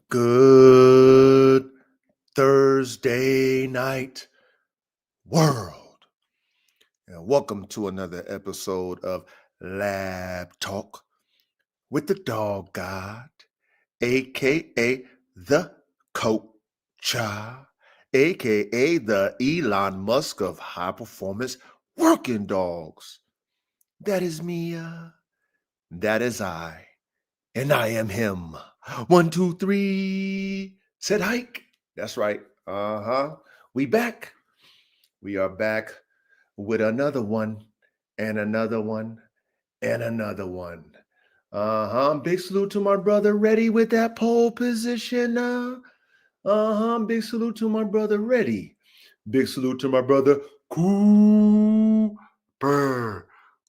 Good Thursday night, world. And welcome to another episode of Lab Talk with the Dog God, aka the Coach, aka the Elon Musk of high performance working dogs. That is me. That is I. And I am him. 1, 2, 3. Said hike. That's right. We back. We are back with another one and another one and another one. Big salute to my brother Ready with that pole position. Big salute to my brother Ready. Big salute to my brother Cooper.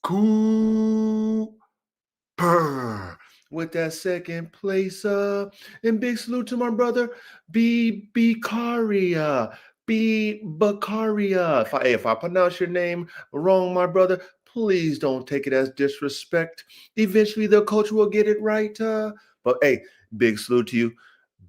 Cooper with that second place. And big salute to my brother B. Bikaria. B. Bakaria. If I pronounce your name wrong, my brother, please don't take it as disrespect. Eventually, the coach will get it right. But hey, big salute to you,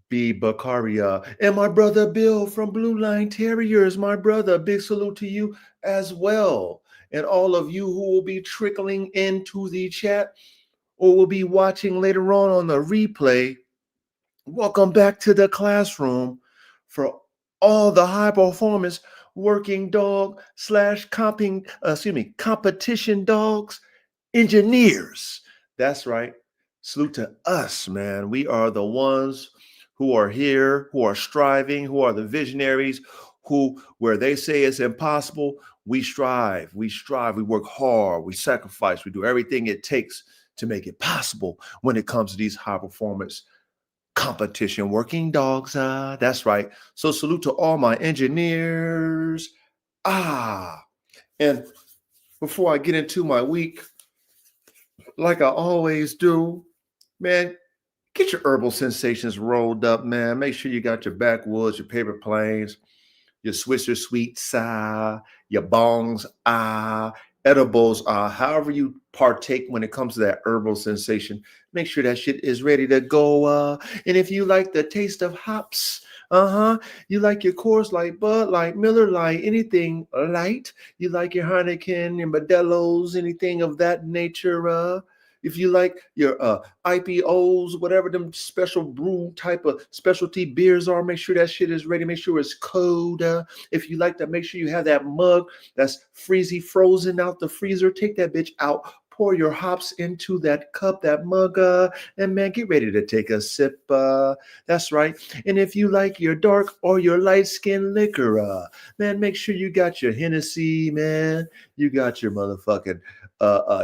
B. Bakaria. And my brother Bill from Blue Line Terriers, my brother, big salute to you as well. And all of you who will be trickling into the chat or will be watching later on the replay, welcome back to the classroom for all the high performance working dog slash competition dogs, engineers. That's right. Salute to us, man. We are the ones who are here, who are striving, who are the visionaries, who, where they say it's impossible, we strive, we work hard, we sacrifice, we do everything it takes to make it possible when it comes to these high performance competition working dogs. That's right. So salute to all my engineers. And before I get into my week, like I always do, man, get your herbal sensations rolled up, man. Make sure you got your backwoods, your paper planes, your Swisher sweets, your bongs, edibles, however you partake when it comes to that herbal sensation. Make sure that shit is ready to go. And if you like the taste of hops, you like your Coors Light, Bud Light, Miller Light, anything light, you like your Heineken, your Modelo's, anything of that nature. If you like your IPOs, whatever them special brew type of specialty beers are, make sure that shit is ready. Make sure it's cold. If you like to, make sure you have that mug that's freezy frozen out the freezer. Take that bitch out. Pour your hops into that cup, that mug, and man, get ready to take a sip. That's right. And if you like your dark or your light skin liquor, man, make sure you got your Hennessy, man. You got your motherfucking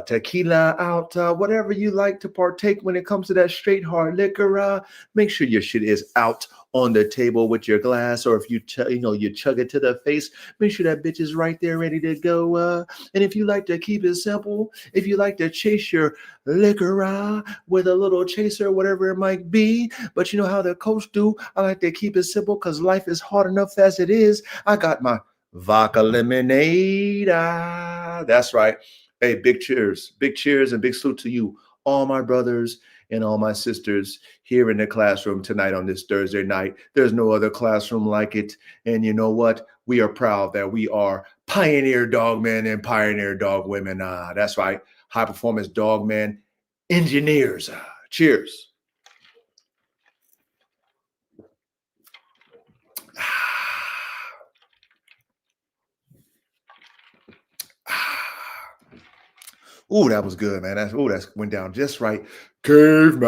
tequila out, whatever you like to partake when it comes to that straight hard liquor. Make sure your shit is out on the table with your glass, or if you you chug it to the face, make sure that bitch is right there ready to go. And if you like to keep it simple, if you like to chase your liquor with a little chaser, whatever it might be, but you know how the coach do, I like to keep it simple because life is hard enough as it is. I got my vodka lemonade. That's right. Hey, big cheers, and big salute to you, all my brothers and all my sisters here in the classroom tonight on this Thursday night. There's no other classroom like it. And you know what? We are proud that we are pioneer dog men and pioneer dog women. That's right. High performance dog men engineers. Cheers. Ooh, that was good, man. That went down just right. Caveman.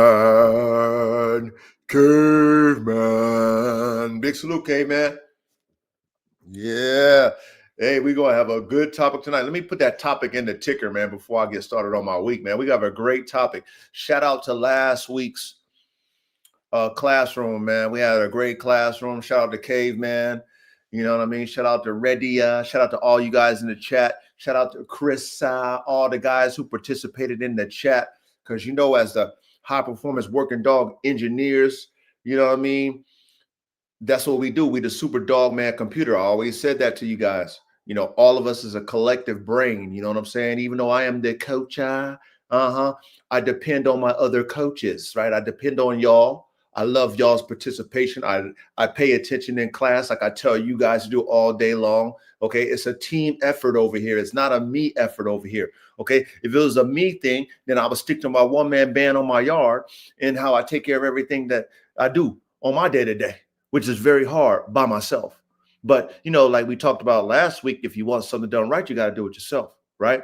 Big salute, caveman. Yeah. Hey, we're going to have a good topic tonight. Let me put that topic in the ticker, man, before I get started on my week, man. We got a great topic. Shout out to last week's classroom, man. We had a great classroom. Shout out to Caveman. You know what I mean? Shout out to Reddy. Shout out to all you guys in the chat. Shout out to Chris, all the guys who participated in the chat. Because, you know, as the high performance working dog engineers, you know what I mean? That's what we do. We the super dog man computer. I always said that to you guys. You know, all of us is a collective brain. You know what I'm saying? Even though I am the coach, I depend on my other coaches, right? I depend on y'all. I love y'all's participation. I pay attention in class, like I tell you guys to do all day long. Okay, it's a team effort over here. It's not a me effort over here. Okay, if it was a me thing, then I would stick to my one man band on my yard and how I take care of everything that I do on my day to day, which is very hard by myself. But like we talked about last week, if you want something done right, you got to do it yourself, right?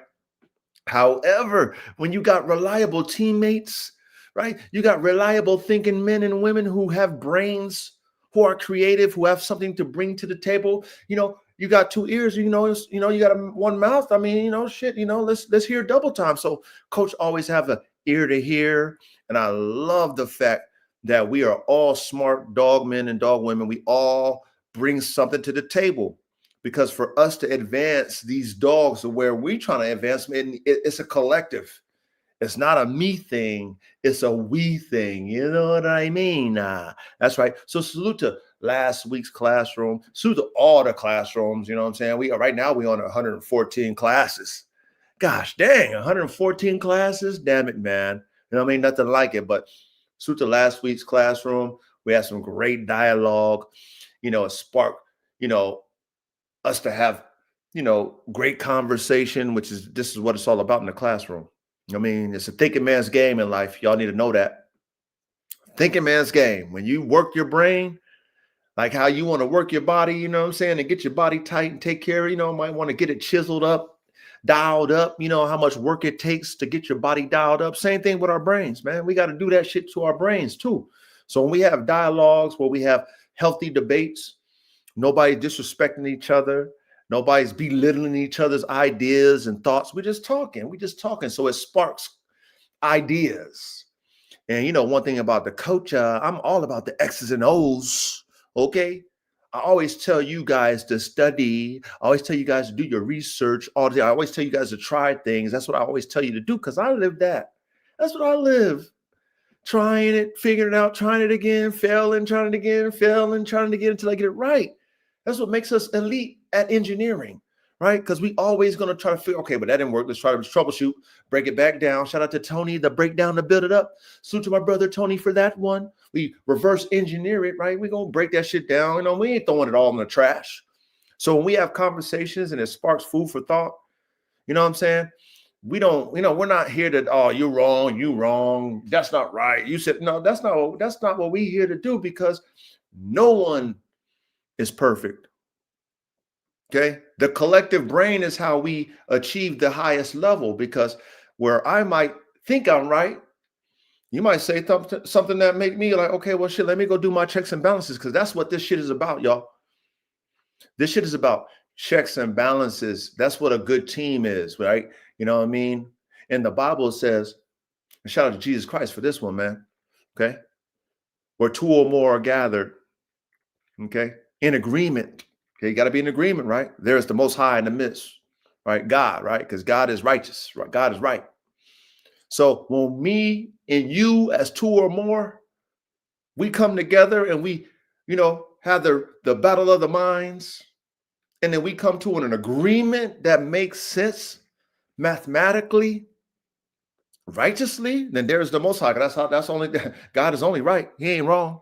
However, when you got reliable teammates, right? You got reliable thinking men and women who have brains, who are creative, who have something to bring to the table. You got two ears. You got one mouth. I mean, shit. Let's hear double time. So, coach always have an ear to hear, and I love the fact that we are all smart dog men and dog women. We all bring something to the table. Because for us to advance these dogs to where we're trying to advance, it's a collective. It's not a me thing. It's a we thing. You know what I mean? That's right. So salute to last week's classroom. Salute to all the classrooms. You know what I'm saying? Right now we on 114 classes. Gosh dang, 114 classes. Damn it, man. You know what I mean? Nothing like it. But salute to last week's classroom. We had some great dialogue. It sparked, us to have, great conversation, this is what it's all about in the classroom. I mean, it's a thinking man's game in life. Y'all need to know that. Thinking man's game. When you work your brain, like how you want to work your body, you know what I'm saying, and get your body tight and take care, might want to get it chiseled up, dialed up, how much work it takes to get your body dialed up. Same thing with our brains, man. We got to do that shit to our brains too. So when we have dialogues where we have healthy debates, nobody disrespecting each other, nobody's belittling each other's ideas and thoughts. We're just talking. So it sparks ideas. And one thing about the coach, I'm all about the X's and O's. Okay. I always tell you guys to study. I always tell you guys to do your research all day. I always tell you guys to try things. That's what I always tell you to do because I live that. That's what I live. Trying it, figuring it out, trying it again, failing, trying it again, failing, trying it again until I get it right. That's what makes us elite at engineering, right? Because we always going to try to figure, okay, but that didn't work. Let's try to troubleshoot, break it back down. Shout out to Tony, the breakdown to build it up. Salute to my brother Tony for that one. We reverse engineer it, right? We're going to break that shit down. We ain't throwing it all in the trash. So when we have conversations and it sparks food for thought, you know what I'm saying? We don't, we're not here to, oh, you're wrong. That's not right. You said, no, that's not what we're here to do because no one is perfect. Okay. The collective brain is how we achieve the highest level because where I might think I'm right, you might say something that make me like, okay, well, shit, let me go do my checks and balances because that's what this shit is about, y'all. This shit is about checks and balances. That's what a good team is, right? You know what I mean? And the Bible says, shout out to Jesus Christ for this one, man. Okay. Where two or more are gathered, okay, in agreement. Okay, you got to be in agreement, right? There is the Most High in the midst, right? God, right? Because God is righteous, right? God is right. So when me and you as two or more, we come together and we, have the battle of the minds, and then we come to an agreement that makes sense mathematically, righteously, then there's the Most High. That's only God is only right. He ain't wrong.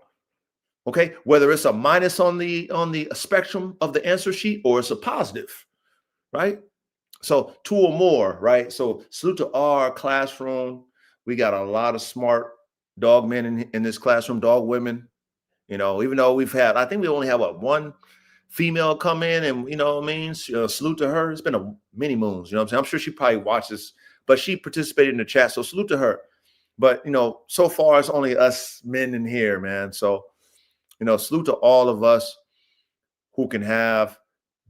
Okay, whether it's a minus on the spectrum of the answer sheet or it's a positive, right? So two or more, right? So salute to our classroom. We got a lot of smart dog men in this classroom, dog women. Even though I think we only have one female come in, and what I mean, salute to her. It's been a many moons, you know what I'm saying? I'm sure she probably watches, but she participated in the chat, so salute to her. But so far it's only us men in here, man. So salute to all of us who can have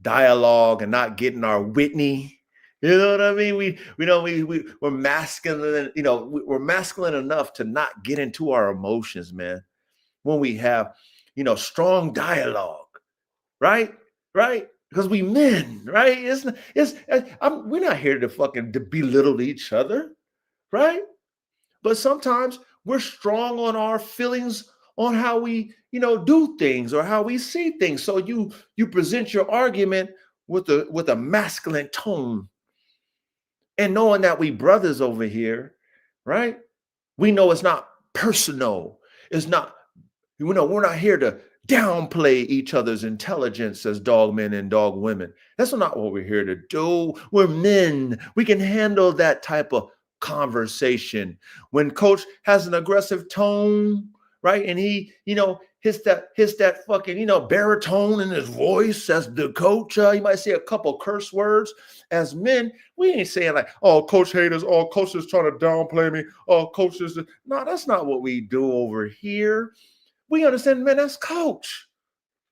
dialogue and not getting our Whitney. You know what I mean? We're masculine. We're masculine enough to not get into our emotions, man. When we have strong dialogue, right? Because we men, right? We're not here to belittle each other, right? But sometimes we're strong on our feelings on how we, do things or how we see things. So you present your argument with a masculine tone, and knowing that we brothers over here, right? We know it's not personal. It's not You know, we're not here to downplay each other's intelligence as dog men and dog women. That's not what we're here to do. We're men. We can handle that type of conversation. When coach has an aggressive tone, right? And he, hits that fucking, baritone in his voice as the coach. You might say a couple curse words. As men, we ain't saying like, oh, coach haters, oh, coach is trying to downplay me. Oh, coach is, no, that's not what we do over here. We understand, man, that's coach.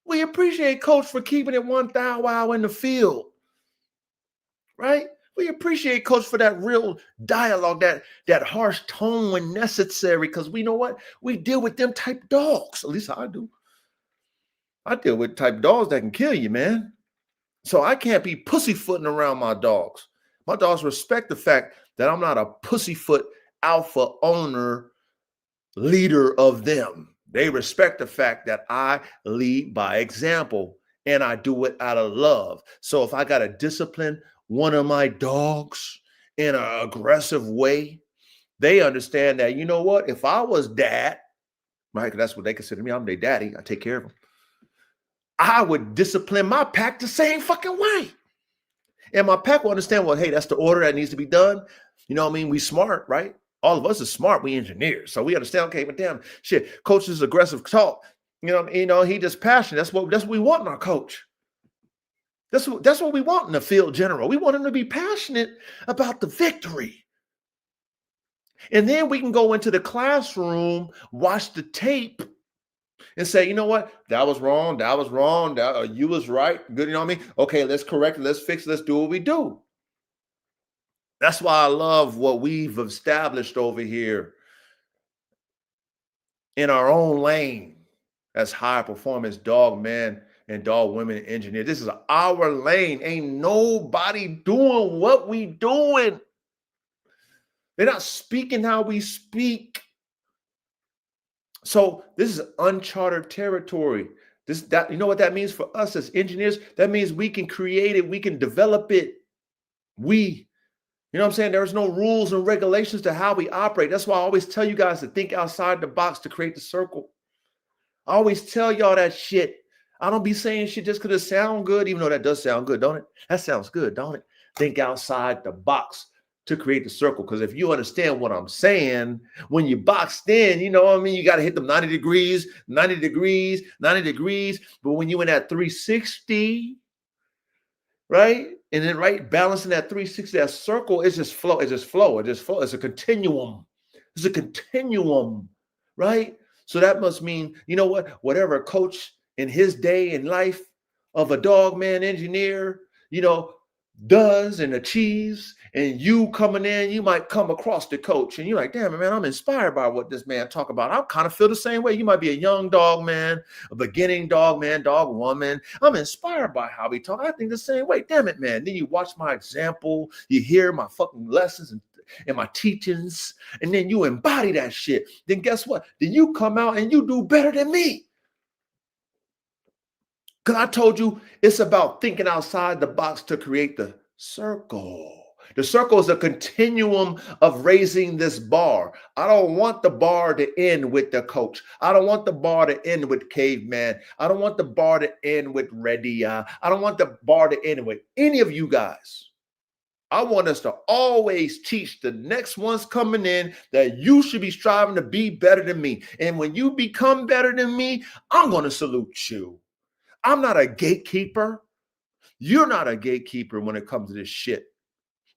We appreciate coach for keeping it 1,000 in the field, right? We appreciate coach for that real dialogue, that harsh tone when necessary, because we know what? We deal with them type dogs. At least I do. I deal with type dogs that can kill you, man. So I can't be pussyfooting around my dogs. My dogs respect the fact that I'm not a pussyfoot alpha owner leader of them. They respect the fact that I lead by example and I do it out of love. So if I got to discipline one of my dogs in an aggressive way, they understand that, you know what? If I was dad, right? 'Cause that's what they consider me. I'm their daddy. I take care of them. I would discipline my pack the same fucking way. And my pack will understand, well, hey, that's the order that needs to be done. You know what I mean? We smart, right? All of us are smart. We engineers. So we understand, okay, but damn, shit, coach's aggressive talk. He just passionate. That's what we want in our coach. That's what we want in the field general. We want him to be passionate about the victory. And then we can go into the classroom, watch the tape, and say, you know what? That was wrong. That was wrong. You was right. Good. You know what I mean? Okay, let's correct it. Let's fix it. Let's do what we do. That's why I love what we've established over here in our own lane as high performance dog men and dog women engineers. This is our lane. Ain't nobody doing what we doing. They're not speaking how we speak. So this is uncharted territory. You know what that means for us as engineers? That means we can create it. We can develop it. You know what I'm saying? There's no rules and regulations to how we operate. That's why I always tell you guys to think outside the box to create the circle. I always tell y'all that shit. I don't be saying shit just because it sounds good, even though that does sound good, don't it? That sounds good, don't it? Think outside the box to create the circle. Because if you understand what I'm saying, when you boxed in, you know what I mean? You got to hit them 90 degrees, 90 degrees, 90 degrees. But when you in that 360, right? And then balancing that 360, that circle, it's just flow. It's a continuum. It's a continuum, right? So that must mean, you know what? Whatever a coach in his day in life of a dog man engineer, does and achieves, and you coming in, you might come across the coach and you're like, damn, man, I'm inspired by what this man talk about. I kind of feel the same way. You might be a young dog man, a beginning dog man, dog woman. I'm inspired by how we talk. I think the same way. Damn it, man. Then you watch my example, you hear my fucking lessons and my teachings, and then you embody that shit. Then guess what? Then you come out and you do better than me. Because I told you it's about thinking outside the box to create the circle. The circle is a continuum of raising this bar. I don't want the bar to end with the coach. I don't want the bar to end with caveman. I don't want the bar to end with ready. I don't want the bar to end with any of you guys. I want us to always teach the next ones coming in that you should be striving to be better than me. And when you become better than me, I'm going to salute you. I'm not a gatekeeper. You're not a gatekeeper when it comes to this shit.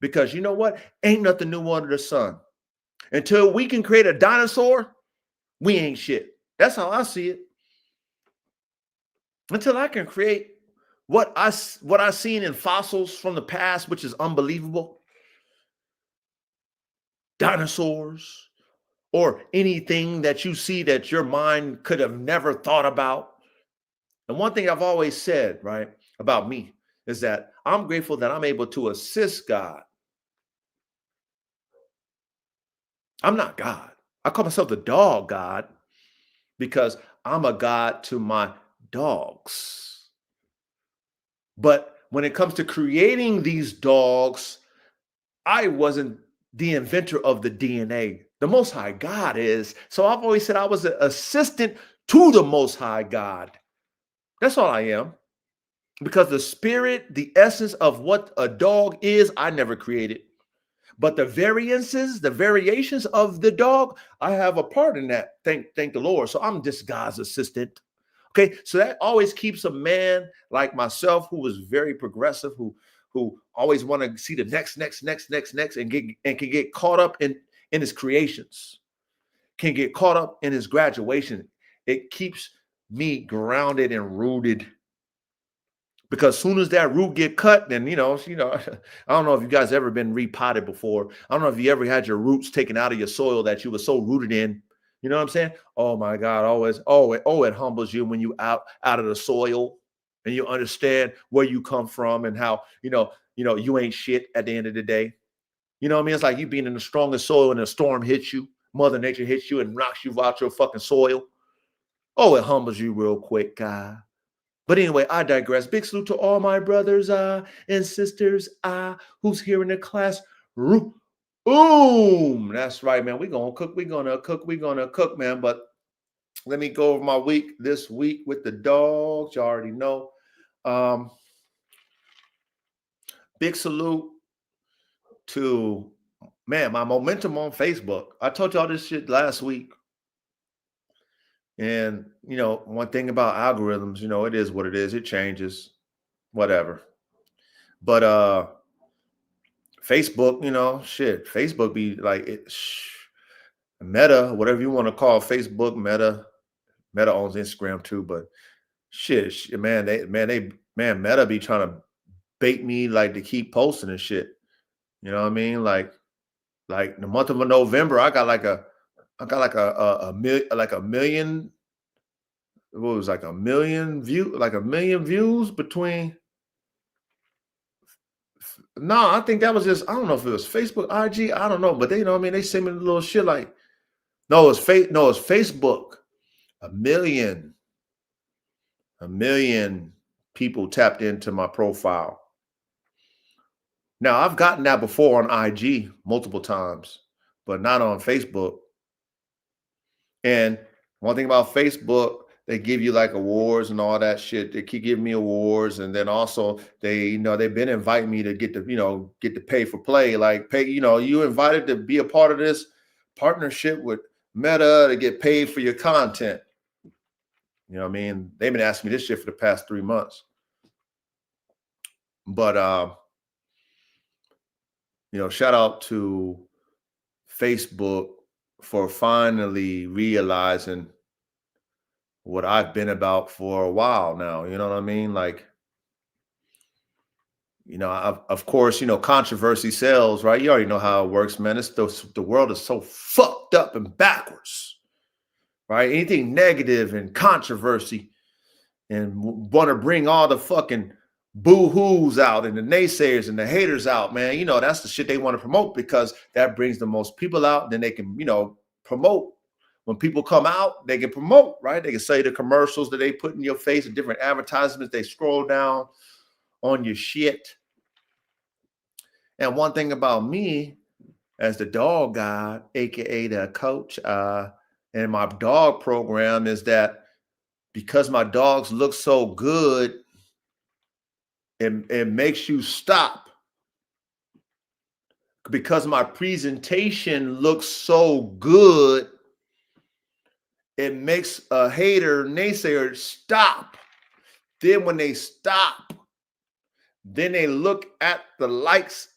Because you know what? Ain't nothing new under the sun. Until we can create a dinosaur, we ain't shit. That's how I see it. Until I can create what I seen in fossils from the past, which is unbelievable. Dinosaurs or anything that you see that your mind could have never thought about. And one thing I've always said, right, about me is that I'm grateful that I'm able to assist God. I'm not God. I call myself the dog God because I'm a God to my dogs. But when it comes to creating these dogs, I wasn't the inventor of the DNA. The Most High God is. So I've always said I was an assistant to the Most High God. That's all I am. Because the spirit, the essence of what a dog is, I never created. But the variations of the dog, I have a part in that. Thank the Lord. So I'm just God's assistant. Okay, so that always keeps a man like myself, who was very progressive, who always want to see the next, and can get caught up in his creations, can get caught up in his graduation. It keeps me grounded and rooted. Because soon as that root get cut, then I don't know if you guys ever been repotted before. I don't know if you ever had your roots taken out of your soil that you were so rooted in. You know what I'm saying? Oh my God, always, it humbles you when you out of the soil and you understand where you come from and how you ain't shit at the end of the day. You know what I mean? It's like you being in the strongest soil and a storm hits you, Mother Nature hits you and knocks you out your fucking soil. Oh, it humbles you real quick, guy. But anyway, I digress. Big salute to all my brothers and sisters who's here in the class. Boom. That's right, man. We're going to cook. We're going to cook, man. But let me go over my week this week with the dogs. You already know. Big salute to, man, my momentum on Facebook. I told y'all this shit last week. And, one thing about algorithms, it is what it is. It changes, whatever. But Facebook, Facebook be like Meta, whatever you want to call Facebook. Meta owns Instagram too, but man, Meta be trying to bait me like to keep posting and shit. You know what I mean? Like the month of November, I got like a million. What was like a million views between. No, I think that was just, I don't know if it was Facebook, IG, I don't know, but they, they send me a little shit like, it's Facebook. A million people tapped into my profile. Now, I've gotten that before on IG multiple times, but not on Facebook. And one thing about Facebook, they give you like awards and all that shit. They keep giving me awards, and then also they've been inviting me to get to pay for play. Like you invited to be a part of this partnership with Meta to get paid for your content. You know what I mean? They've been asking me this shit for the past 3 months. But shout out to Facebook for finally realizing what I've been about for a while now. You know what I mean? Like, of course, controversy sells, right? You already know how it works, man. It's the world is so fucked up and backwards, right? Anything negative and controversy and want to bring all the fucking boo-hoos out and the naysayers and the haters out, man. That's the shit they want to promote because that brings the most people out. Then they can, promote. When people come out, they can promote, right? They can say the commercials that they put in your face and different advertisements. They scroll down on your shit. And one thing about me as the dog guy, aka the coach, and my dog program is that because my dogs look so good, it makes you stop. Because my presentation looks so good, it makes a hater, naysayer stop. Then when they stop, then they look at the likes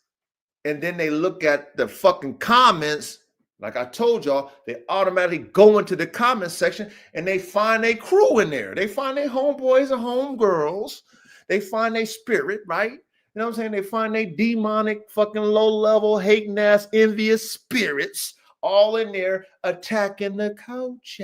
and then they look at the fucking comments. Like I told y'all, they automatically go into the comment section and they find a crew in there. They find their homeboys and homegirls. They find their spirit, right? You know what I'm saying? They find their demonic, fucking low-level, hating-ass, envious spirits all in there attacking the coach.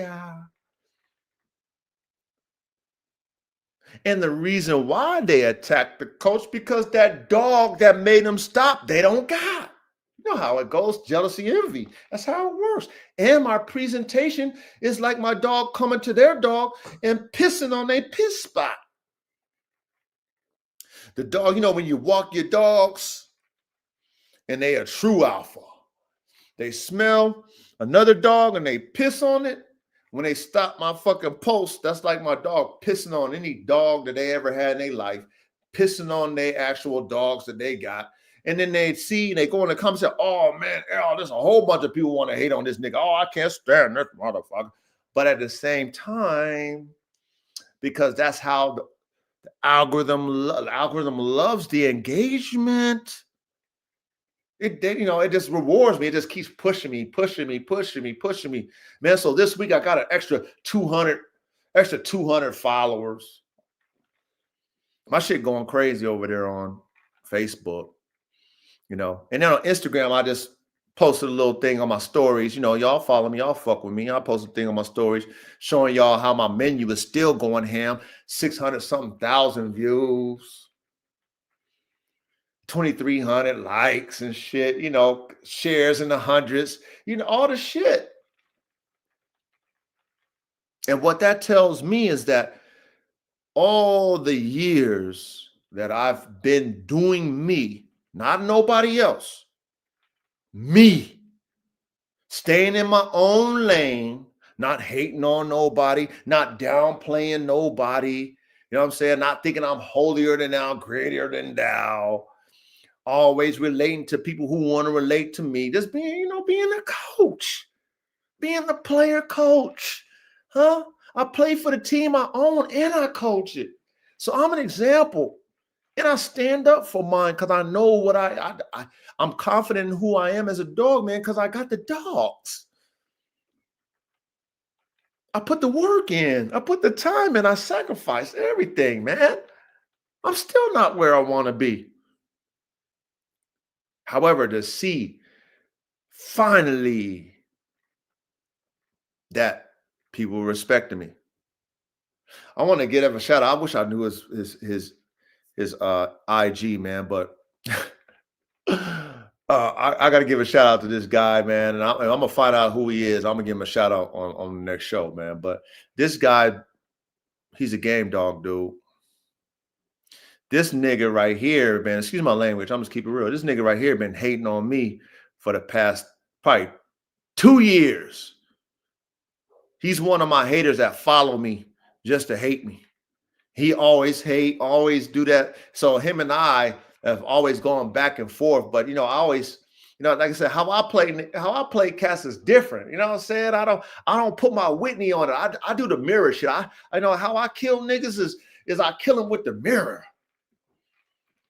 And the reason why they attack the coach, because that dog that made them stop, they don't got. You know how it goes, jealousy, envy. That's how it works. And my presentation is like my dog coming to their dog and pissing on their piss spot. The dog, when you walk your dogs and they are true alpha. They smell another dog and they piss on it. when they stop my fucking post, that's like my dog pissing on any dog that they ever had in their life, pissing on their actual dogs that they got. And then they go in the comments and say, oh man, there's a whole bunch of people want to hate on this nigga. Oh, I can't stand this motherfucker. But at the same time, because that's how the algorithm loves the engagement. It just rewards me. It just keeps pushing me. Man, so this week I got an extra 200 followers. My shit going crazy over there on Facebook, And then on Instagram, I just posted a little thing on my stories. Y'all follow me, y'all fuck with me. I posted a thing on my stories showing y'all how my menu is still going ham. 600 something thousand views, 2,300 likes and shit, shares in the hundreds, all the shit. And what that tells me is that all the years that I've been doing me, not nobody else, me, staying in my own lane, not hating on nobody, not downplaying nobody, you know what I'm saying? Not thinking I'm holier than thou, greater than thou, always relating to people who want to relate to me, just being, being a coach, being the player coach, huh? I play for the team I own and I coach it. So I'm an example. And I stand up for mine because I know what I'm confident in who I am as a dog, man, because I got the dogs. I put the work in. I put the time in. I sacrificed everything, man. I'm still not where I want to be. However, to see finally that people respected me. I want to give him a shout out. I wish I knew his IG, man, but I got to give a shout out to this guy, man, and I'm gonna find out who he is. I'm gonna give him a shout out on the next show, man. But this guy, he's a game dog, dude. This nigga right here, man, excuse my language, I'm just keep it real. This nigga right here been hating on me for the past probably 2 years. He's one of my haters that follow me just to hate me. He always hate, always do that. So him and I have always gone back and forth. But I always, like I said, how I play cats is different. You know what I'm saying? I don't put my Whitney on it. I do the mirror shit. I know how I kill niggas is I kill them with the mirror.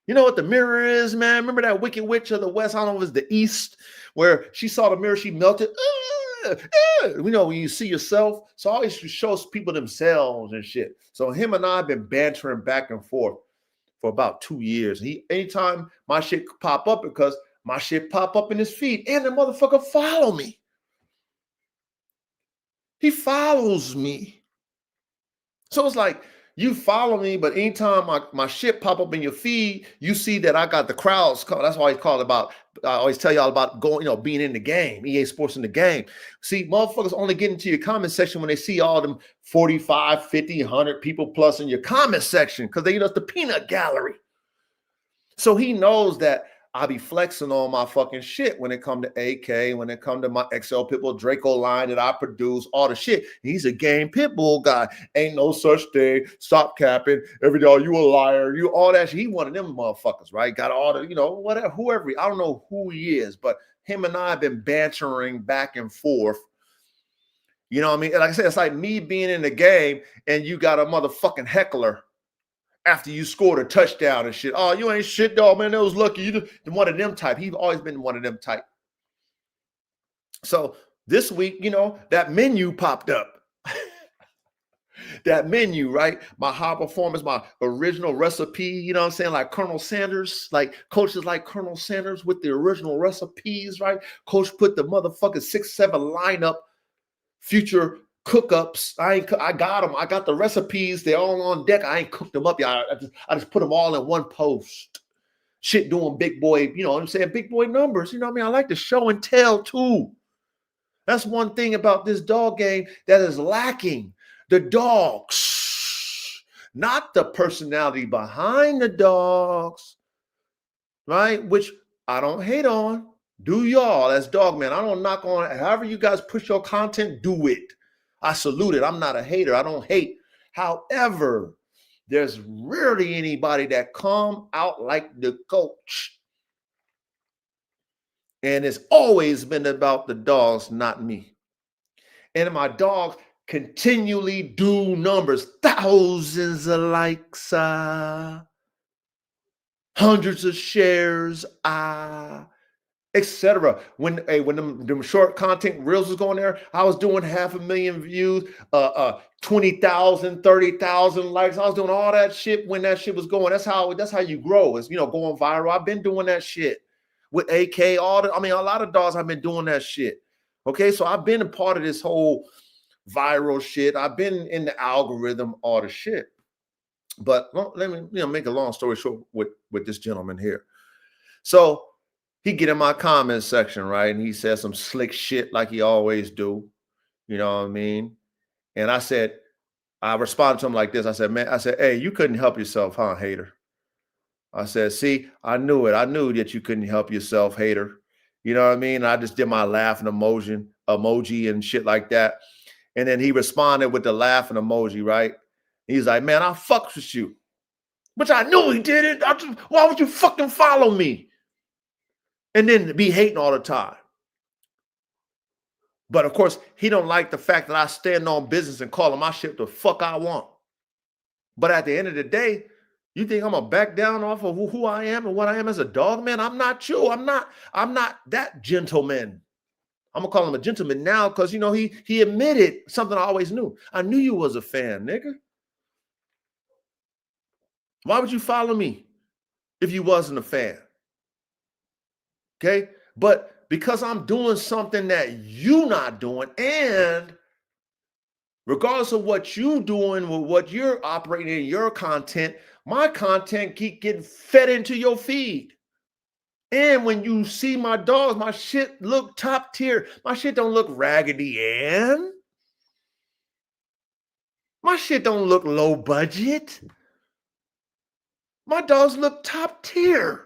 You know what the mirror is, man? Remember that Wicked Witch of the West? I don't know if it was the East, where she saw the mirror, she melted. When you see yourself. So I always show people themselves and shit. So him and I have been bantering back and forth for about 2 years. Anytime my shit pop up, because my shit pop up in his feed, and the motherfucker follow me. He follows me. So it's like, you follow me, but anytime my shit pop up in your feed, you see that I got the crowds. That's why I always tell y'all about going, being in the game, EA Sports in the game. See, motherfuckers only get into your comment section when they see all them 45, 50, 100 people plus in your comment section, because it's the peanut gallery. So he knows that I be flexing on my fucking shit when it come to AK, when it come to my XL Pitbull Draco line that I produce, all the shit. He's a game Pitbull guy. Ain't no such thing. Stop capping. Every day, you a liar. You all that shit. He one of them motherfuckers, right? Got all the, whatever, whoever. I don't know who he is, but him and I have been bantering back and forth. You know what I mean? Like I said, it's like me being in the game and you got a motherfucking heckler after you scored a touchdown and shit. Oh, you ain't shit, dog, man. That was lucky. You one of them type. He's always been one of them type. So this week, that menu popped up. That menu, right? My high performance, my original recipe, you know what I'm saying? Like Colonel Sanders, like coaches like Colonel Sanders with the original recipes, right? Coach put the motherfucking 6-7 lineup, future cook-ups. I got them. I got the recipes. They're all on deck. I ain't cooked them up, y'all. I just put them all in one post. Shit doing big boy, you know what I'm saying? Big boy numbers. You know what I mean? I like to show and tell too. That's one thing about this dog game that is lacking. The dogs, not the personality behind the dogs, right? Which I don't hate on. Do y'all as dog man. I don't knock on it. However you guys push your content, do it. I salute it. I'm not a hater. I don't hate. However, there's rarely anybody that come out like the coach. And it's always been about the dogs, not me. And my dogs continually do numbers, thousands of likes, hundreds of shares, etc. When them short content reels was going there, I was doing 500,000 views, 20,000, 30,000 likes. I was doing all that shit when that shit was going. That's how you grow. Is going viral. I've been doing that shit with AK. A lot of dogs. I've been doing that shit. Okay, so I've been a part of this whole viral shit. I've been in the algorithm, all the shit. But let me make a long story short with this gentleman here. So he get in my comment section, right? And he says some slick shit like he always do. You know what I mean? And I responded to him like this. I said, hey, you couldn't help yourself, huh, hater? I said, see, I knew it. I knew that you couldn't help yourself, hater. You know what I mean? I just did my laughing emoji and shit like that. And then he responded with the laughing emoji, right? He's like, man, I fucks with you. Which I knew he didn't. Why would you fucking follow me? And then be hating all the time. But of course, he don't like the fact that I stand on business and call my shit the fuck I want. But at the end of the day, you think I'm gonna back down off of who I am and what I am as a dog, man? I'm not you. I'm not that gentleman. I'm gonna call him a gentleman now because he admitted something I always knew. I knew you was a fan, nigga. Why would you follow me if you wasn't a fan? Okay, but because I'm doing something that you not doing, and regardless of what you doing with what you're operating in your content, my content keep getting fed into your feed. And when you see my dogs, my shit look top tier. My shit don't look Raggedy Ann. My shit don't look low budget. My dogs look top tier.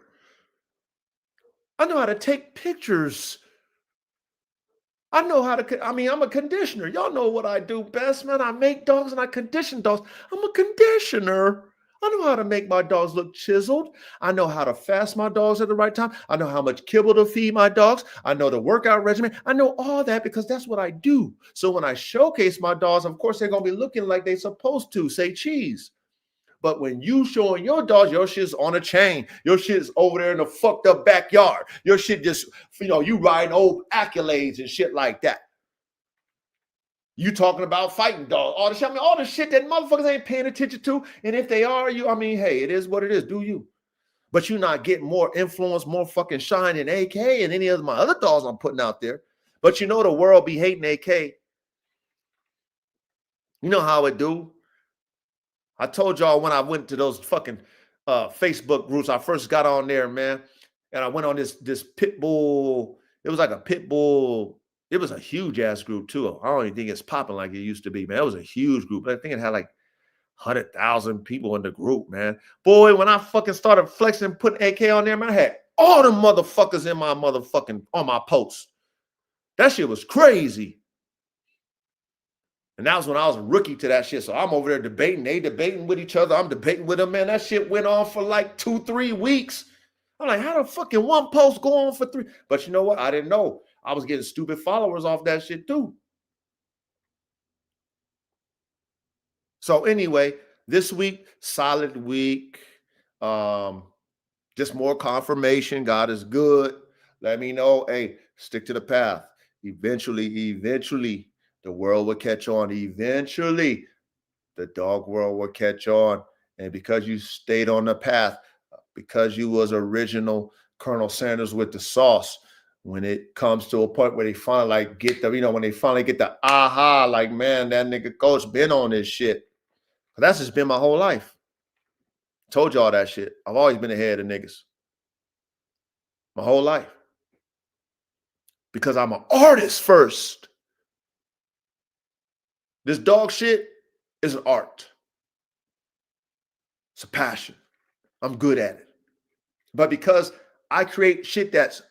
I know how to take pictures. I know how to, I'm a conditioner. Y'all know what I do best, man. I make dogs and I condition dogs. I'm a conditioner. I know how to make my dogs look chiseled. I know how to fast my dogs at the right time. I know how much kibble to feed my dogs. I know the workout regimen. I know all that because that's what I do. So when I showcase my dogs, of course, they're going to be looking like they're supposed to, say cheese. But when you showing your dogs, your shit's on a chain. Your shit's over there in the fucked up backyard. Your shit just, you riding old accolades and shit like that. You talking about fighting dogs, all the shit. All the shit that motherfuckers ain't paying attention to. And if they are, hey, it is what it is. Do you? But you're not getting more influence, more fucking shine than AK and any of my other dogs I'm putting out there. But the world be hating AK. You know how it do. I told y'all when I went to those fucking Facebook groups, I first got on there, man. And I went on this pit bull. It was like a pit bull. It was a huge ass group too. I don't even think it's popping like it used to be, man. It was a huge group. I think it had like 100,000 people in the group, man. Boy, when I fucking started flexing, putting AK on there, man, I had all the motherfuckers in my on my posts. That shit was crazy. And that was when I was a rookie to that shit. So I'm over there debating. They debating with each other. I'm debating with them, man. That shit went on for like 2-3 weeks. I'm like, how the fucking one post go on for 3? But you know what? I didn't know. I was getting stupid followers off that shit too. So anyway, this week, solid week. Just more confirmation. God is good. Let me know. Hey, stick to the path. Eventually, the world will catch on. Eventually, the dog world will catch on. And because you stayed on the path, because you was original Colonel Sanders with the sauce, when it comes to a point where they finally get the, when they finally get the aha, like, man, that nigga coach been on this shit. That's just been my whole life. Told y'all that shit. I've always been ahead of niggas. My whole life. Because I'm an artist first. This dog shit is an art. It's a passion. I'm good at it. But because I create shit that's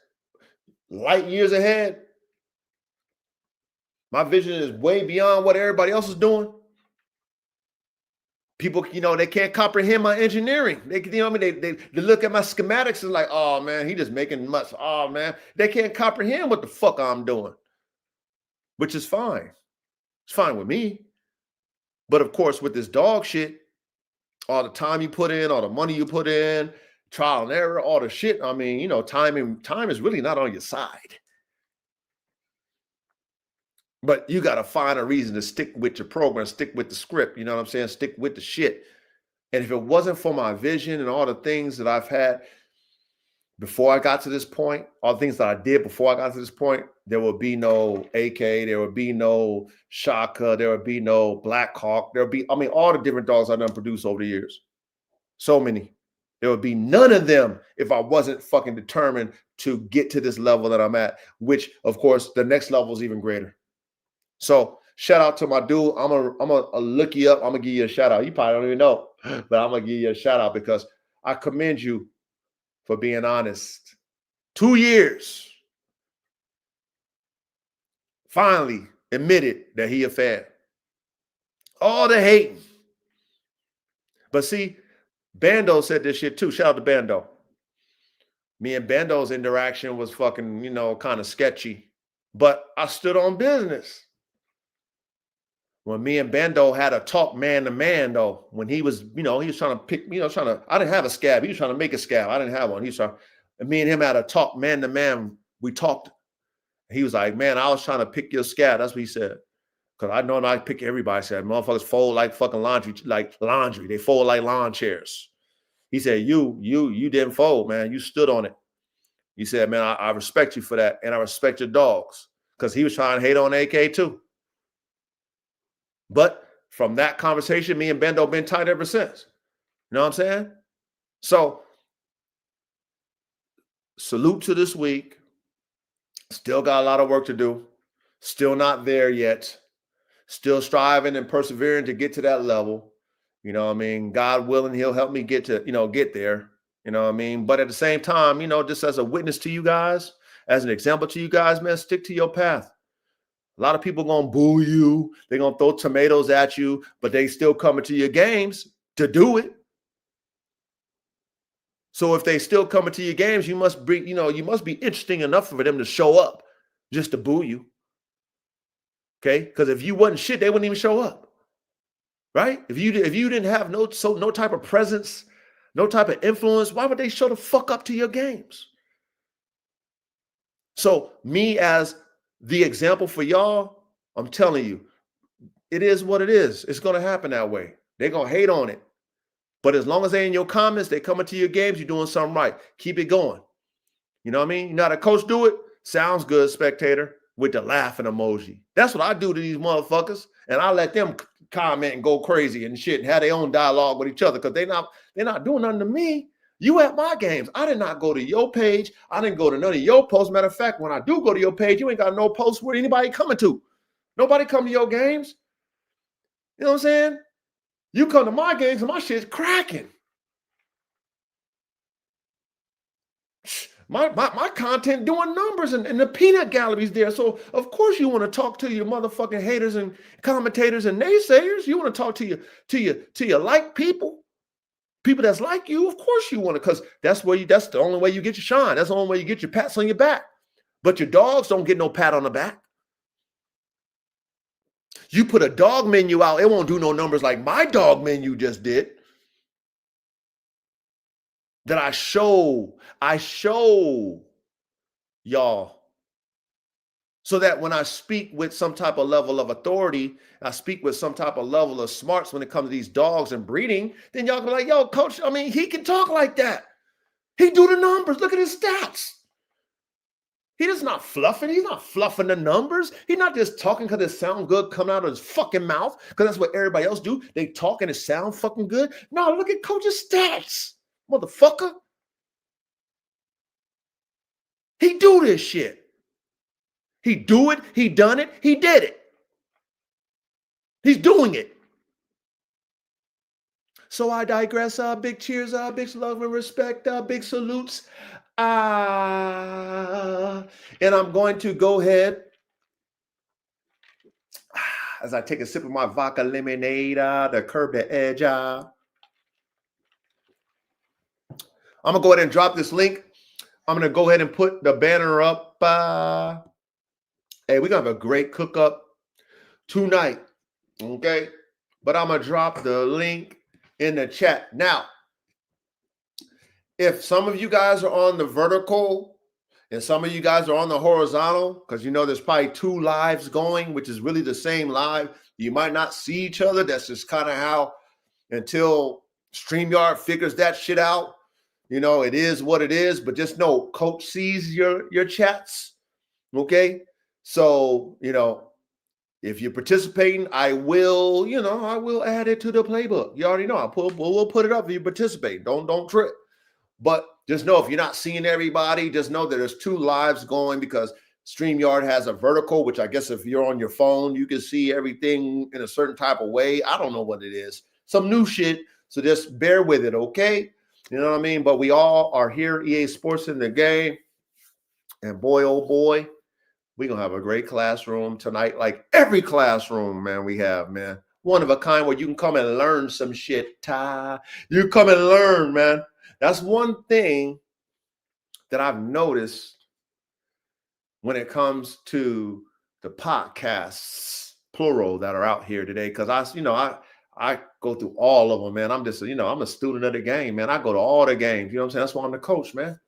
light years ahead, My vision is way beyond what everybody else is doing. People, they can't comprehend my engineering. They, I mean, they look at my schematics and like, oh man, he just making much. Oh man, they can't comprehend what the fuck I'm doing, which is fine. It's fine with me. But of course, with this dog shit, all the time you put in, all the money you put in, trial and error, all the shit. I mean, time is really not on your side. But you got to find a reason to stick with your program, stick with the script. You know what I'm saying? Stick with the shit. And if it wasn't for my vision and all the things that I've had before I got to this point, all the things that I did before I got to this point, there would be no AK, there would be no Shaka, there would be no Black Hawk. There would be, all the different dogs I've done produced over the years. So many. There would be none of them if I wasn't fucking determined to get to this level that I'm at, which, of course, the next level is even greater. So shout out to my dude. I'm gonna look you up. I'm gonna give you a shout out. You probably don't even know, but I'm gonna give you a shout out because I commend you for being honest. 2 years. Finally admitted that he a fan. All the hating. But see, Bando said this shit too. Shout out to Bando. Me and Bando's interaction was fucking, kind of sketchy. But I stood on business. When me and Bando had a talk man to man, though, when he was, he was trying to pick, I didn't have a scab. He was trying to make a scab. I didn't have one. And me and him had a talk man to man. We talked. He was like, man, I was trying to pick your scab. That's what he said. Because I know I pick everybody. I said, motherfuckers fold like fucking laundry, They fold like lawn chairs. He said, you didn't fold, man. You stood on it. He said, man, I respect you for that. And I respect your dogs. Because he was trying to hate on AK too. But from that conversation, me and Bendo been tight ever since. You know what I'm saying? So, salute to this week. Still got a lot of work to do. Still not there yet. Still striving and persevering to get to that level. You know what I mean? God willing, he'll help me get there. You know what I mean? But at the same time, just as a witness to you guys, as an example to you guys, man, stick to your path. A lot of people going to boo you. They're going to throw tomatoes at you, but they still coming to your games to do it. So if they still coming to your games, you must be interesting enough for them to show up just to boo you. Okay? Because if you wasn't shit, they wouldn't even show up. Right? If you didn't have no type of presence, no type of influence, why would they show the fuck up to your games? So me as the example for y'all, I'm telling you, it is what it is. It's going to happen that way. They're going to hate on it. But as long as they in your comments, they coming to your games, you're doing something right. Keep it going. You know what I mean? You know how the coach do it? Sounds good, spectator, with the laughing emoji. That's what I do to these motherfuckers. And I let them comment and go crazy and shit and have their own dialogue with each other because they're not doing nothing to me. You at my games. I did not go to your page. I didn't go to none of your posts. Matter of fact, when I do go to your page, you ain't got no posts where anybody coming to. Nobody come to your games. You know what I'm saying? You come to my games and my shit's cracking. My content doing numbers and the peanut gallery's there. So of course you want to talk to your motherfucking haters and commentators and naysayers. You want to talk to your like people that's like you. Of course you want to, because that's the only way you get your shine. That's the only way you get your pats on your back. But your dogs don't get no pat on the back. You put a dog menu out, it won't do no numbers like my dog menu just did. That I show y'all. So that when I speak with some type of level of authority, I speak with some type of level of smarts when it comes to these dogs and breeding, then y'all can be like, yo, coach, he can talk like that. He do the numbers. Look at his stats. He does not fluffing. He's not fluffing the numbers. He's not just talking because it sound good coming out of his fucking mouth because that's what everybody else do. They talk and it sound fucking good. No, look at coach's stats, motherfucker. He do this shit. He do it. He done it. He did it. He's doing it. So I digress. Big cheers. Big love and respect. Big salutes. And I'm going to go ahead as I take a sip of my vodka lemonade to curb the edge. I'm going to go ahead and drop this link. I'm going to go ahead and put the banner up. Hey, we're going to have a great cook up tonight. Okay. But I'm going to drop the link in the chat. Now, if some of you guys are on the vertical and some of you guys are on the horizontal, because you know there's probably 2 lives going, which is really the same live. You might not see each other. That's just kind of how, until StreamYard figures that shit out, you know, it is what it is. But just know, Coach sees your chats. Okay. So, you know, if you're participating, I will add it to the playbook. You already know. We'll put it up if you participate. Don't trip. But just know, if you're not seeing everybody, just know that there's 2 lives going, because StreamYard has a vertical, which I guess if you're on your phone, you can see everything in a certain type of way. I don't know what it is. Some new shit. So just bear with it, okay? You know what I mean? But we all are here, EA Sports in the game. And boy, oh boy, we're going to have a great classroom tonight, like every classroom, man, we have, man. One of a kind, where you can come and learn some shit, Ty. You come and learn, man. That's one thing that I've noticed when it comes to the podcasts, plural, that are out here today. Because I go through all of them, man. I'm just, I'm a student of the game, man. I go to all the games. You know what I'm saying? That's why I'm the coach, man.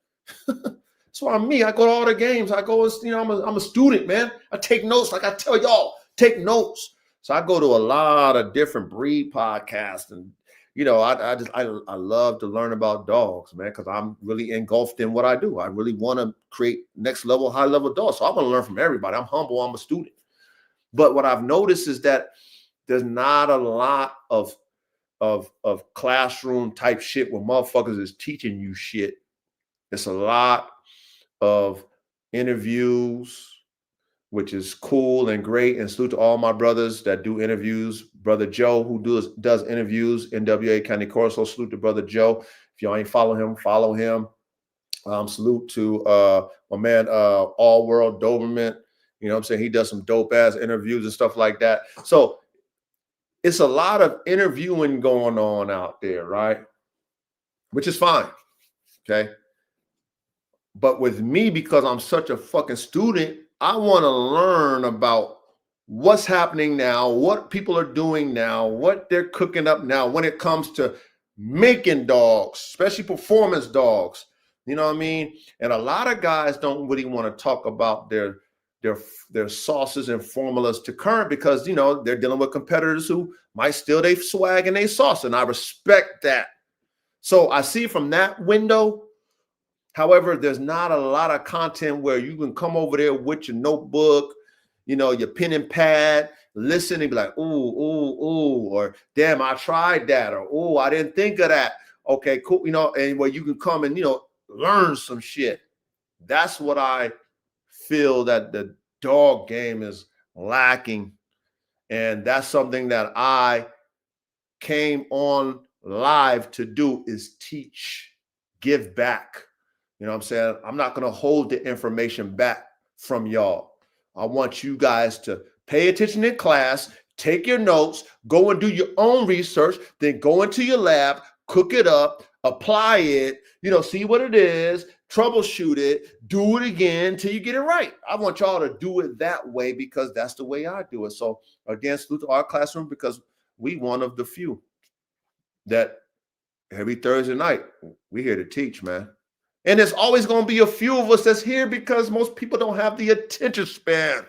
That's why I'm me. I go to all the games. I go, I'm a student, man. I take notes. Like I tell y'all, take notes. So I go to a lot of different breed podcasts, and I love to learn about dogs, man, because I'm really engulfed in what I do. I really want to create next level, high level dogs. So I want to learn from everybody. I'm humble. I'm a student. But what I've noticed is that there's not a lot of classroom type shit where motherfuckers is teaching you shit. It's a lot of interviews, which is cool and great. And salute to all my brothers that do interviews. Brother Joe, who does interviews in WA County Corso. Salute to Brother Joe. If y'all ain't follow him, follow him. Salute to my man, All World Doberman. You know what I'm saying? He does some dope ass interviews and stuff like that. So it's a lot of interviewing going on out there, right? Which is fine. Okay. But with me, because I'm such a fucking student, I want to learn about what's happening now, what people are doing now, what they're cooking up now when it comes to making dogs, especially performance dogs. You know what I mean? And a lot of guys don't really want to talk about their sauces and formulas to current, because, they're dealing with competitors who might steal their swag and their sauce. And I respect that. So I see from that window. However, there's not a lot of content where you can come over there with your notebook, your pen and pad, listen and be like, ooh, or damn, I tried that, or ooh, I didn't think of that. Okay, cool. And where you can come and, learn some shit. That's what I feel that the dog game is lacking. And that's something that I came on live to do, is teach, give back. You know what I'm saying? I'm not going to hold the information back from y'all. I want you guys to pay attention in class, take your notes, go and do your own research, then go into your lab, cook it up, apply it, see what it is, troubleshoot it, do it again till you get it right. I want y'all to do it that way, because that's the way I do it. So again, salute to our classroom, because we one of the few that every Thursday night, we here to teach, man. And there's always going to be a few of us that's here, because most people don't have the attention span.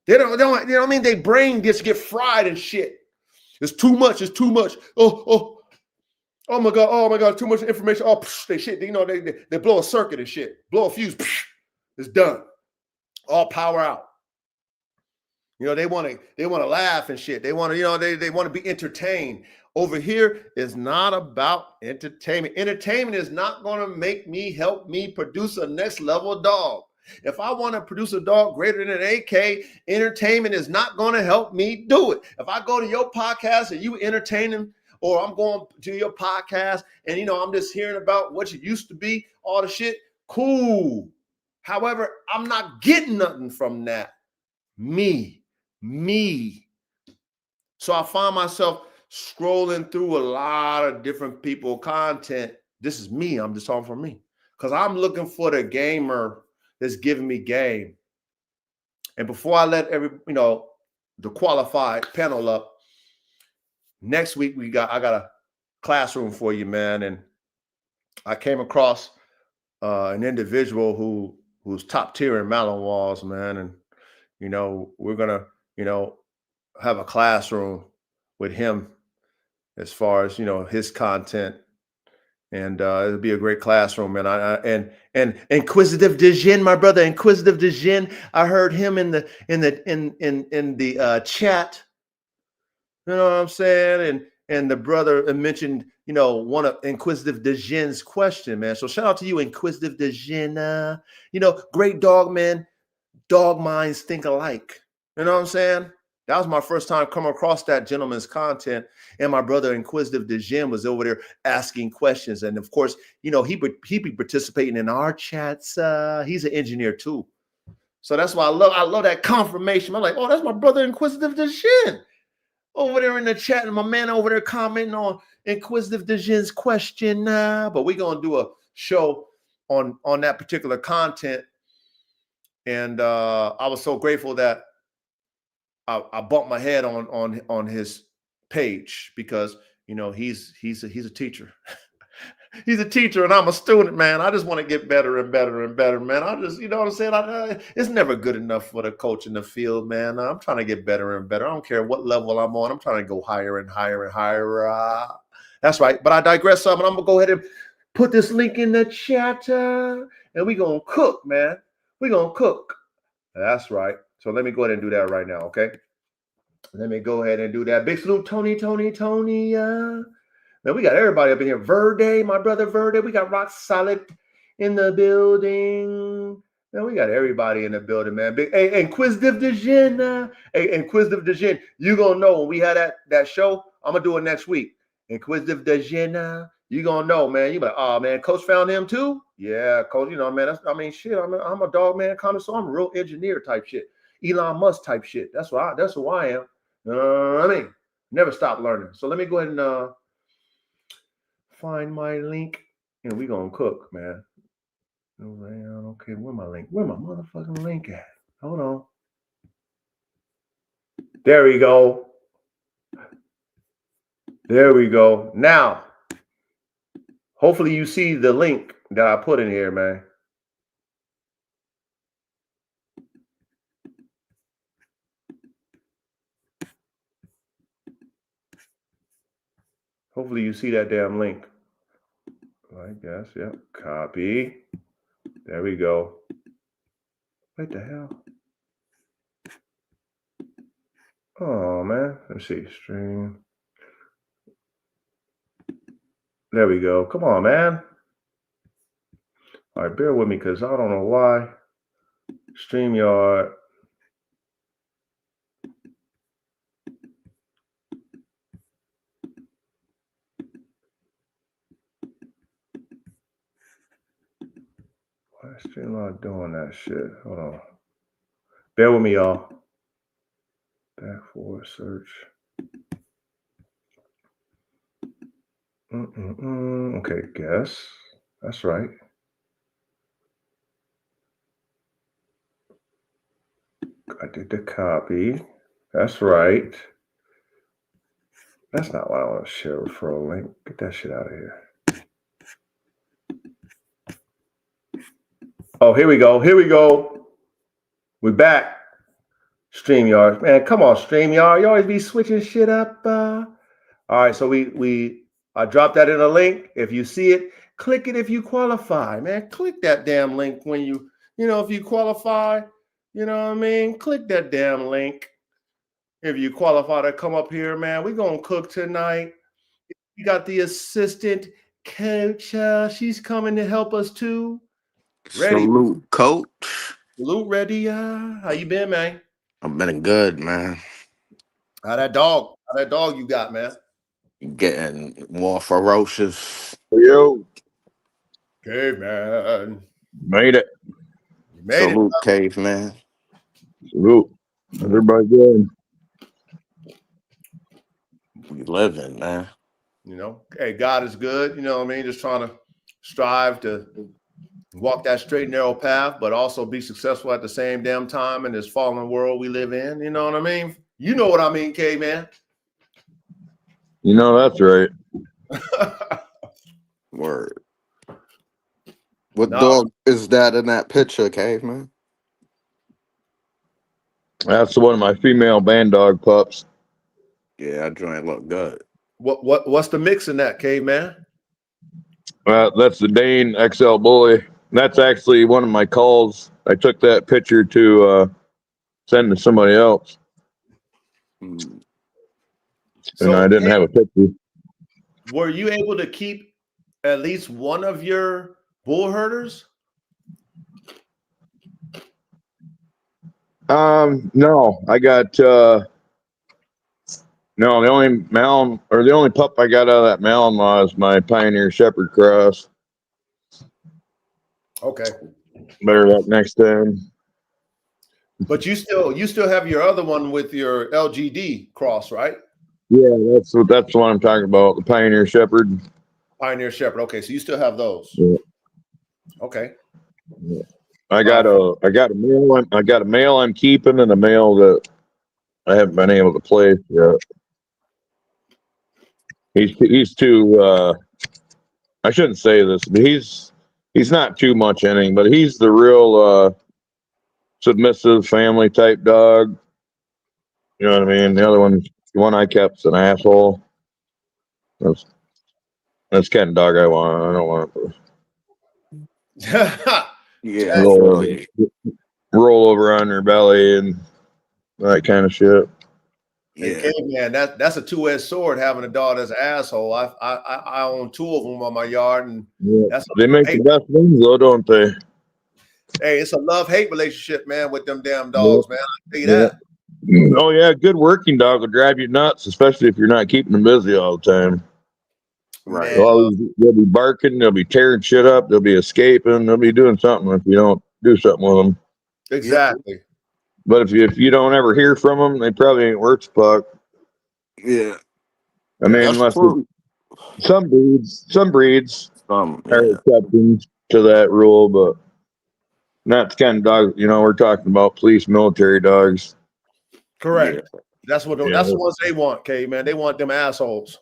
They don't, you know what I mean? Their brain just get fried and shit. It's too much. It's too much. Oh my God, too much information. Oh, they shit. They blow a circuit and shit. Blow a fuse. It's done. All power out. They want to laugh and shit. They want to, they want to be entertained. Over here is not about entertainment. Entertainment is not going to help me produce a next level dog. If I want to produce a dog greater than an AK, entertainment is not going to help me do it. If I go to your podcast and you entertaining, or I'm going to your podcast and, I'm just hearing about what you used to be, all the shit, cool. However, I'm not getting nothing from that. Me, me. So I find myself scrolling through a lot of different people content. This is me. I'm just talking for me because I'm looking for the gamer that's giving me game. And before I let the qualified panel up, next week I got a classroom for you, man. And I came across an individual who's top tier in Malin man. And we're gonna have a classroom with him as far as his content, and it'll be a great classroom. And Inquisitive Dijin, my brother Inquisitive Dijin, I heard him in the chat. You know what I'm saying? And the brother mentioned one of Inquisitive Dijin's question, man. So shout out to you, Inquisitive Dijin. Great dog, man. Dog minds think alike. You know what I'm saying? That was my first time coming across that gentleman's content. And my brother Inquisitive Dijin was over there asking questions. And of course, he be participating in our chats. He's an engineer too. So that's why I love that confirmation. I'm like, oh, that's my brother Inquisitive Dijin over there in the chat. And my man over there commenting on Inquisitive Dijin's question. But we're gonna do a show on that particular content. And I was so grateful that I bumped my head on his page because he's a teacher. He's a teacher and I'm a student, man. I just want to get better and better and better, man. I just, what I'm saying? It's never good enough for the coach in the field, man. I'm trying to get better and better. I don't care what level I'm on. I'm trying to go higher and higher and higher. That's right. But I digress some, and I'm going to go ahead and put this link in the chat, and we're going to cook, man. We're going to cook. That's right. So let me go ahead and do that right now, okay? Let me go ahead and do that. Big salute, Tony. Man, we got everybody up in here. Verde, my brother Verde. We got Rock Solid in the building. Man, we got everybody in the building, man. Hey, Inquisitive Dijin. Hey, Inquisitive Dijin. You going to know when we had that show. I'm going to do it next week. Inquisitive Dijin. You going to know, man. You be like, oh, man, Coach found him too? Yeah, Coach, man. Shit, I'm a dog, man. So I'm a real engineer type shit. Elon Musk type shit. That's who I am. Never stop learning. So let me go ahead and find my link, and we gonna cook, man. Okay, where my link? Where my motherfucking link at? Hold on. There we go. There we go. Now, hopefully you see the link that I put in here, man. Hopefully you see that damn link. I guess, yep. Copy. There we go. What the hell? Oh, man. Let's see. Stream. There we go. Come on, man. All right, bear with me because I don't know why. StreamYard. Why is StreamYard doing that shit? Hold on. Bear with me, y'all. Back forward search. Okay, guess. That's right. I did the copy. That's right. That's not why I want to share a referral link. Get that shit out of here. Oh, here we go. We're back. StreamYard. Man, come on, StreamYard. You always be switching shit up. All right, so I dropped that in a link. If you see it, click it if you qualify, man. Click that damn link when if you qualify, you know what I mean? Click that damn link. If you qualify to come up here, man, we're going to cook tonight. We got the assistant coach. She's coming to help us too. Ready? Salute, coach. Salute, ready? How you been, man? I've been good, man. How that dog you got, man? Getting more ferocious. Yo. Hey, man. Made it. You made Salute, it. caveman. Salute. Everybody good. We living, man. You know, hey, God is good. You know what I mean? Just trying to strive to walk that straight and narrow path, but also be successful at the same damn time in this fallen world we live in. You know what I mean? You know what I mean, K man. You know that's right. Word. What No, dog is that in that picture, caveman? That's one of my female band dog pups. Yeah, that joint look good. what's the mix in that, K man? That's the Dane XL Bully. That's actually one of my calls. I took that picture to send to somebody else, Hmm. and I So, didn't K, have a picture. were you able to keep at least one of your bull herders? No, I got no. The only Malin or the only pup I got out of that Malinois is my Pioneer Shepherd Cross. Okay, Better that next time. but you still have your other one with your LGD cross, right? Yeah, that's what I'm talking about. The Pioneer Shepherd. Pioneer Shepherd. Okay, so you still have those. Yeah. Okay. I got a male. I got a male I'm keeping and a male that I haven't been able to place yet. He's too. I shouldn't say this, but he's not too much anything, but he's the real submissive family type dog. You know what I mean? The one I kept's an asshole. That's the kind of dog I want. I don't want to Yeah, I Hey, feel you. roll over on her belly and that kind of shit. hey, Yeah, K man, that's a two-edged sword having a dog that's an asshole. I own two of them on my yard, and Yeah. that's They make hey, the best ones, though, don't they? hey, it's a love-hate relationship, man, with them damn Yeah. dogs, man. I'll tell you Yeah. that. Oh yeah, good working dog will drive you nuts, especially if you're not keeping them busy all the time. right. Man, They'll be barking, they'll be tearing shit up, they'll be escaping, they'll be doing something if you don't do something with them. Yep. exactly. But if you don't ever hear from them, they probably ain't worth a fuck. Yeah, I mean, that's unless true. some breeds are Yeah, exceptions to that rule, but not the kind of dogs. We're talking about police, military dogs. yeah. Correct. That's Yeah, the ones they want, K man. They want them assholes.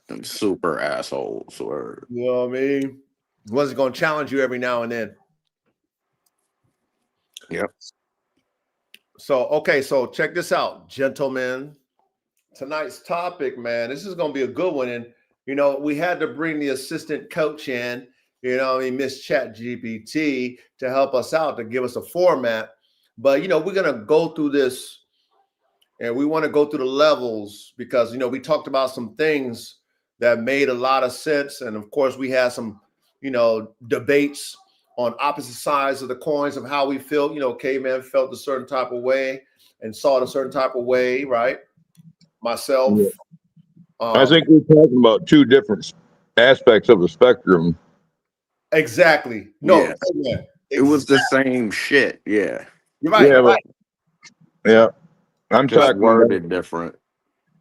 Them super assholes. Word. You know what I mean? Was it going to challenge you every now and then? Yep. So, okay, so check this out, gentlemen. Tonight's topic, man, this is going to be a good one. And, we had to bring the assistant coach in, Miss Chat GPT to help us out, to give us a format. But, we're going to go through this and we want to go through the levels because, we talked about some things that made a lot of sense. And of course, we had some, debates on opposite sides of the coins of how we felt. K-Man felt a certain type of way and saw it a certain type of way, right? yeah. Myself. I think we're talking about two different aspects of the spectrum. Exactly. No, Yeah, K-Man. it was the Exactly. same shit. Yeah, You're right. Yeah, You're but right. yeah, I'm just talking about. worded different.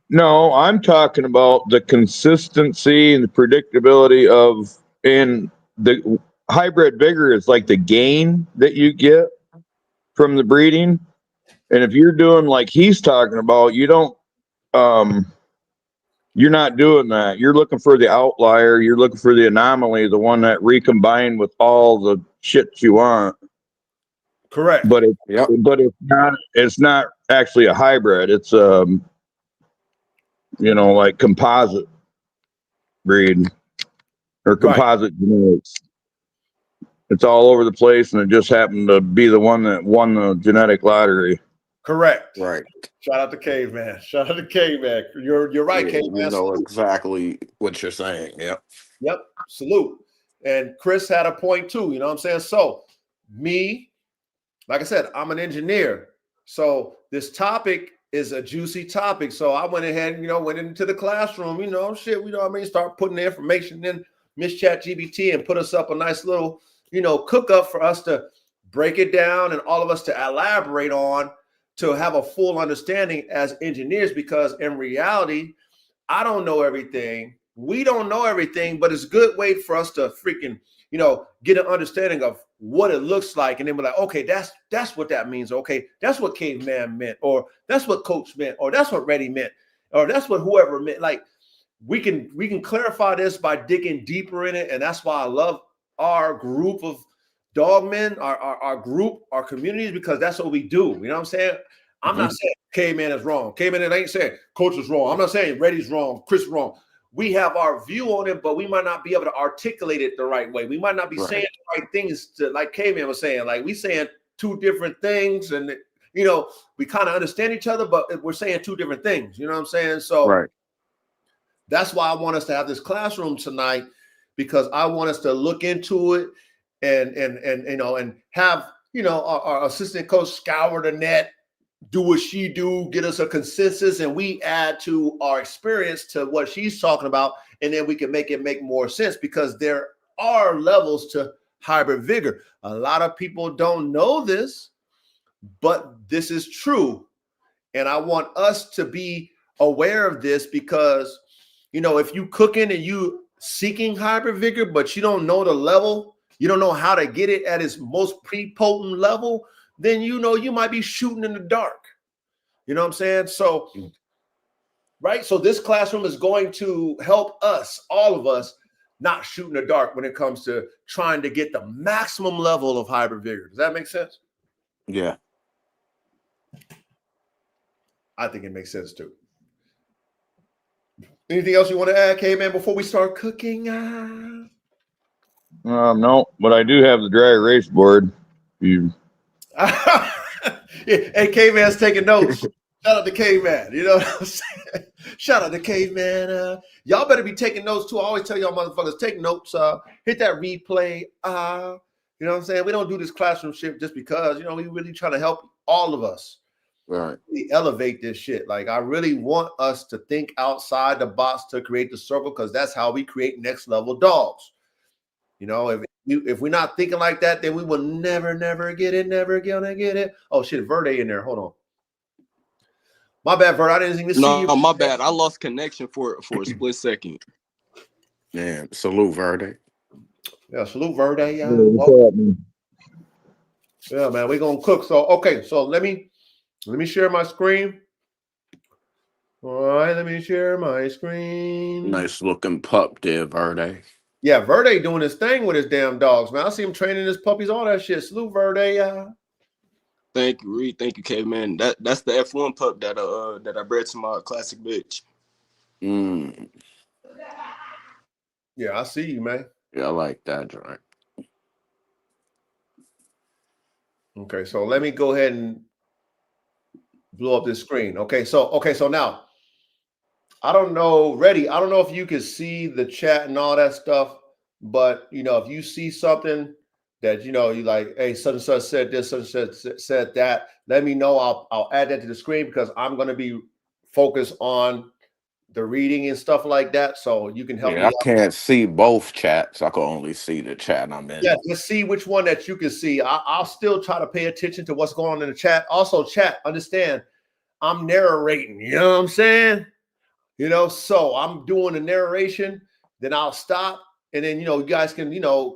No, I'm talking about the consistency and the predictability of in the hybrid vigor is like the gain that you get from the breeding. And if you're doing like he's talking about, um you're not doing that. You're looking for the outlier, you're looking for the anomaly, the one that recombined with all the shit you want. Correct. But Yep. it's not actually a hybrid. It's like composite breed or Right. composite genetics. It's all over the place, and it just happened to be the one that won the genetic lottery. Correct. Right. Shout out to Caveman. Shout out to Caveman. You're right, Yeah, you Caveman. know Salute. exactly what you're saying. Yep. Yep. Salute. And Chris had a point too. You know what I'm saying? So, me, like I said, I'm an engineer. So, this topic is a juicy topic. So, I went ahead and, went into the classroom, start putting the information in Miss Chat GBT and put us up a nice little, cook up for us to break it down and all of us to elaborate on to have a full understanding as engineers, because in reality, I don't know everything. We don't know everything, but it's a good way for us to freaking, get an understanding of what it looks like. And then we're like, okay, that's what that means. Okay, that's what caveman meant, or that's what coach meant, or that's what Reddy meant, or that's what whoever meant. Like we can clarify this by digging deeper in it. And that's why I love our group of dogmen, our group, our communities, because that's what we do. You know what I'm saying? I'm not saying caveman is wrong. Caveman ain't saying coach is wrong. I'm not saying Reddy's wrong, Chris is wrong. We have our view on it, but we might not be able to articulate it the right way. We might not be saying the right things to, like Caveman was saying. Like we saying two different things, and we kind of understand each other, but we're saying two different things. You know what I'm saying? So that's why I want us to have this classroom tonight, because I want us to look into it and have our assistant coach scour the net, do what she do, get us a consensus, and we add to our experience to what she's talking about, and then we can make it make more sense, because there are levels to hybrid vigor. A lot of people don't know this, but this is true. And I want us to be aware of this, because, if you cooking and you seeking hybrid vigor, but you don't know the level, you don't know how to get it at its most pre-potent level, then you might be shooting in the dark. You know what I'm saying? So, right. So this classroom is going to help us, all of us, not shoot in the dark when it comes to trying to get the maximum level of hybrid vigor. Does that make sense? Yeah. I think it makes sense too. Anything else you want to add, K-Man, before we start cooking? No, but I do have the dry erase board. Hey, K-Man's taking notes. Shout out to K-Man. You know what I'm saying? Shout out to K-Man. Y'all better be taking notes too. I always tell y'all motherfuckers, take notes. Hit that replay. You know what I'm saying? We don't do this classroom shit just because, we really trying to help all of us. Right. Really elevate this shit. Like, I really want us to think outside the box to create the circle, because that's how we create next level dogs. If we're not thinking like that, then we will never get it, never gonna get it. Oh shit, Verde in there. Hold on. My bad, Verde. I didn't even see you. No, my bad. I lost connection for a split second. Man, salute Verde. Yeah, salute Verde. Yeah, man, we're gonna cook. So okay, so let me share my screen. All right, let me share my screen. Nice looking pup there, Verde. Yeah, Verde doing his thing with his damn dogs, man. I see him training his puppies, all that shit. Salute, Verde. Thank you, Reed. Thank you, K-Man. That's the F1 pup that I bred to my classic bitch. Yeah, I see you, man. Yeah, I like that joint. Okay, so let me go ahead and blow up this screen. Okay, so now I don't know, Reddy. I don't know if you can see the chat and all that stuff, but if you see something that you like, hey, such and such said this, such and such said that, let me know. I'll add that to the screen, because I'm going to be focused on the reading and stuff like that, so you can help me. I can't see both chats. I can only see the chat I'm in. Yeah, let's see which one that you can see. I'll still try to pay attention to what's going on in the chat. Also, chat, understand, I'm narrating. You know what I'm saying? So I'm doing the narration, then I'll stop, and then you guys can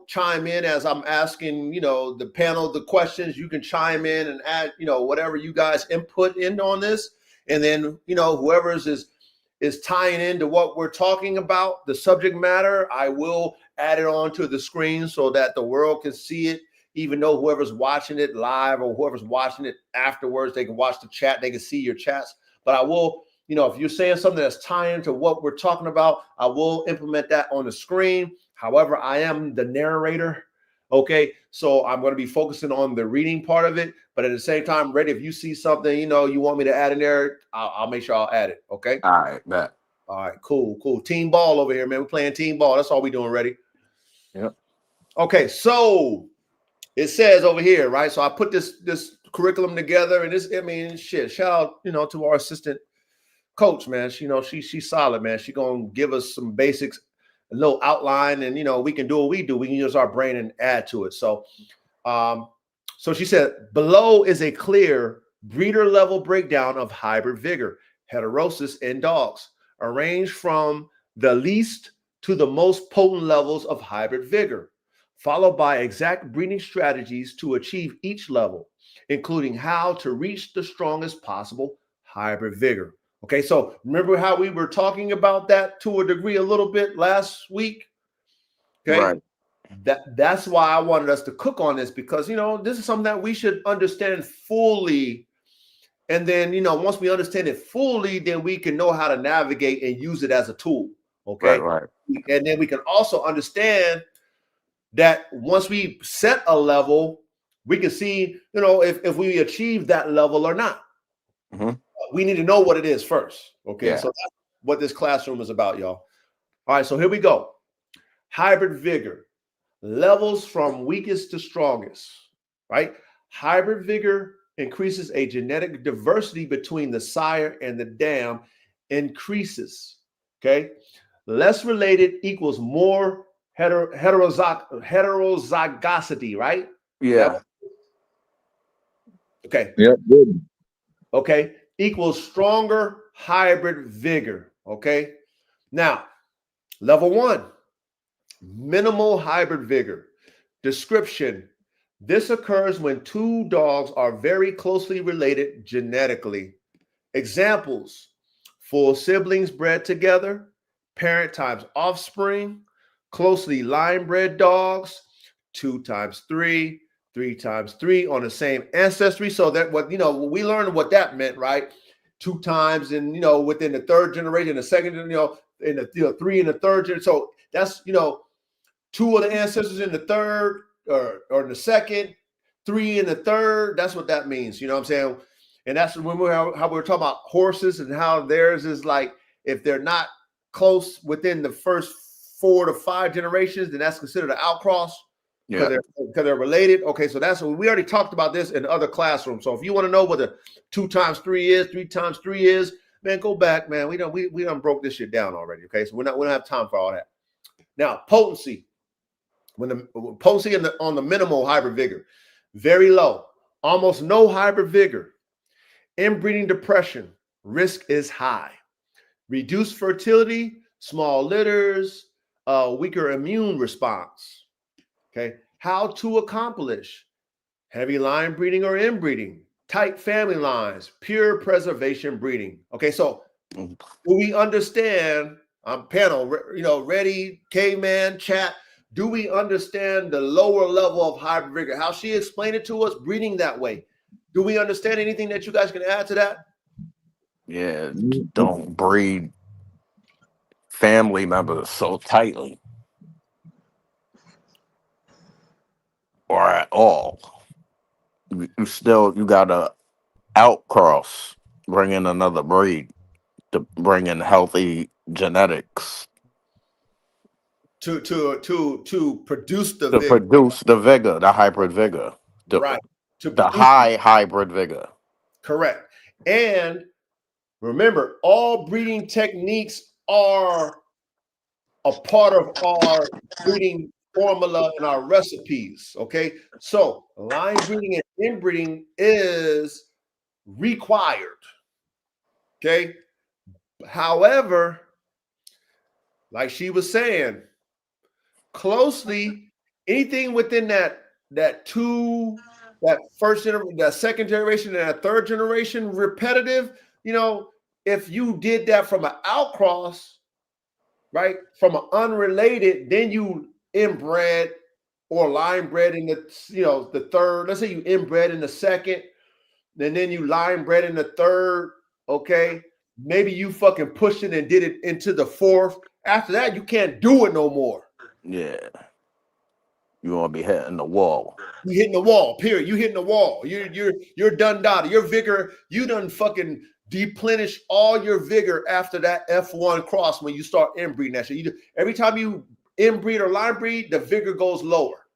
chime in as I'm asking the panel the questions. You can chime in and add whatever you guys input in on this, and then whoever is tying into what we're talking about, the subject matter, I will add it onto the screen so that the world can see it, even though whoever's watching it live or whoever's watching it afterwards, they can watch the chat, they can see your chats. But I will, if you're saying something that's tying into what we're talking about, I will implement that on the screen. However, I am the narrator. Okay, so I'm going to be focusing on the reading part of it, but at the same time, Reddy, if you see something, you want me to add in there, I'll make sure I'll add it. Okay. All right, bet. All right, cool. Team ball over here, man. We're playing team ball. That's all we're doing, Reddy. Yep. Okay, so it says over here, right? So I put this curriculum together, and shit. Shout out, to our assistant coach, man. She's solid, man. She's gonna give us some basics, a little outline, and we can do what we do. We can use our brain and add to it. So So she said, below is a clear breeder level breakdown of hybrid vigor, heterosis in dogs, arranged from the least to the most potent levels of hybrid vigor, followed by exact breeding strategies to achieve each level, including how to reach the strongest possible hybrid vigor. Okay, so remember how we were talking about that to a degree a little bit last week? Okay. Right. That's why I wanted us to cook on this, because this is something that we should understand fully. And then once we understand it fully, then we can know how to navigate and use it as a tool. Okay. Right. And then we can also understand that once we set a level, we can see, if we achieve that level or not. Mhm. We need to know what it is first. Okay. Yeah. So that's what this classroom is about, y'all. All right. So here we go. Hybrid vigor. Levels from weakest to strongest, right? Hybrid vigor increases a genetic diversity between the sire and the dam increases, okay? Less related equals more heterozygosity, right? Yeah. Okay. Yep. Good. Okay. Equals stronger hybrid vigor, okay? Now, level 1, minimal hybrid vigor. Description: this occurs when two dogs are very closely related genetically. Examples: full siblings bred together, parent times offspring, closely line bred dogs, 2 times 3, 3 times 3 on the same ancestry. So that we learned what that meant, right? 2 times and within the third generation, the second, in the 3 in the third generation. So that's 2 of the ancestors in the third or in the second, 3 in the third. That's what that means. You know what I'm saying? And that's when how we were talking about horses and how theirs is like, if they're not close within the first 4 to 5 generations, then that's considered an outcross because they're related. Okay, so that's what we already talked about this in other classrooms. So if you want to know what the 2 times 3 is, 3 times 3 is, man, go back, man. We done broke this shit down already. Okay, so we don't have time for all that. Now, potency. When the potency on the minimal hybrid vigor, very low, almost no hybrid vigor. Inbreeding depression, risk is high. Reduced fertility, small litters, weaker immune response. Okay, how to accomplish: heavy line breeding or inbreeding, tight family lines, pure preservation breeding. Okay, so do we understand? Panel, ready, caveman, chat. Do we understand the lower level of hybrid vigor? How she explained it to us, breeding that way. Do we understand anything that you guys can add to that? Yeah. Don't breed family members so tightly or at all. You gotta outcross, bring in another breed to bring in healthy genetics To produce the to vigor, produce the vigor, the hybrid vigor, right? To the produce, high hybrid vigor. correct. And remember, all breeding techniques are a part of our breeding formula and our recipes. Okay, so line breeding and inbreeding is required. Okay, however, like she was saying, closely anything within that first generation, that second generation, and that third generation repetitive. If you did that from an outcross, right, from an unrelated, then you inbred or line bred in the third. Let's say you inbred in the second, and then you line bred in the third. Okay, maybe you fucking pushed it and did it into the fourth. After that, you can't do it no more. Yeah. You want to be hitting the wall. You hitting the wall, period. You hitting the wall. You're done data. Your vigor, you done fucking deplenish all your vigor after that F1 cross when you start inbreeding that shit. Every time you inbreed or line breed, the vigor goes lower.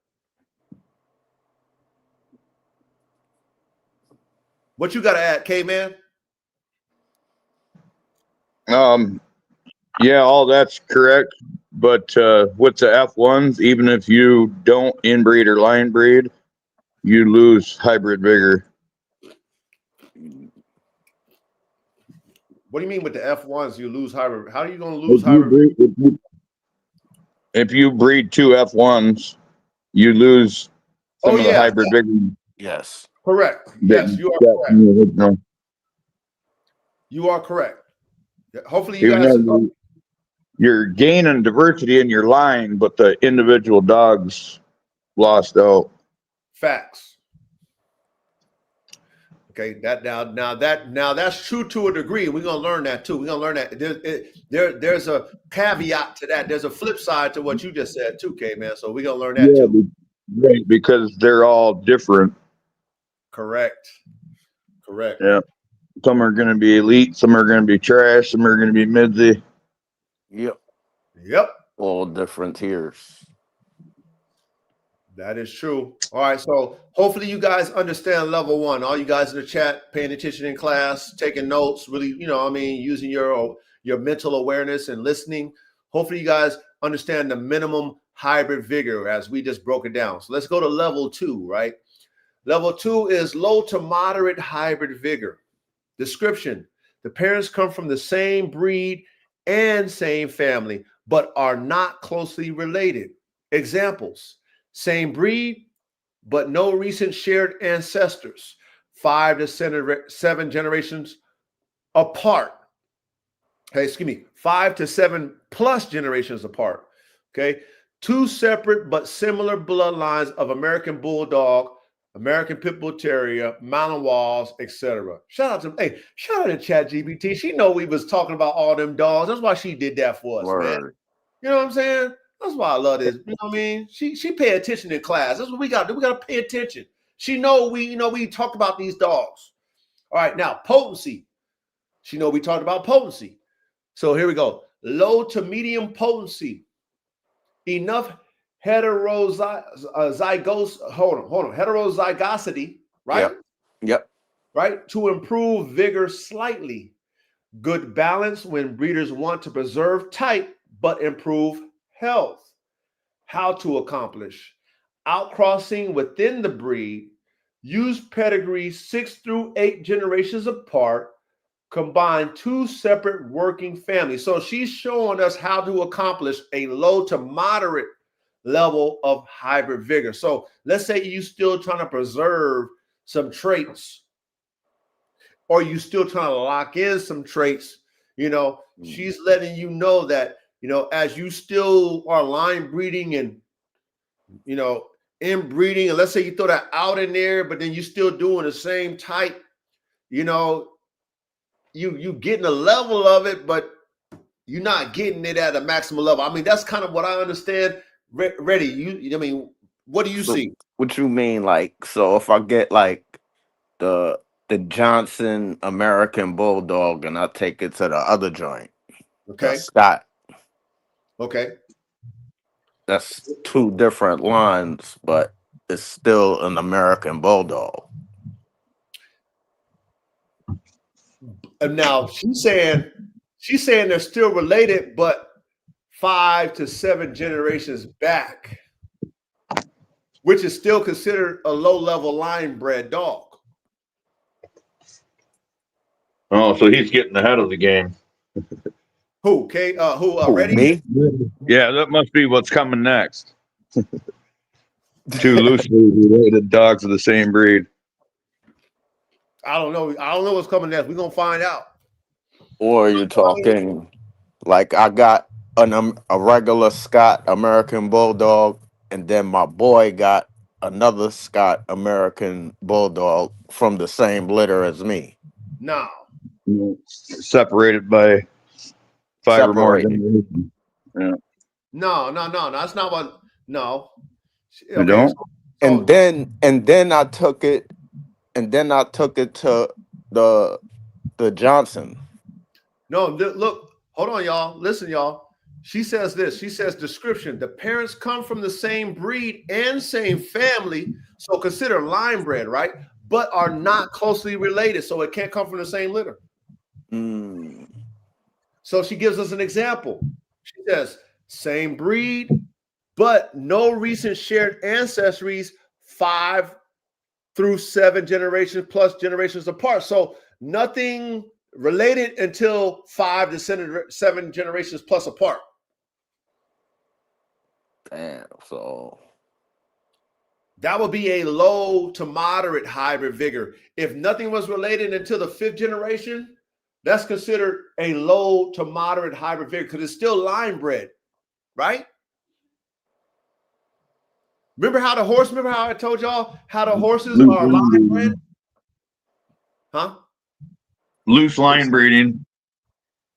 What you gotta add, K-Man? Yeah, all that's correct. But with the F1s, even if you don't inbreed or line breed, you lose hybrid vigor. What do you mean with the F1s? You lose hybrid. How are you going to lose If you hybrid? breed, if you breed two F1s, you lose Oh some of the yeah, hybrid vigor Yes. correct. that Yes, you you are got correct. from the original. You are correct. Hopefully, you Even guys. though you're gaining diversity in your line, but the individual dogs lost out. Facts. Okay, now that's true to a degree. We're gonna learn that too. We're gonna learn that there's a caveat to that. There's a flip side to what you just said too, K man. So we're gonna learn that Yeah, too. right, because they're all different. Correct. Correct. Yeah. Some are going to be elite, some are going to be trash, some are going to be midsy. Yep. Yep. All different tiers. That is true. All right. So hopefully you guys understand level one. All you guys in the chat paying attention in class, taking notes, really, using your mental awareness and listening. Hopefully you guys understand the minimum hybrid vigor as we just broke it down. So let's go to level two, right? Level two is low to moderate hybrid vigor. Description: the parents come from the same breed and same family, but are not closely related. Examples: same breed, but no recent shared ancestors, 5 to 7 generations apart. Hey, excuse me, 5 to 7+ generations apart. Okay. Two separate but similar bloodlines of American Bulldog, American Pit Bull Terrier, Malinois, etc. Shout out to ChatGPT. She know we was talking about all them dogs. That's why she did that for us, man. Word. You know what I'm saying? That's why I love this. You know what I mean? She pay attention in class. That's what we got to do. We got to pay attention. She know we talked about these dogs. All right, now potency. She know we talked about potency. So here we go. Low to medium potency. Enough heterozygosity, right? Yep. Yep. Right? To improve vigor slightly. Good balance when breeders want to preserve type but improve health. How to accomplish: outcrossing within the breed, use pedigree 6 through 8 generations apart, combine two separate working families. So she's showing us how to accomplish a low to moderate level of hybrid vigor. So let's say you still trying to preserve some traits, or you still trying to lock in some traits. She's letting you know that, as you still are line breeding and, inbreeding, and let's say you throw that out in there, but then you still doing the same type, you getting a level of it, but you're not getting it at a maximum level. I mean, that's kind of what I understand. Ready? What do you So see? what you mean, like, so if I get like the the Johnson American Bulldog and I take it to the other joint, the Okay. Scott, Okay. that's two different lines, but it's still an American Bulldog. And now she's saying they're still related, but 5 to 7 generations back, which is still considered a low-level line bred dog. Oh, so he's getting ahead of the game. Who? Okay. Who? Who, Ready? me? Yeah, that must be what's coming next. Two loosely related dogs of the same breed. I don't know. I don't know what's coming next. We're gonna find out. Or you're talking like I got a regular Scott American Bulldog, and then my boy got another Scott American Bulldog from the same litter as me. No. Separated by 5 or more Separated. generations. Yeah. No. That's not what. No. You Okay. don't? So And then I took it to the Johnson. no. Look. Hold on, y'all. Listen, y'all. She says this. She says description: the parents come from the same breed and same family, so consider line bred, right? But are not closely related, so it can't come from the same litter. Mm. So she gives us an example. She says, same breed, but no recent shared ancestries, 5 through 7 generations plus generations apart. So nothing related until 5 to 7 generations plus apart. Damn. So That would be a low to moderate hybrid vigor. If nothing was related until the 5th generation, that's considered a low to moderate hybrid vigor because it's still line bred, right? Remember how I told y'all how the horses are line bred? Huh? Loose line breeding.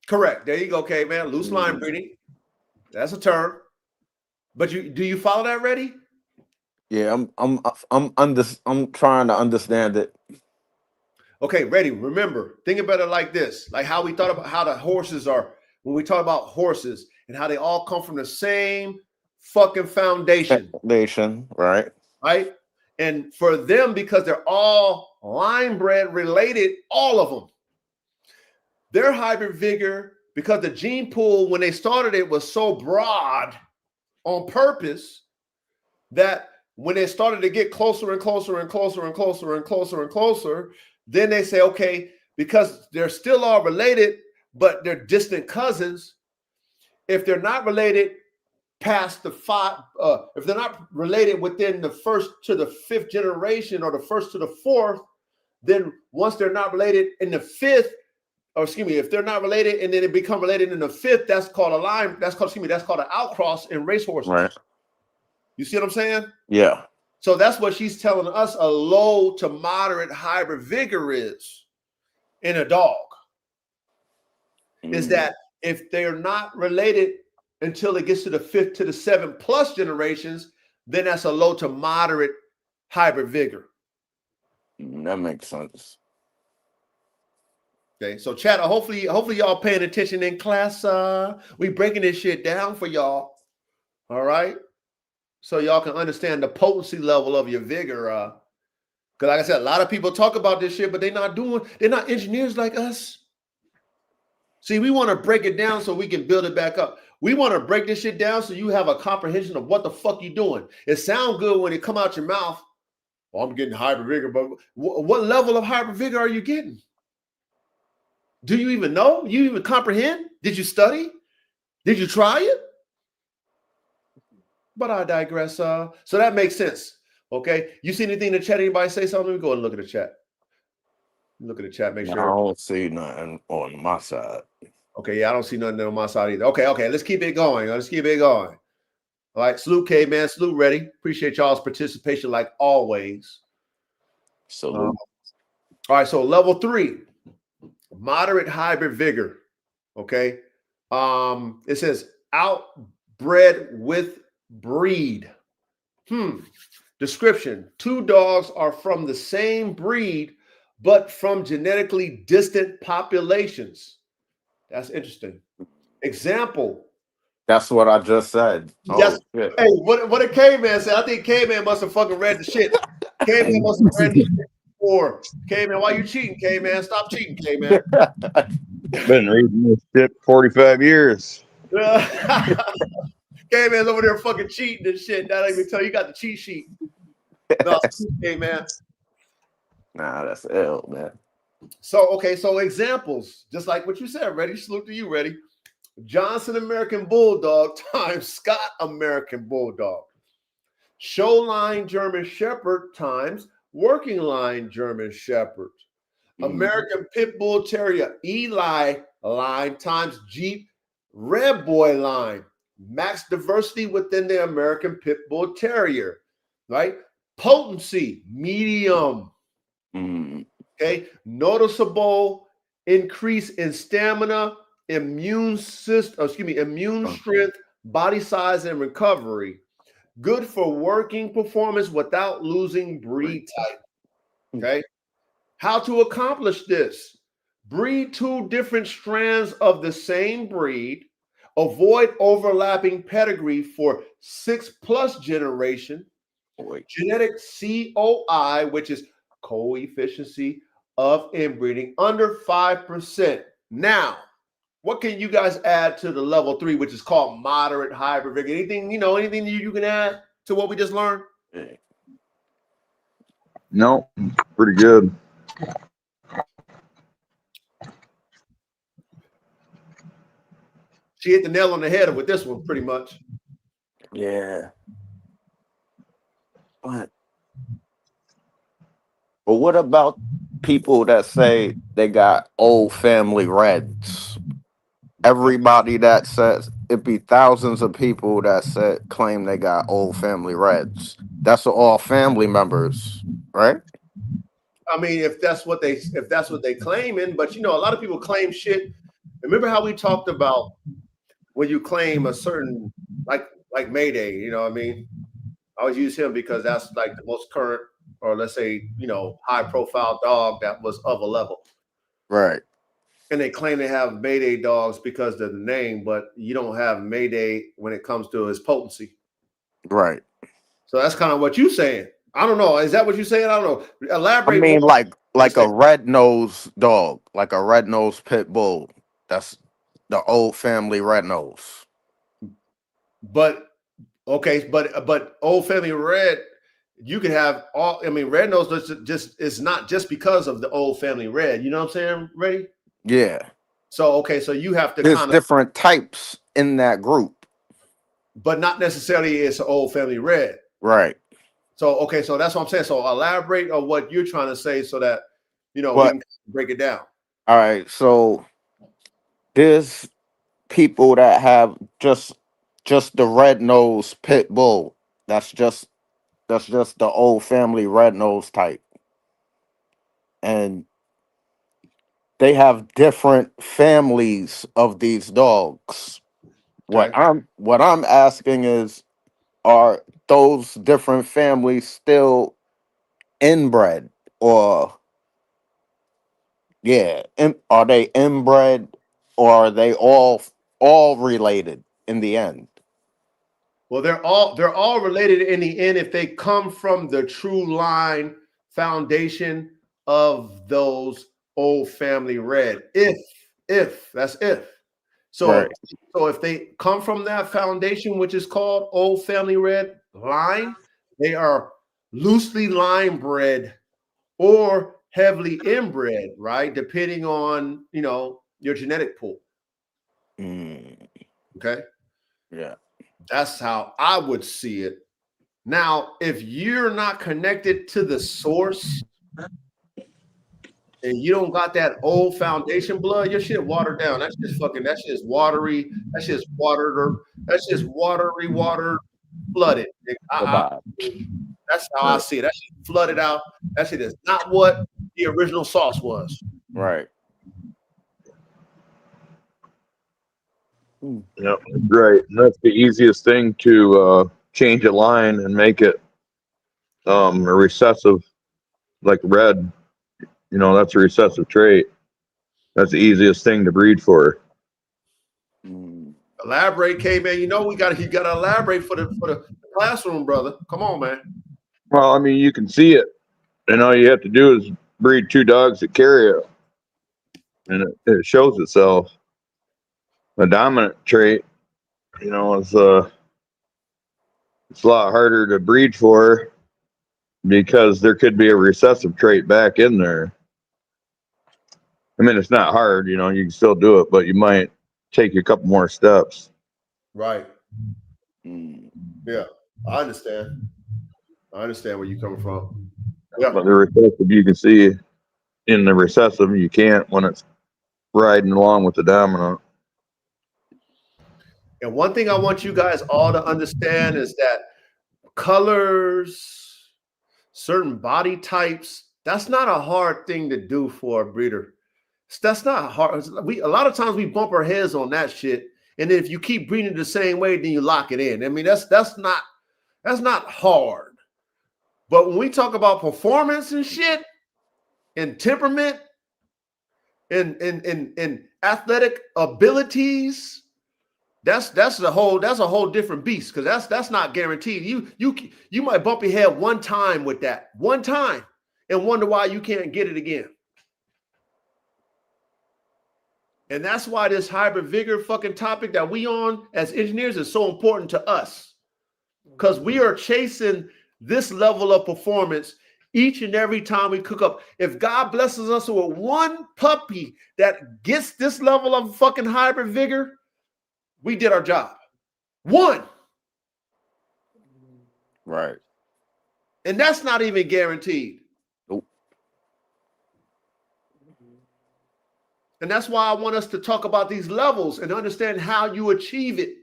Correct. There you go, caveman. Loose line breeding. That's a term. But do you follow that, Reddy? yeah, I'm trying to understand it. Okay, Reddy. Remember, think about it like this: like how we thought about how the horses are when we talk about horses and how they all come from the same fucking foundation, Right? right? And for them, because they're all line bred related, all of them, their hybrid vigor, because the gene pool when they started it was so broad on purpose that when they started to get closer and closer and closer and closer and closer and closer, then they say, okay, because they're still all related, but they're distant cousins. If they're not related past the 5, if they're not related within the 1st to the 5th generation or the 1st to the 4th, then once they're not related in the 5th, or excuse me, if they're not related and then it become related in the 5th, that's called a line. That's called an outcross in racehorses. Right. You see what I'm saying? Yeah. So that's what she's telling us a low to moderate hybrid vigor is in a dog. Is that if they're not related until it gets to the 5th to the 7th plus generations, then that's a low to moderate hybrid vigor. That makes sense. Okay, so chat, hopefully y'all paying attention in class. We breaking this shit down for y'all. All right. So y'all can understand the potency level of your vigor. Because like I said, a lot of people talk about this shit, but they're not engineers like us. See, we want to break it down so we can build it back up. We want to break this shit down so you have a comprehension of what the fuck you're doing. It sounds good when it come out your mouth. Well, I'm getting hybrid vigor, but what level of hybrid vigor are you getting? Do you even know? You even comprehend? Did you study? Did you try it? But I digress. So that makes sense. Okay. You see anything in the chat? Anybody say something? Let me go and look at the chat. Look at the chat. Make No, sure. I don't see nothing on my side. Okay. Yeah, I don't see nothing on my side either. Okay. Let's keep it going. All right. Salute, K-Man. Salute, Ready. Appreciate y'all's participation like always. So all right. So level 3, moderate hybrid vigor. Okay. It says outbred with breed. Description: 2 dogs are from the same breed, but from genetically distant populations. That's interesting. Example. that's what I just said. Yes. Oh shit. Hey, what did K-Man say? I think K-Man must have fucking read the shit. K-Man must have read the shit before. K-Man, why you cheating, K-Man? Stop cheating, K-Man. Been reading this shit 45 years. K-Man's over there fucking cheating and shit. That ain't even tell you got the cheat sheet. No, K-Man. Nah, that's ill, man. So examples, just like what you said, Ready? Salute to you, Ready. Johnson American Bulldog times Scott American Bulldog. Show line German Shepherd times working line German Shepherd. American Pit Bull Terrier Eli line times Jeep Red Boy line. Max diversity within the American Pit Bull Terrier, right? Potency, medium. Okay, noticeable increase in stamina, immune strength, body size, and recovery. Good for working performance without losing breed type. Okay, how to accomplish this? Breed 2 different strands of the same breed. Avoid overlapping pedigree for 6+ generation. Genetic COI, which is coefficient of inbreeding, under 5%. Now, what can you guys add to the level 3, which is called moderate hybrid vigor? Anything you can add to what we just learned? No, pretty good. She hit the nail on the head with this one, pretty much. Yeah. But what about people that say they got old family reds? Everybody that says it be thousands of people that said claim they got old family reds. That's all family members, right? I mean, if that's what they claiming, but you know, a lot of people claim shit. Remember how we talked about when you claim a certain like Mayday, you know what I mean? I always use him because that's like the most current, or let's say, you know, high profile dog that was of a level. Right. And they claim they have Mayday dogs because of the name, but you don't have Mayday when it comes to his potency. Right. So that's kind of what you're saying. I don't know. Is that what you're saying? I don't know. I Elaborate more. mean, like a red nosed dog, like a red nosed pit bull. That's the old family red nose. But okay, but old family red, you can have all. I mean, red nose just it's not just because of the old family red. You know what I'm saying? Ready? Yeah. So okay, so you have to There's kind of, different types in that group. but not necessarily it's an old family red. Right. So okay, so that's what I'm saying. So elaborate on what you're trying to say so that you know we But can break it down. all right, so there's people that have just the red nose pit bull. That's just the old family red nose type. And they have different families of these dogs. Okay. What I'm asking is, are those different families still inbred, or yeah, are they inbred, or are they all related in the end? Well, they're all related in the end if they come from the true line foundation of those old family red. If that's if. So Right. so if they come from that foundation, which is called old family red line, they are loosely line bred or heavily inbred, right? Depending on your genetic pool. Mm, Okay. yeah. That's how I would see it. Now, if you're not connected to the source and you don't got that old foundation blood, your shit watered down. That shit is watery. That shit is watered or that's just watered, flooded. Goodbye. That's how I see it. That shit flooded out. That shit is not what the original sauce was. Right. Yeah, right. And that's the easiest thing to change a line and make it a recessive, like red. You know, that's a recessive trait. That's the easiest thing to breed for. Mm, Elaborate, K man. You gotta elaborate for the classroom, brother. Come on, man. Well, I mean, you can see it, and all you have to do is breed two dogs that carry it, and it shows itself. The dominant trait, you know, it's a lot harder to breed for because there could be a recessive trait back in there. I mean, it's not hard, you know, you can still do it, but you might take a couple more steps. Right. mm. Yeah. I understand. I understand where you're coming from. Yeah. But the recessive you can see in the recessive, you can't when it's riding along with the dominant. And one thing I want you guys all to understand is that colors, certain body types, that's not a hard thing to do for a breeder. That's not hard. A lot of times we bump our heads on that shit. And then if you keep breeding the same way, then you lock it in. I mean, that's not hard. But when we talk about performance and shit and temperament and athletic abilities, that's a whole different beast because that's not guaranteed. You might bump your head one time with that one time and wonder why you can't get it again. And that's why this hybrid vigor fucking topic that we on as engineers is so important to us because we are chasing this level of performance Each and every time we cook up, if God blesses us with one puppy that gets this level of fucking hybrid vigor, we did our job. One. Right. And that's not even guaranteed. Nope. And that's why I want us to talk about these levels and understand how you achieve it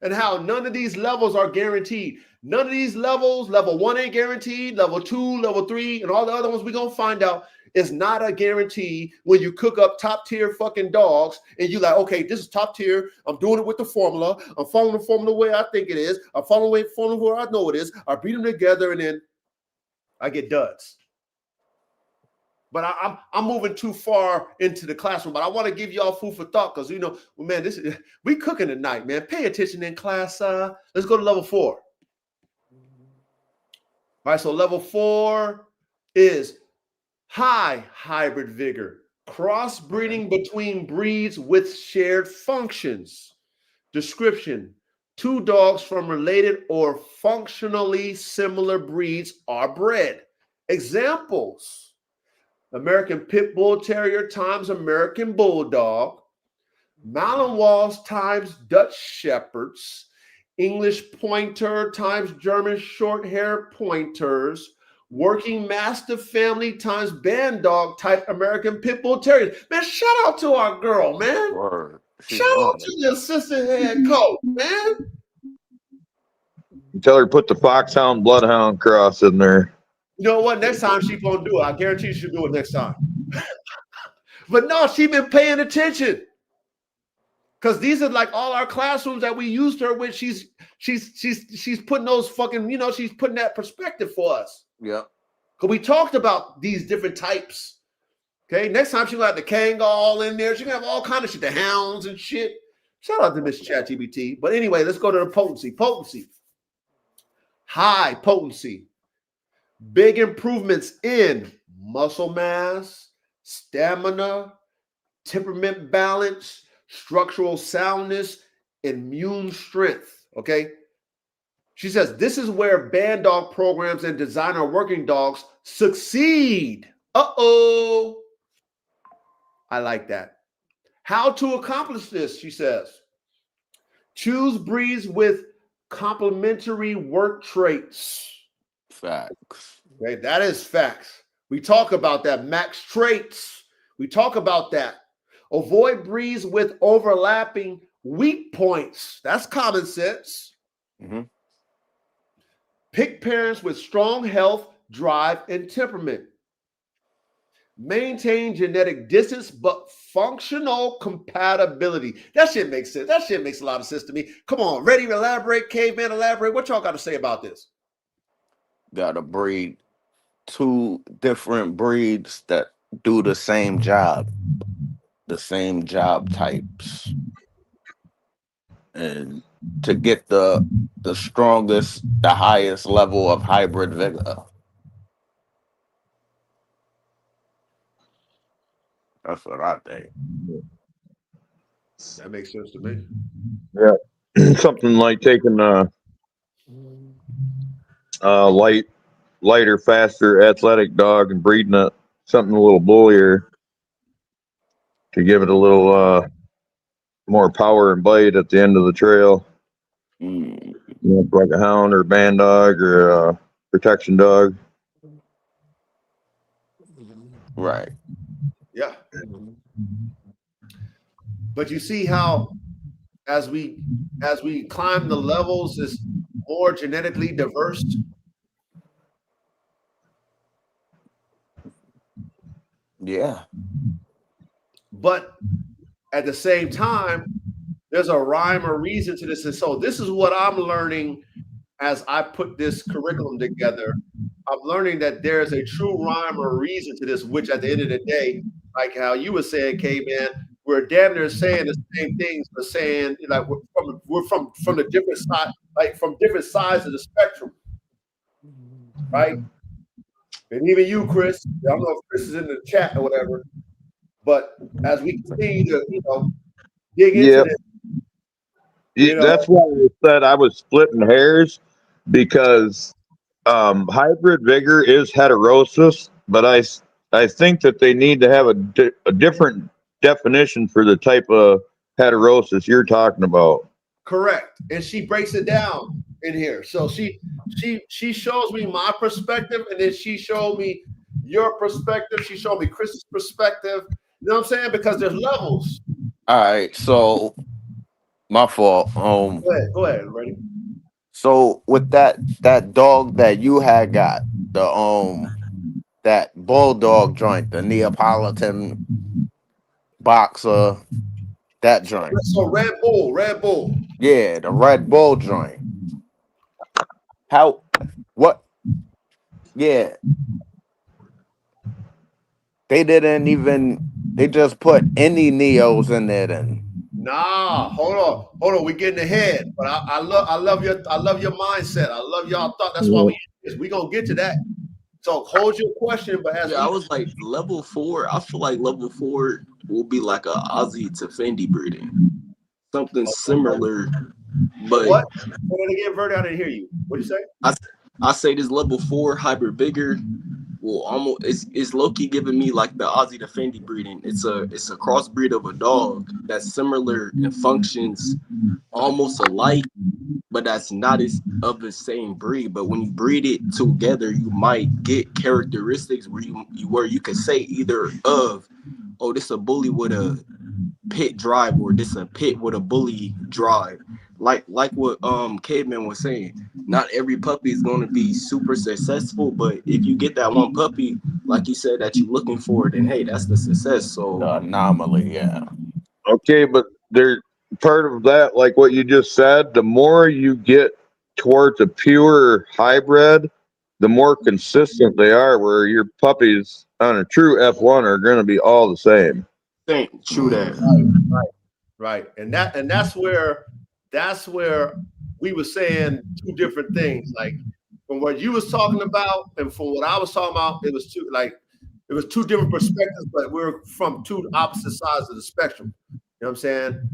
and how none of these levels are guaranteed. None of these levels, level 1 ain't guaranteed, level 2, level 3, and all the other ones we're going to find out is not a guarantee when you cook up top tier fucking dogs and you like, okay, this is top tier. I'm doing it with the formula. I'm following the formula the way I think it is. I'm following the formula where I know it is. I beat them together and then I get duds. But I'm moving too far into the classroom. But I want to give y'all food for thought because man, we cooking tonight, man. Pay attention in class. Let's go to level 4. All right, so level 4 is high hybrid vigor, crossbreeding between breeds with shared functions. Description: 2 dogs from related or functionally similar breeds are bred. Examples: American Pit Bull Terrier times American Bulldog, Malinois times Dutch Shepherds, English Pointer times German Short-Hair Pointers, Working Mastiff family times Band Dog type American Pit Bull Terriers. Man, shout out to our girl, man. Word. Shout out to the assistant head coach, man. Tell her to put the Foxhound Bloodhound cross in there. You know what? Next time she's gonna do it. I guarantee she'll do it next time. But no, she's been paying attention. Because these are like all our classrooms that we used her with. She's putting those fucking, she's putting that perspective for us. Yeah. Because we talked about these different types. Okay, next time she's gonna have the Kangal in there. She's gonna have all kind of shit, the hounds and shit. Shout out to Miss ChatGPT. But anyway, let's go to the potency. Potency. High potency. Big improvements in muscle mass, stamina, temperament balance, structural soundness, immune strength. Okay. She says this is where band dog programs and designer working dogs succeed. Uh-oh. I like that. How to accomplish this, she says. Choose breeds with complementary work traits. Facts. Okay, that is facts. We talk about that. Max traits. We talk about that. Avoid breeds with overlapping weak points. That's common sense. Mm-hmm. Pick parents with strong health, drive, and temperament. Maintain genetic distance, but functional compatibility. That shit makes sense. That shit makes a lot of sense to me. Come on, ready to elaborate, caveman, elaborate. What y'all got to say about this? Gotta breed 2 different breeds that do the same job types, and to get the strongest, the highest level of hybrid vigor. That's what I think. That makes sense to me. Yeah. Something like taking lighter, faster, athletic dog and breeding something a little bullier to give it a little more power and bite at the end of the trail. Like a hound or a band dog or a protection dog. Right. Yeah. But you see how as we climb the levels, it's more genetically diverse. Yeah. But at the same time, there's a rhyme or reason to this. And so this is what I'm learning as I put this curriculum together. I'm learning that there's a true rhyme or reason to this, which at the end of the day, like how you were saying, K-Man, we're damn near saying the same things, but saying like we're from the different side, like from different sides of the spectrum, right? And even you, Chris, I don't know if Chris is in the chat or whatever, but as we continue to dig into this, That's why I said I was splitting hairs, because Hybrid Vigor is heterosis, but I think that they need to have a different definition for the type of heterosis you're talking about. Correct. And she breaks it down in here. So she shows me my perspective, and then she showed me your perspective. She showed me Chris's perspective. You know what I'm saying? Because there's levels. All right, so my fault. Go ahead, ready? So with that dog that you had got, the that bulldog joint, the Neapolitan boxer, that joint. So Red Bull. Yeah, the Red Bull joint. How what yeah. They just put any Neos in there then. Nah, hold on. We getting ahead, but I love your mindset. I love y'all thought. That's why we gonna get to that. So hold your question, but as I was like level 4. I feel like level 4 will be like a Aussie to Fendi breeding, something similar. But what? Say that again, Verde. I didn't hear you. What did you say? I say this level 4 hybrid Vigor will almost it's low key giving me like the Aussie to Fendi breeding. It's a crossbreed of a dog that's similar and functions almost alike, but that's not of the same breed. But when you breed it together, you might get characteristics where you could say either of, oh, this a bully with a pit drive, or this a pit with a bully drive. Like what Caveman was saying, not every puppy is going to be super successful, but if you get that one puppy, like you said, that you're looking for, then hey, that's the success. So The anomaly, yeah. Okay, but they're part of that, like what you just said, the more you get towards a pure hybrid, the more consistent they are, where your puppies on a true F1 are going to be all the same. true that. Right. And that's where we were saying two different things. Like from what you was talking about and from what I was talking about, it was two different perspectives, but we're from two opposite sides of the spectrum. You know what I'm saying?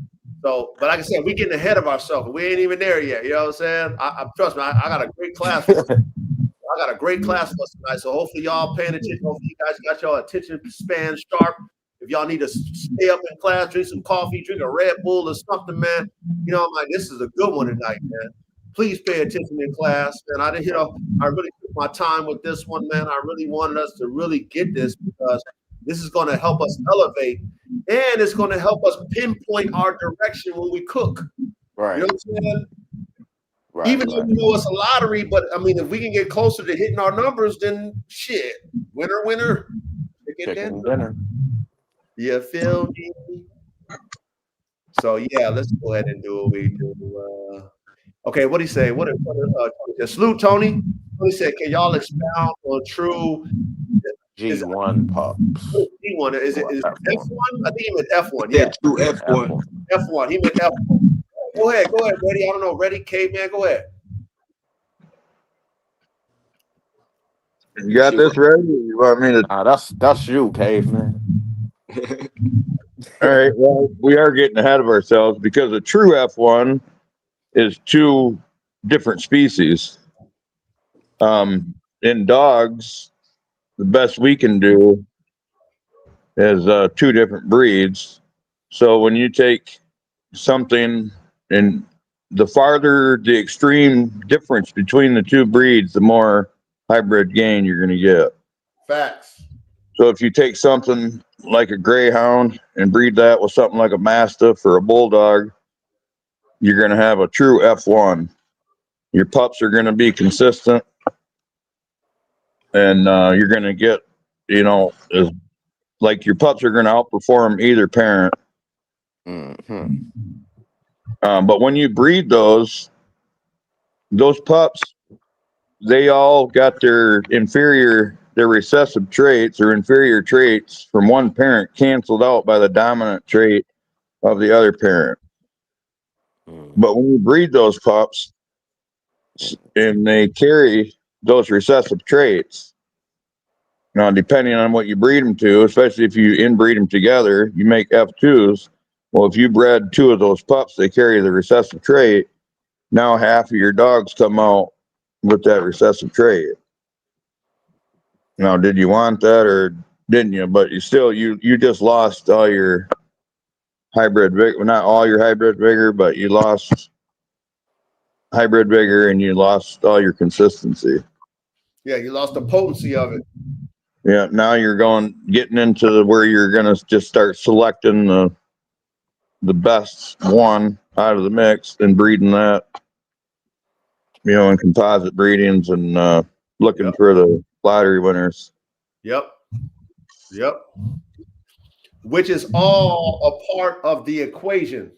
So, but like I said, we getting ahead of ourselves. We ain't even there yet. You know what I'm saying? I trust me, I got a great class for us. I got a great class for us tonight. So hopefully y'all paying attention. Hopefully you guys got y'all attention span sharp. If y'all need to stay up in class, drink some coffee, drink a Red Bull or something, man. You know, I'm like, this is a good one tonight, man. Please pay attention in class, man. I really took my time with this one, man. I really wanted us to really get this because this is going to help us elevate, and it's going to help us pinpoint our direction when we cook. Right. You know what I'm saying? Right, Even though we know it's a lottery, but I mean, if we can get closer to hitting our numbers, then shit, winner, chicken dinner. You feel me? So yeah, let's go ahead and do what we do. Okay, what do you say? Tony said? Salute, Tony. Tony said, "Can y'all expound on true G1 pups? G1 is it F1? F1? I think he meant F1. Yeah, true F1. F1. He meant F1. Go ahead, Reddy. I don't know, Reddy, Caveman. Go ahead. You got this ready? You want me to? Nah, that's you, Caveman. All right. Well, we are getting ahead of ourselves because a true F1 is two different species. In dogs, the best we can do is two different breeds. So when you take something, and the farther the extreme difference between the two breeds, the more hybrid gain you're going to get. Facts. So if you take something like a greyhound and breed that with something like a mastiff or a bulldog, you're going to have a true F1. Your pups are going to be consistent, and you're going to get, like your pups are going to outperform either parent. Mm-hmm. But when you breed those pups, they all got their recessive traits or inferior traits from one parent canceled out by the dominant trait of the other parent. But when you breed those pups and they carry those recessive traits, now depending on what you breed them to, especially if you inbreed them together, you make F2s. Well, if you bred two of those pups, they carry the recessive trait. Now half of your dogs come out with that recessive trait. Now, did you want that or didn't you? But you just lost all your hybrid vigor, well, not all your hybrid vigor, but you lost hybrid vigor and you lost all your consistency. Yeah, you lost the potency of it. Yeah, now you're getting into where you're gonna just start selecting the best one out of the mix and breeding that, in composite breedings and looking Yep. for the lottery winners. Yep. Which is all a part of the equation.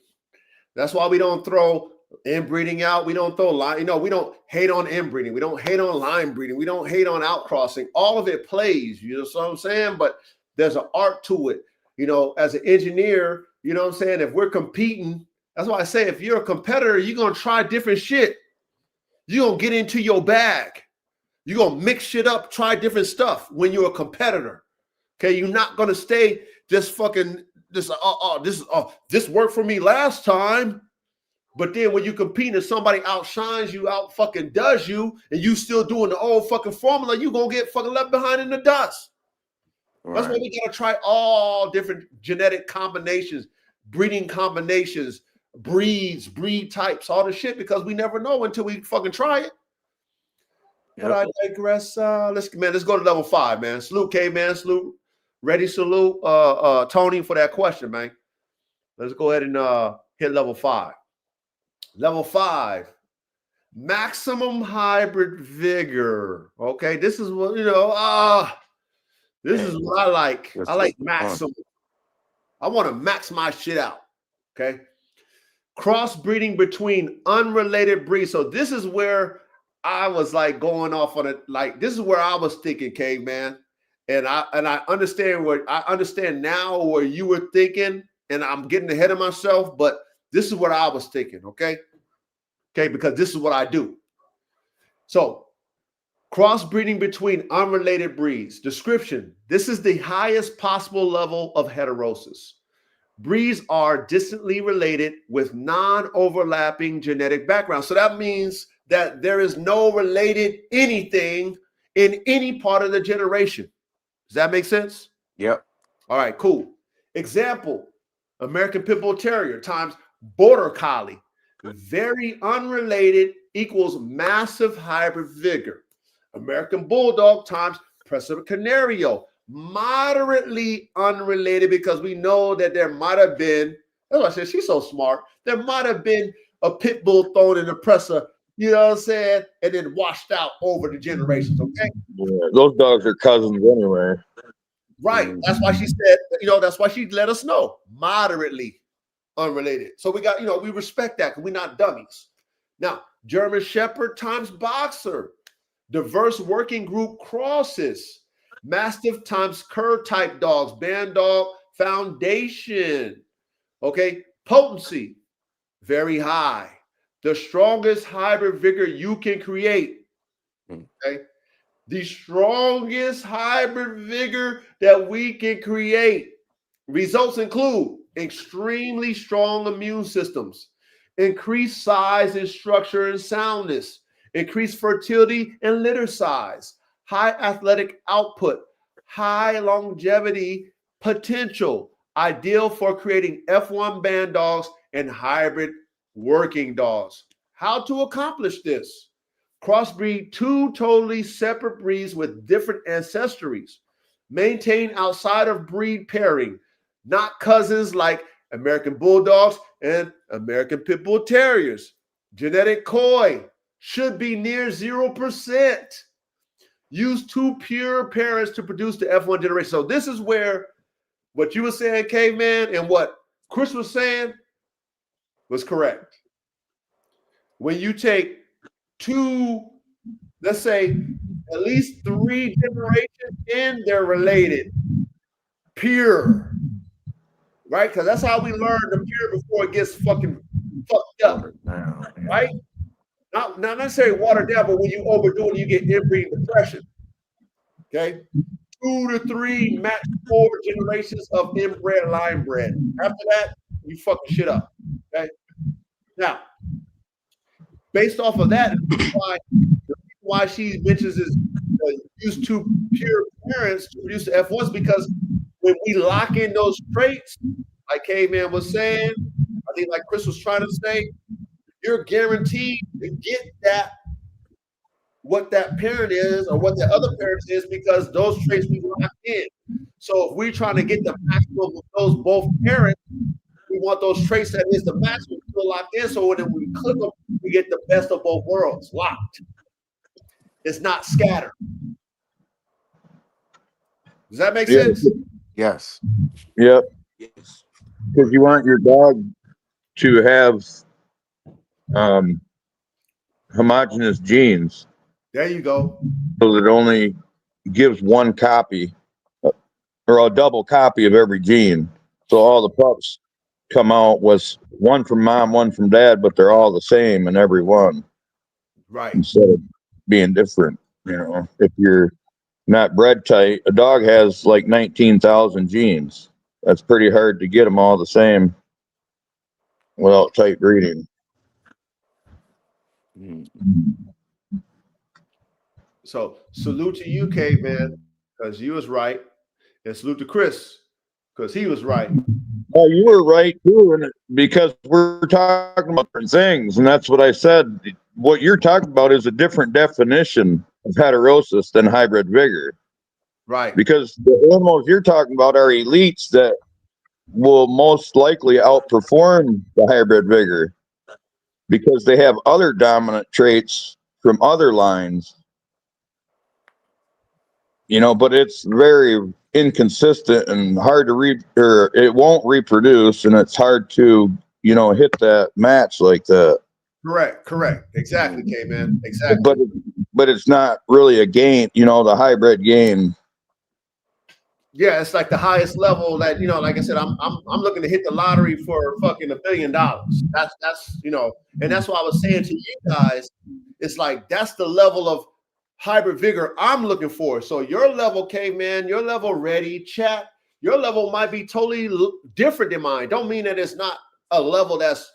That's why we don't throw inbreeding out. We don't throw line. We don't hate on inbreeding. We don't hate on line breeding. We don't hate on outcrossing. All of it plays. You know what I'm saying? But there's an art to it. As an engineer, you know what I'm saying? If we're competing, that's why I say if you're a competitor, you're gonna try different shit. You're gonna get into your bag. You're gonna mix shit up, try different stuff when you're a competitor. Okay, you're not gonna stay just fucking this worked for me last time. But then when you compete and somebody outshines you, out fucking does you, and you still doing the old fucking formula, you gonna get fucking left behind in the dust. Right. That's why we gotta try all different genetic combinations, breeding combinations, breeds, breed types, all this shit, because we never know until we fucking try it. Yep. But I digress. Let's go to level 5, man. Salute, K-Man. Salute. Ready, salute, Tony, for that question, man. Let's go ahead and hit level 5. Level 5, maximum hybrid vigor. Okay, this is what this is what I like. I like maximum. I want to max my shit out. Okay, crossbreeding between unrelated breeds. So this is where I was like going off on it. Like this is where I was thinking, Caveman, and I understand now where you were thinking, and I'm getting ahead of myself, but this is what I was thinking, okay? Okay, because this is what I do. So, crossbreeding between unrelated breeds. Description: this is the highest possible level of heterosis. Breeds are distantly related with non-overlapping genetic background. So that means that there is no related anything in any part of the generation. Does that make sense? Yep. All right, cool. Example: American Pit Bull Terrier times Border Collie. Very unrelated equals massive hybrid vigor. American Bulldog times Presidio Canario. Moderately unrelated because we know that there might have been, that's why I said she's so smart, there might have been a pit bull thrown in the presser, you know what I'm saying, and then washed out over the generations, okay? Yeah, those dogs are cousins anyway. Right. That's why she said, that's why she let us know. Moderately unrelated. So we got, we respect that because we're not dummies. Now, German Shepherd times Boxer. Diverse working group crosses. Mastiff times cur type dogs. Band dog foundation. Okay. Potency, very high. The strongest hybrid vigor you can create. Okay. The strongest hybrid vigor that we can create. Results include extremely strong immune systems, increased size and structure and soundness, increased fertility and litter size, high athletic output, high longevity potential, ideal for creating F1 band dogs and hybrid working dogs. How to accomplish this? Crossbreed 2 totally separate breeds with different ancestries. Maintain outside of breed pairing, not cousins like American Bulldogs and American Pit Bull Terriers. Genetic COI should be near 0%. Use 2 pure parents to produce the F1 generation. So this is where what you were saying, Caveman, and what Chris was saying was correct. When you take 2, let's say at least 3 generations in, they're related. Pure. Right? Because that's how we learn the pure before it gets fucking fucked up. Right? Not necessarily watered down, but when you overdo it, you get inbreeding depression. Okay? 2 to 3, max 4 generations of inbred line bred. After that, you fucking shit up. Okay? Now, based off of that, why the why she mentions is used to pure parents to produce the F1s, because when we lock in those traits, like Caveman was saying, I think like Chris was trying to say, you're guaranteed to get that, what that parent is or what the other parent is, because those traits we locked in. So if we're trying to get the maximum of those both parents, we want those traits that is the maximum still locked in. So when we click them, we get the best of both worlds locked. It's not scattered. Does that make sense? Yes. Yep. Yes. Because you want your dog to have homogeneous genes, There you go. so that it only gives one copy or a double copy of every gene. So all the pups come out with one from mom, one from dad, but they're all the same in every one. Right. Instead of being different, you know, if you're not bred tight, a dog has like 19,000 genes. That's pretty hard to get them all the same without tight breeding. So salute to you, Caveman, because you was right. And salute to Chris, because he was right. Oh, you were right too, and because we're talking about different things, and that's what I said. What you're talking about is a different definition of heterosis than hybrid vigor, Right. because the animals you're talking about are elites that will most likely outperform the hybrid vigor because they have other dominant traits from other lines, you know, but it's very inconsistent and hard to or it won't reproduce, and it's hard to, you know, hit that match like that. Correct. Exactly, Caveman. Exactly. But it's not really a gain, you know, the hybrid gain. Yeah, it's like the highest level that, you know, like I said, I'm looking to hit the lottery for fucking $1 billion. That's you know, and that's what I was saying to you guys. It's like that's the level of hybrid vigor I'm looking for. So your level, Caveman, your level, ready, chat, your level might be totally different than mine. Don't mean that it's not a level that's,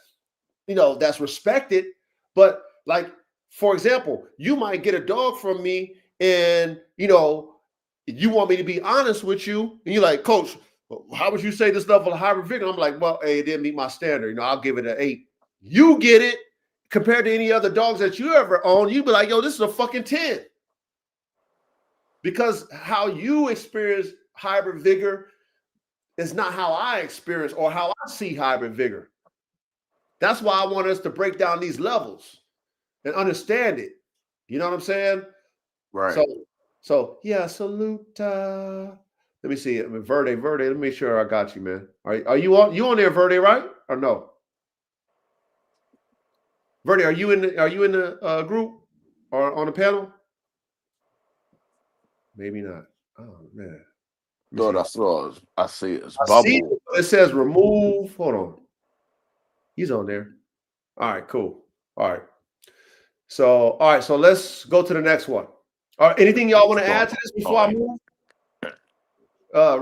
you know, that's respected, but like, for example, you might get a dog from me and, you know, you want me to be honest with you, and you're like, Coach, how would you say this level of hybrid vigor? I'm like, well, hey, it didn't meet my standard. You know, I'll give it an 8. You get it compared to any other dogs that you ever own. You'd be like, yo, this is a fucking 10. Because how you experience hybrid vigor is not how I experience or how I see hybrid vigor. That's why I want us to break down these levels and understand it. You know what I'm saying? Right. So yeah, salute. Let me see. Verde. Let me make sure I got you, man. Are you on there, Verde, right? Or no? Verde, are you in the group or on the panel? Maybe not. Oh man. Thought I saw. I see it's I bubble. see it says remove. Hold on. He's on there. All right, cool. All right. So let's go to the next one. All right, anything y'all want to add to this before I move?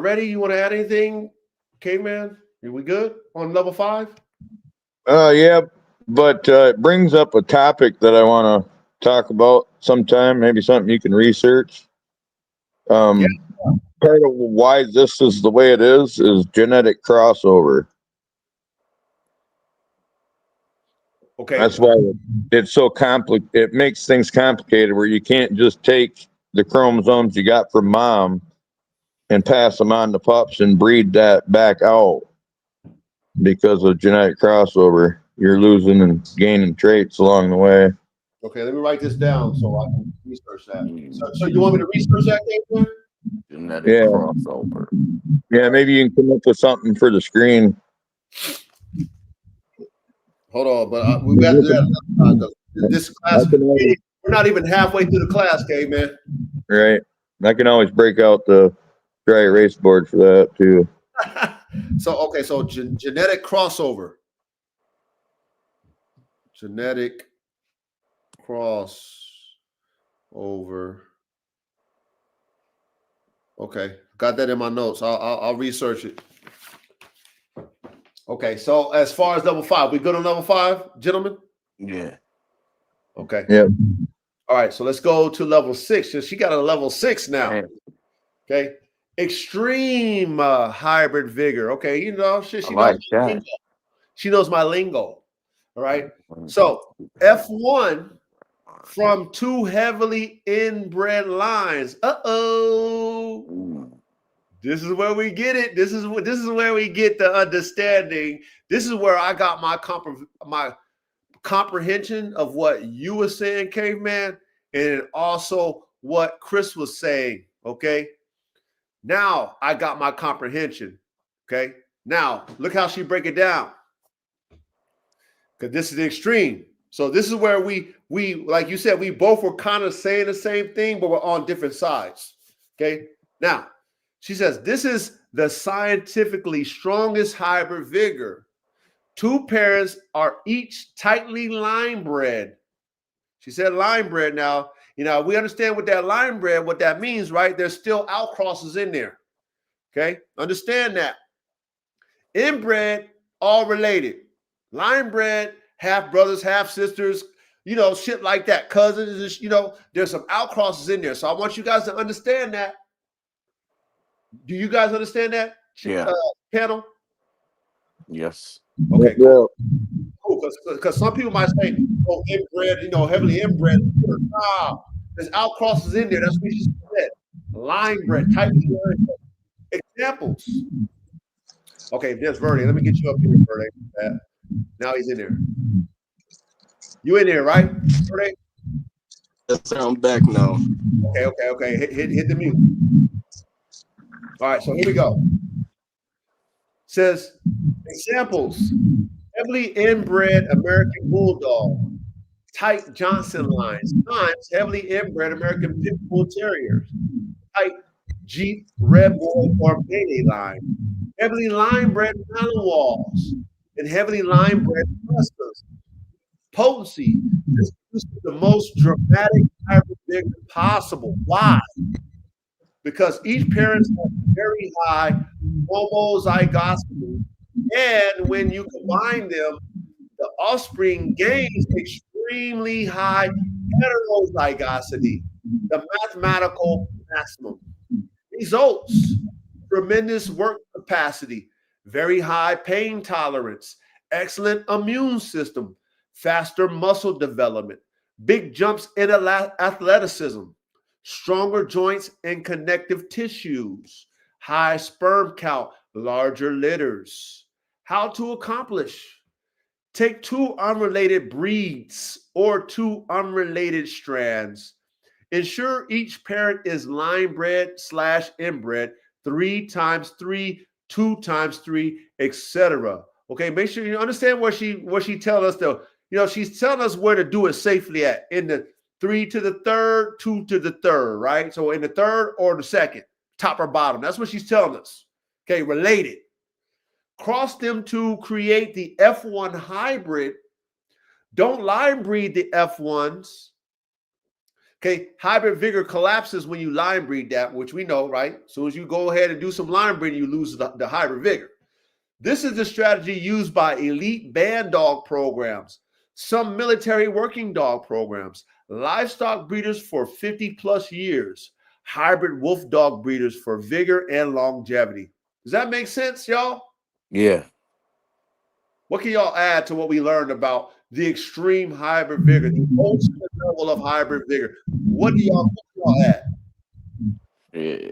Ready? You want to add anything, Caveman? Are we good on level 5? Yeah, but it brings up a topic that I want to talk about sometime. Maybe something you can research. Part of why this is the way it is genetic crossover. Okay. That's why it's so complicated. It makes things complicated where you can't just take the chromosomes you got from mom and pass them on to pups and breed that back out because of genetic crossover. You're losing and gaining traits along the way. Okay, let me write this down so I can research that. So you want me to research that, Caveman? Genetic crossover. Yeah, maybe you can come up with something for the screen. Hold on, but we got to do that. This class, we're not even halfway through the class, Caveman. Right. I can always break out the dry erase board for that too. So genetic crossover. Genetic crossover. Okay, got that in my notes. I'll research it. Okay, so as far as level 5, we good on level 5, gentlemen? Yeah. Okay. Yeah. All right, so let's go to level 6. So she got a level 6 now. Man, Okay. Extreme hybrid vigor. Okay, you know, she I knows like my that. lingo. She knows my lingo. All right. So F1 from 2 heavily inbred lines. Ooh. This is where we get it. This is where we get the understanding. This is where I got my comprehension of what you were saying, caveman, and also what Chris was saying. Okay. Now I got my comprehension. Okay. Now look how she break it down. Because this is the extreme. So this is where we like you said, we both were kind of saying the same thing, but we're on different sides. Okay. Now she says this is the scientifically strongest hybrid vigor. 2 parents are each tightly line bred. She said line bred. Now, you know, we understand what that line bred, what that means, right? There's still outcrosses in there. Okay. Understand that. Inbred, all related. Line bred, half brothers, half sisters, you know, shit like that. Cousins, you know, there's some outcrosses in there. So I want you guys to understand that. Do you guys understand that? Yeah. Panel? Yes. Okay, cool. Cool. Because some people might say, oh, inbred, you know, heavily inbred. Nah, there's outcrosses in there. That's what you said. Line bred, tightly line bred. Examples. Okay, there's Verde. Let me get you up here, Verde. Now he's in there. You in there, right, Verde? Yes, sir, I'm back now. Okay. Hit the mute. All right, so here we go. Says examples: heavily inbred American Bulldog, tight Johnson lines, times heavily inbred American Pit Bull Terriers, tight Jeep Red Bull or Mayday line, heavily line bred Malinois, and heavily line bred Huskies. Potency. This is the most dramatic hybrid vigor possible. Why? Because each parent has very high homozygosity, and when you combine them, the offspring gains extremely high heterozygosity, the mathematical maximum. Results: tremendous work capacity, very high pain tolerance, excellent immune system, faster muscle development, big jumps in athleticism, stronger joints and connective tissues, high sperm count, larger litters. How to accomplish? Take 2 unrelated breeds or 2 unrelated strands. Ensure each parent is line bred / inbred 3 times 3, 2 times 3, etc. Okay, make sure you understand what she telling us though. You know, she's telling us where to do it safely at in the 3 to the third, 2 to the third, right? So in the third or the second, top or bottom. That's what she's telling us. Okay, related. Cross them to create the F1 hybrid. Don't line breed the F1s. Okay, hybrid vigor collapses when you line breed that, which we know, right? As soon as you go ahead and do some line breeding, you lose the hybrid vigor. This is the strategy used by elite band dog programs, some military working dog programs, livestock breeders for 50 plus years, hybrid wolf dog breeders for vigor and longevity. Does that make sense, y'all? Yeah. What can y'all add to what we learned about the extreme hybrid vigor, the ultimate level of hybrid vigor? What do y'all add? Yeah.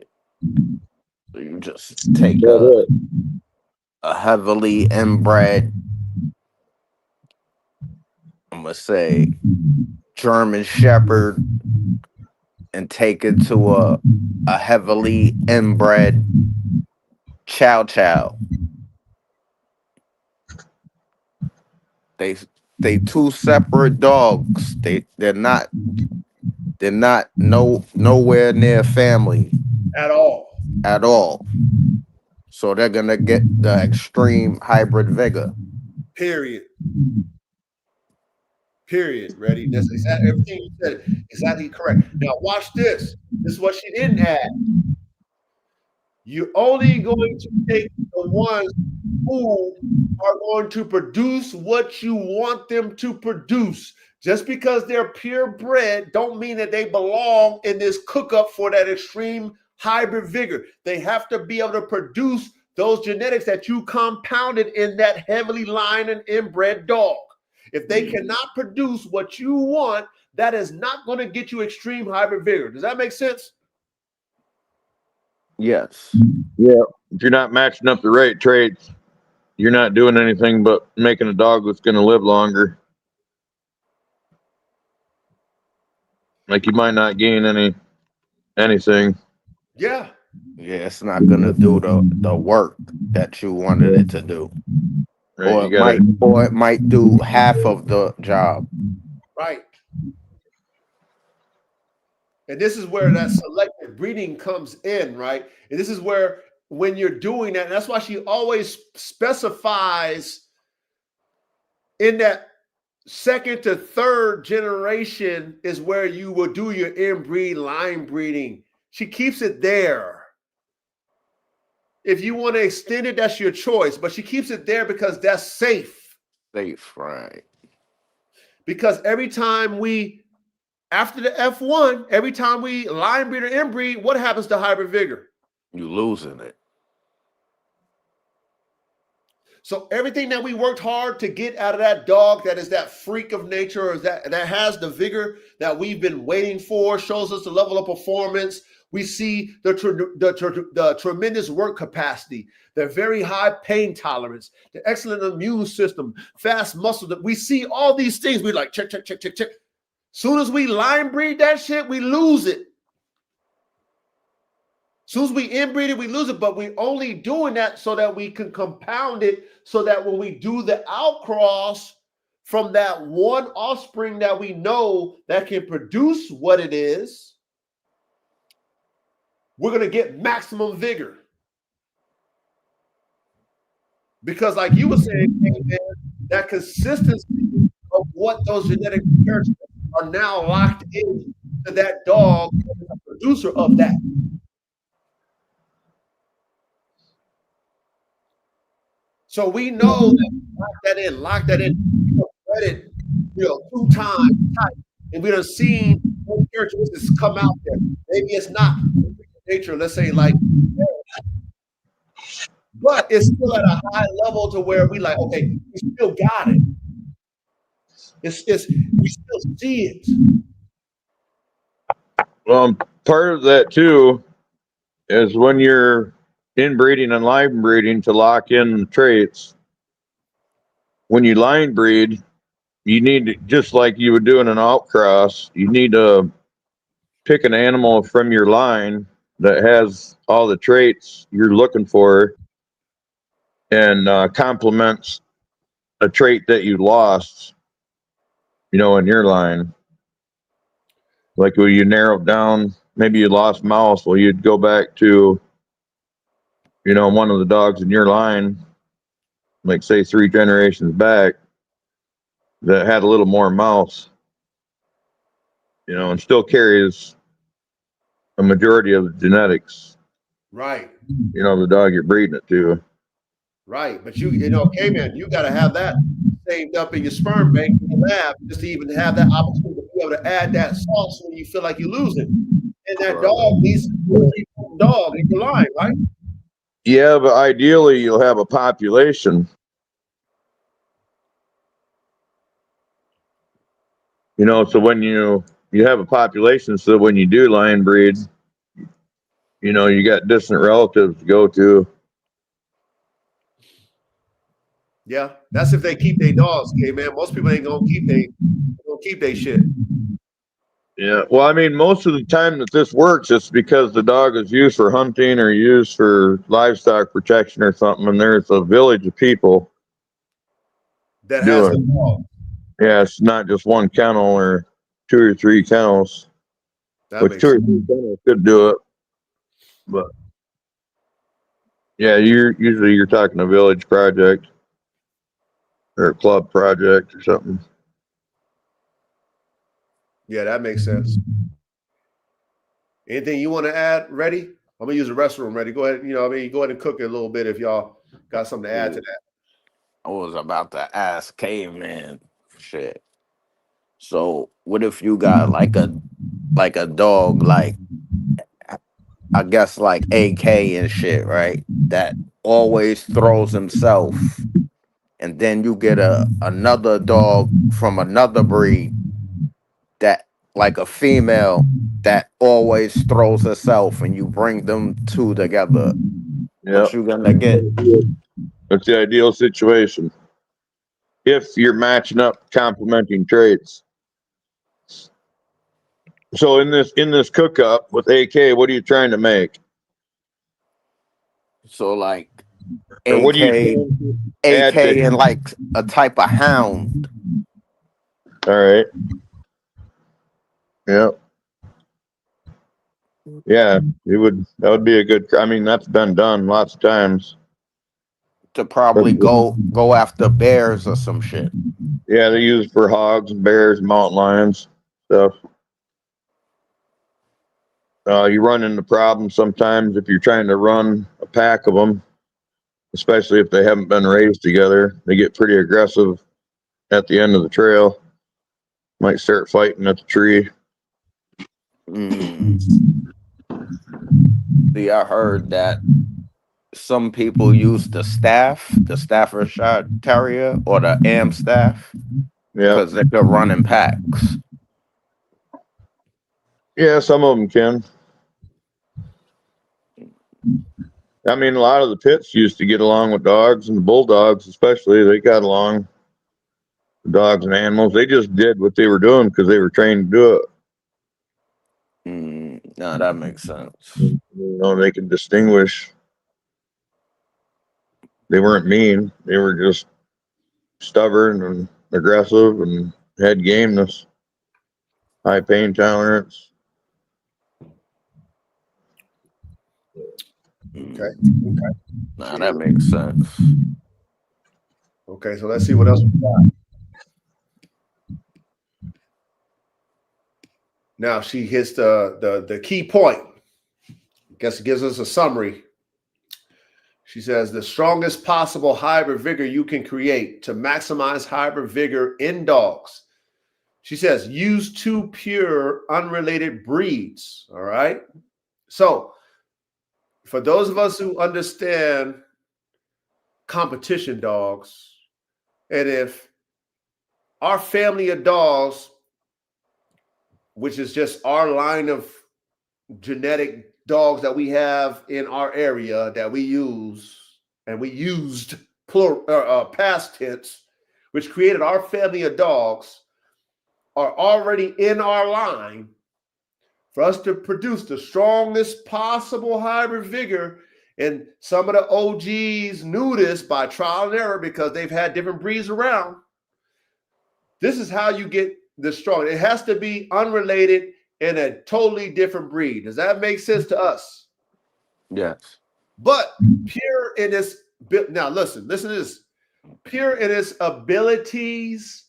So you just take a heavily inbred, I'm gonna say German Shepherd, and take it to a heavily inbred Chow Chow. They 2 separate dogs. They're not nowhere near family At all. at all. So they're gonna get the extreme hybrid vigor. Period. Ready? That's exactly everything you said. Exactly correct. Now watch this. This is what she didn't add. You're only going to take the ones who are going to produce what you want them to produce. Just because they're purebred don't mean that they belong in this cook-up for that extreme hybrid vigor. They have to be able to produce those genetics that you compounded in that heavily lined and inbred dog. If they cannot produce what you want, that is not going to get you extreme hybrid vigor. Does that make sense? Yes. Yeah. If you're not matching up the right traits, you're not doing anything but making a dog that's going to live longer. Like you might not gain anything. Yeah. Yeah, it's not gonna do the work that you wanted it to do. Right. You got Or it might do half of the job. Right. And this is where that selective breeding comes in, right? And this is where when you're doing that, and that's why she always specifies in that second to third generation is where you will do your inbreed line breeding. She keeps it there. If you want to extend it, that's your choice, but she keeps it there because that's safe. Safe, right? Because every time after the F1, every time we line breed or inbreed, what happens to hybrid vigor? You losing it. So everything that we worked hard to get out of that dog, that is that freak of nature, or that has the vigor that we've been waiting for, shows us the level of performance. We see the tremendous work capacity, the very high pain tolerance, the excellent immune system, fast muscle. That we see all these things. We like check. Soon as we line breed that shit, we lose it. Soon as we inbreed it, we lose it, but we're only doing that so that we can compound it so that when we do the outcross from that one offspring that we know that can produce what it is, we're going to get maximum vigor. Because like you were saying, man, that consistency of what those genetic characteristics are now locked in to that dog, the producer of that. So we know that lock that in, let it, 2 times tight. And we done seen those characteristics come out there. Maybe it's not nature, let's say like, but it's still at a high level to where we like, okay, we still got it. It's we still see it. part of that too is when you're inbreeding and line breeding to lock in the traits. When you line breed, you need to, just like you would do in an outcross, you need to pick an animal from your line that has all the traits you're looking for and complements a trait that you lost, in your line. Like when you narrow it down, maybe you lost mouse, well, you'd go back to, one of the dogs in your line, like say 3 generations back, that had a little more mouse, and still carries a majority of the genetics. Right. The dog you're breeding it to. Right. But okay, man, you got to have that saved up in your sperm bank in the lab just to even have that opportunity to be able to add that sauce when you feel like you're losing. And that dog needs a dog in your line, right? Yeah, but ideally you'll have a population. So when you have a population, so when you do line breed, you got distant relatives to go to. Yeah, that's if they keep their dogs, okay, man. Most people ain't gonna keep their shit. Yeah, well, I mean, most of the time that this works, it's because the dog is used for hunting or used for livestock protection or something, and there's a village of people that has the dog. Yeah, it's not just one kennel or 2 or 3 kennels. Which 2 or 3 kennels could do it, but yeah, you're talking a village project or a club project or something. Yeah, that makes sense. Anything you want to add? Ready? I'm gonna use the restroom. Ready? Go ahead. Go ahead and cook it a little bit if y'all got something to add to that. I was about to ask caveman shit. So what if you got like a dog like I guess like AK and shit, right? That always throws himself, and then you get another dog from another breed that like a female that always throws herself, and you bring them two together. Yeah, What you gonna get? that's the ideal situation. If you're matching up complementing traits. So in this cook up with AK, what are you trying to make? So like Or what are you AK, trying to add AK, and to? like a type of hound. All right. Yeah. Yeah. That would be a good, I mean, that's been done lots of times. To probably go after bears or some shit. Yeah, they use it for hogs and bears, mountain lions, stuff. You run into problems sometimes if you're trying to run a pack of them, especially if they haven't been raised together. They get pretty aggressive at the end of the trail. Might start fighting at the tree. Mm. See, I heard that some people use the Staffordshire Terrier or the Amstaff, Yeah. because they could run in packs. Yeah, some of them can. I mean, a lot of the pits used to get along with dogs, and the bulldogs, especially, they got along. The dogs and animals, they just did what they were doing because they were trained to do it. No, that makes sense. You know, they could distinguish. They weren't mean. They were just stubborn and aggressive and had gameness, high pain tolerance. Okay. Mm. Okay. Nah, that makes sense. Okay. So let's see what else we got. Now she hits the key point. I guess it gives us a summary. She says the strongest possible hybrid vigor you can create to maximize hybrid vigor in dogs. She says use two pure unrelated breeds. All right. So for those of us who understand competition dogs, and if our family of dogs, which is just our line of genetic dogs that we have in our area that we use, and we used past tense, which created our family of dogs, are already in our line for us to produce the strongest possible hybrid vigor. And some of the OGs knew this by trial and error because they've had different breeds around. This is how you get the strong. It has to be unrelated and a totally different breed. Does that make sense to us? Yes. But pure in its, now listen to this. Pure in its abilities,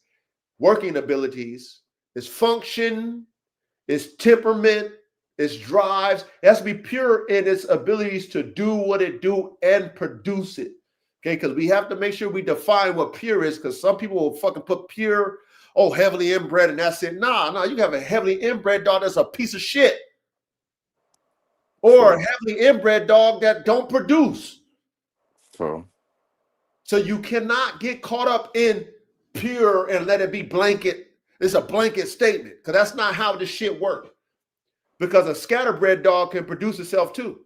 working abilities, its function, its temperament, its drives. It has to be pure in its abilities to do what it do and produce it. Okay, because we have to make sure we define what pure is, because some people will fucking put pure, oh, heavily inbred, and that's it. Nah, you have a heavily inbred dog that's a piece of shit. Or a heavily inbred dog that don't produce. True. So you cannot get caught up in pure and let it be blanket. It's a blanket statement, because that's not how this shit works. Because a scatterbred dog can produce itself too.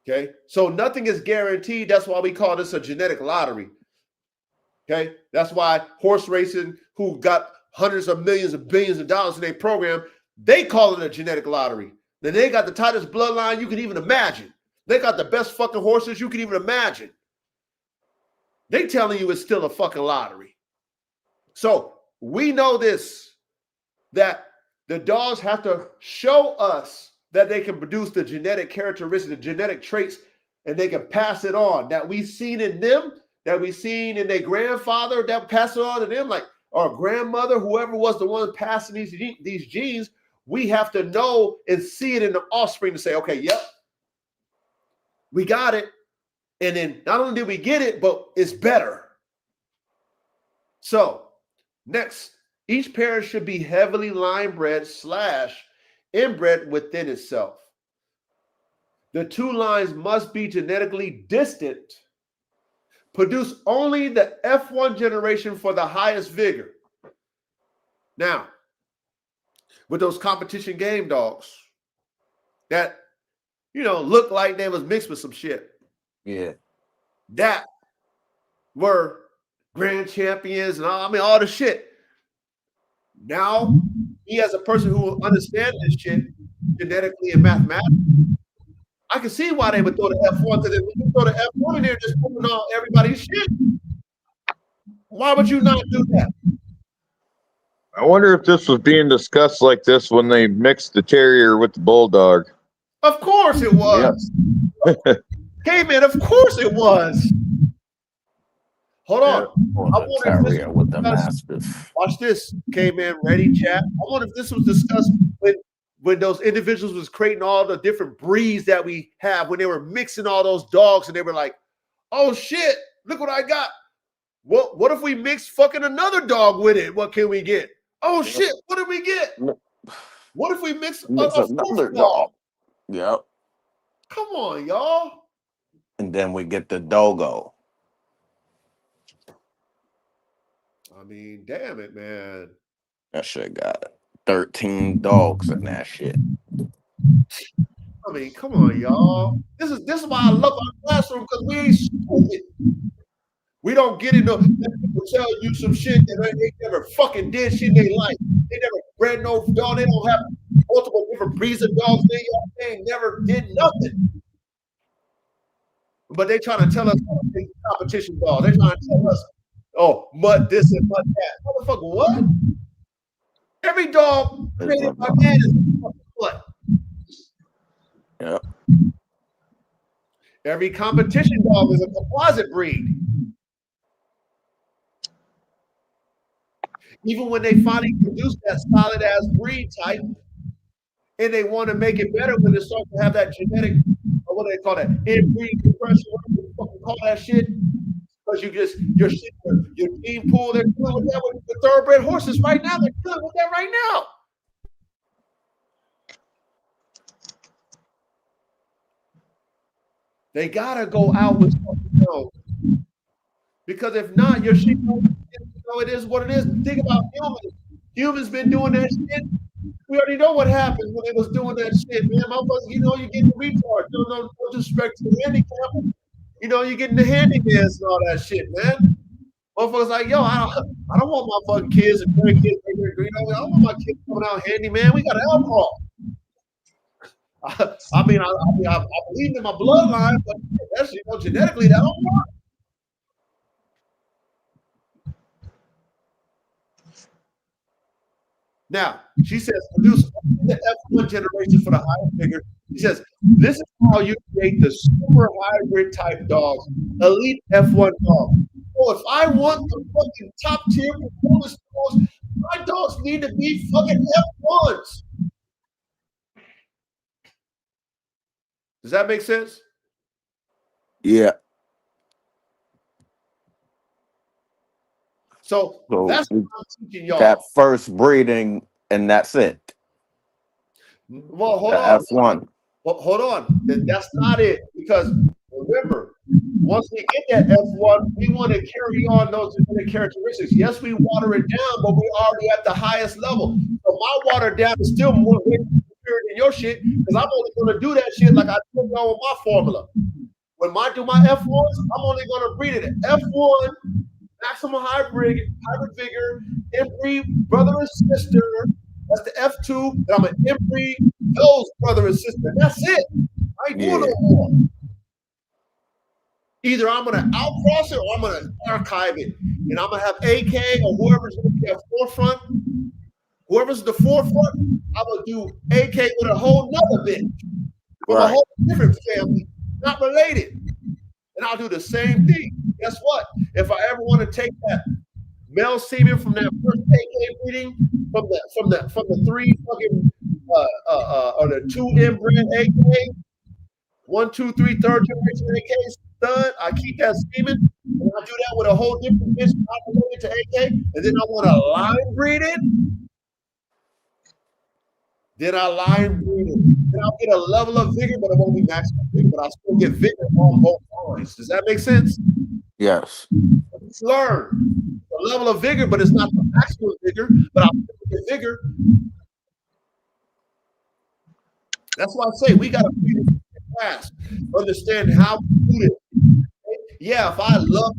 Okay, so nothing is guaranteed. That's why we call this a genetic lottery. Okay, that's why horse racing, who got hundreds of millions and billions of dollars in their program, they call it a genetic lottery. Then they got the tightest bloodline you can even imagine. They got the best fucking horses you can even imagine. They telling you it's still a fucking lottery. So we know this, that the dogs have to show us that they can produce the genetic characteristics, the genetic traits, and they can pass it on that we've seen in them, that we've seen in their grandfather, that pass it on to them, like our grandmother, whoever was the one passing these genes. We have to know and see it in the offspring to say, okay, yep, we got it. And then not only did we get it, but it's better. So next, each parent should be heavily line bred / inbred within itself. The two lines must be genetically distant. Produce only the F1 generation for the highest vigor. Now, with those competition game dogs that, look like they was mixed with some shit. Yeah. That were grand champions and all the shit. Now, he as a person who will understand this shit genetically and mathematically, I can see why they would throw the F1, because if you throw the F1 in there, just putting on everybody's shit. Why would you not do that? I wonder if this was being discussed like this when they mixed the terrier with the bulldog. Of course it was. Yep. Caveman, of course it was. Hold on. Or I the wonder if this terrier was with the discussed. mastiff. Watch this, Caveman. Ready, chat? I wonder if this was discussed when those individuals was creating all the different breeds that we have, when they were mixing all those dogs, and they were like, oh shit, look what I got. What if we mix fucking another dog with it? What can we get? Oh shit, what did we get? What if we mix another dog? dog? Yep. Come on, y'all. And then we get the dogo. I mean, damn it, man. That shit got 13 dogs in that shit. I mean, come on, y'all. This is why I love our classroom, because we ain't stupid. We don't get into people tell you some shit that they never fucking did shit in their life. They never bred no dog. They don't have multiple different breeds of dogs. They never did nothing. But they trying to tell us competition dog. They trying to tell us, oh, mud this and mud that. Motherfucker, what? Every dog created by man is what? Yep. Every competition dog is a composite breed. Even when they finally produce that solid ass breed type, and they want to make it better when it starts to have that genetic, or what do they call that, inbreed compression, what do you fucking call that shit? Because your gene pool, they're dealing with that with the thoroughbred horses right now. They're dealing with that right now. They gotta go out with something else. Because if not, your shit, it is what it is. Think about humans. Humans been doing that shit. We already know what happened when they was doing that shit, man. Motherfuckers, you getting the retard. No disrespect to the handicap. You getting the handymans and all that shit, man. Motherfuckers like, yo, I don't want my fucking kids and grandkids. I don't want my kids coming out handyman. We got alcohol. I believe in my bloodline, but that's genetically that don't work. Now, she says, produce only the F1 generation for the highest vigor. She says, this is how you create the super hybrid type dogs, elite F1 dogs. So if I want the fucking top tier performance dogs, my dogs need to be fucking F1s. Does that make sense? Yeah. So that's what I'm teaching y'all. That first breeding, and that's it. Well, hold on. F1. Well, hold on. That's not it. Because remember, once we get that F1, we want to carry on those genetic characteristics. Yes, we water it down, but we're already at the highest level. So my water down is still more superior than your shit, because I'm only going to do that shit like I did with my formula. When I do my F1s, I'm only going to breed it at F1, maximum hybrid vigor, inbreed brother and sister. That's the F2. And I'm an inbreed those brother and sister. That's it. I ain't doing no more. Either I'm going to outcross it or I'm going to archive it. And I'm going to have AK or whoever's going to be at forefront. Whoever's the forefront, I'm going to do AK with a whole nother bitch from a whole different family, not related. And I'll do the same thing. Guess what? If I ever want to take that male semen from that first AK breeding, from the three fucking or the two inbred AK, 1, 2, 3, third generation AKs, stud. I keep that semen, and I do that with a whole different bitch not related to AK, and then I want to line breed it. Then I line breed it. Then I'll get a level of vigor, but it won't be maximum vigor, but I'll still get vigor on both lines. Does that make sense? Yes. Let's learn the level of vigor, but it's not the maximum vigor, but I'll still get vigor. That's why I say we got to be in class, understand how to do this. Yeah, if I love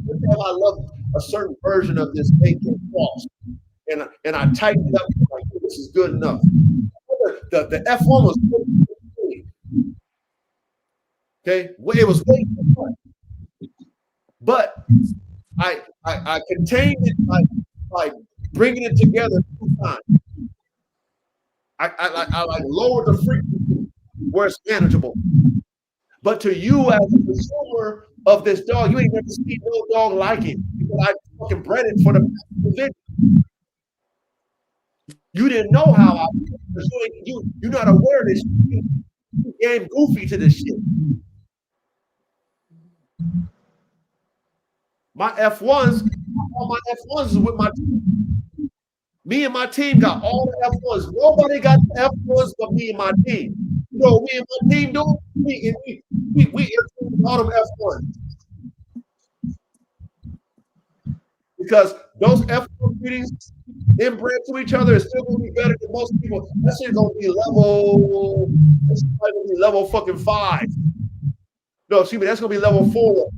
a certain version of this AK cross, and I tighten it up, like this is good enough. The F1 was good. Okay, it was way too much. But I contained it by bringing it together 2 times. I like lowered the frequency where it's manageable. But to you as a consumer of this dog, you ain't never seen no dog like it. Because I fucking bred it for the vision. You didn't know how I was doing. You're not aware of this shit. You game goofy to this shit. My F1s, all my F1s is with my team. Me and my team got all the F1s. Nobody got the F1s but me and my team. You know what me and my team do? We all them F1s. Because those F1 breedings inbred to each other is still gonna be better than most people. That shit gonna be level. That's gonna be level fucking 5. No, excuse me, that's gonna be level 4.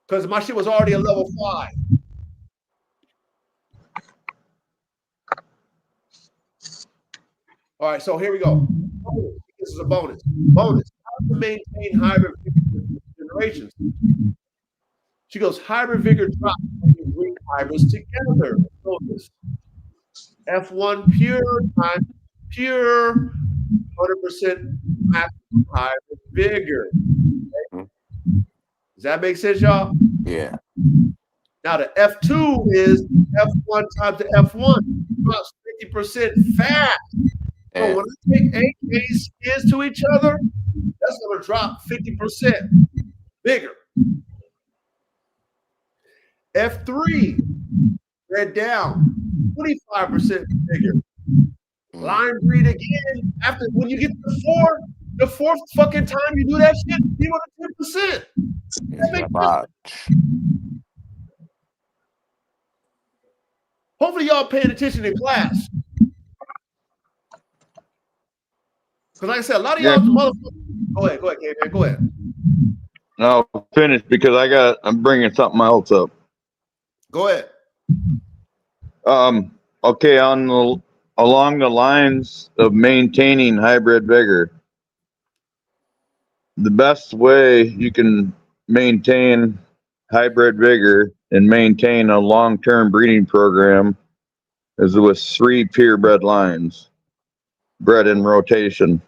Because my shit was already a level 5. All right, so here we go. This is a bonus. Bonus. How to maintain hybrid generations. She goes, hybrid vigor drops when you bring hybrids together. Notice. F1 pure times pure 100% maximum hybrid vigor. Okay? Does that make sense, y'all? Yeah. Now the F2 is F1 times the F1. Drops 50% fast. So when I take AK skins to each other, that's going to drop 50% bigger. F3, red down, 25% bigger. Line breed again. After when you get to the fourth fucking time you do that shit, you want 10%. Hopefully y'all paying attention in class. Because like I said, a lot of y'all motherfuckers. Go ahead, K-Man, go ahead. No, finish because I'm bringing something else up. Go ahead. Okay, along the lines of maintaining hybrid vigor, the best way you can maintain hybrid vigor and maintain a long-term breeding program is with 3 purebred lines bred in rotation.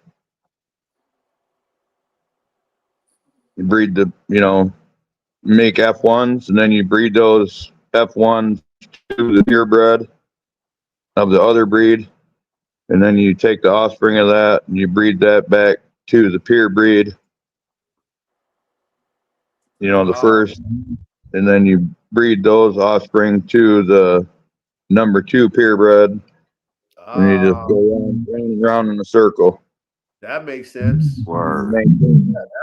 You breed make F1s, and then you breed those F1s to the purebred of the other breed, and then you take the offspring of that and you breed that back to the pure breed, the first, and then you breed those offspring to the number 2 purebred, and you just go round in a circle. That makes sense.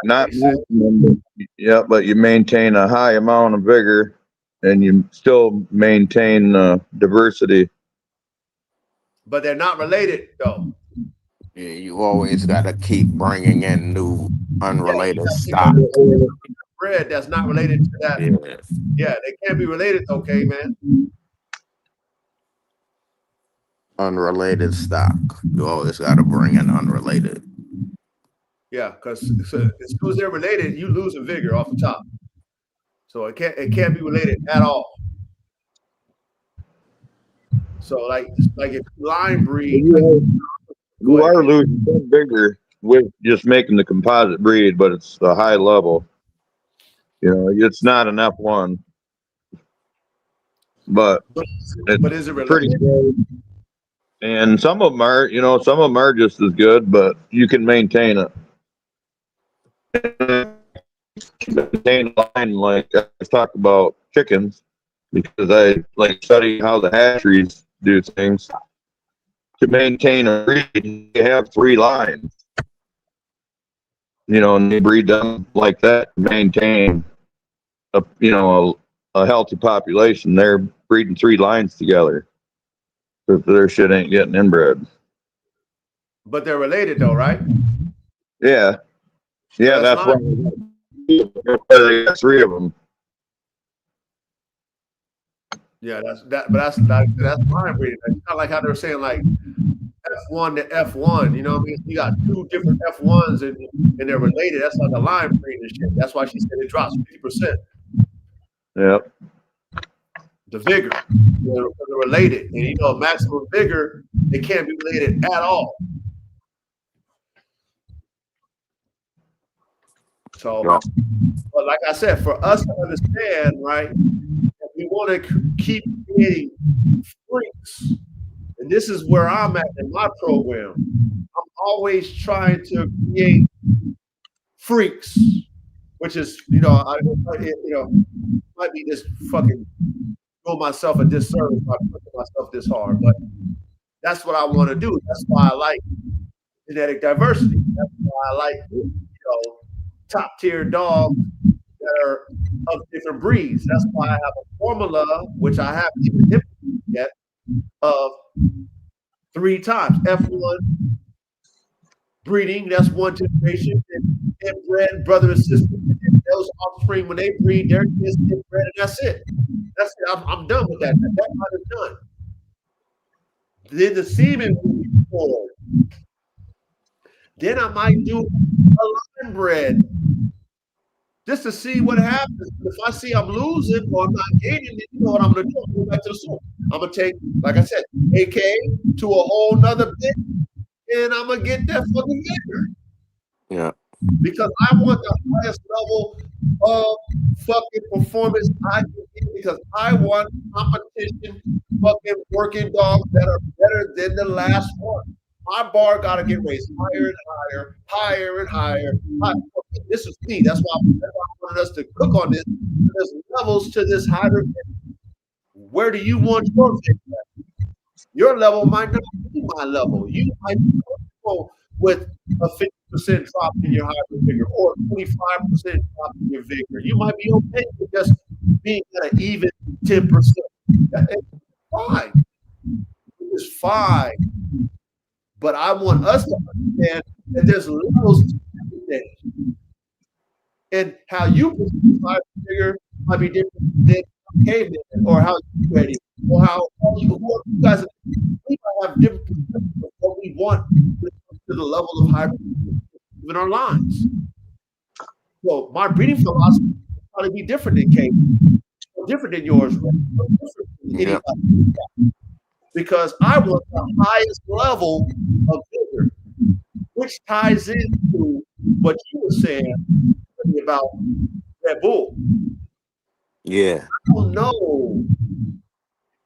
Not maximum, but you maintain a high amount of vigor, and you still maintain diversity. But they're not related, though. Yeah, you always got to keep bringing in new unrelated stock. Bread that's not related to that. Yeah, they can't be related, okay, man. Unrelated stock. You always got to bring in unrelated. Yeah, because as soon as they're related, you lose in vigor off the top. So it can't be related at all. So like if line breed, you are losing some vigor with just making the composite breed, but it's a high level. It's not an F1, but is it related? Pretty good. And some of them are, just as good, but you can maintain it. maintain line like I talk about chickens because I like study how the hatcheries do things. To maintain a breed, you have 3 lines. And they breed them like that to maintain a healthy population. They're breeding 3 lines together. So their shit ain't getting inbred. But they're related though, right? Yeah. Yeah, So that's why they got 3 of them. Yeah, that's line breeding. It's not like how they're saying like F1 to F1. You know what I mean? You got 2 different F1s and they're related. That's like a line breeding shit. That's why she said it drops 50%. Yep. The vigor, they're related, and maximum vigor, they can't be related at all. So, but like I said, for us to understand, right, if we want to keep creating freaks, and this is where I'm at in my program. I'm always trying to create freaks, which is, might be just fucking doing myself a disservice by pushing myself this hard, but that's what I want to do. That's why I like genetic diversity. That's why I like, top tier dogs that are of different breeds. That's why I have a formula, which I haven't even implemented yet, of 3 times. F1 breeding, that's 1 generation, and inbred brother and sister. And those offspring, when they breed, they're just inbred, and that's it. That's it. I'm done with that. That part is done. Then the semen will be formed. Then I might do a line bred just to see what happens. If I see I'm losing or I'm not gaining, then you know what I'm going to do. I'm going to go back to the source. I'm going to take, like I said, AK to a whole nother bit, and I'm going to get that fucking vigor. Yeah. Because I want the highest level of fucking performance I can get, because I want competition fucking working dogs that are better than the last one. My bar got to get raised higher and higher, higher and higher. This is me. That's why I wanted us to cook on this. There's levels to this higher. Where do you want your vigor? Your level might not be my level. You might be comfortable with a 50% drop in your hybrid vigor or 25% drop in your vigor. You might be okay with just being at an even 10%. It's fine. It's fine. But I want us to understand that there's levels to everything. And how you perceive hybrid vigor might be different than caveman, or how you ready, or how you guys we might have different perspectives of what we want to the level of hybrid in our lines. So my breeding philosophy will probably be different than caveman, different than yours, different than because I want the highest level of vigor, which ties into what you were saying about Red Bull. Yeah. I don't know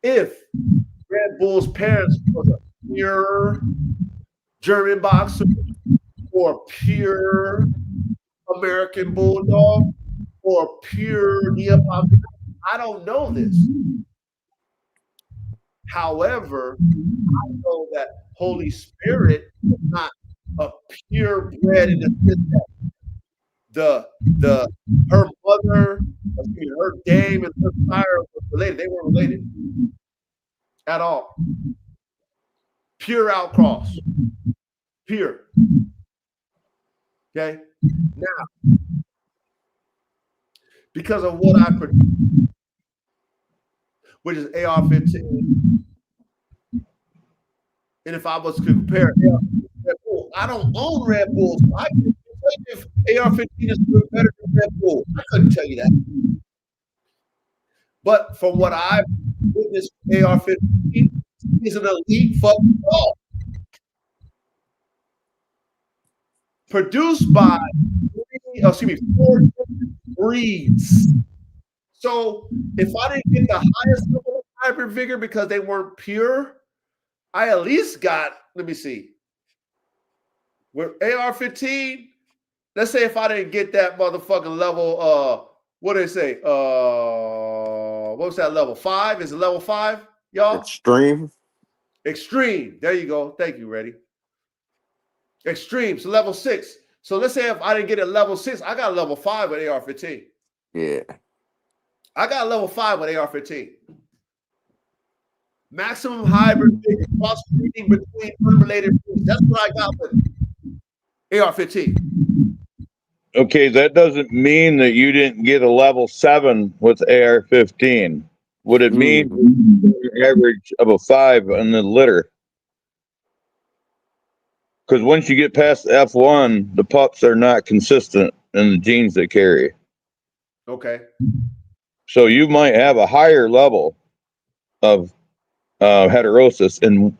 if Red Bull's parents was a pure German boxer or pure American Bulldog or pure Neapolitan. I don't know this. However, I know that Holy Spirit is not a purebred in the sense that her mother, her dame, and her sire were related. They weren't related at all. Pure outcross. Pure. Okay. Now, because of what I produce, which is AR-15, and if I was to compare AR-15 to Red Bull, I don't own Red Bull, so I couldn't tell you if AR-15 is better than Red Bull. I couldn't tell you that. But from what I've witnessed, AR-15 is an elite fucking dog. Produced by 4 different breeds. So if I didn't get the highest level of hybrid vigor because they weren't pure, I at least got, let me see, with AR-15, let's say if I didn't get that motherfucking level, what did they say? What was that level 5? Is it level 5, y'all? Extreme. Extreme. There you go. Thank you, Ready. Extreme. So level 6. So let's say if I didn't get a level 6, I got a level 5 with AR-15. Yeah. I got a level 5 with AR-15. Maximum hybrid vigor, crossbreeding between unrelated breeds. That's what I got with AR-15. Okay, that doesn't mean that you didn't get a level 7 with AR-15. Would it mean an average of a 5 in the litter? Because once you get past F1, the pups are not consistent in the genes they carry. Okay. So you might have a higher level of heterosis in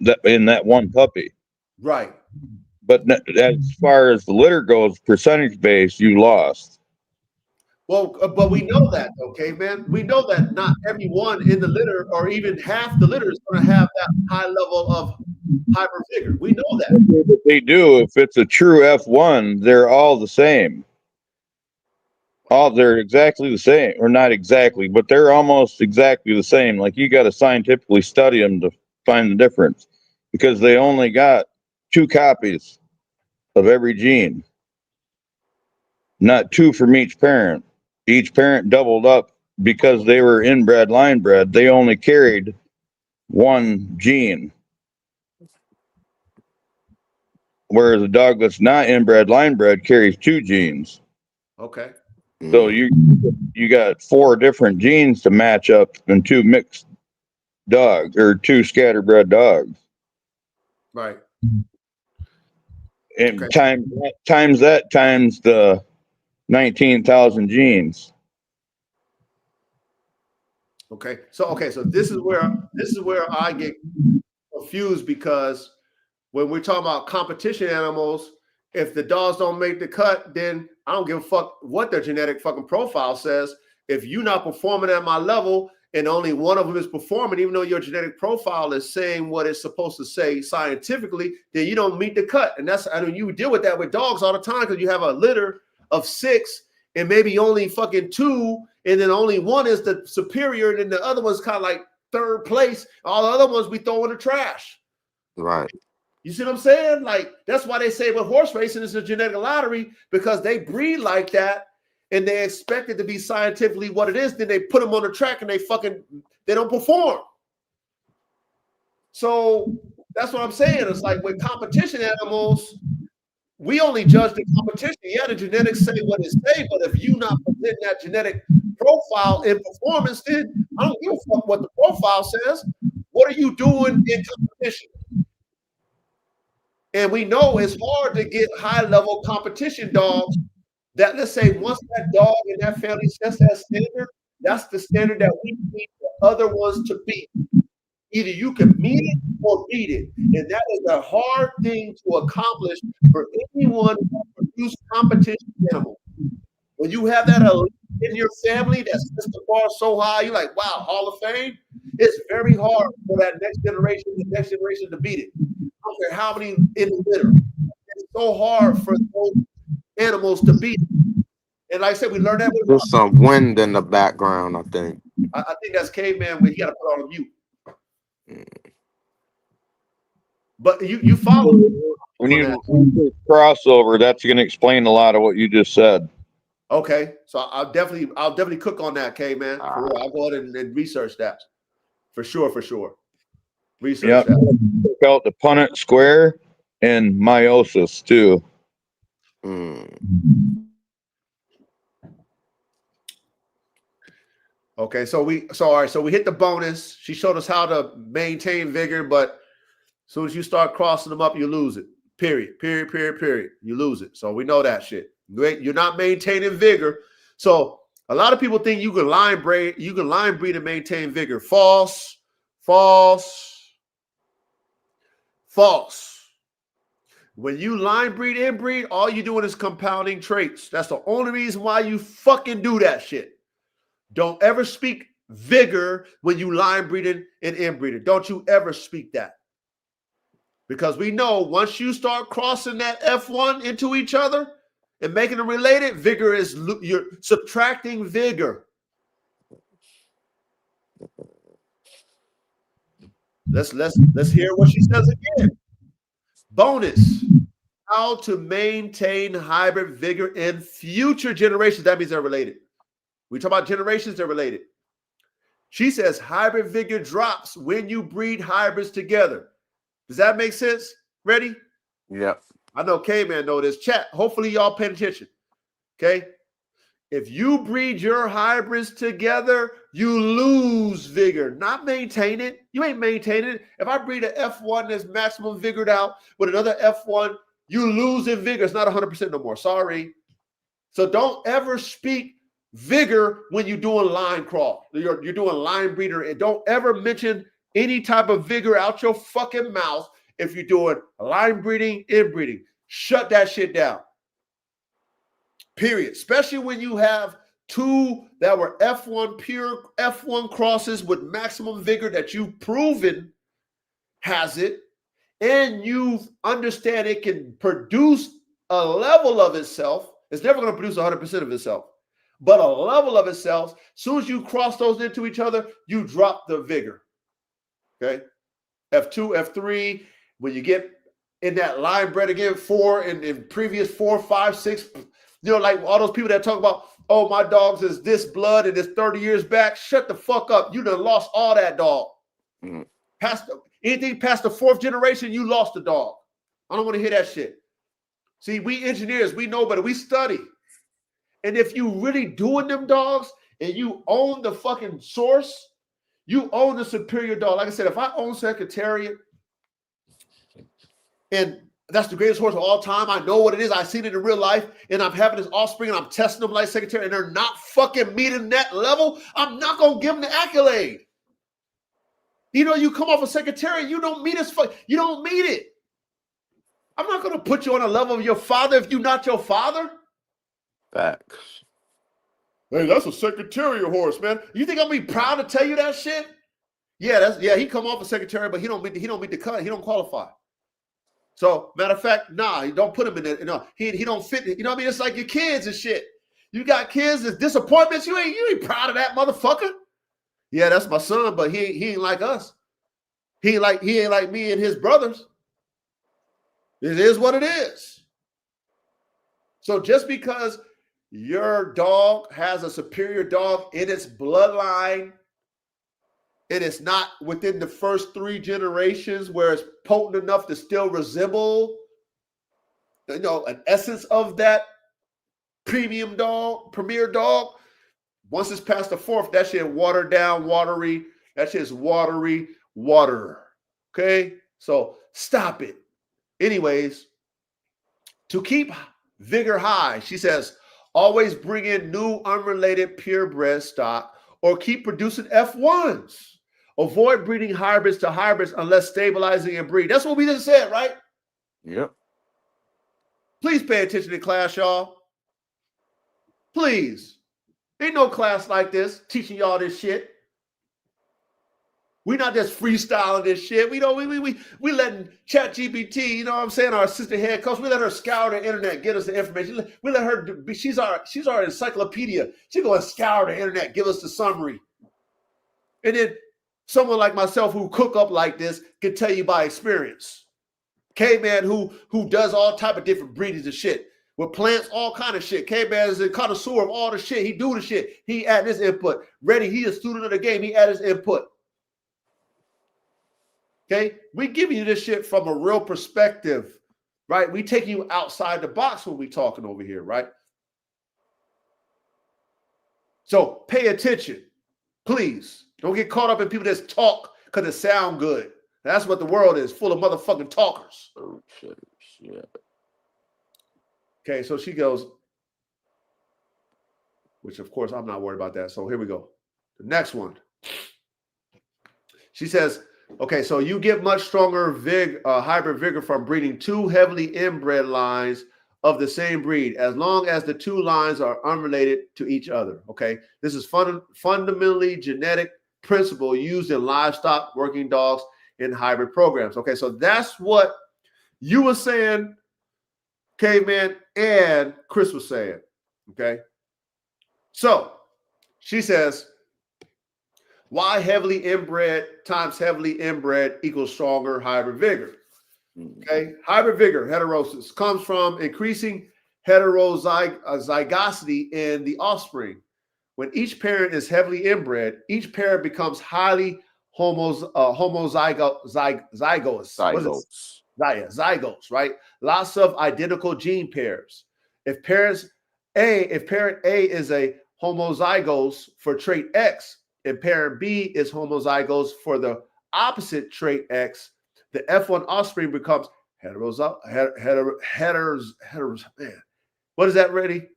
that one puppy. Right. But as far as the litter goes, percentage base, you lost. Well, but we know that, okay, man. We know that not everyone in the litter, or even half the litter, is going to have that high level of hybrid vigor. We know that. But they do. If it's a true F1, they're all the same. They're exactly the same, or not exactly, but they're almost exactly the same. Like you got to scientifically study them to find the difference, because they only got 2 copies of every gene, not 2 from each parent. Each parent doubled up because they were inbred, line bred. They only carried 1 gene, whereas a dog that's not inbred, line bred carries 2 genes. Okay. So you got 4 different genes to match up in 2 mixed dogs or 2 scatterbred dogs. Right. And Okay. times the 19,000 genes. Okay. So this is where I get confused, because when we're talking about competition animals, if the dogs don't make the cut, then I don't give a fuck what their genetic fucking profile says. If you're not performing at my level and only one of them is performing, even though your genetic profile is saying what it's supposed to say scientifically, then you don't meet the cut. And you deal with that with dogs all the time, because you have a litter of 6 and maybe only fucking 2, and then only 1 is the superior, and then the other one's kind of like 3rd place. All the other ones we throw in the trash. Right. You see what I'm saying? Like, that's why they say with horse racing it's a genetic lottery, because they breed like that and they expect it to be scientifically what it is. Then they put them on the track and they don't perform. So that's what I'm saying. It's like with competition animals, we only judge the competition. Yeah, the genetics say what it say, but if you not presenting that genetic profile in performance, then I don't give a fuck what the profile says. What are you doing in competition? And we know it's hard to get high-level competition dogs that, let's say, once that dog and that family sets that standard, that's the standard that we need the other ones to beat. Either you can meet it or beat it. And that is a hard thing to accomplish for anyone who produces competition animals. When you have that in your family that sets the bar so high, you're like, wow, Hall of Fame. It's very hard for that the next generation to beat it. I don't care how many in the litter. It's so hard for those animals to beat it. And like I said, we learned that with There's some wind in the background, I think. I think that's caveman when he got to put on mute. But you follow when you crossover, that's going to explain a lot of what you just said. Okay, so I'll definitely cook on that, caveman. For real. I'll go ahead and research that. For sure. Research that. Check out the Punnett square and meiosis too. Okay, so we hit the bonus. She showed us how to maintain vigor, but as soon as you start crossing them up, you lose it. Period. You lose it. So we know that shit. You're not maintaining vigor. So a lot of people think you can line breed and maintain vigor. False. When you line breed, inbreed, all you're doing is compounding traits. That's the only reason why you fucking do that shit. Don't ever speak vigor when you line breeding and inbreeding. Don't you ever speak that. Because we know once you start crossing that F1 into each other, and making them related, vigor is you're subtracting vigor. Let's hear what she says again. Bonus. How to maintain hybrid vigor in future generations. That means they're related. We talk about generations, they're related. She says hybrid vigor drops when you breed hybrids together. Does that make sense? Ready? Yep. I know K-Man know this. Chat, hopefully y'all paying attention. Okay? If you breed your hybrids together, you lose vigor, not maintain it. You ain't maintaining it. If I breed an F1 that's maximum vigored out with another F1, you lose in vigor. It's not 100% no more. Sorry. So don't ever speak vigor when you're doing line crawl. You're doing line breeder, and don't ever mention any type of vigor out your fucking mouth if you're doing line breeding, inbreeding. Shut that shit down. Period. Especially when you have two that were F1 pure F1 crosses with maximum vigor that you've proven has it, and you understand it can produce a level of itself. It's never going to produce 100% of itself, but a level of itself. As soon as you cross those into each other, you drop the vigor. Okay. F2, F3, when you get in that line bred again, 4 and in previous 4, 5, 6, you know, like all those people that talk about, oh, my dogs is this blood and it's 30 years back. Shut the fuck up. You done lost all that dog. Mm-hmm. Anything past the 4th generation, you lost the dog. I don't want to hear that shit. See, we engineers, we know better. We study. And if you really doing them dogs and you own the fucking source, you own the superior dog. Like I said, if I own Secretariat and that's the greatest horse of all time, I know what it is. I've seen it in real life, and I'm having this offspring and I'm testing them like Secretariat, and they're not fucking meeting that level, I'm not going to give them the accolade. You know, you come off a Secretariat, you don't meet us. You don't meet it. I'm not going to put you on a level of your father if you're not your father. Facts. Hey, that's a Secretariat horse, man. You think I'm gonna be proud to tell you that shit? Yeah, he come off a Secretariat, but he don't meet the cut. He don't qualify. So, matter of fact, nah, you don't put him in there. No, he don't fit. You know what I mean? It's like your kids and shit. You got kids as disappointments. You ain't proud of that motherfucker. Yeah, that's my son, but he ain't like us. He ain't like me and his brothers. It is what it is. So just because your dog has a superior dog in its bloodline, and it's not within the first 3 generations where it's potent enough to still resemble, you know, an essence of that premium dog, premier dog. Once it's past the 4th, that shit watered down, watery. That shit's watery, water. Okay? So stop it. Anyways, to keep vigor high, she says, always bring in new unrelated purebred stock or keep producing F1s. Avoid breeding hybrids to hybrids unless stabilizing and breed. That's what we just said, right? Yep. Please pay attention to class, y'all. Please. Ain't no class like this teaching y'all this shit. We're not just freestyling this shit. We letting ChatGPT, you know what I'm saying, our assistant head coach, we let her scour the internet, get us the information. We let her be, she's our encyclopedia. She go and scour the internet, give us the summary. And then someone like myself who cook up like this can tell you by experience. K-Man who does all type of different breedings of shit. With plants, all kind of shit. K-Man is a connoisseur of all the shit. He do the shit. He add his input. Ready, he a student of the game. He add his input. Okay, we give you this shit from a real perspective, right? We taking you outside the box when we talking over here, right? So pay attention, please. Don't get caught up in people that talk because it sound good. That's what the world is, full of motherfucking talkers. Oh shit. Okay, so she goes, which of course I'm not worried about that. So here we go. The next one. She says, okay, so you get much stronger hybrid vigor from breeding 2 heavily inbred lines of the same breed, as long as the 2 lines are unrelated to each other. Okay, this is fundamentally genetic principle used in livestock, working dogs, in hybrid programs. Okay, so that's what you were saying, Caveman, and Chris was saying. Okay. So she says, why heavily inbred times heavily inbred equals stronger hybrid vigor? Okay. Hybrid vigor, heterosis, comes from increasing heterozygosity in the offspring. When each parent is heavily inbred, each parent becomes highly homozygous. What is it? Zygotes. Zygotes, right? Lots of identical gene pairs. If parent A is a homozygous for trait X, and parent B is homozygous for the opposite trait X, the F1 offspring becomes man. What is that, Reddy?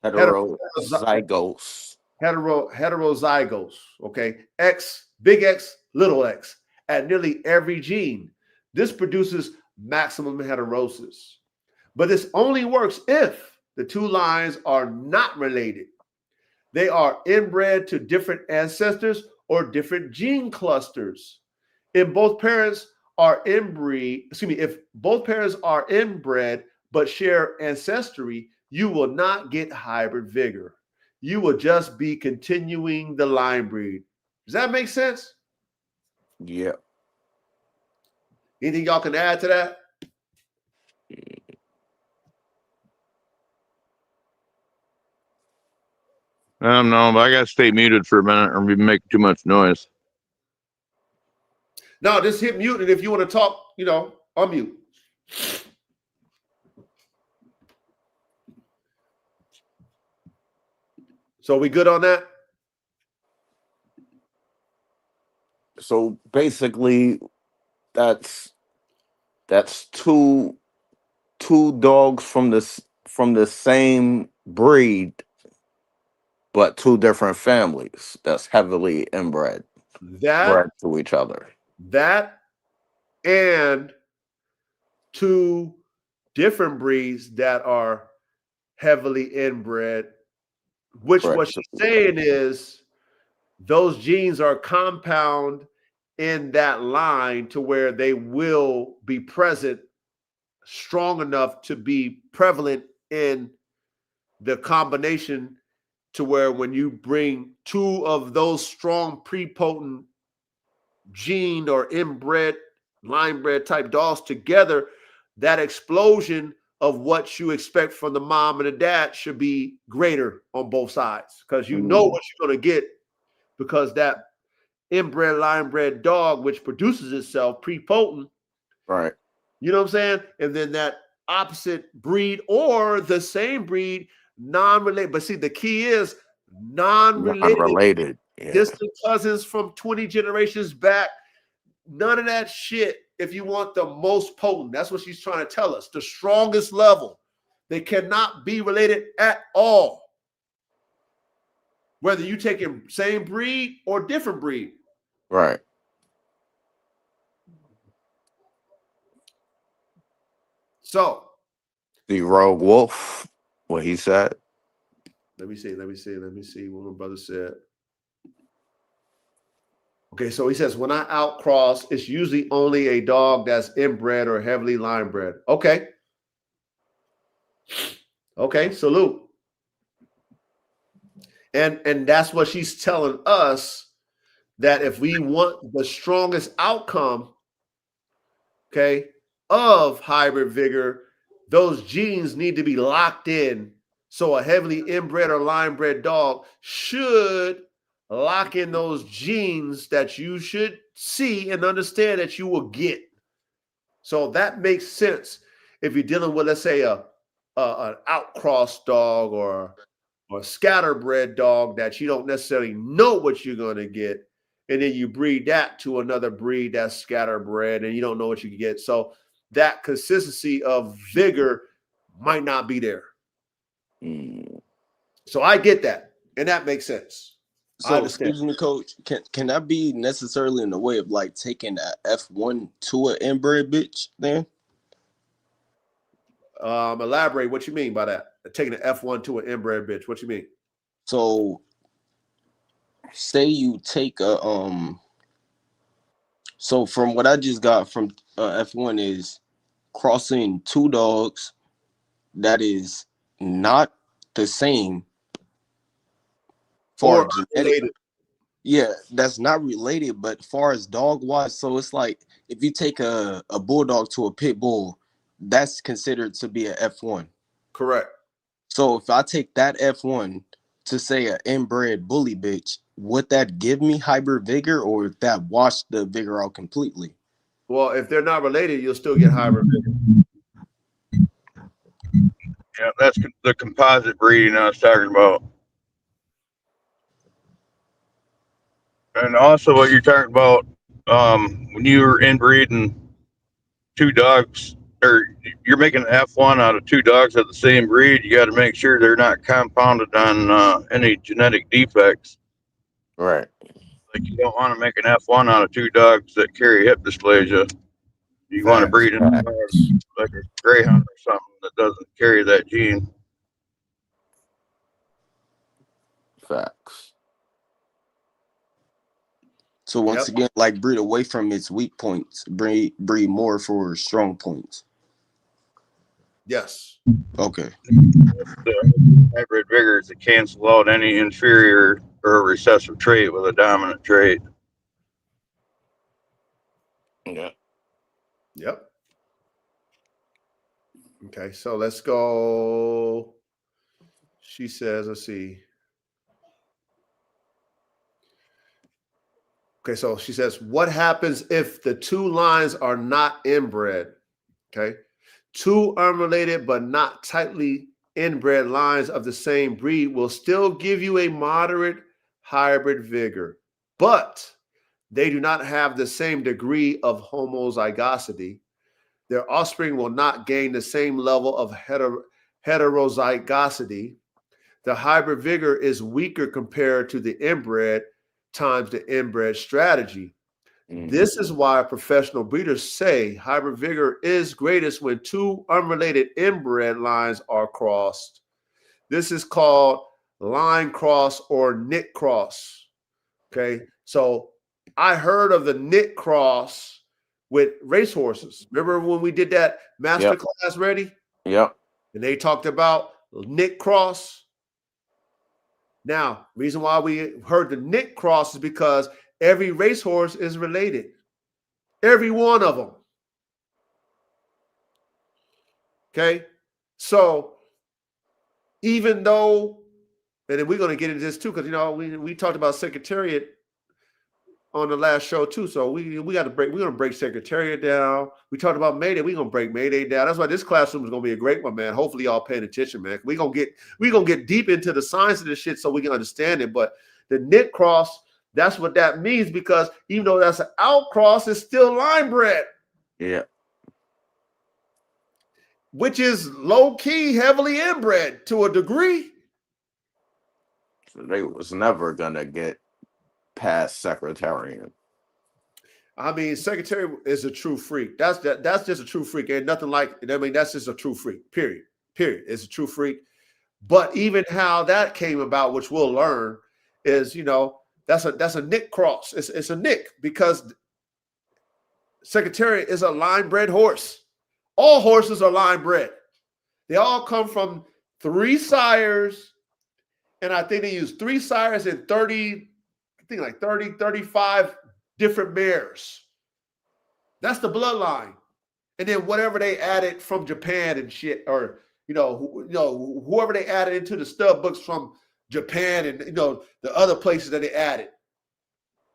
Heterozygous. Heterozygous, okay? Big X, little x, at nearly every gene. This produces maximum heterosis. But this only works if the two lines are not related. They are inbred to different ancestors or different gene clusters. If both parents are inbred but share ancestry, you will not get hybrid vigor. You will just be continuing the line breed. Does that make sense? Yeah. Anything y'all can add to that? No, but I got to stay muted for a minute or be making too much noise. No, just hit mute, and if you want to talk, unmute. So we good on that? So basically, that's two dogs from the same breed, but two different families that's heavily inbred, bred to each other. That and two different breeds that are heavily inbred, which Bred what to- she's saying is those genes are compound in that line to where they will be present strong enough to be prevalent in the combination to where when you bring two of those strong prepotent gene or inbred line bred type dogs together, that explosion of what you expect from the mom and the dad should be greater on both sides because you know what you're going to get because that inbred line bred dog which produces itself prepotent, right? You know what I'm saying? And then that opposite breed or the same breed, non-related. But see, the key is non-related. Unrelated. Yeah. Distant cousins from 20 generations back. None of that shit. If you want the most potent, that's what she's trying to tell us. The strongest level. They cannot be related at all. Whether you taking same breed or different breed. Right. So the Rogue Wolf, what he said. Let me see what my brother said. Okay, so he says, when I outcross, it's usually only a dog that's inbred or heavily line bred. Okay. Okay, salute. And that's what she's telling us, that if we want the strongest outcome, okay, of hybrid vigor, those genes need to be locked in. So a heavily inbred or line bred dog should lock in those genes that you should see and understand that you will get. So that makes sense if you're dealing with, let's say, an outcross dog or a scatterbred dog that you don't necessarily know what you're going to get. And then you breed that to another breed that's scatterbred and you don't know what you can get. So that consistency of vigor might not be there. So I get that. And that makes sense. So excuse me, coach, can that be necessarily in the way of like taking a F1 to an inbred bitch then? Elaborate what you mean by that. Taking an F1 to an inbred bitch. What you mean? So say you take a so from what I just got from F1 is crossing two dogs that is not the same Or for genetic. unrelated. Yeah, that's not related, but far as dog wise, so it's like if you take a bulldog to a pit bull, that's considered to be a F1. Correct. So if I take that F1 to say an inbred bully bitch, would that give me hybrid vigor, or would that wash the vigor out completely? Well, if they're not related, you'll still get hybrid vigor. Yeah, that's the composite breeding I was talking about. And also, what you're talking about, when you were inbreeding two dogs, or you're making an F1 out of two dogs of the same breed, you got to make sure they're not compounded on any genetic defects. Right. Like, you don't want to make an F1 out of two dogs that carry hip dysplasia. You want to Facts. breed in a dog like a greyhound or something that doesn't carry that gene. Facts. So once Yep. again, like breed away from its weak points, breed more for strong points. Yes. Okay. The hybrid vigor is to cancel out any inferior or recessive trait with a dominant trait. Yeah. Yep. Okay, so let's go. She says, let's see. Okay, so she says, what happens if the two lines are not inbred? Okay. Two unrelated but not tightly inbred lines of the same breed will still give you a moderate hybrid vigor, but they do not have the same degree of homozygosity. Their offspring will not gain the same level of heterozygosity. The hybrid vigor is weaker compared to the inbred times the inbred strategy. This is why professional breeders say hybrid vigor is greatest when two unrelated inbred lines are crossed. This is called line cross or knit cross. Okay, so I heard of the knit cross with racehorses. Remember when we did that master class ready? Yep. And they talked about knit cross. Now, reason why we heard the knit cross is because every racehorse is related. Every one of them. Okay. So even though, and then we're going to get into this too, because we talked about Secretariat on the last show too. So we got to break, we're going to break Secretariat down. We talked about Mayday, we're going to break Mayday down. That's why this classroom is going to be a great one, man. Hopefully y'all paying attention, man. We're going to get deep into the science of this shit so we can understand it. But the knit cross, that's what that means, because even though that's an outcross, it's still line bred. Yeah. Which is low-key, heavily inbred to a degree. So they was never gonna get past Secretariat. I mean, Secretary is a true freak. That's just a true freak. Ain't nothing like it. I mean, that's just a true freak. Period. It's a true freak. But even how that came about, which we'll learn, is that's a Nick cross. It's a Nick because Secretariat is a line bred horse. All horses are line bred. They all come from 3 sires, and I think they use 3 sires and 30, I think like 30, 35 different mares. That's the bloodline. And then whatever they added from Japan and shit, or whoever they added into the stud books from Japan and the other places that they added,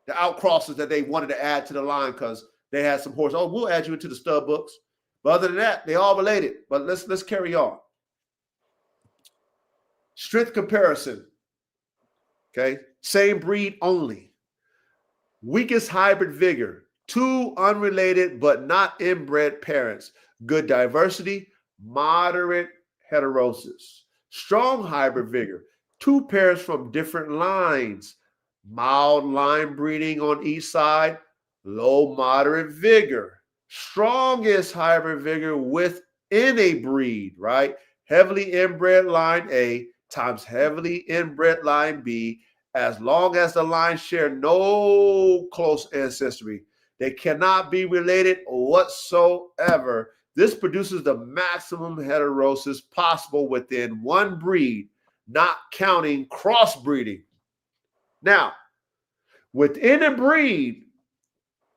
the outcrosses that they wanted to add to the line because they had some horses. Oh, we'll add you into the stud books. But other than that, they all related. But let's carry on. Strength comparison. Okay, same breed only. Weakest hybrid vigor. 2 unrelated but not inbred parents. Good diversity. Moderate heterosis. Strong hybrid vigor. 2 pairs from different lines. Mild line breeding on each side. Low moderate vigor. Strongest hybrid vigor within a breed, right? Heavily inbred line A times heavily inbred line B, as long as the lines share no close ancestry. They cannot be related whatsoever. This produces the maximum heterosis possible within one breed, not counting crossbreeding. Now, within a breed,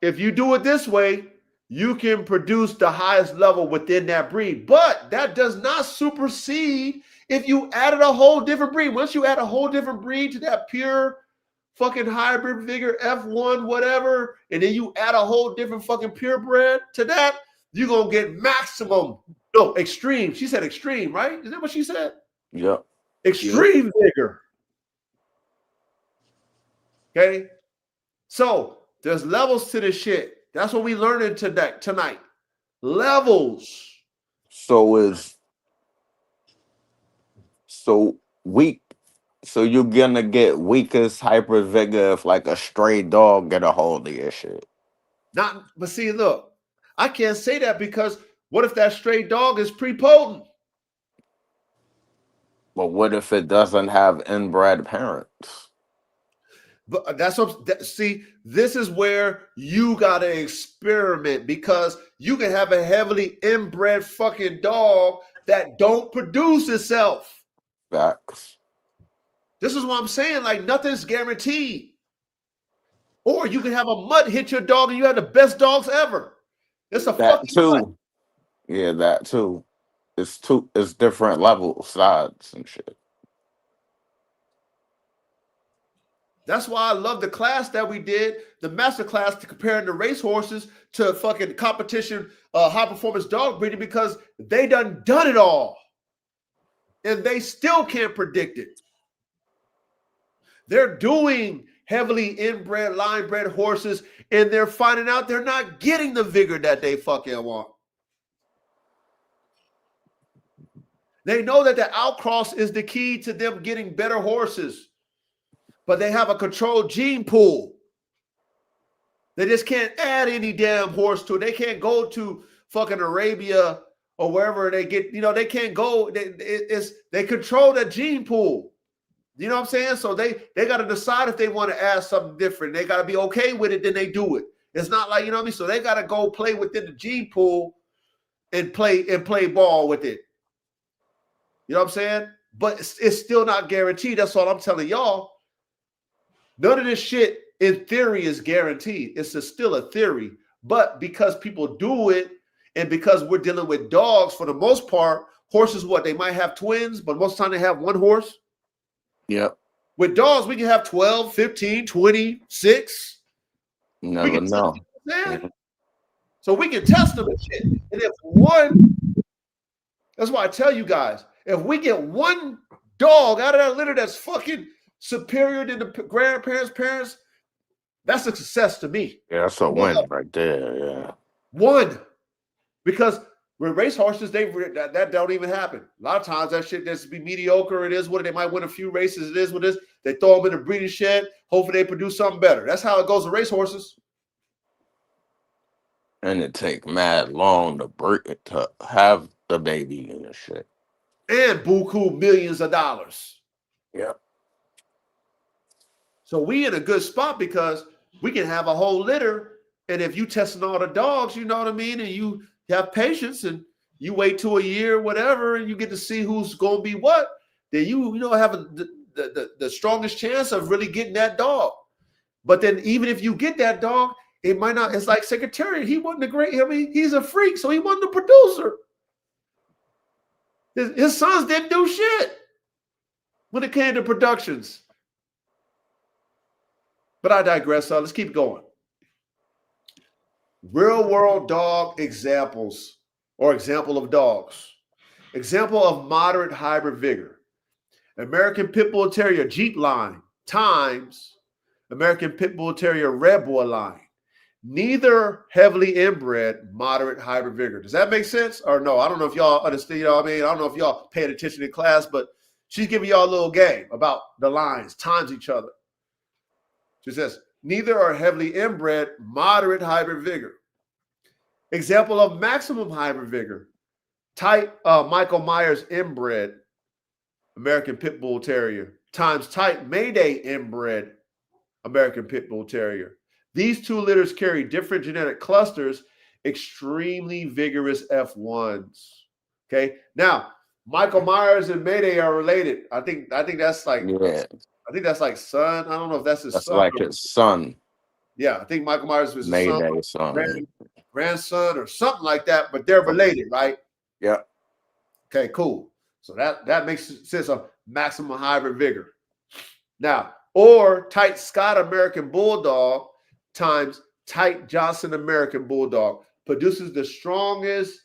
if you do it this way, you can produce the highest level within that breed. But that does not supersede if you added a whole different breed. Once you add a whole different breed to that pure fucking hybrid vigor F1 whatever, and then you add a whole different fucking purebred to that, you're gonna get maximum. No, extreme. She said extreme, right? Is that what she said? Yep. Extreme vigor. Okay, so there's levels to this shit. That's what we learning tonight. Levels. So weak. So you're gonna get weakest hyper vigor if like a stray dog get a hold of your shit. But see, look, I can't say that because what if that stray dog is prepotent? But what if it doesn't have inbred parents? But see, this is where you gotta experiment because you can have a heavily inbred fucking dog that don't produce itself. Facts. This is what I'm saying. Like nothing's guaranteed. Or you can have a mutt hit your dog and you have the best dogs ever. It's a That fucking too. mutt. Yeah, that too. It's different levels, sides and shit. That's why I love the class that we did, the master class to comparing the race horses to fucking competition, high performance dog breeding because they done it all. And they still can't predict it. They're doing heavily inbred, line bred horses, and they're finding out they're not getting the vigor that they fucking want. They know that the outcross is the key to them getting better horses, but they have a controlled gene pool. They just can't add any damn horse to it. They can't go to fucking Arabia or wherever they get, they can't go. They control that gene pool. You know what I'm saying? So they got to decide if they want to add something different. They got to be okay with it, then they do it. It's not like, you know what I mean? So they got to go play within the gene pool and play ball with it. You know what I'm saying? But it's still not guaranteed. That's all I'm telling y'all. None of this shit in theory is guaranteed. It's still a theory. But because people do it and because we're dealing with dogs, for the most part, horses, they might have twins, but most of the time they have one horse. Yep. With dogs, we can have 12, 15, 26. Never know. So we can test them and shit. And if one, that's why I tell you guys, if we get one dog out of that litter that's fucking superior than the grandparents, parents, that's a success to me. Yeah, that's a win right there. Yeah. One. Because with race horses, that don't even happen. A lot of times that shit just be mediocre. It is what they might win a few races. It is what it is. They throw them in a breeding shed. Hopefully they produce something better. That's how it goes with race horses. And it take mad long to have the baby and the shit. And buku millions of dollars. Yep. So we in a good spot because we can have a whole litter. And if you testing all the dogs, you know what I mean? And you have patience and you wait till a year, whatever, and you get to see who's going to be what, then you have the strongest chance of really getting that dog. But then even if you get that dog, it might not, it's like Secretariat. He wasn't he's a freak, so he wasn't a producer. His sons didn't do shit when it came to productions. But I digress. Let's keep going. Real world dog examples or example of dogs. Example of moderate hybrid vigor. American Pit Bull Terrier Jeep line times American Pit Bull Terrier Red Boy line. Neither heavily inbred, moderate hybrid vigor. Does that make sense or no? I don't know if y'all understand. You know what I mean? I don't know if y'all paid attention in class, but she's giving y'all a little game about the lines times each other. She says, neither are heavily inbred, moderate hybrid vigor. Example of maximum hybrid vigor. Type Michael Myers inbred American Pit Bull Terrier times type Mayday inbred American Pit Bull Terrier. These two litters carry different genetic clusters extremely vigorous F1s. Okay. Now, Michael Myers and Mayday are related. I think that's like Yeah, I think that's like son. I don't know if that's his that's son. like his son, Yeah, I think Michael Myers was his son, Mayday son. grandson, or something like that. But they're related, right? Yeah. Okay, cool. So that makes sense of maximum hybrid vigor. Now, or tight Scott American Bulldog times tight Johnson American Bulldog produces the strongest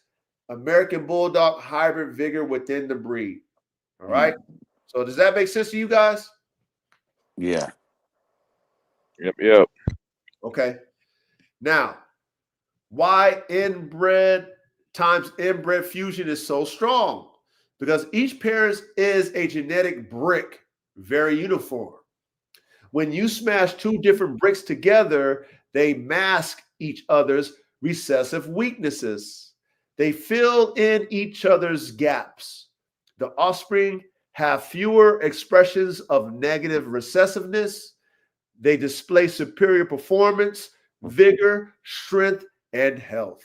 American Bulldog hybrid vigor within the breed. All right. So does that make sense to you guys? Yeah. Yep. Okay. Now, why inbred times inbred fusion is so strong? Because each parent is a genetic brick, very uniform. When you smash two different bricks together, they mask each other's recessive weaknesses. They fill in each other's gaps. The offspring have fewer expressions of negative recessiveness. They display superior performance, vigor, strength, and health.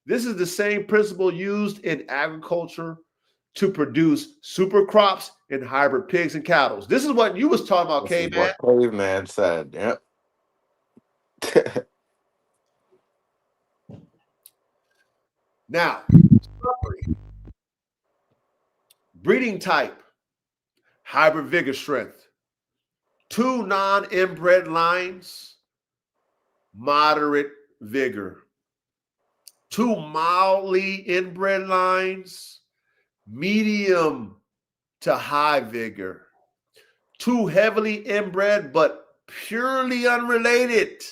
This is the same principle used in agriculture to produce super crops and hybrid pigs and cattle. This is what you was talking about, This is K-Man. what Caveman said. Yep. Now, breeding type, hybrid vigor strength. 2 non-inbred lines, moderate vigor. 2 mildly inbred lines, medium to high vigor. 2 heavily inbred but purely unrelated.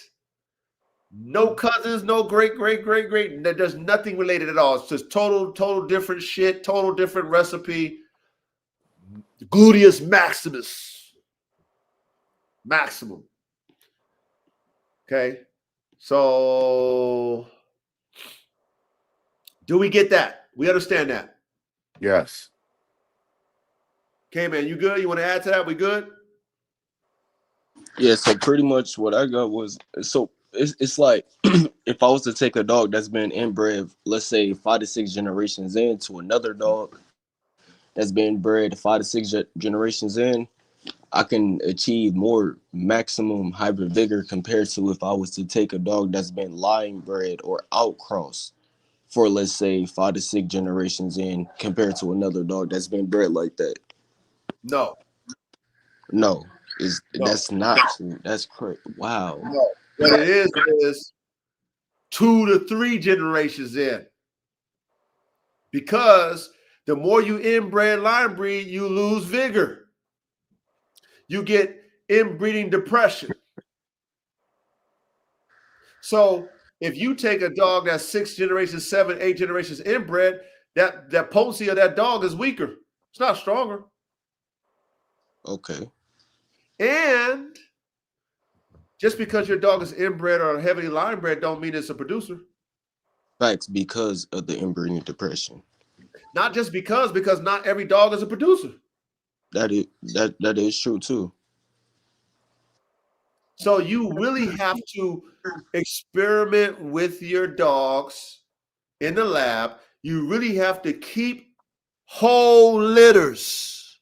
No cousins, no great. There's nothing related at all. It's just total different shit, total different recipe. Gluteus maximus. Maximum. Okay. So do we get that? We understand that. Yes. Okay, man, you good? You want to add to that? We good? Yeah, so pretty much what I got was, so it's like if I was to take a dog that's been inbred, let's say 5 to 6 generations in, to another dog that's been bred 5 to 6 generations in, I can achieve more maximum hybrid vigor compared to if I was to take a dog that's been line bred or outcrossed for, let's say, 5 to 6 generations in compared to another dog that's been bred like that. No. No, No. that's not true. That's crazy. Wow. No. What it is 2 to 3 generations in. Because the more you inbred line breed, you lose vigor. You get inbreeding depression. So if you take a dog that's 6 generations, 7, 8 generations inbred, that potency of that dog is weaker. It's not stronger. Okay. And just because your dog is inbred or heavily line bred don't mean it's a producer. Facts, because of the inbreeding depression. Not just because not every dog is a producer. That is true too. So you really have to experiment with your dogs in the lab. You really have to keep whole litters.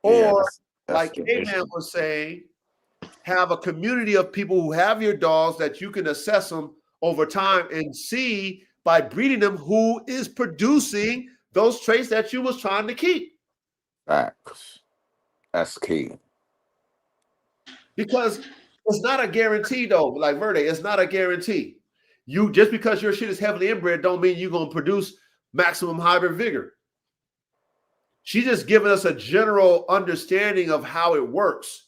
Yeah, Or that's like the K-Man issue. was saying, have a community of people who have your dogs that you can assess them over time and see by breeding them who is producing those traits that you was trying to keep. Facts. That's key. Because it's not a guarantee, though. Like Verde, it's not a guarantee. You just because your shit is heavily inbred don't mean you're gonna produce maximum hybrid vigor. She's just giving us a general understanding of how it works,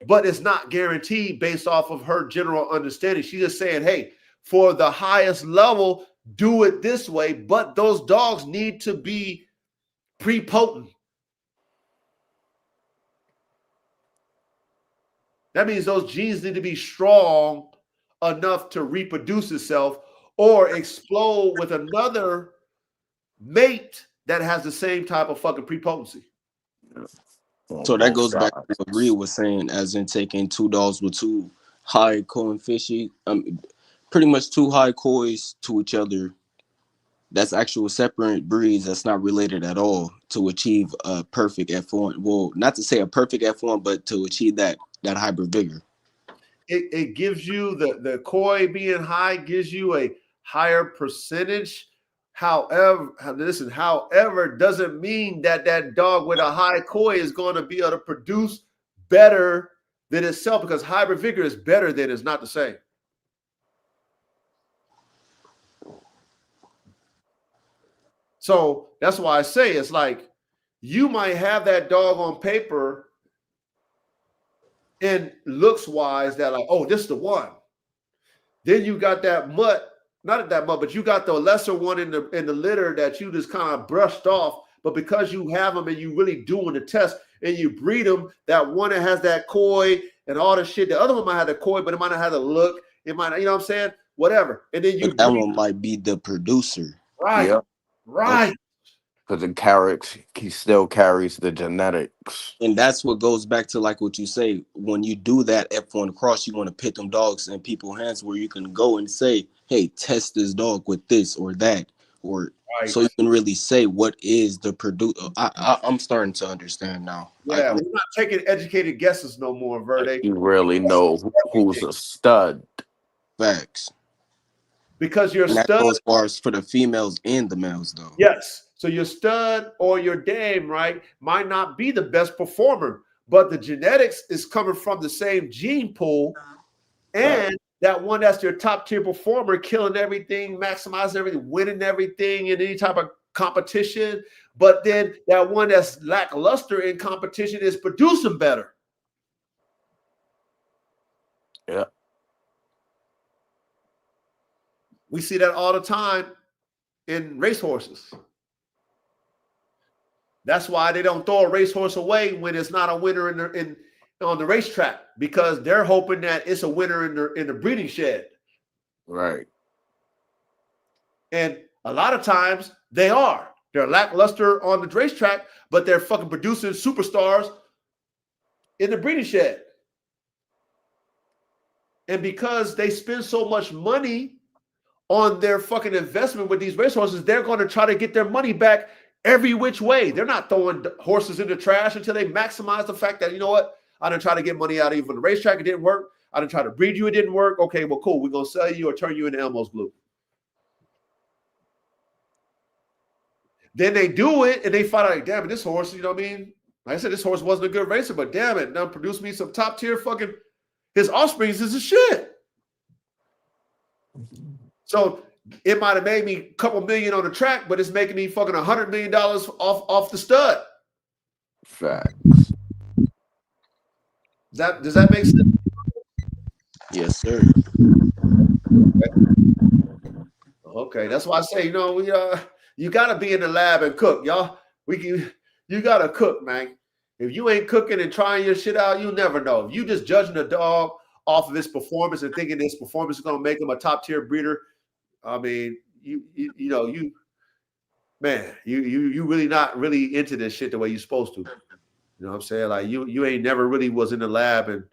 but it's not guaranteed based off of her general understanding. She's just saying, hey, for the highest level, do it this way, but those dogs need to be prepotent. That means those genes need to be strong enough to reproduce itself or explode with another mate that has the same type of fucking prepotency. So that goes back to what Rhea was saying, as in taking 2 dogs with 2 high coefficient pretty much two high kois to each other. That's actual separate breeds that's not related at all to achieve a perfect F1. Well, not to say a perfect F1, but to achieve that hybrid vigor. It gives you the koi being high gives you a higher percentage. However, doesn't mean that dog with a high koi is going to be able to produce better than itself, because hybrid vigor is better than it's not the same. So that's why I say it's like you might have that dog on paper and looks wise that like, oh, this is the one. Then you got that mutt, not that mutt, but you got the lesser one in the litter that you just kind of brushed off. But because you have them and you really doing the test and you breed them, that one that has that koi and all the shit, the other one might have the koi, but it might not have the look. It might, you know what I'm saying? Whatever. And then you that one might be the producer. Right. Yep. Right. Because he still carries the genetics. And that's what goes back to like what you say. When you do that F1 cross, you want to put them dogs in people's hands where you can go and say, hey, test this dog with this or that. Or Right. so you can really say what is the producer. I'm starting to understand now. Yeah, we're not taking educated guesses no more, Verde. You really know who's a stud. Facts. Because your And that stud, goes far as for the females and the males, though. yes. So your stud or your dame, right, might not be the best performer, but the genetics is coming from the same gene pool, and that one that's your top tier performer, killing everything, maximizing everything, winning everything in any type of competition. But then that one that's lackluster in competition is producing better. Yeah. We see that all the time in racehorses. That's why they don't throw a racehorse away when it's not a winner on the racetrack, because they're hoping that it's a winner in the breeding shed. Right. And a lot of times they are. They're lackluster on the racetrack, but they're fucking producing superstars in the breeding shed. And because they spend so much money on their fucking investment with these racehorses, they're going to try to get their money back every which way. They're not throwing horses in the trash until they maximize the fact that, you know what, I didn't try to get money out of you from the racetrack, it didn't work. I didn't try to breed you, it didn't work. Okay, well, cool. We're going to sell you or turn you into Elmo's glue. Then they do it and they find out, like, damn it, this horse, you know what I mean? Like I said, this horse wasn't a good racer, but damn it, now produce me some top tier fucking, his offspring is a shit. So it might have made me a couple million on the track, but it's making me fucking $100 million off the stud. Facts. Does that make sense? Yes, sir. Okay, that's why I say, you know, you gotta be in the lab and cook, y'all. You gotta cook, man. If you ain't cooking and trying your shit out, you never know. If you just judging a dog off of his performance and thinking this performance is gonna make him a top tier breeder, I mean, you really not really into this shit the way you're supposed to. You know what I'm saying? Like you ain't never really was in the lab and,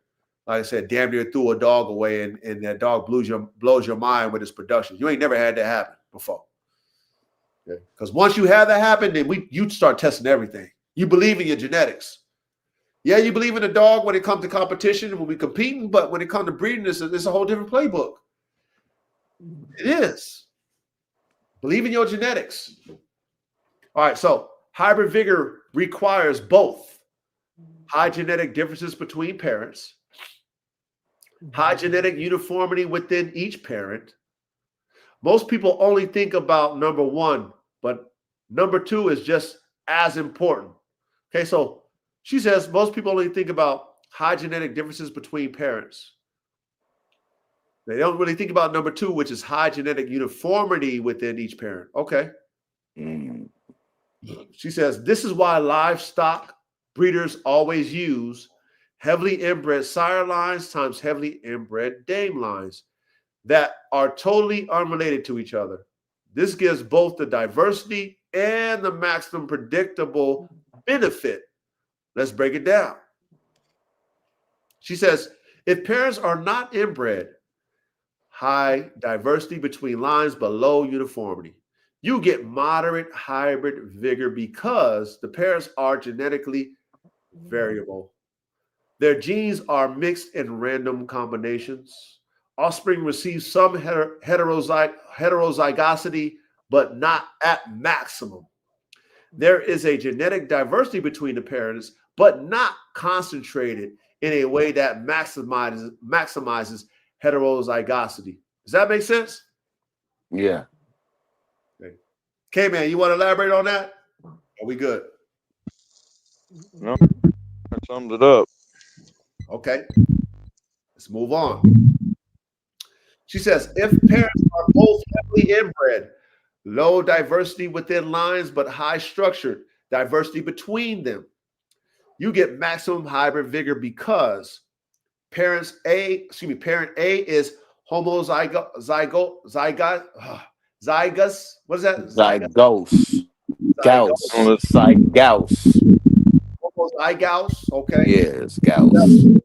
like I said, damn near threw a dog away and that dog blows your mind with its production. You ain't never had that happen before. Okay? Because once you have that happen, then you start testing everything. You believe in your genetics. Yeah, you believe in the dog when it comes to competition when we competing, but when it comes to breeding, it's a whole different playbook. It is. Believe in your genetics. All right, so hybrid vigor requires both high genetic differences between parents, high genetic uniformity within each parent. Most people only think about number one, but number two is just as important. Okay, so she says most people only think about high genetic differences between parents. They don't really think about number two, which is high genetic uniformity within each parent. Okay. She says, this is why livestock breeders always use heavily inbred sire lines times heavily inbred dame lines that are totally unrelated to each other. This gives both the diversity and the maximum predictable benefit. Let's break it down. She says, if parents are not inbred, high diversity between lines, but low uniformity. You get moderate hybrid vigor because the parents are genetically variable. Their genes are mixed in random combinations. Offspring receive some heterozygosity, but not at maximum. There is a genetic diversity between the parents, but not concentrated in a way that maximizes heterozygosity. Does that make sense? Yeah. Okay, man, you want to elaborate on that? Are we good? No, that sums it up. Okay, let's move on. She says, if parents are both heavily inbred, low diversity within lines, but high structured diversity between them, you get maximum hybrid vigor because parent A is zygous. What is that? Zygos. Gauss. Oh, that's- Zygous. Homozygous. Okay. Yeah, it's Gauss.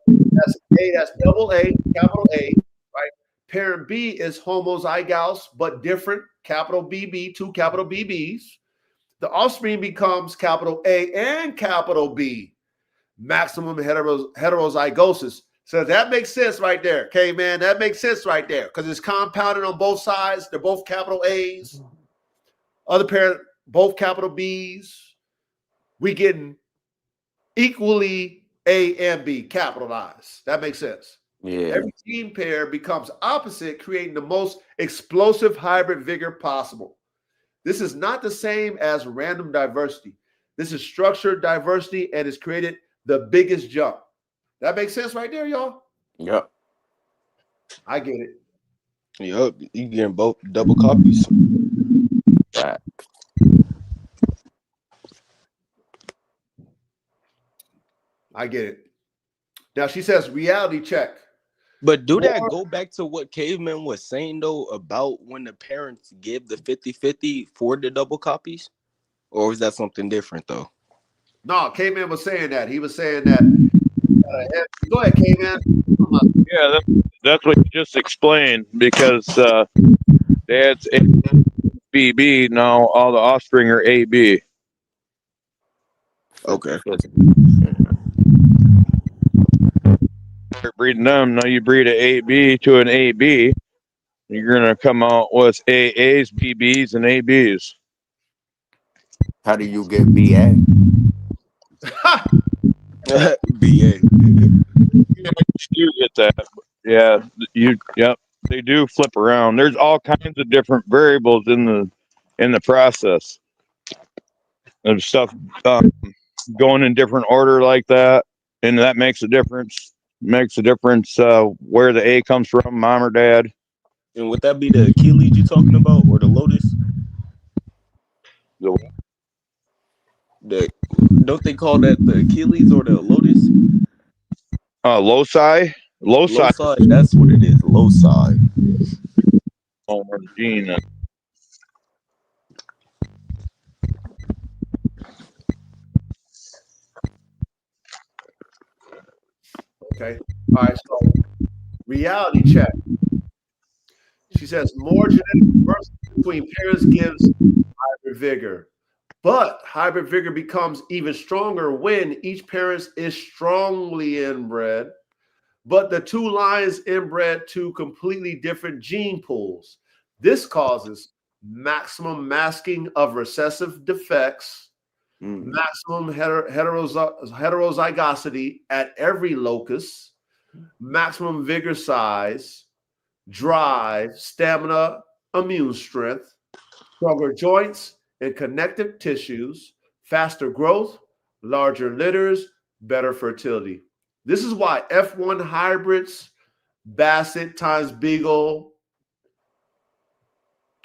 That's A. That's double A, capital A. Right. Parent B is homozygous, but different. Capital BB, two capital BBs. The offspring becomes capital A and capital B. Maximum heterozygosis. So that makes sense right there. Okay, man, that makes sense right there because it's compounded on both sides. They're both capital A's. Other parent, both capital B's. We getting equally A and B capitalized. That makes sense. Yeah. Every gene pair becomes opposite, creating the most explosive hybrid vigor possible. This is not the same as random diversity. This is structured diversity and has created the biggest jump. That makes sense right there, y'all? Yep. I get it. Yup, you getting both double copies. Right. I get it. Now she says reality check. But do that go back to what Caveman was saying though about when the parents give the 50-50 for the double copies? Or is that something different though? No, K-Man was saying that. He was saying that. Go ahead, K-Man. Yeah, that's what you just explained because dad's BB, now all the offspring are AB. Okay. You're breeding them, now you breed an AB to an AB, you're going to come out with AAs, BBs, and ABs. How do you get BA? BA. You get that. Yeah, yep. They do flip around. There's all kinds of different variables in the process of stuff going in different order like that, and that makes a difference. Makes a difference where the A comes from, mom or dad. And would that be the Achilles you talking about or the Lotus? Don't they call that the Achilles or the Lotus? Loci. Loci, that's what it is. Loci. Oh, gene. Okay. All right. So reality check. She says more genetic diversity between parents gives hybrid vigor. But hybrid vigor becomes even stronger when each parent is strongly inbred, but the two lines inbred to completely different gene pools. This causes maximum masking of recessive defects, maximum heterozygosity at every locus, maximum vigor size, drive, stamina, immune strength, stronger joints and connective tissues, faster growth, larger litters, better fertility. This is why F1 hybrids, Basset times Beagle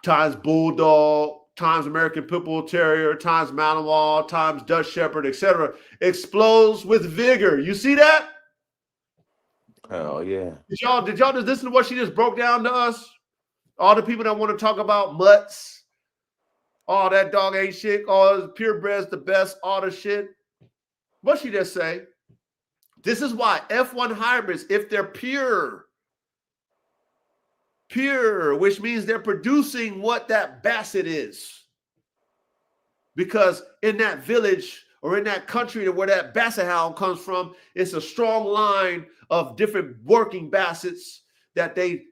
times Bulldog times American Pit Bull Terrier times Malinois times Dutch Shepherd, etc., explodes with vigor. You see that? Oh yeah. Did y'all just listen to what she just broke down to us? All the people that want to talk about mutts, all that dog ain't shit, all purebred's the best, all the shit. What she just say? This is why F1 hybrids, if they're pure, pure, which means they're producing what that Basset is. Because in that village or in that country where that Basset hound comes from, it's a strong line of different working Bassets that they,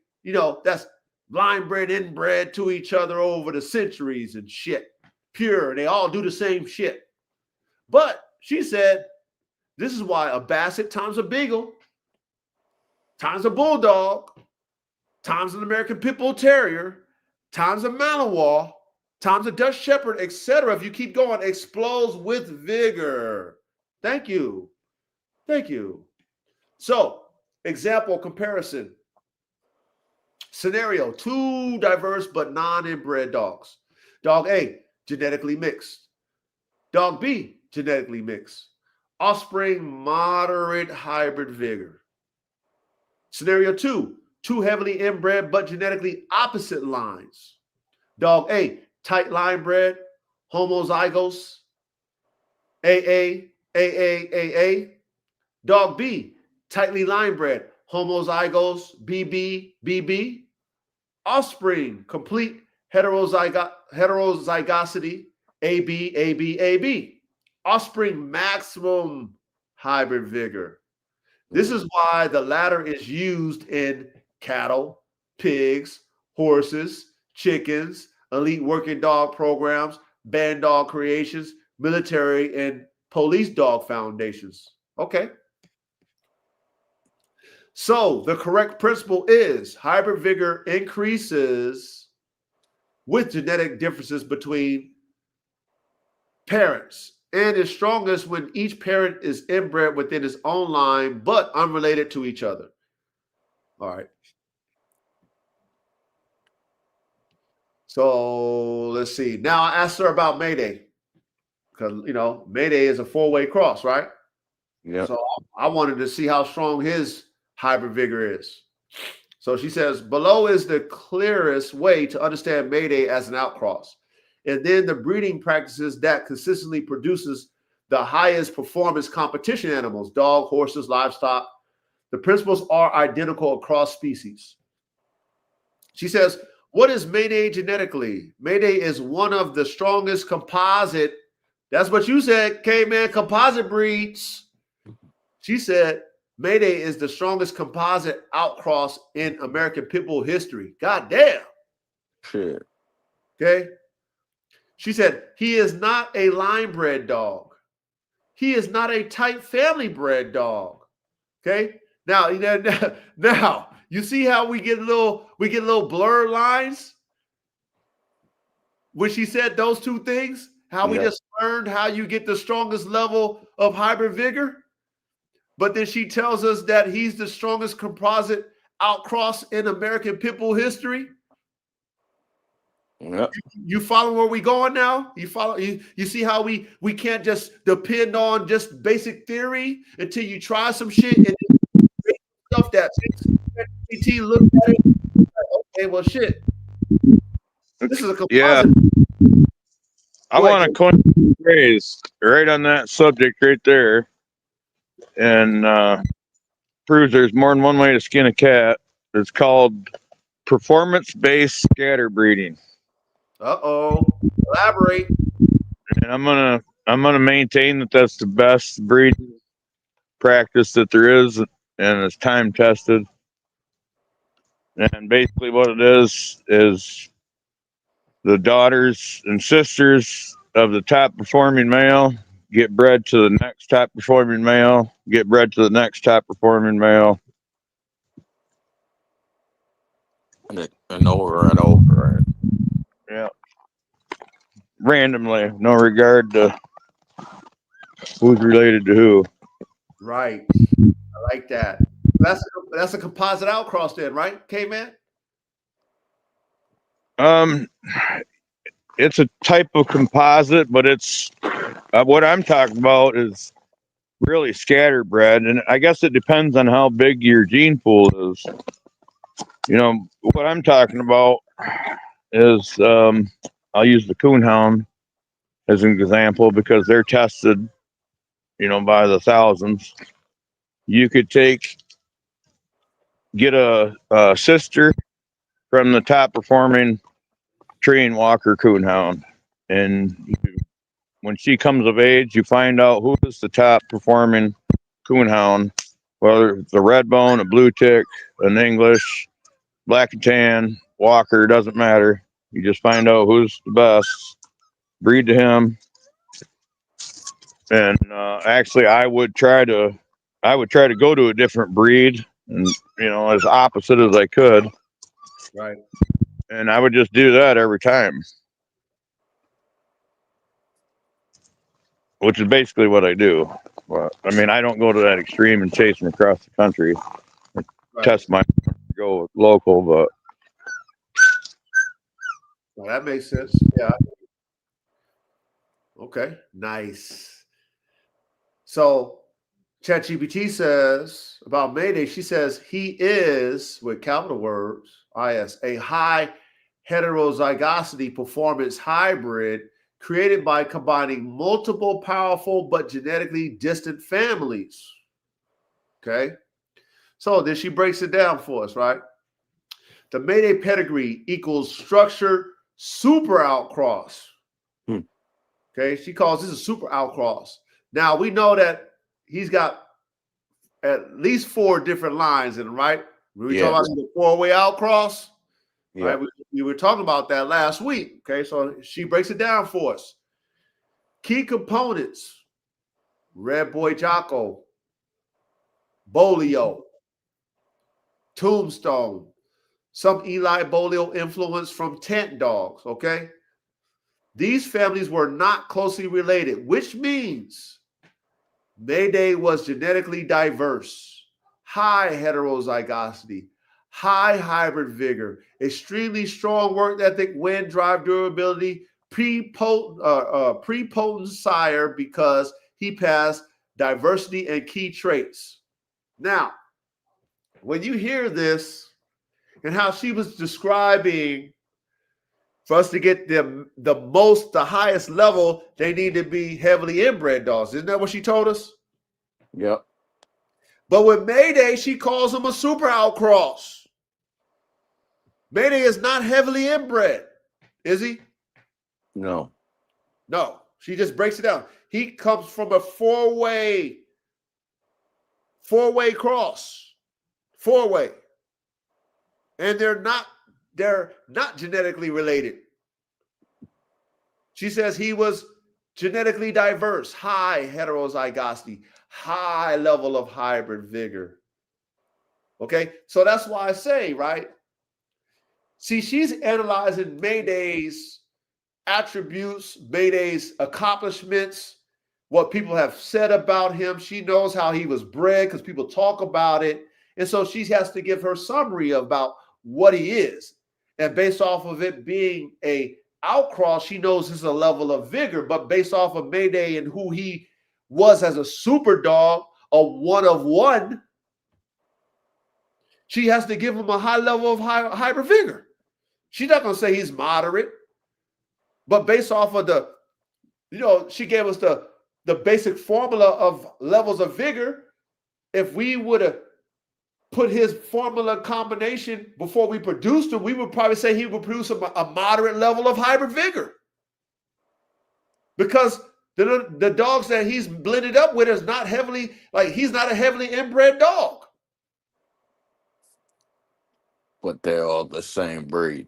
that's line bred, inbred to each other over the centuries and shit. Pure. They all do the same shit. But she said, this is why a Basset times a Beagle times a Bulldog times an American Pit Bull Terrier times a Malinois times a Dutch Shepherd, etc. If you keep going, explodes with vigor. Thank you. Thank you. So, example comparison. Scenario, 2 diverse but non-inbred dogs. Dog A, genetically mixed. Dog B, genetically mixed. Offspring, moderate hybrid vigor. Scenario 2, 2 heavily inbred but genetically opposite lines. Dog A, tight line bred, homozygous, AA, AA, AA. Dog B, tightly line bred, homozygous, BB, BB. Offspring, complete heterozygosity, AB, AB, AB. Offspring, maximum hybrid vigor. This is why the latter is used in cattle, pigs, horses, chickens, elite working dog programs, band dog creations, military and police dog foundations. Okay. So the correct principle is hybrid vigor increases with genetic differences between parents and is strongest when each parent is inbred within its own line but unrelated to each other. All right. So let's see. Now I asked her about Mayday because, Mayday is a 4-way cross, right? Yeah. So I wanted to see how strong his hybrid vigor is. So she says, below is the clearest way to understand Mayday as an outcross. And then the breeding practices that consistently produces the highest performance competition animals, dog, horses, livestock. The principles are identical across species. She says, what is Mayday genetically? Mayday is one of the strongest composite. That's what you said, K-Man, composite breeds. She said, Mayday is the strongest composite outcross in American Pit Bull history. God damn. Shit. Okay. She said, he is not a line bred dog. He is not a tight family bred dog. Okay. Now, you see how we get little blurred lines when she said those two things? How we just learned how you get the strongest level of hybrid vigor? But then she tells us that he's the strongest composite outcross in American Pit Bull history. Yep. You follow where we going now? You follow? You see how we can't just depend on just basic theory until you try some shit and stuff that PT looked at it. Okay, well, shit. This is a composite. Yeah. I want to coin a phrase right on that subject right there, and proves there's more than one way to skin a cat. It's called performance-based scatter breeding. Elaborate. And I'm gonna maintain that that's the best breeding practice that there is, and it's time tested. And basically, what it is the daughters and sisters of the top performing male get bred to the next top performing male, get bred to the next top performing male. And over and over. Yeah. Randomly, no regard to who's related to who. Right. I like that. That's a composite outcross then, right, K-Man? It's a type of composite, but it's what I'm talking about is really scatterbred, and I guess it depends on how big your gene pool is. What I'm talking about is I'll use the coonhound as an example because they're tested, by the thousands. You could get a sister from the top performing trained Walker Coonhound. And when she comes of age, you find out who is the top performing Coonhound, whether it's a red bone, a blue tick, an English, black and tan, Walker, doesn't matter. You just find out who's the best, breed to him. And actually, I would try to go to a different breed, and as opposite as I could. Right. And I would just do that every time, which is basically what I do. But I mean, I don't go to that extreme and chase them across the country. Right. Test my go with local, but Well, that makes sense. Yeah. Okay. Nice. So ChatGPT says about Mayday, she says he is, with capital words, IS, a high heterozygosity performance hybrid created by combining multiple powerful but genetically distant families. Okay. So then she breaks it down for us, right? The Mayday pedigree equals structured super outcross. Okay. She calls this a super outcross. Now we know that he's got at least 4 different lines in him, right? We were talking about the 4-way outcross. Yeah. Right? We were talking about that last week. Okay, so she breaks it down for us. Key components: Red Boy Jocko, Bolio, Tombstone, some Eli Bolio influence from tent dogs. Okay, these families were not closely related, which means Mayday was genetically diverse, high heterozygosity, high hybrid vigor, extremely strong work ethic, wind drive durability, prepotent sire because he passed diversity and key traits. Now, when you hear this and how she was describing for us to get the highest level, they need to be heavily inbred dogs. Isn't that what she told us? Yep. But with Mayday, she calls him a super outcross. Mayday is not heavily inbred, is he? No. No. She just breaks it down. He comes from a four-way cross. 4-way. And they're not genetically related. She says he was genetically diverse, high heterozygosity, high level of hybrid vigor. Okay, so that's why I say, right? See, she's analyzing Mayday's attributes, Mayday's accomplishments, what people have said about him. She knows how he was bred because people talk about it. And so she has to give her summary about what he is. And based off of it being a outcross, she knows there's a level of vigor. But based off of Mayday and who he was as a super dog, a one of one, she has to give him a high level of hybrid vigor. She's not going to say he's moderate, but based off of the, she gave us the basic formula of levels of vigor. If we would have put his formula combination before we produced him, we would probably say he would produce a moderate level of hybrid vigor. Because the dogs that he's blended up with is not heavily, he's not a heavily inbred dog. But they're all the same breed.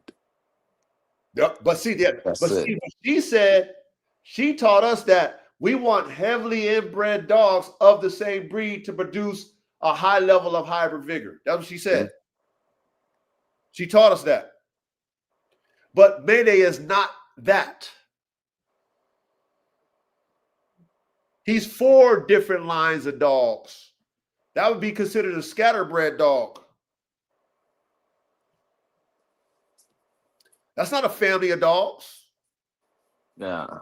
Yep. But see, That's it. what she said, she taught us that we want heavily inbred dogs of the same breed to produce a high level of hybrid vigor. That's what she said. Mm-hmm. She taught us that. But Mayday is not that. He's 4 different lines of dogs. That would be considered a scatterbred dog. That's not a family of dogs. No.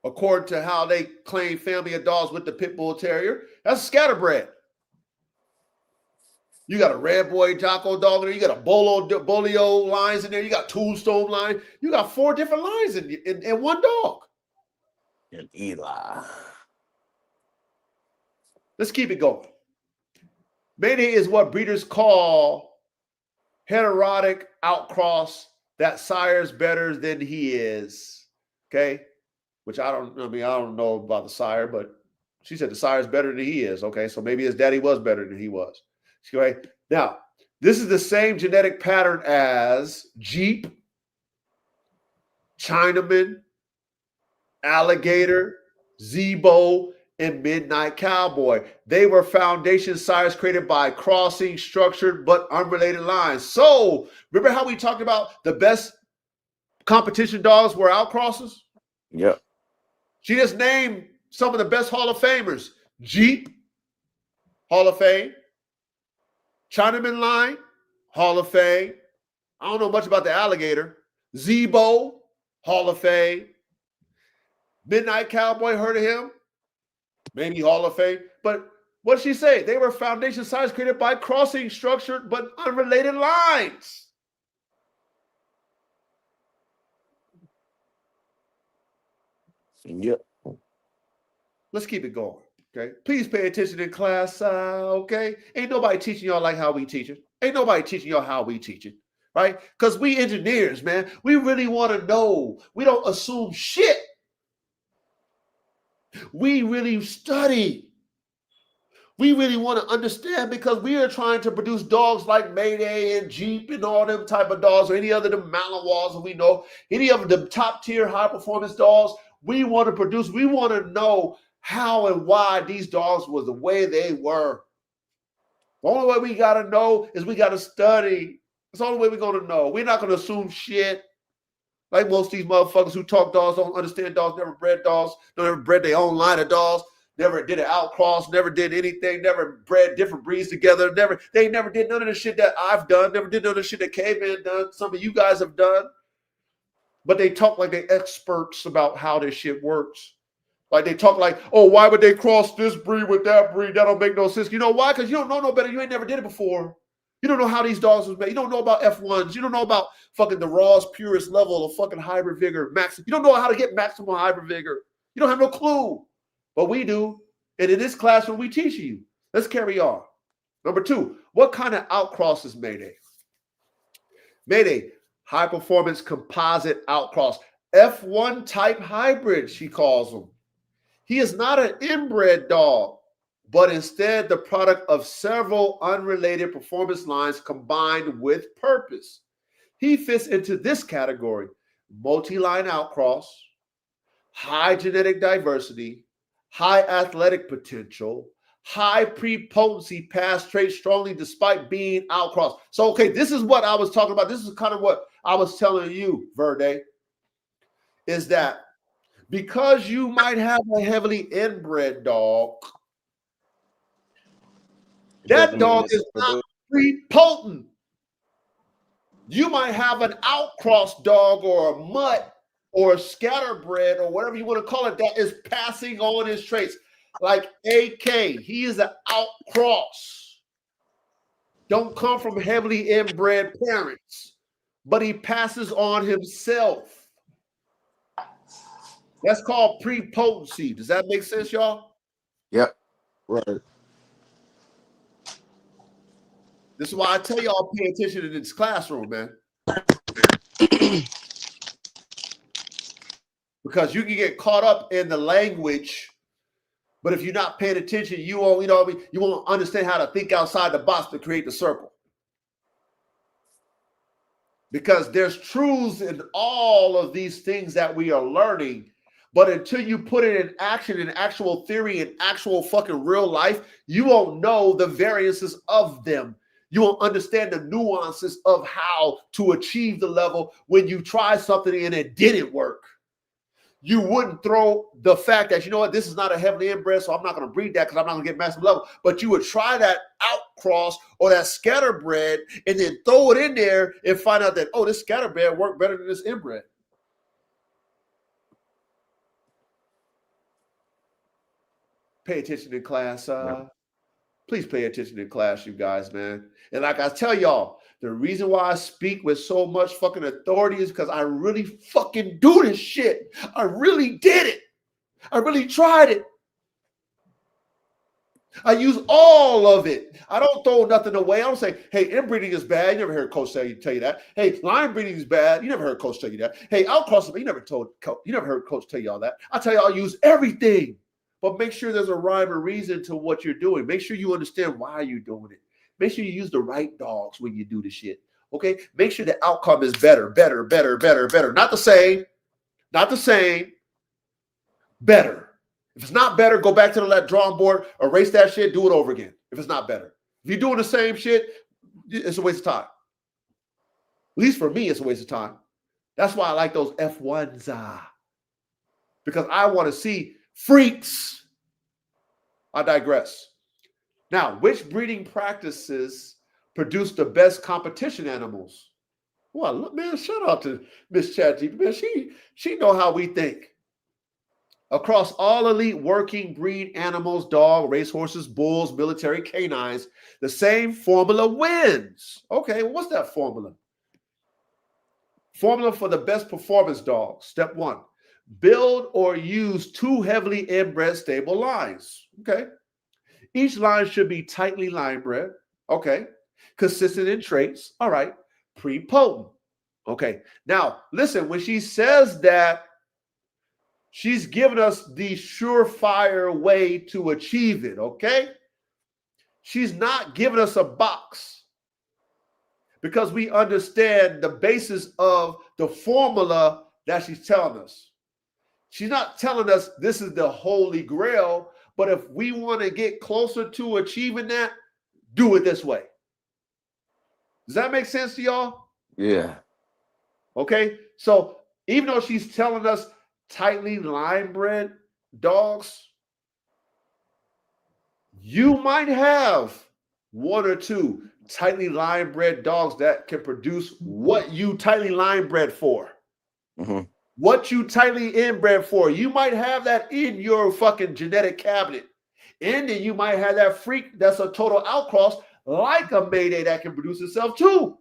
According to how they claim family of dogs with the pit bull terrier, that's a scatterbred. You got a red boy Jocko dog in there. You got a Bolio lines in there. You got Tombstone line. You got 4 different lines in one dog. And Eli. Let's keep it going. Mayday is what breeders call heterotic outcross that sire's better than he is. Okay. Which I don't know about the sire, but she said the sire's better than he is. Okay. So maybe his daddy was better than he was. Okay. Now, this is the same genetic pattern as Jeep, Chinaman, Alligator, Zebo, and Midnight Cowboy. They were foundation sires created by crossing structured but unrelated lines. So remember how we talked about the best competition dogs were outcrosses? Yep. She just named some of the best Hall of Famers. Jeep, Hall of Fame. Chinaman line, Hall of Fame. I don't know much about the Alligator. Zebo, Hall of Fame. Midnight Cowboy, heard of him? Maybe Hall of Fame. But what did she say? They were foundation sires created by crossing structured but unrelated lines. Yep. Let's keep it going. Okay. Please pay attention in class. Okay. Ain't nobody teaching y'all like how we teach it. Ain't nobody teaching y'all how we teach it. Right? Because we engineers, man, we really want to know. We don't assume shit. We really study. We really want to understand because we are trying to produce dogs like Mayday and Jeep and all them type of dogs, or any other the Malinois that we know, any of the top tier high performance dogs we want to produce. We want to know how and why these dogs were the way they were. The only way we got to know is we got to study. That's the only way we're going to know. We're not going to assume shit. Like most of these motherfuckers who talk dogs, don't understand dogs, never bred dogs, never bred their own line of dogs, never did an outcross, never did anything, never bred different breeds together, they never did none of the shit that I've done, never did none of the shit that Caveman done, some of you guys have done. But they talk like they're experts about how this shit works. Like they talk like, oh, why would they cross this breed with that breed? That don't make no sense. You know why? Because you don't know no better. You ain't never did it before. You don't know how these dogs was made. You don't know about F1s. You don't know about fucking the rawest, purest level of fucking hybrid vigor. You don't know how to get maximum hybrid vigor. You don't have no clue. But we do. And in this classroom, we teach you. Let's carry on. Number 2, what kind of outcross is Mayday? Mayday, high performance composite outcross. F1 type hybrid, she calls him. He is not an inbred dog, but instead the product of several unrelated performance lines combined with purpose. He fits into this category: multi-line outcross, high genetic diversity, high athletic potential, high pre-potency pass trait strongly despite being outcrossed. So, okay, this is what I was talking about. This is kind of what I was telling you, Verde, is that because you might have a heavily inbred dog, that dog is not pre-potent. You might have an outcross dog or a mutt or a scatterbred or whatever you want to call it that is passing on his traits. Like AK, he is an outcross. Don't come from heavily inbred parents, but he passes on himself. That's called prepotency. Does that make sense, y'all? Yep. Right. This is why I tell y'all pay attention in this classroom, man. Because you can get caught up in the language, but if you're not paying attention, you won't, you won't understand how to think outside the box to create the circle. Because there's truths in all of these things that we are learning, but until you put it in action, in actual theory, in actual fucking real life, you won't know the variances of them. You won't understand the nuances of how to achieve the level when you try something and it didn't work. You wouldn't throw the fact that, you know what, this is not a heavily inbred, so I'm not going to breed that because I'm not going to get maximum level. But you would try that outcross or that scatterbred and then throw it in there and find out that, oh, this scatterbred worked better than this inbred. Pay attention in class. Please pay attention in class, you guys, man. And like I tell y'all, the reason why I speak with so much fucking authority is because I really fucking do this shit. I really did it. I really tried it. I use all of it. I don't throw nothing away. I don't say, hey, inbreeding is bad. You never heard Coach tell you that. Hey, line breeding is bad. You never heard Coach tell you that. Hey, outcrossing, you never heard Coach tell y'all that. I tell y'all I use everything. But make sure there's a rhyme or reason to what you're doing. Make sure you understand why you're doing it. Make sure you use the right dogs when you do the shit. Okay? Make sure the outcome is better. Not the same. Not the same. Better. If it's not better, go back to the drawing board, erase that shit, do it over again. If it's not better. If you're doing the same shit, it's a waste of time. At least for me, it's a waste of time. That's why I like those F1s. Because I want to see freaks. I digress. Now, which breeding practices produce the best competition animals? Well, man, shout out to Miss ChatGPT. Man, she know how we think. Across all elite working breed animals, dog, racehorses, bulls, military, canines, the same formula wins. Okay, well, what's that formula? Formula for the best performance dogs. Step 1, build or use 2 heavily inbred stable lines. Okay. Each line should be tightly line bred. Okay. Consistent in traits. All right. Pre-potent. Okay. Now, listen, when she says that, she's giving us the surefire way to achieve it, okay? She's not giving us a box because we understand the basis of the formula that she's telling us. She's not telling us this is the holy grail, but if we want to get closer to achieving that, do it this way. Does that make sense to y'all? Yeah. Okay, so even though she's telling us tightly line bred dogs, you might have 1 or 2 tightly line bred dogs that can produce what you tightly line bred for. Mm-hmm. What you tightly inbred for. You might have that in your fucking genetic cabinet. And then you might have that freak that's a total outcross like a Mayday that can produce itself too.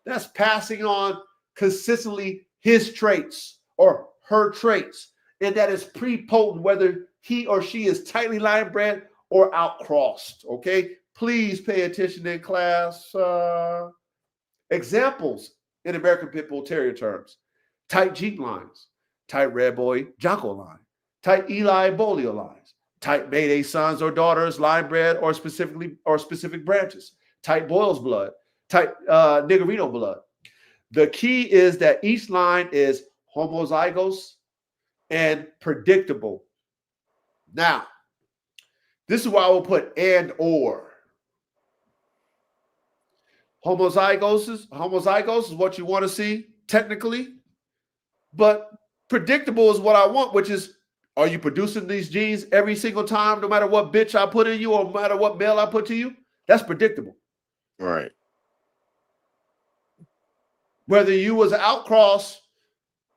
That's passing on consistently his traits or her traits, and that is pre-potent whether he or she is tightly line bred or outcrossed. Okay, please pay attention in class. Examples in American Pit Bull Terrier terms: tight Jeep lines, tight Red Boy Jocko line, tight Eli Bolio lines, tight Mayday sons or daughters line bred or specific branches, tight Boyle's blood, tight Niggerino blood. The key is that each line is homozygous and predictable. Now, this is why I will put and or. Homozygous is what you want to see technically, but predictable is what I want, which is, are you producing these genes every single time, no matter what bitch I put in you or no matter what male I put to you? That's predictable. Right. Whether you was an outcross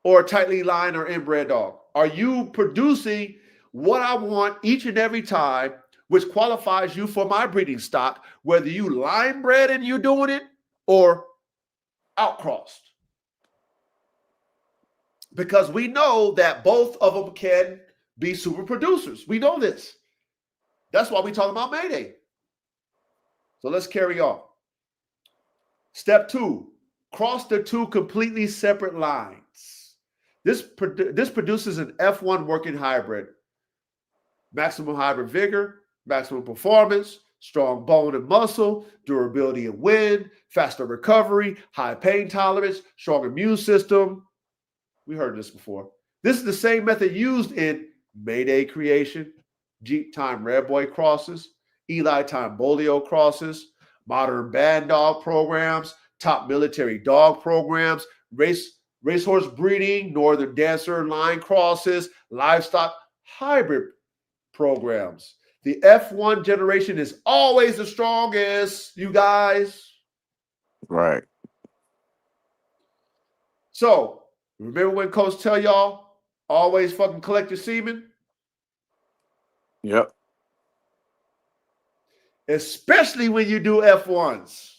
or a tightly lined or inbred dog, are you producing what I want each and every time, which qualifies you for my breeding stock, whether you line bred and you're doing it or outcrossed? Because we know that both of them can be super producers. We know this. That's why we talk about Mayday. So let's carry on. Step 2, cross the 2 completely separate lines. This produces an F1 working hybrid. Maximum hybrid vigor, maximum performance, strong bone and muscle, durability and wind, faster recovery, high pain tolerance, strong immune system. We heard this before. This is the same method used in Mayday creation, Jeep time Red Boy crosses, Eli time Bolio crosses, modern band dog programs, top military dog programs, racehorse breeding, northern dancer line crosses, livestock hybrid programs. The F1 generation is always the strongest, you guys. Right. So, remember when coach tell y'all, always fucking collect your semen? Yep. Especially when you do F1s.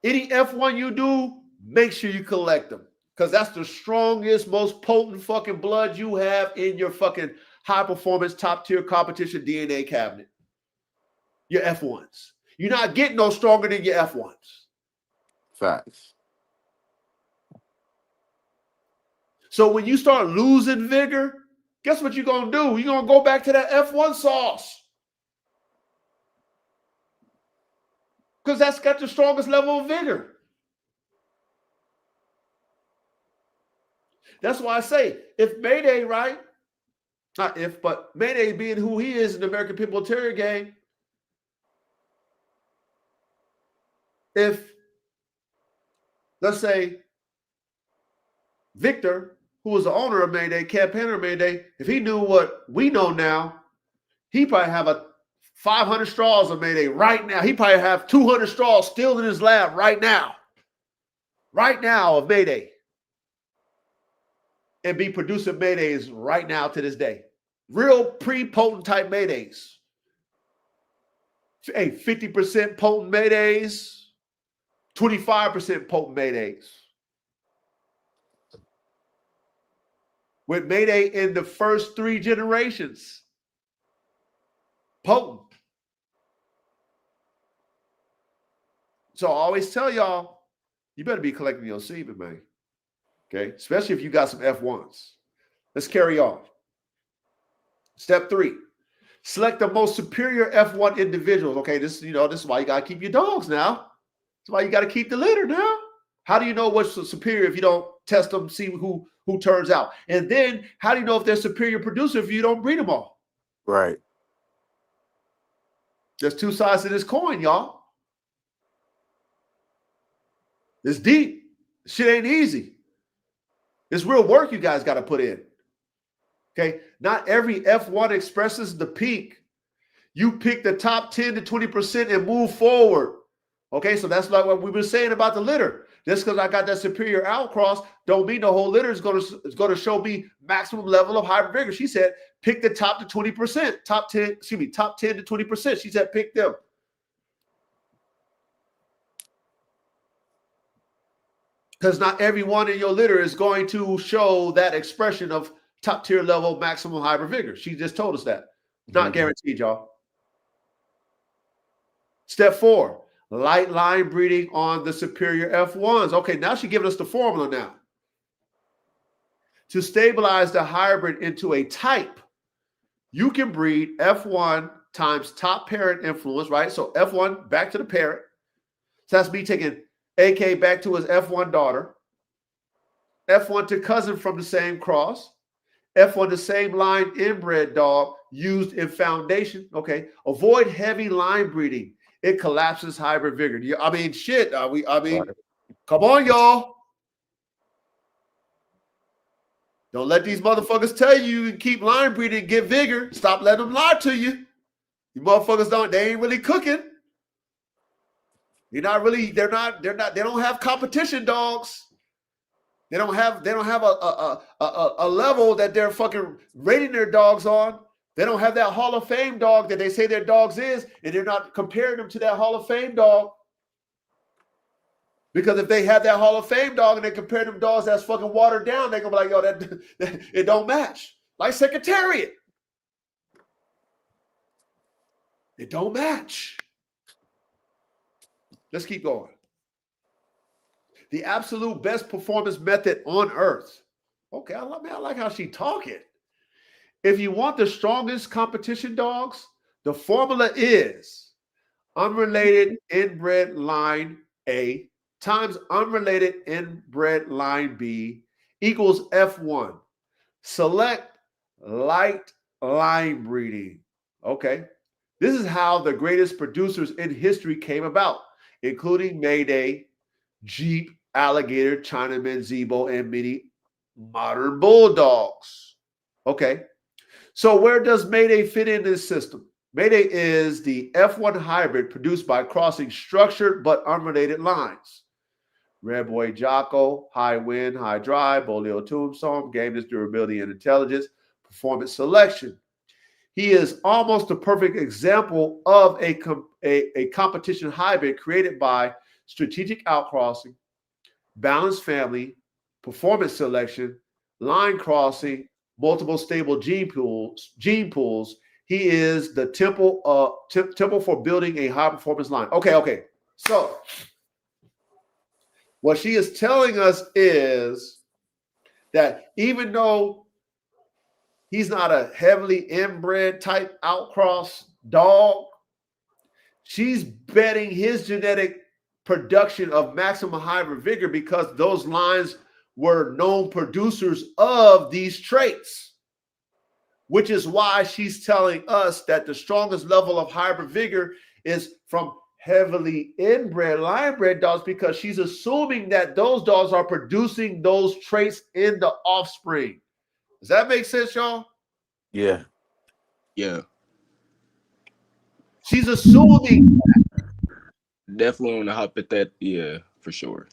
Any F1 you do, make sure you collect them. Because that's the strongest, most potent fucking blood you have in your fucking high performance, top tier competition DNA cabinet. Your F1s. You're not getting no stronger than your F1s. Facts. So when you start losing vigor, guess what you're going to do? You're going to go back to that F1 sauce. Because that's got the strongest level of vigor. That's why I say, if Mayday, right? Not if, but Mayday being who he is in the American Pit Bull Terrier game, if, let's say, Victor, who was the owner of Mayday, campaigner of Mayday, if he knew what we know now, he probably have 500 straws of Mayday right now. He probably have 200 straws still in his lab right now of Mayday, and be producing Maydays right now to this day. Real pre-potent type Maydays. Hey, 50% potent Maydays, 25% potent Maydays. With Mayday in the first 3 generations. Potent. So I always tell y'all, you better be collecting your semen, man. Okay? Especially if you got some F1s. Let's carry on. Step 3. Select the most superior F1 individuals. Okay, this is why you got to keep your dogs now. That's why you got to keep the litter now. How do you know what's superior if you don't test them, see who turns out? And then how do you know if they're superior producer if you don't breed them all? Right. There's 2 sides to this coin, y'all. It's deep. Shit ain't easy. It's real work you guys got to put in. Okay, not every F1 expresses the peak. You pick the top 10 to 20% and move forward. Okay, so that's like what we were saying about the litter. Just because I got that superior outcross don't mean the whole litter is going to show me maximum level of hybrid vigor. She said pick the top to 20%, top 10 to 20%. She said pick them. Because not everyone in your litter is going to show that expression of top tier level maximum hybrid vigor. She just told us that. Not guaranteed, y'all. Step 4, light line breeding on the superior F1s. Okay, now she's giving us the formula now. To stabilize the hybrid into a type, you can breed F1 times top parent influence, right? So F1 back to the parent. So that's me taking AK back to his F1 daughter. F1 to cousin from the same cross. F1 the same line inbred dog used in foundation. Okay. Avoid heavy line breeding. It collapses hybrid vigor. I mean, shit. Come on, y'all. Don't let these motherfuckers tell you can keep line breeding and get vigor. Stop letting them lie to you. You motherfuckers they ain't really cooking. They don't have competition dogs. They don't have a level that they're fucking rating their dogs on. They don't have that Hall of Fame dog that they say their dogs is, and they're not comparing them to that Hall of Fame dog. Because if they have that Hall of Fame dog and they compare them dogs that's fucking watered down, they're gonna be like, yo, that it don't match. Like Secretariat. It don't match. Let's keep going. The absolute best performance method on earth. Okay, I like how she talking. If you want the strongest competition dogs, the formula is unrelated inbred line A times unrelated inbred line B equals F1. Select light line breeding. Okay. This is how the greatest producers in history came about, including Mayday, Jeep, Alligator, Chinaman, Zebo, and many modern bulldogs. Okay. So where does Mayday fit in this system? Mayday is the F1 hybrid produced by crossing structured but unrelated lines. Red Boy Jocko, high wind, high drive, Bolio Tombstone, gameness, durability, and intelligence, performance selection. He is almost a perfect example of a competition hybrid created by strategic outcrossing, balanced family, performance selection, line crossing, multiple stable gene pools. He is the temple for building a high performance line. Okay. So what she is telling us is that even though he's not a heavily inbred type outcross dog, she's betting his genetic production of maximum hybrid vigor because those lines were known producers of these traits, which is why she's telling us that the strongest level of hybrid vigor is from heavily inbred, line-bred dogs, because she's assuming that those dogs are producing those traits in the offspring. Does that make sense, y'all? Yeah. Yeah, She's assuming. definitely want to hop at that. Yeah, for sure.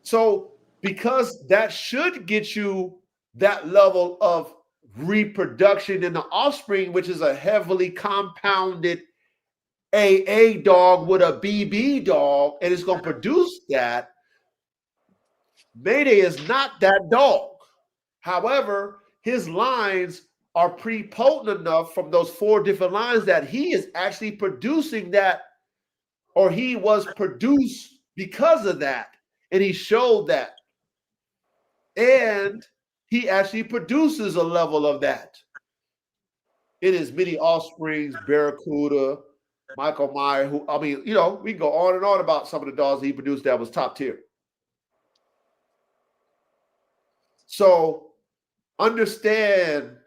So because that should get you that level of reproduction in the offspring, which is a heavily compounded AA dog with a BB dog, and it's going to produce that. Mayday is not that dog. However, his lines are pretty potent enough from those 4 different lines that he is actually producing that, or he was produced because of that. And he showed that. And he actually produces a level of that in his many offsprings, Barracuda, Michael Meyer, who, I mean, you know, we can go on and on about some of the dogs he produced that was top tier. So understand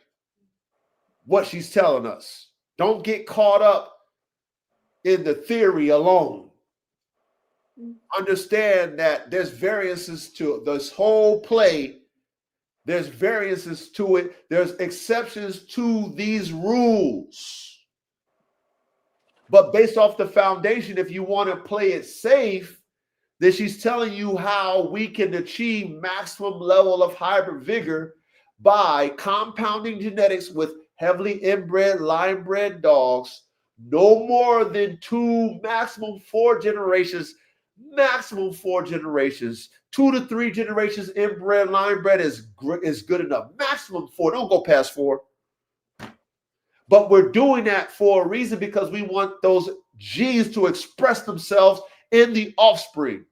what she's telling us. Don't get caught up in the theory alone. Understand that there's variances to this whole play. There's variances to it. There's exceptions to these rules. But based off the foundation, if you want to play it safe, then she's telling you how we can achieve maximum level of hybrid vigor by compounding genetics with heavily inbred, line-bred dogs, no more than 2, maximum 4 generations, 2 to 3 generations inbred, line-bred is good enough. Maximum 4, don't go past 4. But we're doing that for a reason, because we want those genes to express themselves in the offspring.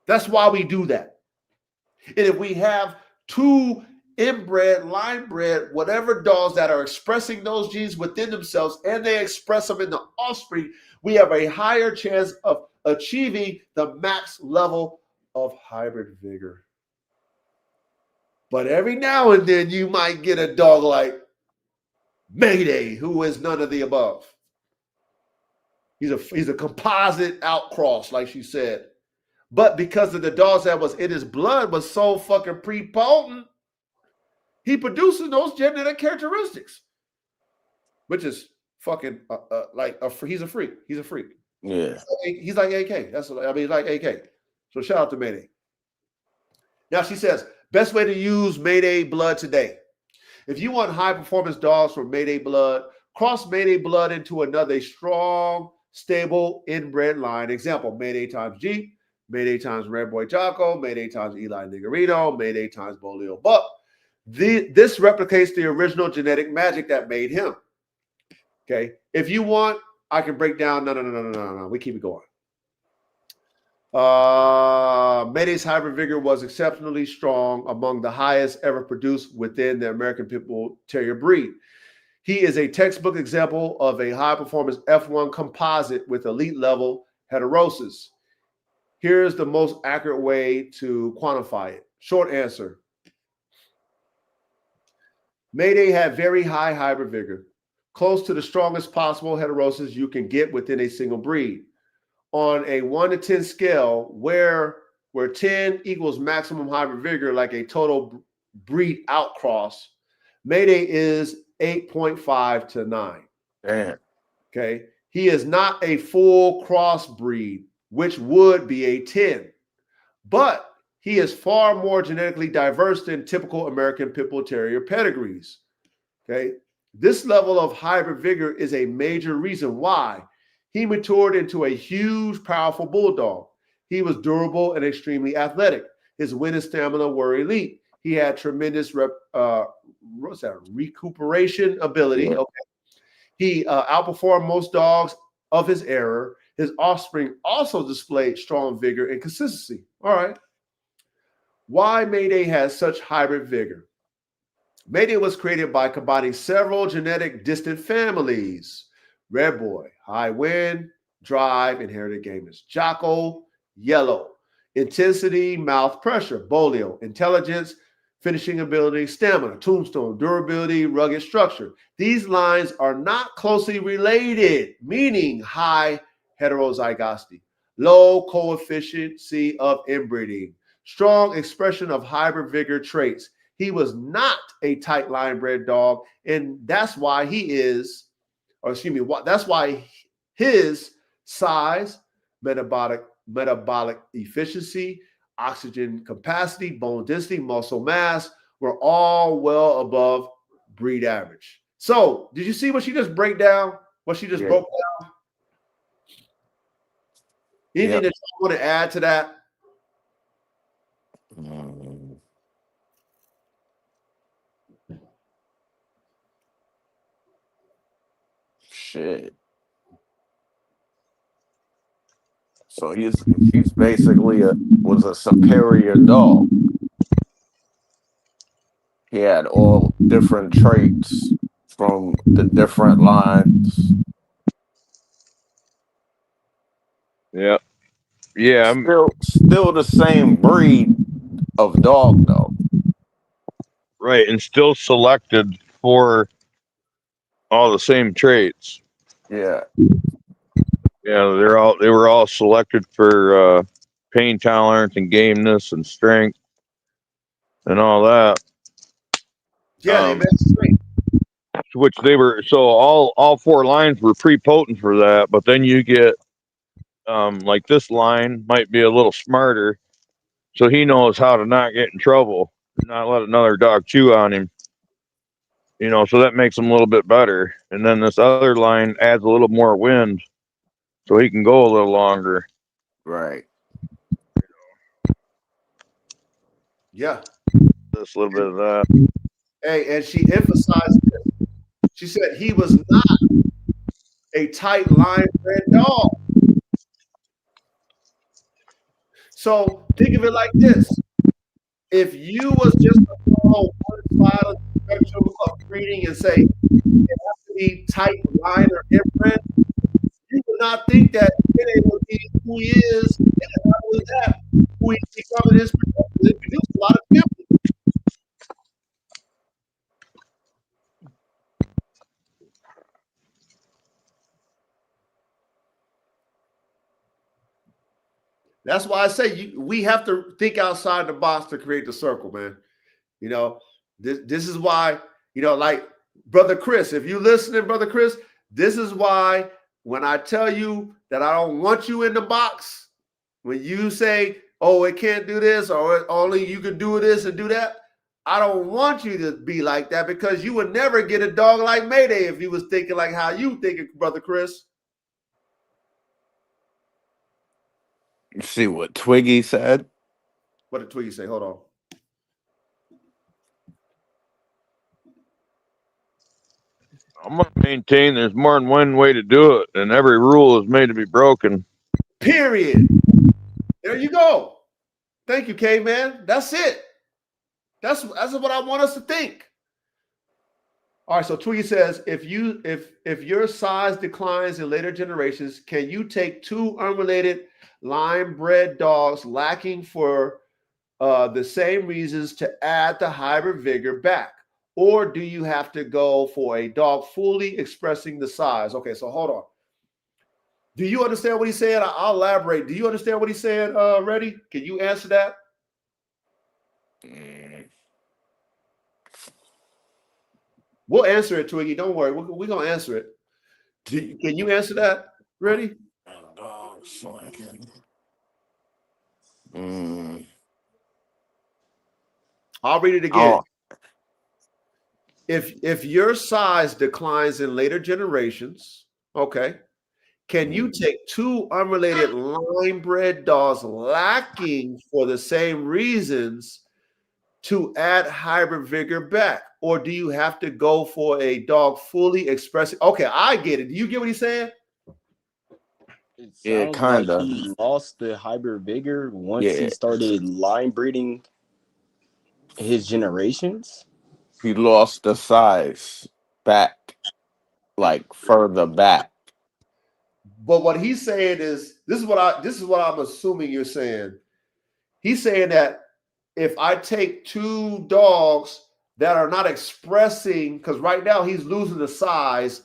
That's why we do that. And if we have 2 inbred, line-bred, whatever dogs that are expressing those genes within themselves, and they express them in the offspring, we have a higher chance of achieving the max level of hybrid vigor. But every now and then you might get a dog like Mayday, who is none of the above. He's a composite outcross, like she said. But because of the dogs that was in his blood was so fucking pre-potent, he produces those genetic characteristics, which is fucking he's a freak. He's a freak. Yeah. He's like AK. He's like AK. So shout out to Mayday. Now she says, best way to use Mayday blood today. If you want high performance dogs from Mayday blood, cross Mayday blood into another strong, stable, inbred line. Example, Mayday times G, Mayday times Red Boy Jocko, Mayday times Eli Niggerino, Mayday times Bolio Buck. This replicates the original genetic magic that made him. Okay. If you want, I can break down. No. We keep it going. Mayday's hybrid vigor was exceptionally strong, among the highest ever produced within the American Pit Bull Terrier breed. He is a textbook example of a high-performance F1 composite with elite level heterosis. Here's the most accurate way to quantify it. Short answer. Mayday had very high hybrid vigor, close to the strongest possible heterosis you can get within a single breed. On a 1 to 10 scale, where 10 equals maximum hybrid vigor, like a total breed outcross, Mayday is 8.5 to 9. Damn. Okay. He is not a full crossbreed, which would be a 10. But he is far more genetically diverse than typical American Pit Bull Terrier pedigrees. Okay. This level of hybrid vigor is a major reason why he matured into a huge, powerful bulldog. He was durable and extremely athletic. His wind and stamina were elite. He had tremendous recuperation ability. Yeah. Okay. He outperformed most dogs of his era. His offspring also displayed strong vigor and consistency. All right. Why Mayday has such hybrid vigor? Mayday was created by combining several genetic distant families. Red Boy, high wind, drive, inherited gameness. Jocko, yellow, intensity, mouth pressure. Bolio, intelligence, finishing ability, stamina. Tombstone, durability, rugged structure. These lines are not closely related, meaning high heterozygosity, low coefficiency of inbreeding, strong expression of hybrid vigor traits. He was not a tight line bred dog, and that's why he is, or excuse me, that's why his size, metabolic efficiency, oxygen capacity, bone density, muscle mass were all well above breed average. So, did you see what she just break down? What she just broke down? Anything that you want to add to that? Shit. So he's basically was a superior dog. He had all different traits from the different lines. Yeah. Yeah. Still the same breed of dog though. Right. And still selected for all the same traits. Yeah. Yeah. They were all selected for pain tolerance and gameness and strength and all that. Yeah, they match straight. Which they were, so all four lines were pre-potent for that, but then you get like this line might be a little smarter, so he knows how to not get in trouble, not let another dog chew on him, so that makes him a little bit better. And then this other line adds a little more wind so he can go a little longer. Right. Yeah. Just a little bit of that. Hey, and she emphasized this. She said he was not a tight line bred dog. So think of it like this. If you was just to follow one side of the spectrum of breeding and say it has to be tight line or inbred, you would not think that it would be who he is, and not only that, who he's becoming his producer. They produce a lot of family. That's why I say we have to think outside the box to create the circle, man. This is why, like Brother Chris, if you listening, Brother Chris, this is why when I tell you that I don't want you in the box, when you say, oh, it can't do this, or only you can do this and do that, I don't want you to be like that, because you would never get a dog like Mayday if you was thinking like how you thinking, Brother Chris. You see what Twiggy said? What did Twiggy say? Hold on. I'm going to maintain there's more than one way to do it, and every rule is made to be broken. Period. There you go. Thank you, K-Man. That's it. That's what I want us to think. All right, so Twiggy says, if your size declines in later generations, can you take two unrelated line-bred dogs lacking for the same reasons to add the hybrid vigor back? Or do you have to go for a dog fully expressing the size? Okay, so hold on. Do you understand what he's saying? I'll elaborate. Do you understand what he's saying, Reddy? Can you answer that? We'll answer it, Twiggy. Don't worry. We're going to answer it. Can you answer that, Reddy? I'll read it again. If your size declines in later generations, okay, can you take two unrelated line-bred dogs lacking for the same reasons to add hybrid vigor back? Or do you have to go for a dog fully expressing? Okay, I get it. Do you get what he's saying? It Yeah, sounds like kinda. he lost the hybrid vigor once Yeah, he started line breeding his generations. he lost the size back, like further back. But what he's saying is this is what I'm assuming you're saying. He's saying that if I take two dogs that are not expressing, because right now he's losing the size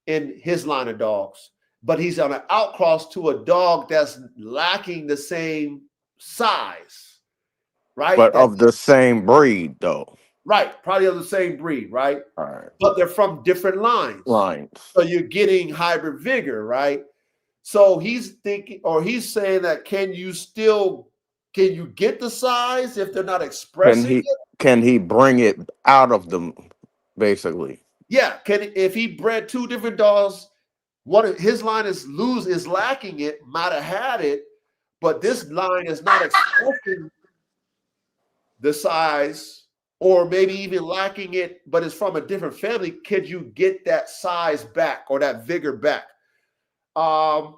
in his line of dogs, but he's on an outcross to a dog that's lacking the same size, right? But of the same breed, though. Right, probably of the same breed, right? All right. But they're from different lines. Lines. So you're getting hybrid vigor, right? So he's thinking, or he's saying that can you get the size if they're not expressing it? Can he bring it out of them, basically? Yeah, if he bred two different dogs, his line is lacking it, might have had it, but this line is not expressing the size, or maybe even lacking it, but it's from a different family. Could you get that size back or that vigor back? I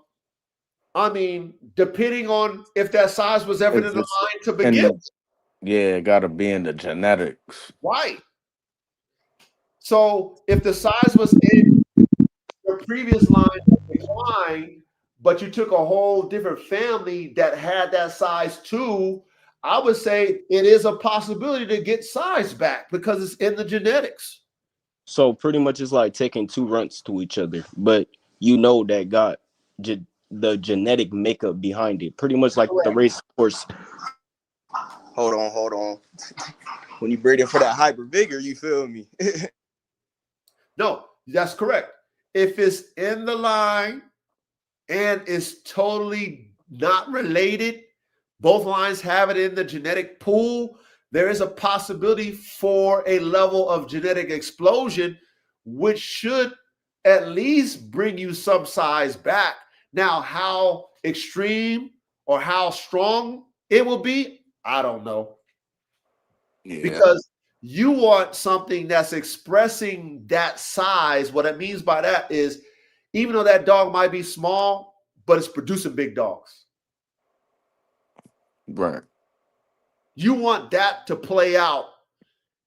mean, depending on if that size was ever in the line to begin. Yeah, got to be in the genetics. Right. So if the size was in your previous line of decline, but you took a whole different family that had that size too, I would say it is a possibility to get size back because it's in the genetics. So pretty much it's like taking two runts to each other, but you know that got the genetic makeup behind it. Pretty much like the race horse. Hold on. When you breed it for that hybrid vigor, you feel me? No, that's correct. If it's in the line and it's totally not related, both lines have it in the genetic pool, there is a possibility for a level of genetic explosion, which should at least bring you some size back. Now, how extreme or how strong it will be, I don't know. Yeah. Because you want something that's expressing that size. What it means by that is, even though that dog might be small, but it's producing big dogs. Right. You want that to play out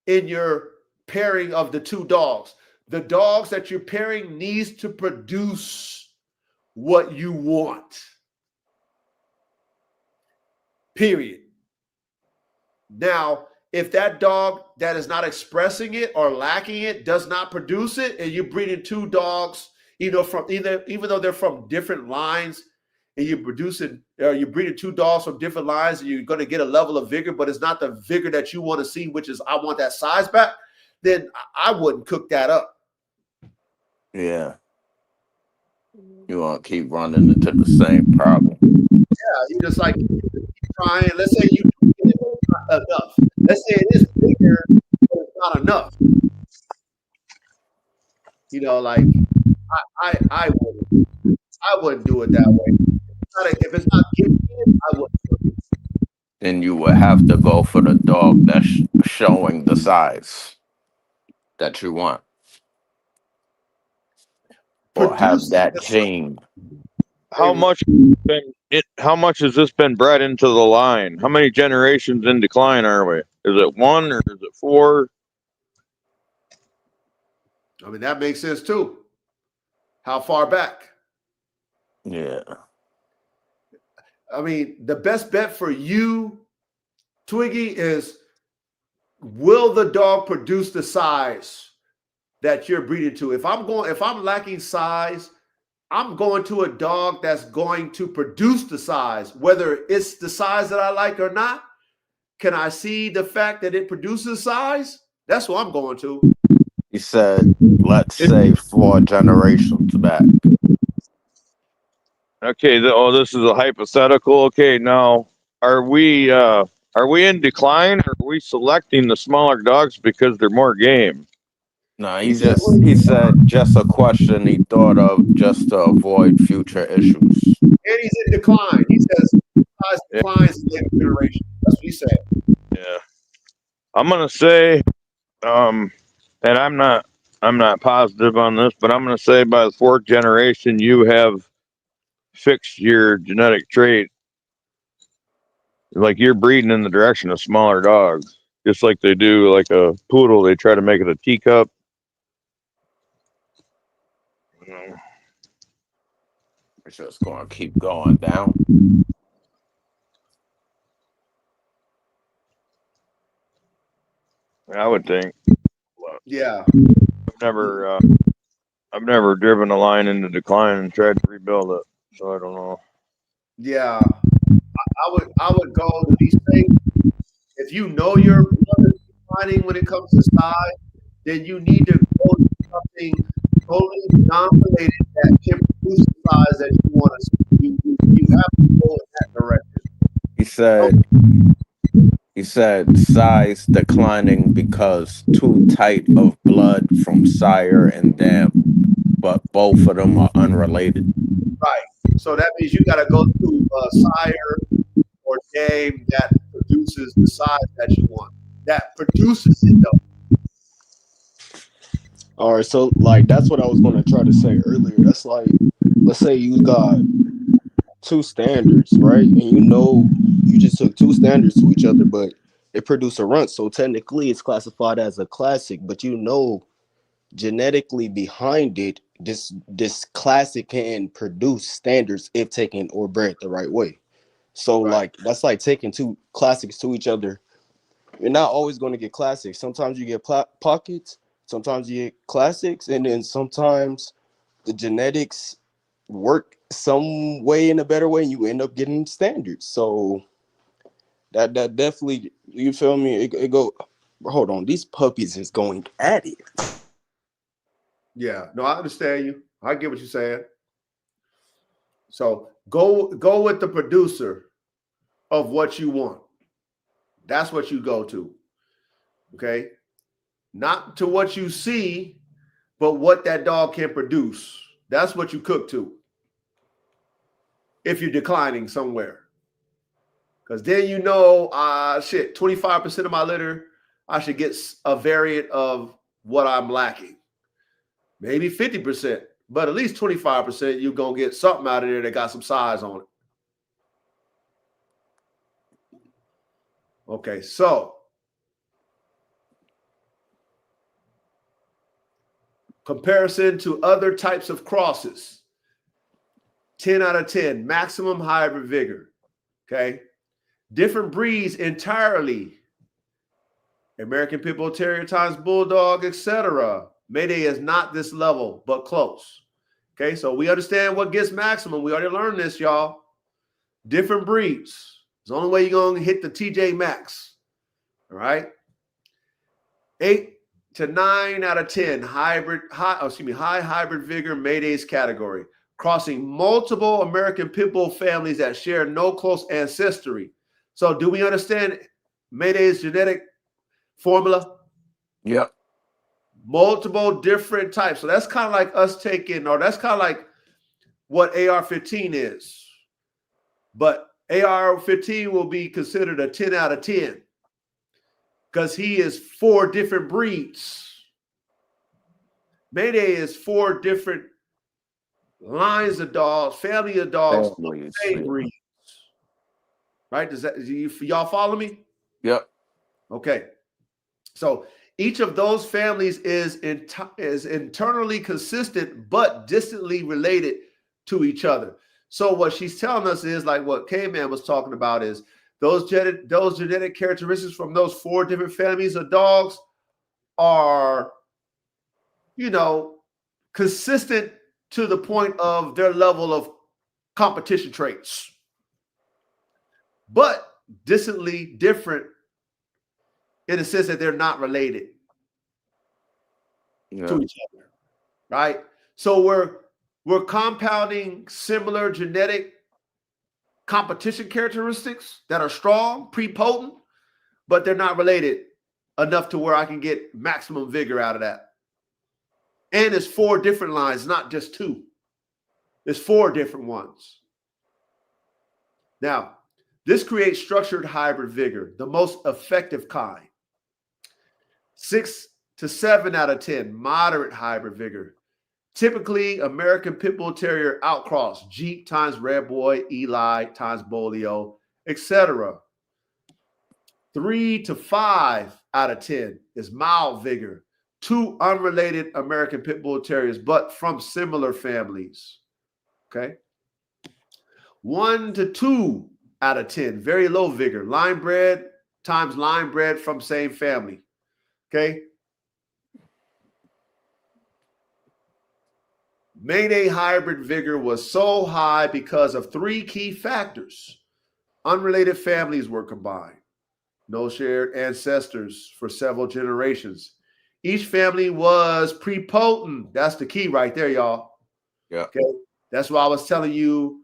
in your pairing of the two dogs. The dogs that you're pairing needs to produce what you want. Period. Now, if that dog that is not expressing it or lacking it does not produce it, and you're breeding two dogs, even though they're from different lines, and you're breeding two dogs from different lines, and you're going to get a level of vigor, but it's not the vigor that you want to see, which is I want that size back, then I wouldn't cook that up. Yeah. You want to keep running into the same problem. Yeah, you just like trying. Let's say you do get it, but it's not enough. Let's say it is bigger, but it's not enough. You know, like I wouldn't do it that way. If it's not giving it, I wouldn't do it. Then you would have to go for the dog that's showing the size that you want, or have that gene. How much has this been bred into the line? How many generations in decline are we? Is it one or is it four? I mean, that makes sense too. How far back? Yeah. I mean, the best bet for you, Twiggy, is will the dog produce the size that you're breeding to? If I'm lacking size, I'm going to a dog that's going to produce the size, whether it's the size that I like or not. Can I see the fact that it produces size? That's what I'm going to. He said, let's say 4 generations back. Okay, this is a hypothetical. Okay, now are we in decline, or are we selecting the smaller dogs because they're more game? No, he said just a question he thought of just to avoid future issues. And he's in decline. He says size declines in the next generation. That's what he said. Yeah. I'm gonna say, and I'm not positive on this, but I'm gonna say by the fourth generation you have fixed your genetic trait. Like you're breeding in the direction of smaller dogs, just like they do like a poodle. They try to make it a teacup. It's just going to keep going down. I would think. Yeah. I've never driven a line into decline and tried to rebuild it, so I don't know. Yeah. I would go to be safe. If you know your blood is declining when it comes to size, then you need to go to something totally non-related that can produce the size that you want to see. You have to go in that direction. He said size declining because too tight of blood from sire and dam, but both of them are unrelated. Right. So that means you got to go to a sire or dame that produces the size that you want. That produces it though. All right, so like that's what I was gonna try to say earlier. That's like, let's say you got two standards, right? And you just took two standards to each other, but it produced a runt. So technically it's classified as a classic, but genetically behind it, this classic can produce standards if taken or bred the right way. So Right. like that's like taking two classics to each other. You're not always going to get classics. Sometimes you get pockets, sometimes you get classics, and then sometimes the genetics work some way in a better way and you end up getting standards. So that definitely, you feel me, it go, hold on, these puppies is going at it. Yeah. No, I understand you. I get what you're saying. So go with the producer of what you want. That's what you go to. Okay. Not to what you see, but what that dog can produce. That's what you cook to. If you're declining somewhere. Because then you know, 25% of my litter, I should get a variant of what I'm lacking. Maybe 50%, but at least 25%, you're going to get something out of there that got some size on it. Okay, so comparison to other types of crosses. 10 out of 10, maximum hybrid vigor. Okay. Different breeds entirely. American Pit Bull Terrier times Bulldog, etc. Mayday is not this level, but close. Okay, so we understand what gets maximum. We already learned this, y'all. Different breeds. It's the only way you're going to hit the TJ Max. All right. 8 to 9 out of 10 high hybrid vigor Mayday's category, crossing multiple American Pit Bull families that share no close ancestry. So do we understand Mayday's genetic formula? Yep. Multiple different types. So that's kind of like us taking, or that's kind of like what AR-15 is. But AR-15 will be considered a 10 out of 10 because he is 4 different breeds. Mayday is 4 different lines of dogs, family of dogs, same breeds. Right? Does that y'all follow me? Yep. Okay. So each of those families is internally consistent but distantly related to each other. So what she's telling us is like what K-Man was talking about is those genetic characteristics from those 4 different families of dogs are, consistent to the point of their level of competition traits, but distantly different in the sense that they're not related to each other, right? So we're compounding similar genetic competition characteristics that are strong, prepotent, but they're not related enough to where I can get maximum vigor out of that. And it's 4 different lines, not just 2. There's 4 different ones. Now, this creates structured hybrid vigor, the most effective kind. 6 to 7 out of 10, moderate hybrid vigor. Typically, American Pit Bull Terrier outcross, Jeep times Red Boy, Eli times Bolio, etc. 3 to 5 out of 10 is mild vigor. 2 unrelated American Pit Bull Terriers, but from similar families. Okay. 1 to 2 out of 10, very low vigor. Line bred times line bred from same family. Okay. Mayday hybrid vigor was so high because of 3 key factors. Unrelated families were combined. No shared ancestors for several generations. Each family was prepotent. That's the key right there, y'all. Yeah. Okay. That's why I was telling you,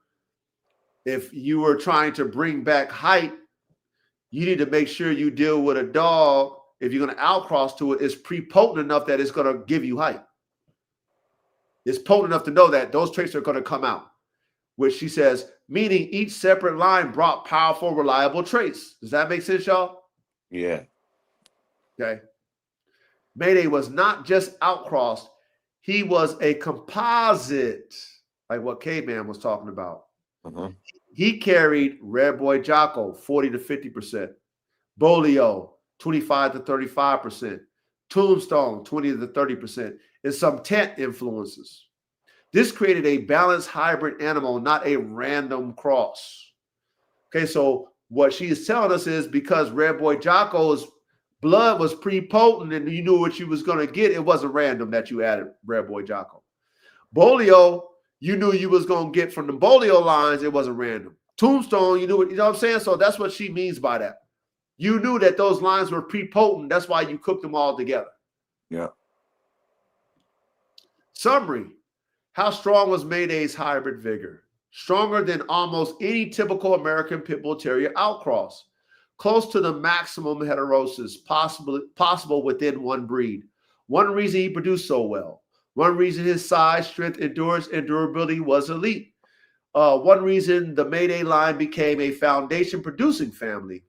if you were trying to bring back height, you need to make sure you deal with a dog. If you're going to outcross to it, it's prepotent enough that it's going to give you height. It's potent enough to know that those traits are going to come out, which she says, meaning each separate line brought powerful, reliable traits. Does that make sense, y'all? Yeah. Okay. Mayday was not just outcrossed. He was a composite, like what Caveman was talking about. Uh-huh. He carried Red Boy Jocko, 40 to 50%. Bolio, 25 to 35%. Tombstone, 20 to 30%. And some tent influences. This created a balanced hybrid animal, not a random cross. Okay, so what she is telling us is because Red Boy Jocko's blood was prepotent and you knew what you was going to get, it wasn't random that you added Red Boy Jocko. Bolio, you knew you was going to get from the Bolio lines, it wasn't random. Tombstone, you knew what, you know what I'm saying? So that's what she means by that. You knew that those lines were prepotent. That's why you cooked them all together. Yeah. Summary. How strong was Mayday's hybrid vigor? Stronger than almost any typical American Pit Bull Terrier outcross. Close to the maximum heterosis possible within one breed. One reason he produced so well. One reason his size, strength, endurance, and durability was elite. One reason the Mayday line became a foundation-producing family.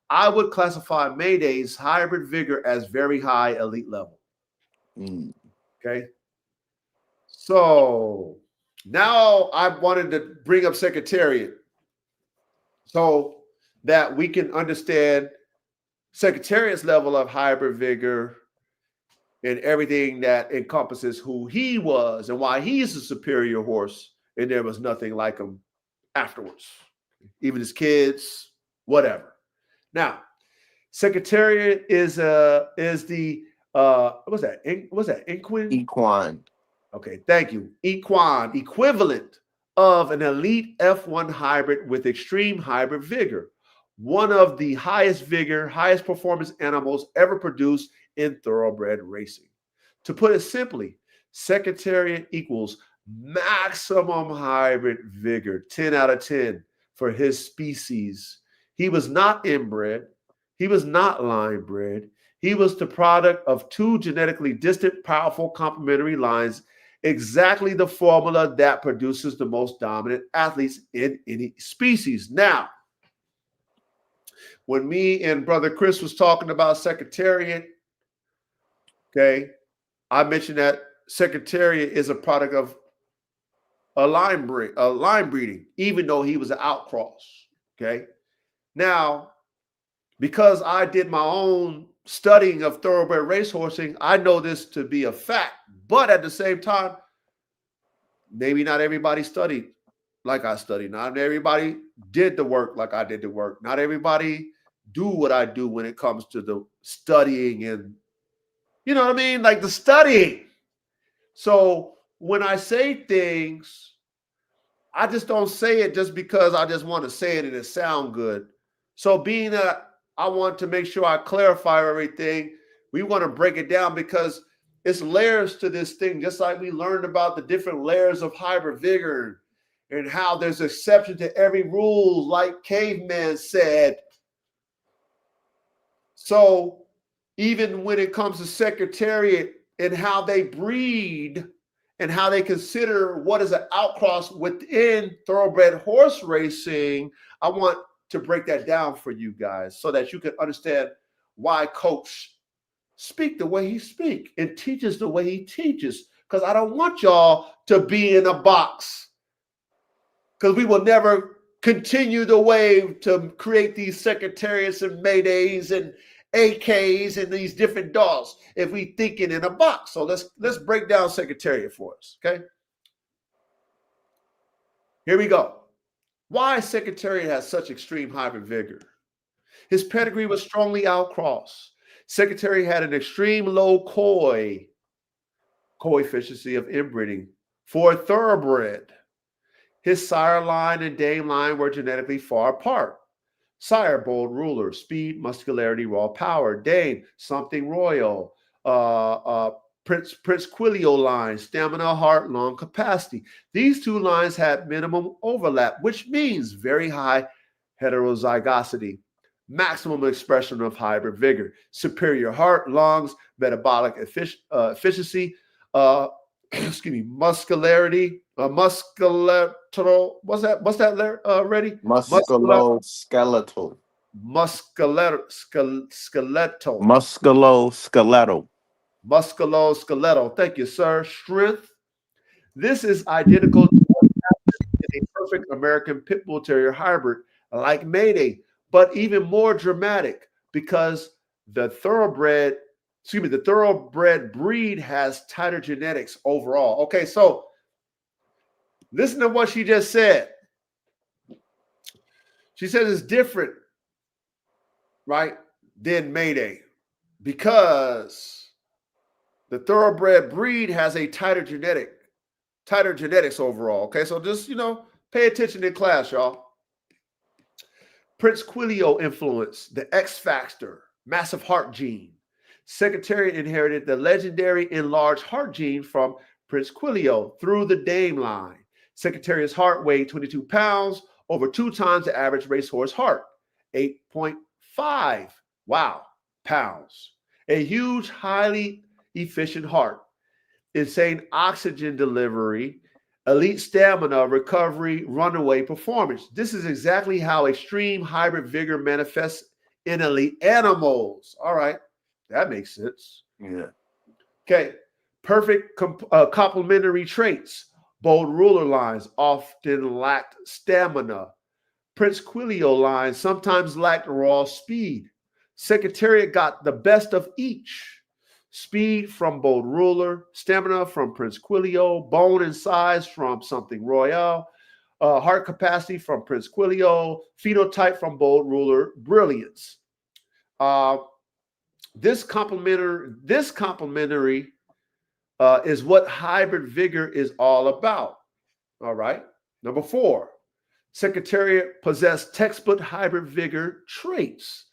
I would classify Mayday's hybrid vigor as very high elite level. Okay. So now I wanted to bring up Secretariat so that we can understand Secretariat's level of hybrid vigor and everything that encompasses who he was and why he's a superior horse, and there was nothing like him afterwards, even his kids, whatever. Now, Secretariat is the what's that? Equine. Okay, thank you. Equine, equivalent of an elite F1 hybrid with extreme hybrid vigor. One of the highest vigor, highest performance animals ever produced in thoroughbred racing. To put it simply, Secretariat equals maximum hybrid vigor, 10 out of 10 for his species. He was not inbred. He was not line bred. He was the product of 2 genetically distant, powerful complementary lines, exactly the formula that produces the most dominant athletes in any species. Now, when me and Brother Chris was talking about Secretariat, okay, I mentioned that Secretariat is a product of a line breeding, even though he was an outcross. Okay. Now, because I did my own studying of thoroughbred racehorsing, I know this to be a fact. But at the same time, maybe not everybody studied like I studied. Not everybody did the work like I did the work. Not everybody do what I do when it comes to the studying and, you know what I mean? Like the studying. So when I say things, I just don't say it just because I just want to say it and it sound good. So being that I want to make sure I clarify everything, we want to break it down because it's layers to this thing, just like we learned about the different layers of hybrid vigor and how there's exception to every rule, like Caveman said. So even when it comes to Secretariat and how they breed and how they consider what is an outcross within thoroughbred horse racing, I want to break that down for you guys so that you can understand why Coach speak the way he speaks and teaches the way he teaches. Because I don't want y'all to be in a box. Because we will never continue the wave to create these secretariats and Maydays and AKs and these different dogs if we thinking in a box. So let's break down secretariat for us. Okay. Here we go. Why Secretariat has such extreme hybrid vigor? His pedigree was strongly outcrossed. Secretariat had an extreme low coefficient of inbreeding for a thoroughbred. His sire line and dame line were genetically far apart. Sire, bold ruler, speed, muscularity, raw power. Dame, something royal. Prince Quilio line, stamina, heart, lung capacity. These two lines had minimum overlap, which means very high heterozygosity, maximum expression of hybrid vigor, superior heart, lungs, metabolic efficiency, excuse me, muscularity, musculateral. What's that? Ready? Musculoskeletal. Skeletal. Musculoskeletal. Thank you, sir. Strength. This is identical to what happens in a perfect American Pit Bull Terrier hybrid like Mayday, but even more dramatic because the thoroughbred breed has tighter genetics overall. Okay, so listen to what she just said. She said it's different, right, than Mayday because the thoroughbred breed has a tighter genetics overall. Okay, so just, pay attention in class, y'all. Prince Quilio influence, the X factor, massive heart gene. Secretariat inherited the legendary enlarged heart gene from Prince Quilio through the dame line. Secretariat's heart weighed 22 pounds, over 2 times the average racehorse heart, 8.5 pounds. A huge, highly efficient heart, insane oxygen delivery, elite stamina, recovery, runaway performance. This is exactly how extreme hybrid vigor manifests in elite animals. All right, that makes sense. Yeah. Okay, perfect complementary traits. Bold ruler lines often lacked stamina. Prince Quilio lines sometimes lacked raw speed. Secretariat got the best of each. Speed from Bold Ruler, stamina from Prince Quilio, bone and size from Something Royale, heart capacity from Prince Quilio, phenotype from Bold Ruler, brilliance. This complementary is what hybrid vigor is all about. All right. Number 4, Secretariat possessed textbook hybrid vigor traits.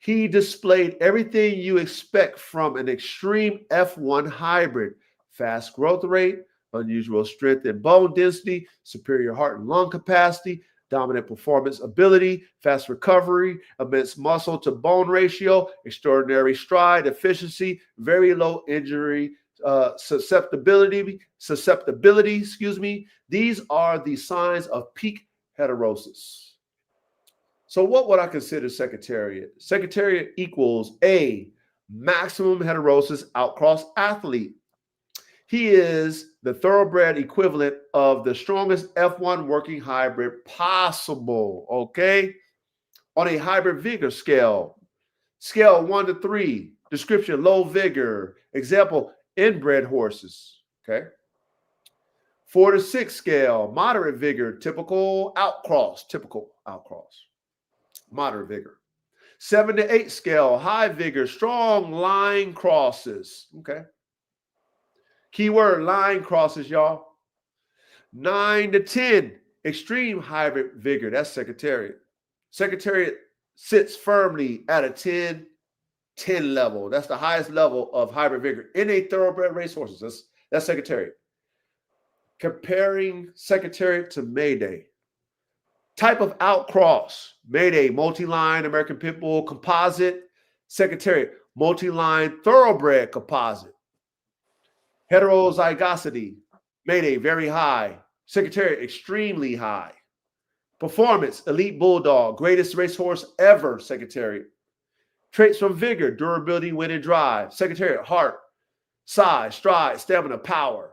He displayed everything you expect from an extreme F1 hybrid: fast growth rate, unusual strength and bone density, superior heart and lung capacity, dominant performance ability, fast recovery, immense muscle to bone ratio, extraordinary stride efficiency, very low injury susceptibility. These are the signs of peak heterosis. So what would I consider Secretariat? Secretariat equals A, maximum heterosis outcross athlete. He is the thoroughbred equivalent of the strongest F1 working hybrid possible, okay? On a hybrid vigor scale 1 to 3, description, low vigor, example, inbred horses, okay? 4 to 6 scale, moderate vigor, typical outcross, moderate vigor. 7 to 8 scale, high vigor, strong line crosses. Okay. Keyword line crosses, y'all. 9 to 10, extreme hybrid vigor. That's Secretariat. Secretariat sits firmly at a 10 level. That's the highest level of hybrid vigor in a thoroughbred racehorses. That's Secretariat. Comparing Secretariat to Mayday. Type of outcross: Mayday, multi-line American Pit Bull composite. Secretariat, multi-line thoroughbred composite. Heterozygosity: Mayday, very high. Secretariat, extremely high. Performance: elite bulldog, greatest racehorse ever. Secretariat. Traits from Vigor: durability, wind, and drive. Secretariat: heart, size, stride, stamina, power.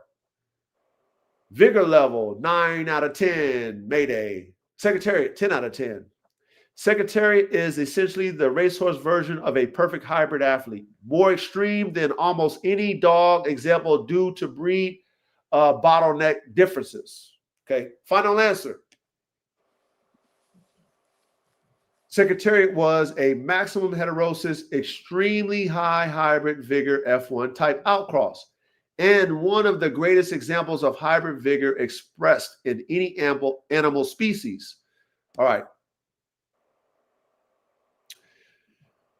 Vigor level 9 out of 10. Mayday. Secretariat 10 out of 10. Secretariat is essentially the racehorse version of a perfect hybrid athlete, more extreme than almost any dog example due to breed bottleneck differences. Okay, final answer. Secretariat was a maximum heterosis, extremely high hybrid vigor F1 type outcross, and one of the greatest examples of hybrid vigor expressed in any animal species. All right.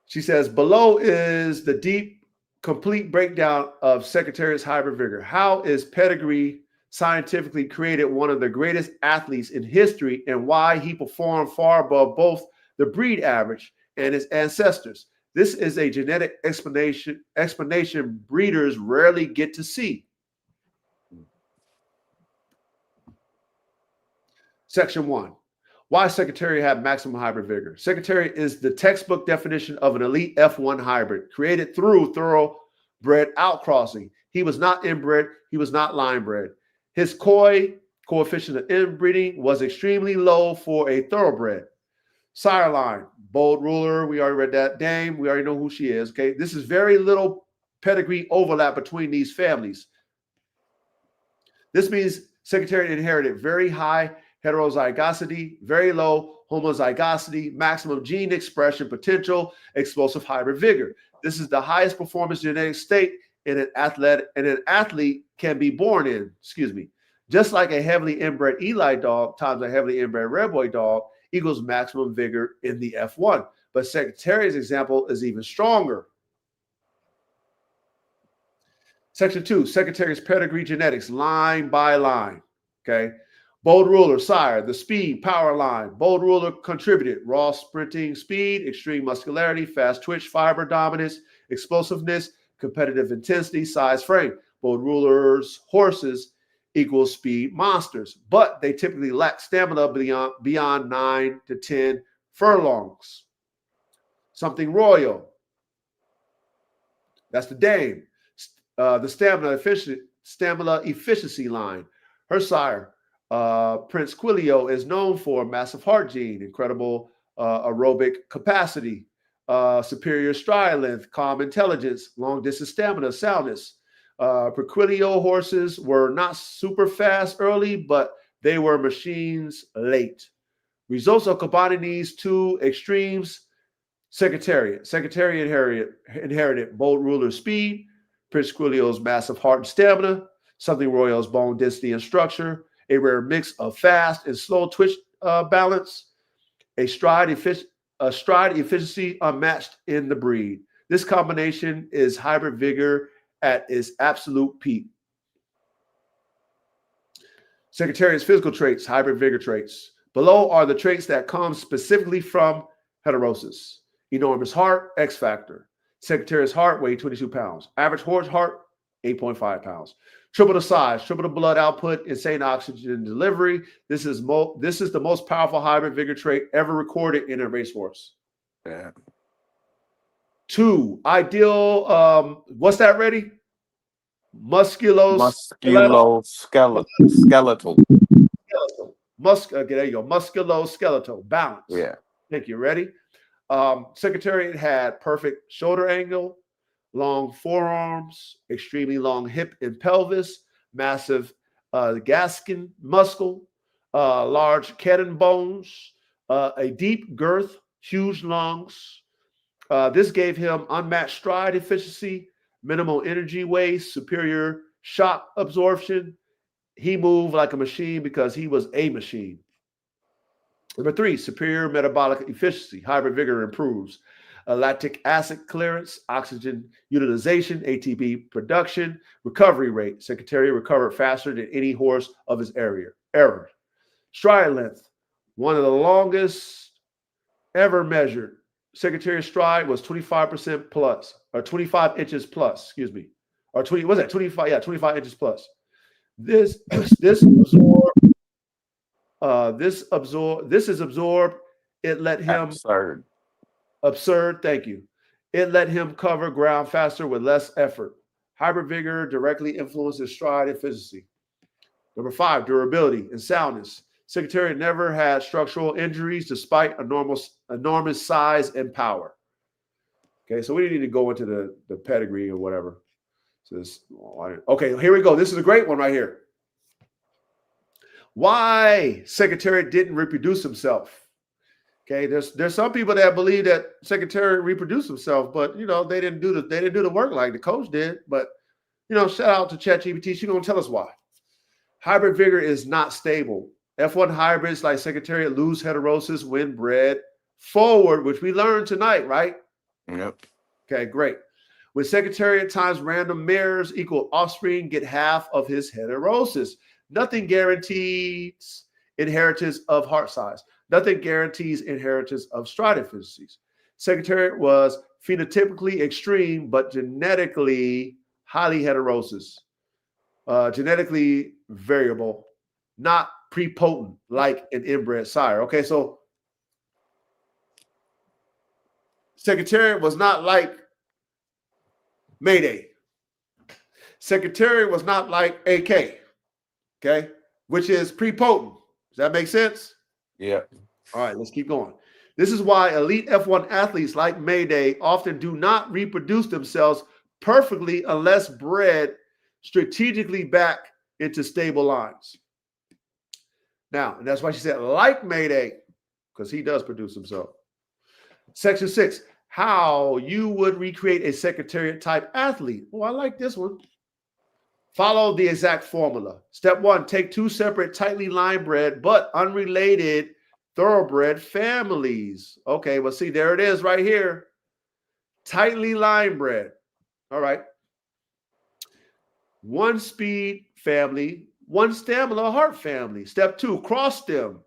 She says, below is the deep, complete breakdown of Secretariat's hybrid vigor. How is pedigree scientifically created one of the greatest athletes in history, and why he performed far above both the breed average and his ancestors? This is a genetic explanation breeders rarely get to see. Section 1. Why Secretariat had maximum hybrid vigor? Secretariat is the textbook definition of an elite F1 hybrid created through thoroughbred outcrossing. He was not inbred. He was not line bred. His coefficient of inbreeding was extremely low for a thoroughbred. Sire line, bold ruler. We already read that. Dame, we already know who she is. Okay, this is very little pedigree overlap between these families. This means Secretariat inherited very high heterozygosity, very low homozygosity, maximum gene expression potential, explosive hybrid vigor. This is the highest performance genetic state in an athlete can be born in. Just like a heavily inbred Eli dog times a heavily inbred Red Boy dog equals maximum vigor in the F1. But Secretariat's example is even stronger. Section 2, Secretariat's pedigree genetics, line by line. Okay. Bold ruler, sire, the speed, power line. Bold ruler contributed raw sprinting speed, extreme muscularity, fast twitch, fiber dominance, explosiveness, competitive intensity, size, frame. Bold rulers, horses equals speed monsters, but they typically lack stamina beyond 9 to 10 furlongs. Something royal. That's the dame. The stamina efficiency line. Her sire, Prince Quilio, is known for massive heart gene, incredible aerobic capacity, superior stride length, calm intelligence, long distance stamina, soundness. Prequilio horses were not super fast early, but they were machines late. Results of combining these two extremes: Secretariat inherited bold ruler speed, Prince Quilio's massive heart and stamina, something royal's bone density and structure, a rare mix of fast and slow twitch balance, a stride efficiency unmatched in the breed. This combination is hybrid vigor at its absolute peak. Secretariat's physical traits, hybrid vigor traits. Below are the traits that come specifically from heterosis. Enormous heart, X factor. Secretariat's heart weighed 22 pounds. Average horse heart, 8.5 pounds. Triple the size, triple the blood output, insane oxygen delivery. This is the most powerful hybrid vigor trait ever recorded in a racehorse. Yeah. 2, ideal. What's that? Ready? Musculoskeletal. There you go. Musculoskeletal balance. Yeah. Thank you. Ready? Secretariat had perfect shoulder angle, long forearms, extremely long hip and pelvis, massive Gaskin muscle, large cannon bones, a deep girth, huge lungs. This gave him unmatched stride efficiency, minimal energy waste, superior shock absorption. He moved like a machine because he was a machine. Number 3, superior metabolic efficiency. Hybrid vigor improves lactic acid clearance, oxygen utilization, ATP production, recovery rate. Secretariat recovered faster than any horse of his era. Stride length, one of the longest ever measured. Secretariat stride was 25% plus, or 25 inches plus, or 20, was that 25? Yeah, 25 inches plus. This is absorbed. It let him Absurd. absurd. Thank you. It let him cover ground faster with less effort. Hybrid vigor directly influences stride efficiency. Number 5, durability and soundness. Secretariat never had structural injuries despite enormous size and power. Okay, so we didn't need to go into the pedigree or whatever. So okay, here we go. This is a great one right here. Why Secretariat didn't reproduce himself? Okay, there's some people that believe that Secretariat reproduced himself, but they didn't do the work like the coach did. But shout out to ChatGPT. She's gonna tell us why. Hybrid vigor is not stable. F1 hybrids like Secretariat lose heterosis when bred forward, which we learned tonight, right? Yep. Okay, great. When Secretariat times random mirrors equal offspring get half of his heterosis. Nothing guarantees inheritance of heart size. Nothing guarantees inheritance of stride efficiencies. Secretariat was phenotypically extreme, but genetically highly heterosis. Genetically variable, not prepotent like an inbred sire. Okay, so Secretariat was not like Mayday. Secretariat was not like AK, okay, which is prepotent. Does that make sense? Yeah. All right, let's keep going. This is why elite F1 athletes like Mayday often do not reproduce themselves perfectly unless bred strategically back into stable lines. Now, and that's why she said like Mayday, because he does produce himself. Section 6, how you would recreate a Secretariat type athlete. Oh, I like this one. Follow the exact formula. Step 1, take 2 separate tightly line bred but unrelated thoroughbred families. Okay, well, see, there it is right here. Tightly line bred. All right. 1 speed family, 1 stamina heart family. Step 2, cross them.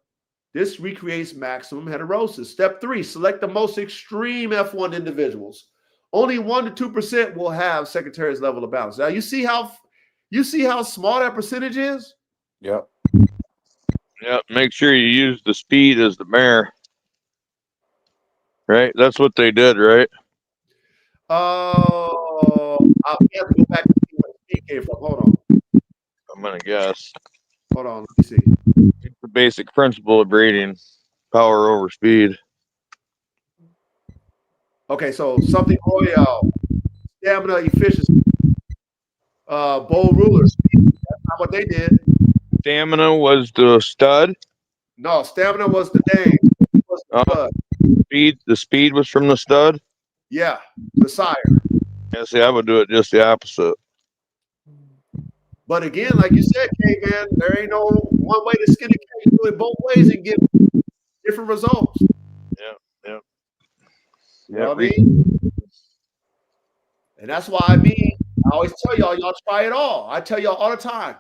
This recreates maximum heterosis. Step 3, select the most extreme F1 individuals. Only 1 to 2% will have Secretariat's level of balance. Now you see how small that percentage is? Yep. Yeah, make sure you use the speed as the mare. Right? That's what they did, right? Oh, I'll have to go back and see where the speed came from. Hold on. I'm going to guess. Hold on. Let me see. It's the basic principle of breeding, power over speed. Okay, so something royal, stamina, efficiency, bold rulers. That's not what they did. Stamina was the stud. No, stamina was the dame. Was the stud. The speed was from the stud. Yeah, the sire. Yeah, see, I would do it just the opposite. But again, like you said, K-Man, there ain't no one way to skin a cat. You do it both ways and get different results. Yeah. You know what I mean? And that's why I always tell y'all try it all. I tell y'all all the time.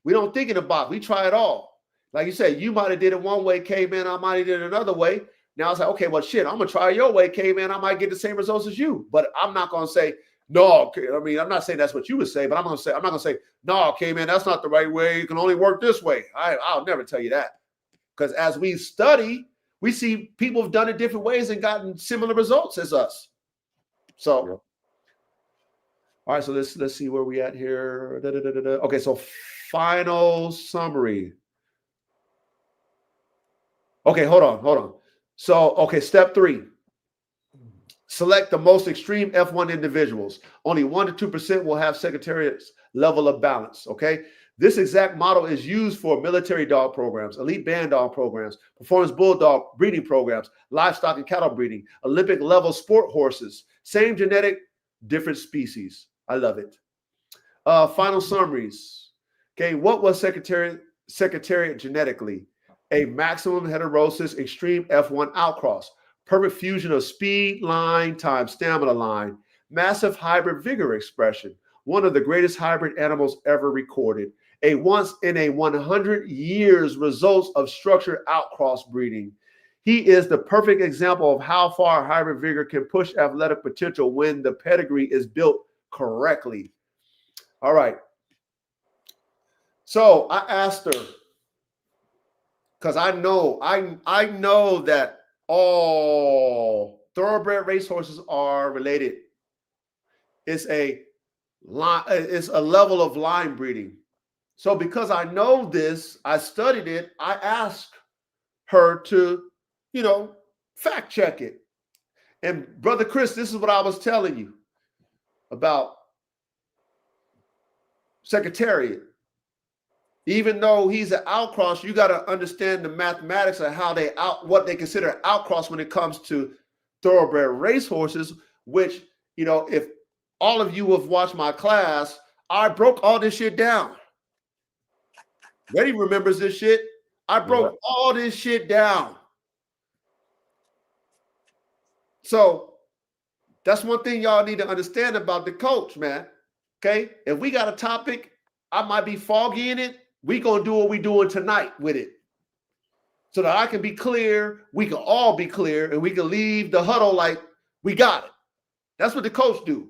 We don't think in the box. We try it all. Like you said, you might have did it one way, K-Man. I might have did it another way. Now it's like, okay, well, shit, I'm going to try your way, K-Man. I might get the same results as you. But I'm not going to say, no. I mean, I'm not saying that's what you would say, but I'm not going to say, no, K-Man, that's not the right way. You can only work this way. I'll never tell you that. Because as we study, we see people have done it different ways and gotten similar results as us. So, Yep. All right, so let's see where we at here. Okay, so final summary. Okay, hold on. So, okay, step 3. Select the most extreme F1 individuals. Only 1 to 2% will have Secretariat's level of balance, okay? This exact model is used for military dog programs, elite band dog programs, performance bulldog breeding programs, livestock and cattle breeding, Olympic level sport horses, same genetic, different species. I love it. Final summaries. Okay, what was Secretariat genetically? A maximum heterosis extreme F1 outcross. Perfect fusion of speed line times stamina line. Massive hybrid vigor expression. One of the greatest hybrid animals ever recorded. A once in a 100 years results of structured outcross breeding. He is the perfect example of how far hybrid vigor can push athletic potential when the pedigree is built correctly. All right. So I asked her, because I know that all thoroughbred racehorses are related. It's a level of line breeding. So because I know this, I studied it, I asked her to, fact check it. And Brother Chris, this is what I was telling you about Secretariat. Even though he's an outcross, you got to understand the mathematics of how what they consider outcross when it comes to thoroughbred racehorses, which, if all of you have watched my class, I broke all this shit down. Reddy remembers this shit. I broke all this shit down. So that's one thing y'all need to understand about the coach, man. Okay? If we got a topic, I might be foggy in it. We gonna do what we doing tonight with it. So that I can be clear, we can all be clear, and we can leave the huddle like we got it. That's what the coach do.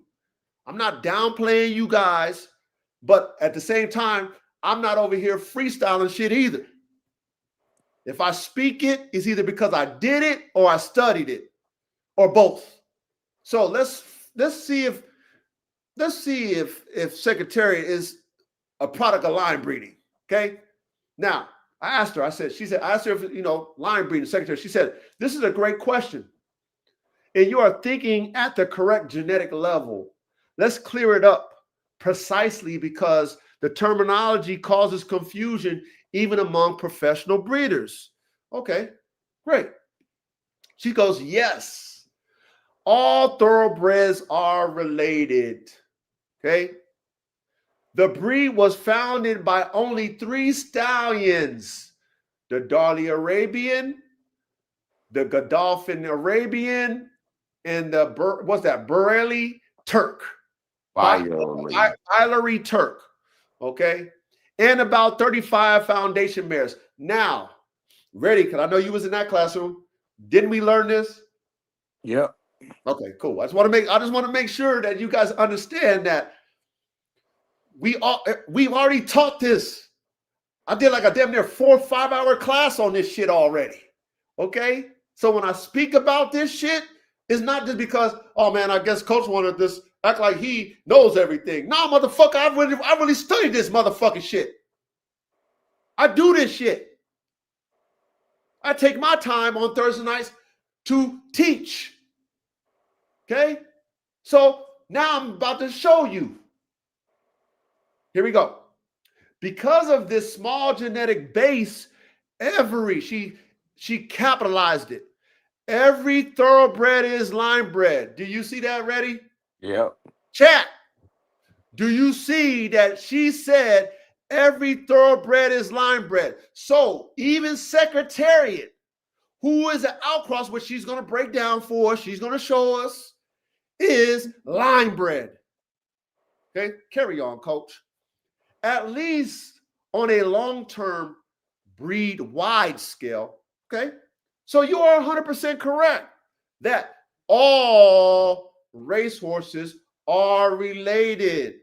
I'm not downplaying you guys, but at the same time, I'm not over here freestyling shit either. If I speak it, it's either because I did it or I studied it, or both. So let's see if Secretariat is a product of line breeding. Okay. Now I asked her. I asked her if line breeding Secretariat. She said, "This is a great question, and you are thinking at the correct genetic level. Let's clear it up precisely because the terminology causes confusion even among professional breeders." Okay, great. She goes, "Yes, all thoroughbreds are related." Okay. The breed was founded by only 3 stallions: the Darley Arabian, the Godolphin Arabian, and the Burley Turk. Ilery Turk. Okay. And about 35 foundation mares. Now, ready, because I know you was in that classroom. Didn't we learn this? Yep. Okay, cool. I just want to make sure that you guys understand that we've already taught this. I did like a damn near 4 or 5 hour class on this shit already. Okay? So when I speak about this shit, it's not just because, oh man, I guess coach wanted this act like he knows everything. No, motherfucker, I really studied this motherfucking shit. I do this shit. I take my time on Thursday nights to teach. Okay? So now I'm about to show you. Here we go. Because of this small genetic base, she capitalized it. Every thoroughbred is line bred. Do you see that, Reddy? Yep. Chat. Do you see that she said every thoroughbred is line bred? So even Secretariat, who is an outcross, which she's going to break down for us, she's going to show us, is line bred. Okay, carry on, coach. At least on a long-term breed-wide scale, okay? So you are 100% correct that all racehorses are related.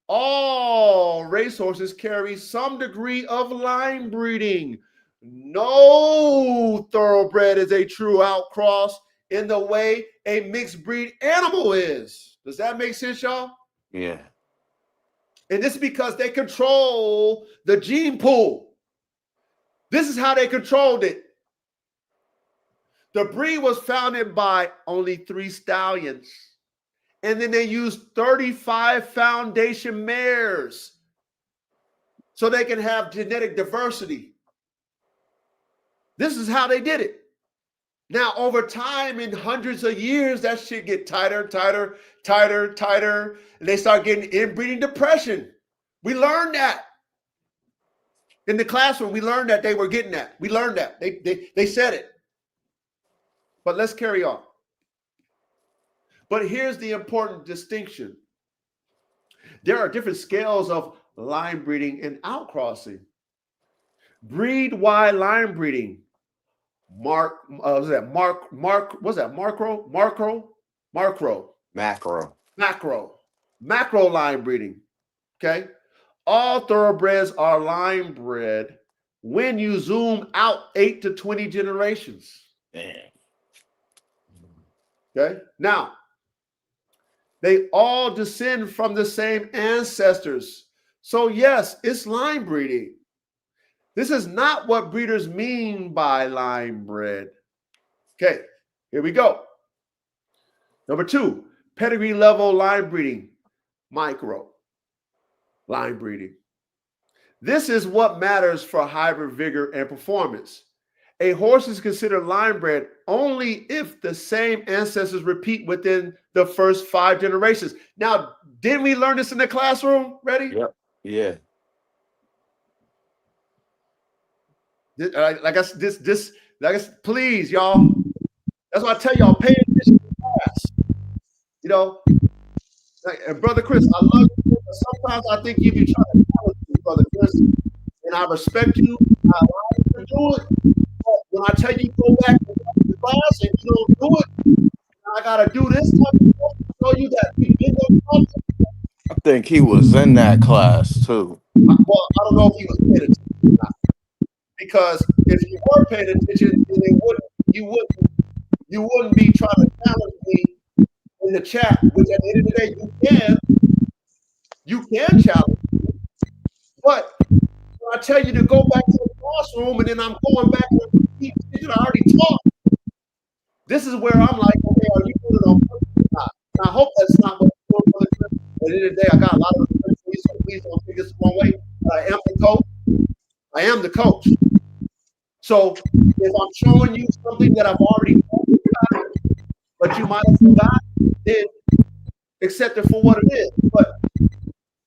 All racehorses carry some degree of line breeding. No thoroughbred is a true outcross in the way a mixed breed animal is. Does that make sense, y'all? Yeah. And this is because they control the gene pool. This is how they controlled it. The breed was founded by only 3 stallions. And then they used 35 foundation mares so they can have genetic diversity. This is how they did it. Now, over time, in hundreds of years, that shit get tighter, tighter, tighter, tighter. And they start getting inbreeding depression. We learned that. In the classroom, we learned that they were getting that. We learned that. They said it. But let's carry on. But here's the important distinction. There are different scales of line breeding and outcrossing. Breed-wide line breeding. Macro line breeding. Okay. All thoroughbreds are line bred when you zoom out 8 to 20 generations. Damn. Okay. Now, they all descend from the same ancestors. So yes, it's line breeding. This is not what breeders mean by line bred. Okay, here we go. Number 2, pedigree level line breeding, micro line breeding. This is what matters for hybrid vigor and performance. A horse is considered line bred only if the same ancestors repeat within the first 5 generations. Now, didn't we learn this in the classroom? Ready? Yep. Yeah. Please, y'all. That's why I tell y'all, pay attention to class. You know, and Brother Chris, I love you. Sometimes I think you be trying to challenge me, Brother Chris, and I respect you. I allow you to do it. But when I tell you go back to the class and you don't do it, I gotta do this type of stuff to show you that we did something. I think he was in that class too. Well, I don't know if he was paying attention or not. Because if you were paying attention, then you wouldn't be trying to challenge me in the chat, which at the end of the day you can challenge me. But when I tell you to go back to the classroom and then I'm going back and repeat shit that I already taught, this is where I'm like, okay, are you doing it on purpose or not? And I hope that's not what you're doing for the trip. At the end of the day, I got a lot of respect for you, so please don't take this the wrong way. But I am the coach. I am the coach. So if I'm showing you something that I've already told you about, but you might have forgotten, then accept it for what it is. But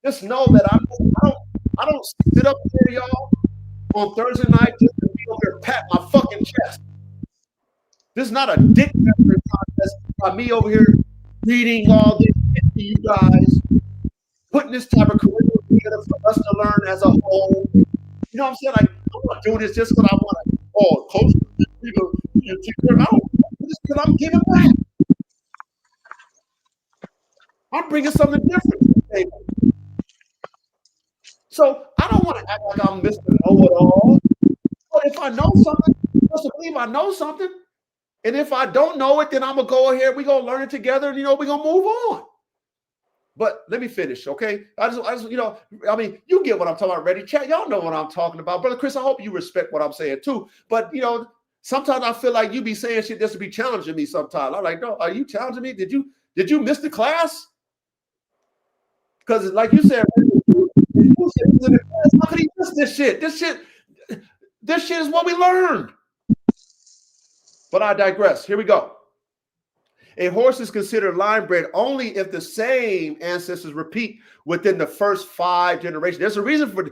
just know that I don't sit up there, y'all, on Thursday night just to be over here pat my fucking chest. This is not a dick measuring contest by me over here reading all this shit to you guys, putting this type of curriculum together for us to learn as a whole. You know what I'm saying? Like, I'm not doing this just because I want to, coach, I don't do this because I'm giving back. I'm bringing something different to the table. So I don't want to act like I'm Mr. Know-it-all. But if I know something, just believe I know something. And if I don't know it, then I'm going to go ahead. We're going to learn it together and, we're going to move on. But let me finish, okay? I just, you get what I'm talking about, ready? Chat, y'all know what I'm talking about. Brother Chris, I hope you respect what I'm saying too. But, sometimes I feel like you be saying shit just to be challenging me sometimes. I'm like, no, are you challenging me? Did you miss the class? Because like you said, how could he miss this shit? This shit is what we learned. But I digress. Here we go. A horse is considered line bred only if the same ancestors repeat within the first 5 generations. There's a reason for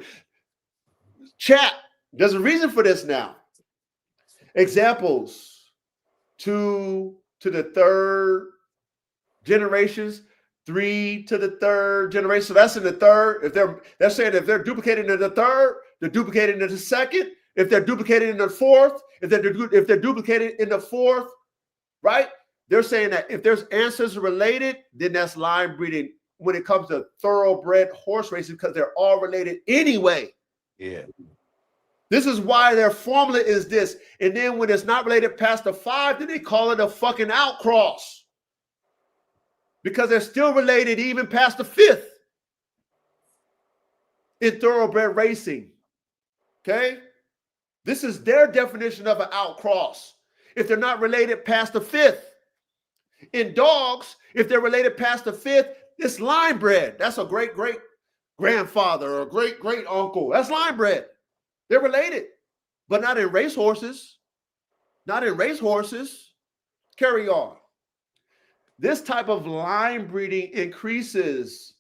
chat. There's a reason for this now. Examples: 2 to the 3rd generations, 3 to the 3rd generation. So that's in the 3rd. They're saying if they're duplicating in the 3rd, they're duplicating in the 2nd. If they're duplicating in the 4th, if they're duplicating in the 4th, right? They're saying that if there's ancestors related, then that's line breeding when it comes to thoroughbred horse racing, because they're all related anyway. Yeah. This is why their formula is this. And then when it's not related past the 5, then they call it a fucking outcross. Because they're still related even past the 5th in thoroughbred racing. Okay? This is their definition of an outcross. If they're not related past the 5th. In dogs, if they're related past the 5th, it's line bred. That's a great grandfather or great uncle. That's line bred. They're related, but not in racehorses. Not in racehorses. Carry on. This type of line breeding increases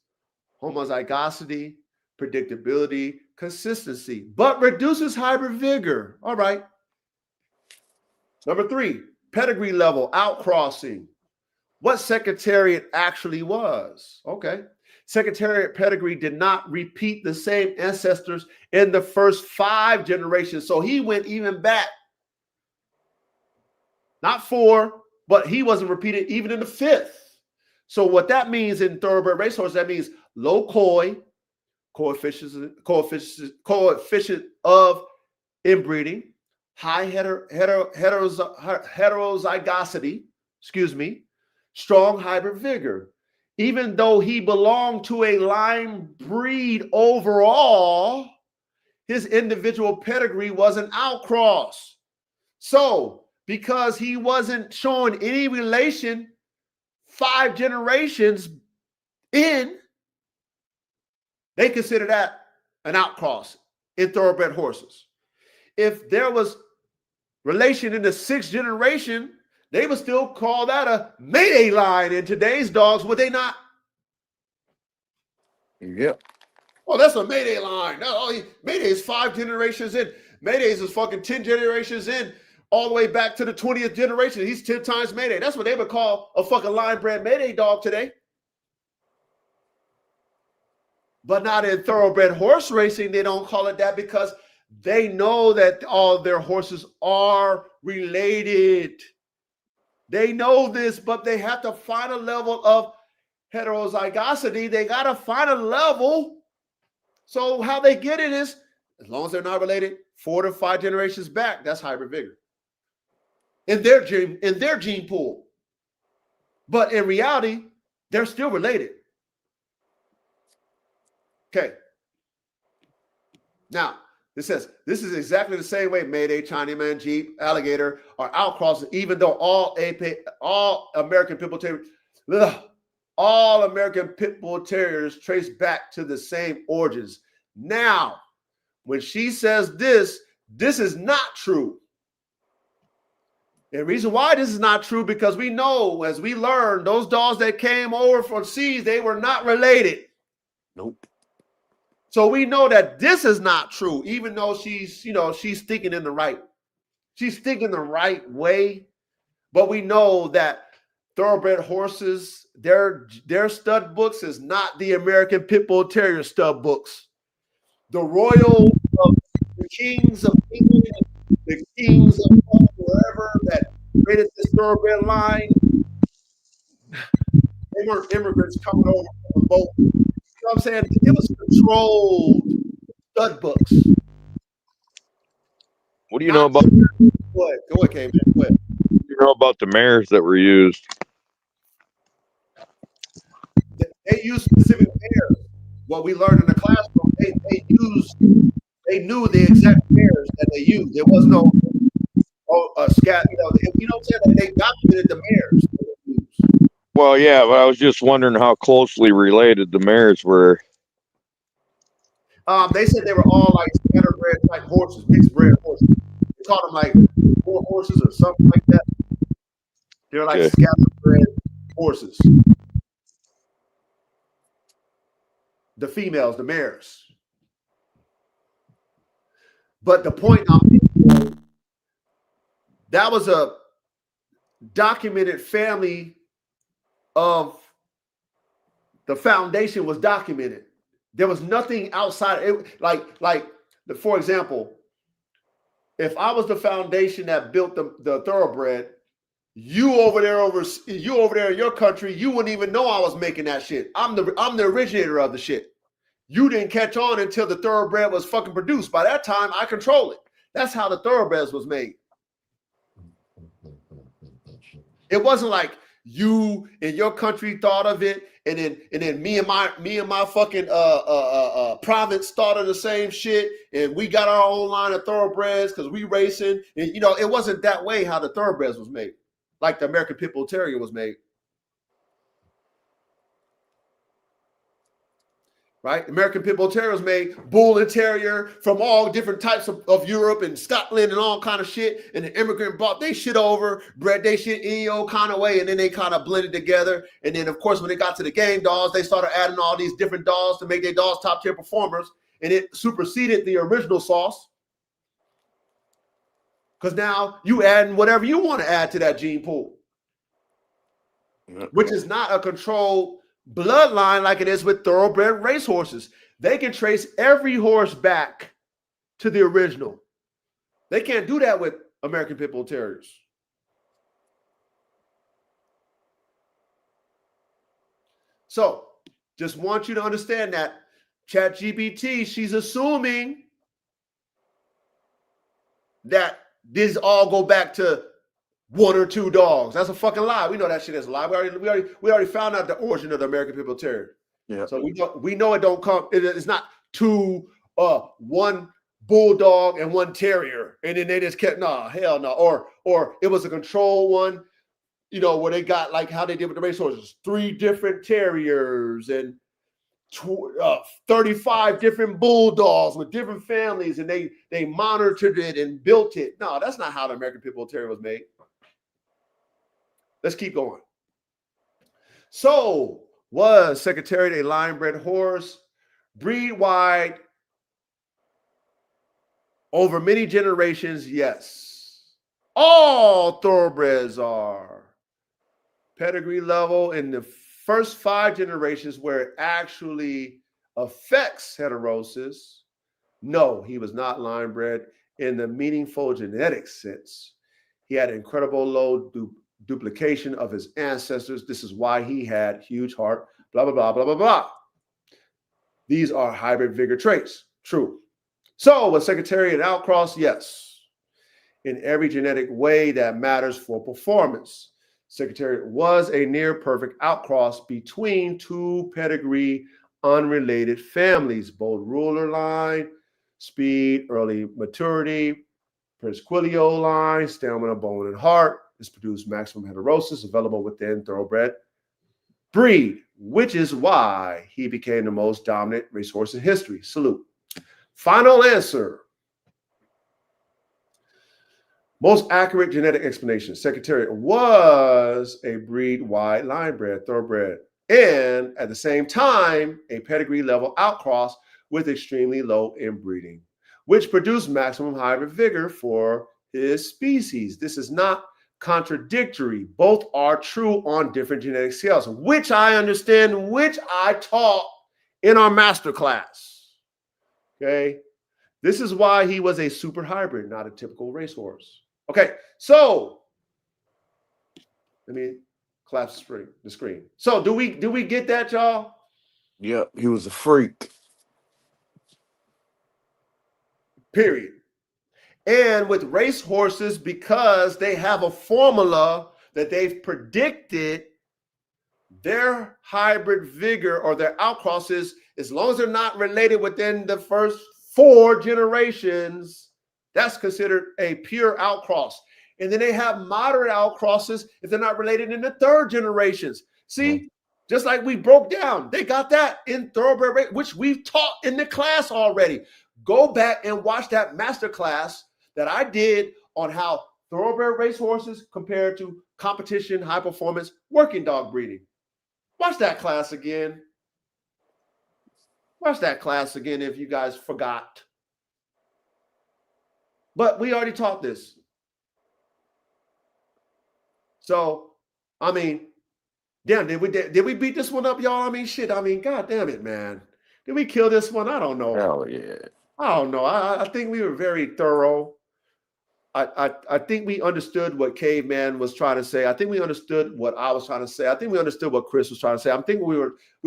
homozygosity, predictability, consistency, but reduces hybrid vigor. All right. Number 3, pedigree level outcrossing. What Secretariat actually was. Okay. Secretariat pedigree did not repeat the same ancestors in the first 5 generations. So he went even back. Not 4, but he wasn't repeated even in the 5th. So what that means in thoroughbred racehorse, that means low COI, coefficient of inbreeding, high heterozygosity, strong hybrid vigor. Even though he belonged to a line breed overall, his individual pedigree was an outcross. So, because he wasn't showing any relation 5 generations in, they consider that an outcross in thoroughbred horses. If there was relation in the 6th generation, they would still call that a Mayday line in today's dogs, would they not? Yep. Oh, that's a Mayday line. No, Mayday is 5 generations in. Maydays is fucking 10 generations in, all the way back to the 20th generation. He's 10 times Mayday. That's what they would call a fucking line bred Mayday dog today. But not in thoroughbred horse racing, they don't call it that because they know that all their horses are related. They know this, but they have to find a level of heterozygosity. They got to find a level. So how they get it is, as long as they're not related, 4 to 5 generations back, that's hybrid vigor in their gene pool. But in reality, they're still related. Okay. Now, this says this is exactly the same way Mayday, Chinaman, Jeep, Alligator are outcrosses, even though all American Pit Bull Terriers, all American Pit Bull Terriers trace back to the same origins. Now, when she says this is not true. And the reason why this is not true, because we know, as we learned, those dogs that came over from seas, they were not related. Nope. So we know that this is not true, even though she's thinking in the right. She's thinking the right way. But we know that thoroughbred horses, their stud books is not the American Pit Bull Terrier stud books. The royal, the kings of England, the kings of wherever that created this thoroughbred line, they weren't immigrants coming over from a boat. You know what I'm saying? It was controlled stud books. What do you know about? Go ahead, K-Man. Go ahead. What do you know about the mares that were used? They used specific mares. What we learned in the classroom, they knew the exact mares that they used. There was no scat. You know what I'm saying? They documented the mares that they used. Well, yeah, but I was just wondering how closely related the mares were. They said they were all like scatterbred type horses, mixed bred horses. They called them like 4 horses or something like that. They're like scatterbred horses. The females, the mares. But the point I'm making, that was a documented family of the foundation was documented. There was nothing outside. It, for example, if I was the foundation that built the thoroughbred, you over there in your country, you wouldn't even know I was making that shit. I'm the originator of the shit. You didn't catch on until the thoroughbred was fucking produced. By that time, I control it. That's how the thoroughbreds was made. It wasn't like you in your country thought of it, and then me and my fucking province thought of the same shit, and we got our own line of thoroughbreds because we racing. And it wasn't that way how the thoroughbreds was made, like the American Pit Bull Terrier was made. Right? American Pit Bull Terrier was made bull and terrier from all different types of Europe and Scotland and all kind of shit. And the immigrant brought they shit over, bred they shit any old kind of way, and then they kind of blended together. And then, of course, when they got to the game dogs, they started adding all these different dogs to make their dogs top tier performers, and it superseded the original sauce. Because now you adding whatever you want to add to that gene pool, which is not a controlled bloodline like it is with thoroughbred racehorses. They can trace every horse back to the original. They can't do that with American Pit Bull Terriers. So just want you to understand that ChatGPT, she's assuming that these all go back to 1 or 2 dogs. That's a fucking lie. We know that shit is a lie. We already found out the origin of the American Pit Bull Terrier. Yeah. So we know it don't come. It's not 2, 1 bulldog and 1 terrier, and then they just kept hell no. Or it was a control one, where they got like how they did with the racehorses, 3 different terriers and 35 different bulldogs with different families, and they monitored it and built it. No, that's not how the American Pit Bull Terrier was made. Let's keep going. So, was Secretariat a line-bred horse? Breed-wide, over many generations, yes. All thoroughbreds are. Pedigree level in the first 5 generations where it actually affects heterosis, no, he was not line-bred in the meaningful genetic sense. He had incredible low duplication of his ancestors. This is why he had huge heart, blah, blah, blah, blah, blah, blah. These are hybrid vigor traits. True. So was Secretariat an outcross? Yes. In every genetic way that matters for performance. Secretariat was a near perfect outcross between 2 pedigree unrelated families, bold ruler line, speed, early maturity, Presquilio line, stamina, bone, and heart. This produced maximum heterosis available within thoroughbred breed, which is why he became the most dominant racehorse in history. Salute. Final answer. Most accurate genetic explanation. Secretariat was a breed-wide line-bred, thoroughbred, and at the same time, a pedigree level outcross with extremely low inbreeding, which produced maximum hybrid vigor for his species. This is not contradictory. Both are true on different genetic scales, which I understand, which I taught in our master class. Okay. This is why he was a super hybrid, not a typical racehorse. Okay. So let me collapse the screen. So do we get that, y'all? Yep. He was a freak. Period. And with racehorses, because they have a formula that they've predicted, their hybrid vigor or their outcrosses, as long as they're not related within the first 4 generations, that's considered a pure outcross. And then they have moderate outcrosses if they're not related in the 3rd generations. See, just like we broke down, they got that in thoroughbred, which we've taught in the class already. Go back and watch that master class that I did on how thoroughbred racehorses compare to competition, high performance, working dog breeding. Watch that class again. Watch that class again if you guys forgot. But we already taught this. So, I mean, damn, did we beat this one up, y'all? I mean, shit. I mean, god damn it, man. Did we kill this one? I don't know. Hell yeah. I don't know. I think we were very thorough. I think we understood what Caveman was trying to say. I think we understood what I was trying to say. I think we understood what Chris was trying to say. I think we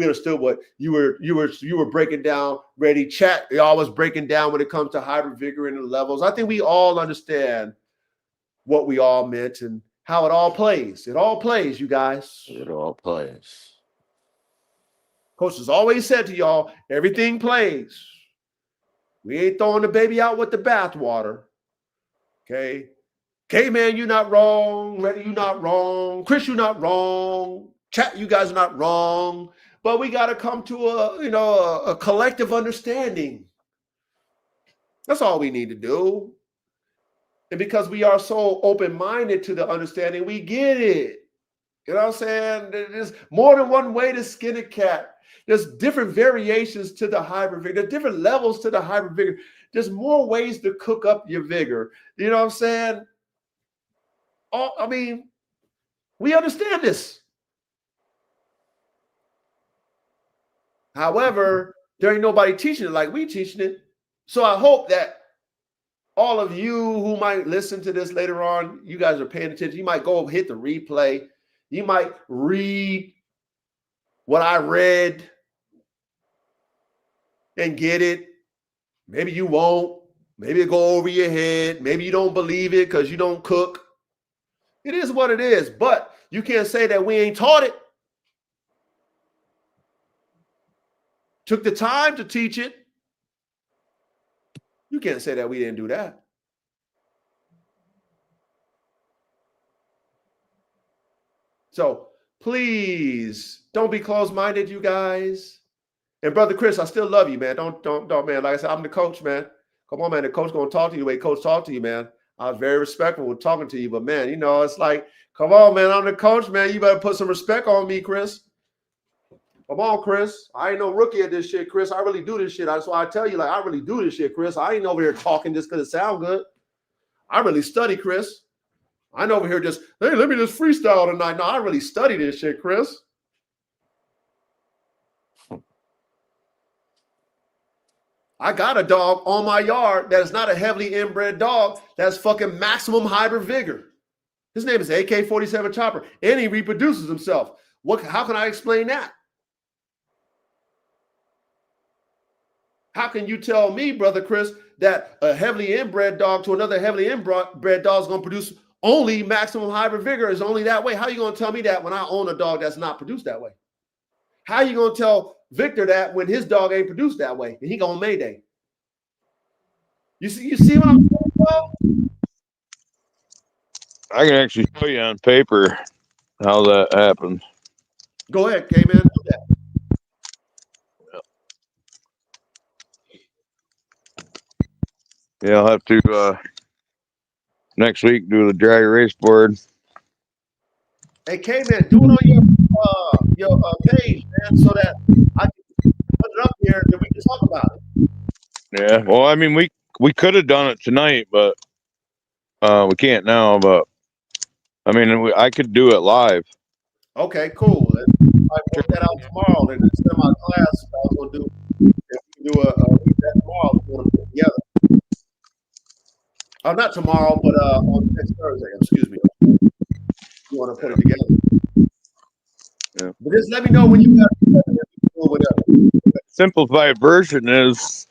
understood what you were breaking down. Ready chat, y'all was breaking down when it comes to hybrid vigor and the levels. I think we all understand what we all meant and how it all plays. It all plays, you guys. It all plays. Coach has always said to y'all, everything plays. We ain't throwing the baby out with the bathwater. Okay. K-Man, you're not wrong. Reddy, you're not wrong. Chris, you're not wrong. Chat, you guys are not wrong. But we got to come to a collective understanding. That's all we need to do. And because we are so open-minded to the understanding, we get it. You know what I'm saying? There's more than one way to skin a cat. There's different variations to the hybrid vigor. There's different levels to the hybrid vigor. There's more ways to cook up your vigor. You know what I'm saying? I mean, we understand this. However, there ain't nobody teaching it like we teaching it. So I hope that all of you who might listen to this later on, you guys are paying attention. You might go hit the replay. You might read what I read and get it. Maybe you won't. Maybe it'll go over your head. Maybe you don't believe it because you don't cook. It is what it is, but you can't say that we ain't taught it. Took the time to teach it. You can't say that we didn't do that. So please don't be closed-minded, you guys. And brother Chris, I still love you, man. Don't, man. Like I said, I'm the coach, man. Come on, man. The coach gonna talk to you the way coach talked to you, man. I was very respectful with talking to you, but man, you know, it's like, come on, man. I'm the coach, man. You better put some respect on me, Chris. Come on, Chris. I ain't no rookie at this shit, Chris. I really do this shit. That's why I tell you, like, I really do this shit, Chris. I ain't over here talking just because it sounds good. I really study, Chris. I ain't over here just, hey, let me just freestyle tonight. No, I really study this shit, Chris. I got a dog on my yard that is not a heavily inbred dog. That's fucking maximum hybrid vigor. His name is AK-47 Chopper, and he reproduces himself. How can I explain that? How can you tell me, brother Chris, that a heavily inbred dog to another heavily inbred dog is going to produce only maximum hybrid vigor is only that way? How are you going to tell me that when I own a dog that's not produced that way? How are you going to tell Victor that when his dog ain't produced that way and he going Mayday? You see what I'm saying, bro? I can actually show you on paper how that happens. Go ahead, K-Man. Do that. Yeah, I'll have to next week do the dry erase board. Hey, K-Man, do it on your page, man, so that I can put it up here and we can talk about it. Yeah, well, I mean, we could have done it tonight, but we can't now. But I mean, I could do it live. Okay, cool. I work that out tomorrow. Then instead of my class, I was gonna do if we do a read that tomorrow, we're gonna put it together. Not tomorrow, but on next Thursday. Excuse me. You want to put it together? Yeah. But just let me know when you got it together. Whatever. Simplified version is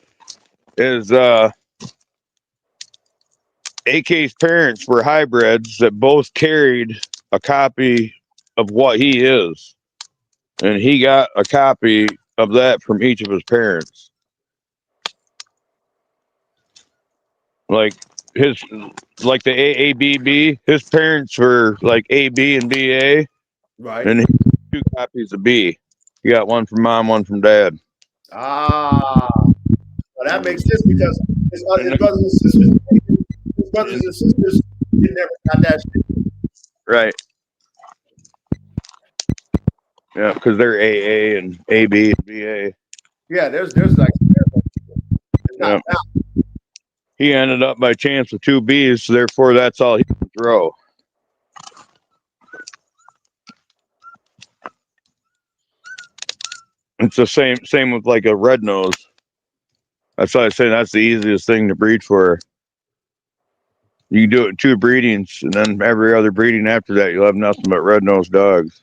AK's parents were hybrids that both carried a copy of what he is, and he got a copy of that from each of his parents. Like the AABB, his parents were like AB and BA, Right. and he got 2 copies of B. He got one from mom, one from dad. Well, that makes sense because his brothers and sisters, they never got that shit. Right. Yeah, because they're AA and AB and BA. Yeah, there's like it's not Yeah. He ended up by chance with 2 Bs, so therefore that's all he can throw. It's the same with like a red nose. That's why I say that's the easiest thing to breed for. You can do it in 2 breedings, and then every other breeding after that, you'll have nothing but red-nosed dogs.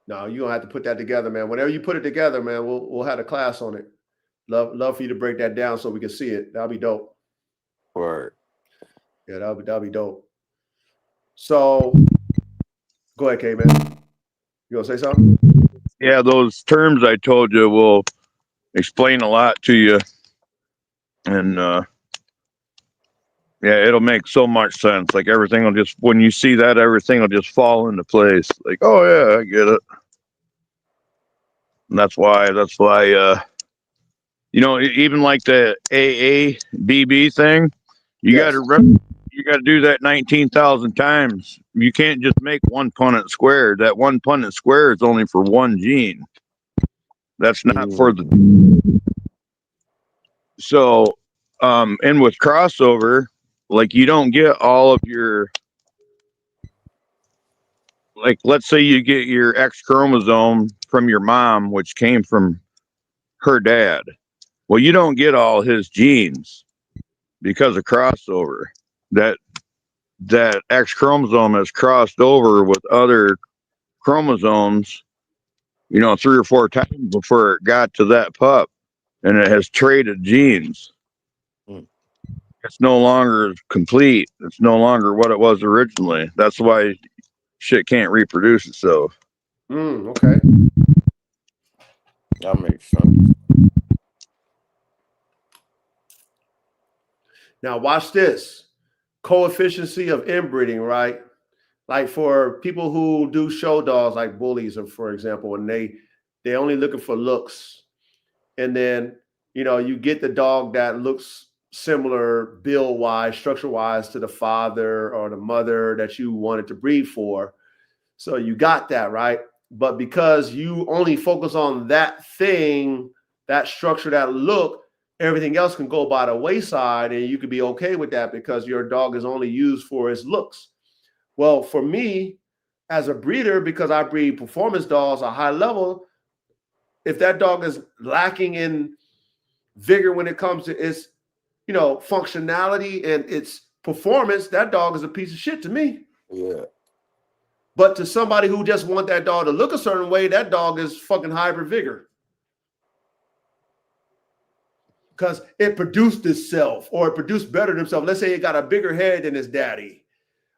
No, you're gonna have to put that together, man. Whenever you put it together, man, we'll have a class on it. Love for you to break that down so we can see it. That'll be dope. Word. Yeah, that'll be dope. So go ahead, K, man. You gonna say something? Yeah, those terms I told you will explain a lot to you, and yeah, it'll make so much sense. Like everything will just, when you see that, everything will just fall into place. Like, oh yeah, I get it. And that's why, you know, even like the AABB thing, you Yes. got to do that 19,000 times. You can't just make one Punnett square. That one Punnett square is only for one gene. That's not for the. So, and with crossover, like you don't get all of your, like, let's say you get your X chromosome from your mom, which came from her dad. Well, you don't get all his genes because of crossover. That X chromosome has crossed over with other chromosomes, you know, 3 or 4 times before it got to that pup, and it has traded genes. It's no longer complete. It's no longer what it was originally. That's why shit can't reproduce itself. Okay. That makes sense. Now watch this. Coefficient of inbreeding, right? Like for people who do show dogs like bullies, or for example, and they only looking for looks. And then, you get the dog that looks similar build wise, structure wise to the father or the mother that you wanted to breed for. So you got that, right? But because you only focus on that thing, that structure, that look, everything else can go by the wayside, and you could be okay with that because your dog is only used for its looks. Well, for me, as a breeder, because I breed performance dogs a high level, if that dog is lacking in vigor when it comes to its, functionality and its performance, that dog is a piece of shit to me. Yeah. But to somebody who just want that dog to look a certain way, that dog is fucking hybrid vigor. Because it produced itself, or it produced better than itself. Let's say it got a bigger head than its daddy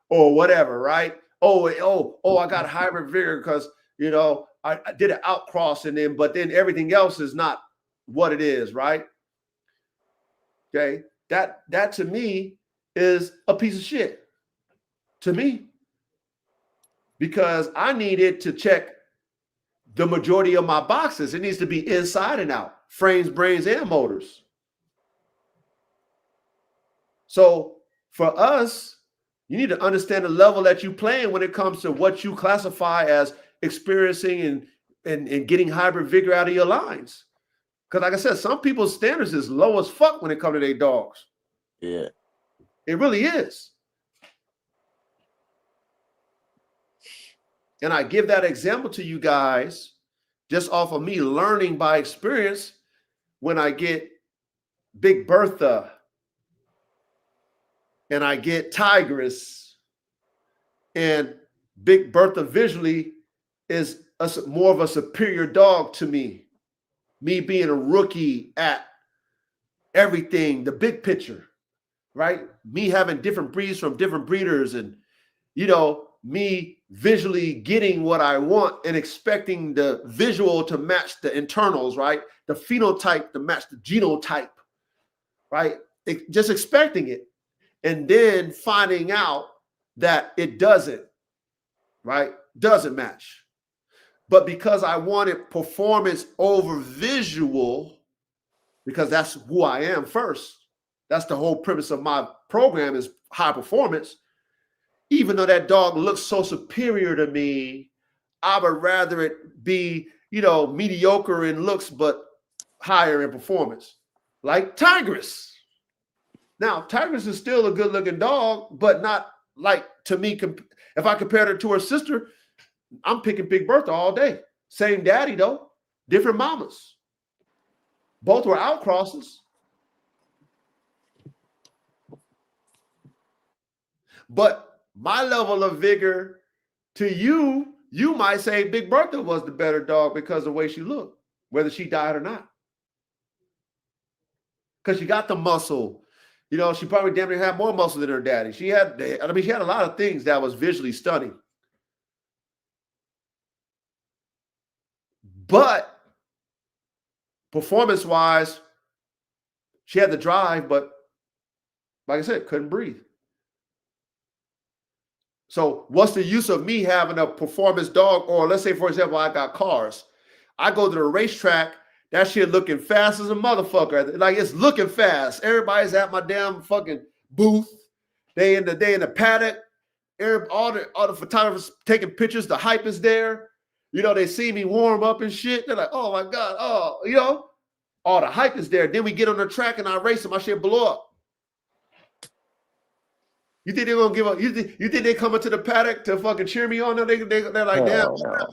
or whatever, right? I got hybrid vigor because, I did an outcross in them, but then everything else is not what it is, right? Okay. That to me is a piece of shit. To me. Because I needed to check the majority of my boxes. It needs to be inside and out, frames, brains, and motors. So for us, you need to understand the level that you're playing when it comes to what you classify as experiencing and getting hybrid vigor out of your lines. Because like I said, some people's standards is low as fuck when it comes to their dogs. Yeah. It really is. And I give that example to you guys just off of me learning by experience when I get Big Bertha and I get Tigress, and Big Bertha visually is more of a superior dog to me. Me being a rookie at everything, the big picture, right? Me having different breeds from different breeders, and, me visually getting what I want and expecting the visual to match the internals, right? The phenotype to match the genotype, right? Just expecting it. And then finding out that it doesn't, right? Doesn't match. But because I wanted performance over visual, because that's who I am first, that's the whole premise of my program is high performance. Even though that dog looks so superior to me, I would rather it be, mediocre in looks, but higher in performance. Like Tigress. Now, Tigress is still a good looking dog, but not like, to me, if I compared her to her sister, I'm picking Big Bertha all day. Same daddy though, different mamas. Both were outcrosses. But my level of vigor to you, you might say Big Bertha was the better dog because of the way she looked, whether she died or not. Because she got the muscle. She probably damn near had more muscle than her daddy. She had a lot of things that was visually stunning. But performance-wise, she had the drive, but like I said, couldn't breathe. So what's the use of me having a performance dog? Or let's say, for example, I got cars. I go to the racetrack, that shit looking fast as a motherfucker. Like, it's looking fast. Everybody's at my damn fucking booth. They in the paddock. All the photographers taking pictures. The hype is there. They see me warm up and shit. They're like, oh my God. Oh, all the hype is there. Then we get on the track and I race and my shit blow up. You think they're gonna give up? You think they coming to the paddock to fucking cheer me on? No, they're like, damn, no.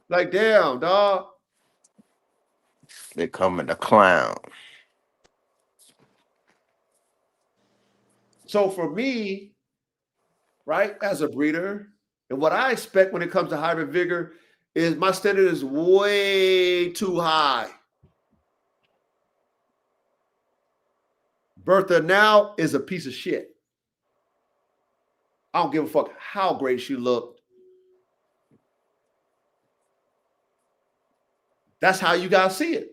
Like, damn, dog. They coming to clown. So for me, right, as a breeder, and what I expect when it comes to hybrid vigor is my standard is way too high. Bertha now is a piece of shit. I don't give a fuck how great she looked. That's how you guys see it.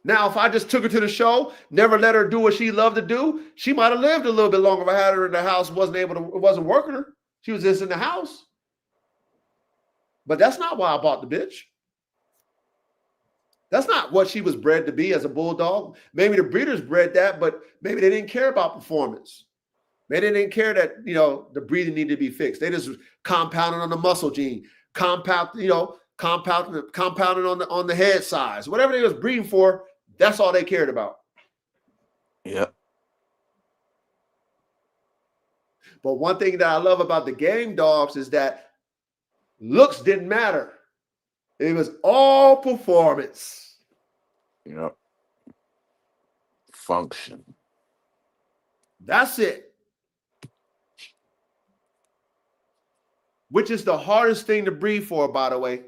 Now, if I just took her to the show, never let her do what she loved to do, she might have lived a little bit longer if I had her in the house, it wasn't working her. She was just in the house. But that's not why I bought the bitch. That's not what she was bred to be as a bulldog. Maybe the breeders bred that, but maybe they didn't care about performance. Maybe they didn't care that, the breathing needed to be fixed. They just compounded on the muscle gene, compounded on the head size. Whatever they was breeding for, that's all they cared about. Yep. But one thing that I love about the game dogs is that looks didn't matter. It was all performance. Yep. Function. That's it. Which is the hardest thing to breed for, by the way.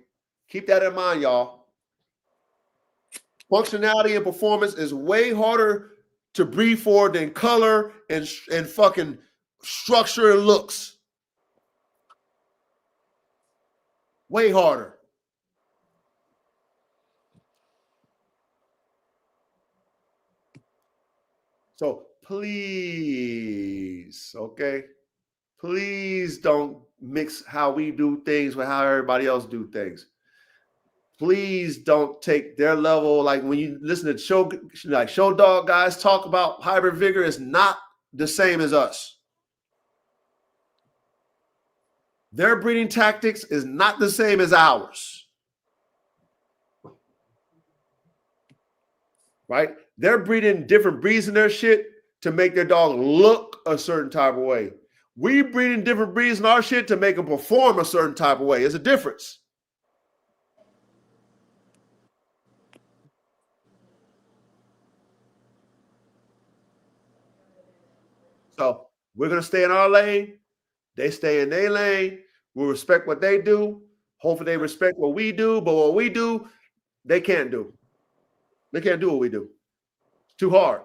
Keep that in mind, y'all. Functionality and performance is way harder to breed for than color and fucking structure and looks. Way harder. So please, okay? Please don't mix how we do things with how everybody else do things. Please don't take their level. Like when you listen to show dog guys talk about hybrid vigor, is not the same as us. Their breeding tactics is not the same as ours. Right? They're breeding different breeds in their shit to make their dog look a certain type of way. We breeding different breeds in our shit to make them perform a certain type of way. There's a difference. So we're going to stay in our lane. They stay in their lane. We'll respect what they do. Hopefully they respect what we do. But what we do, they can't do. They can't do what we do. It's too hard.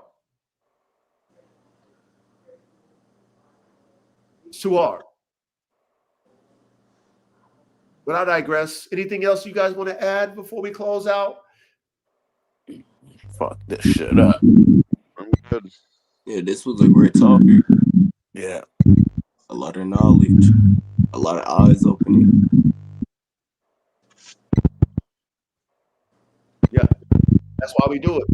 It's too hard. But I digress. Anything else you guys want to add before we close out? Fuck this shit up. I'm good. Yeah, this was a great talk. Yeah. A lot of knowledge, a lot of eyes opening. Yeah, that's why we do it.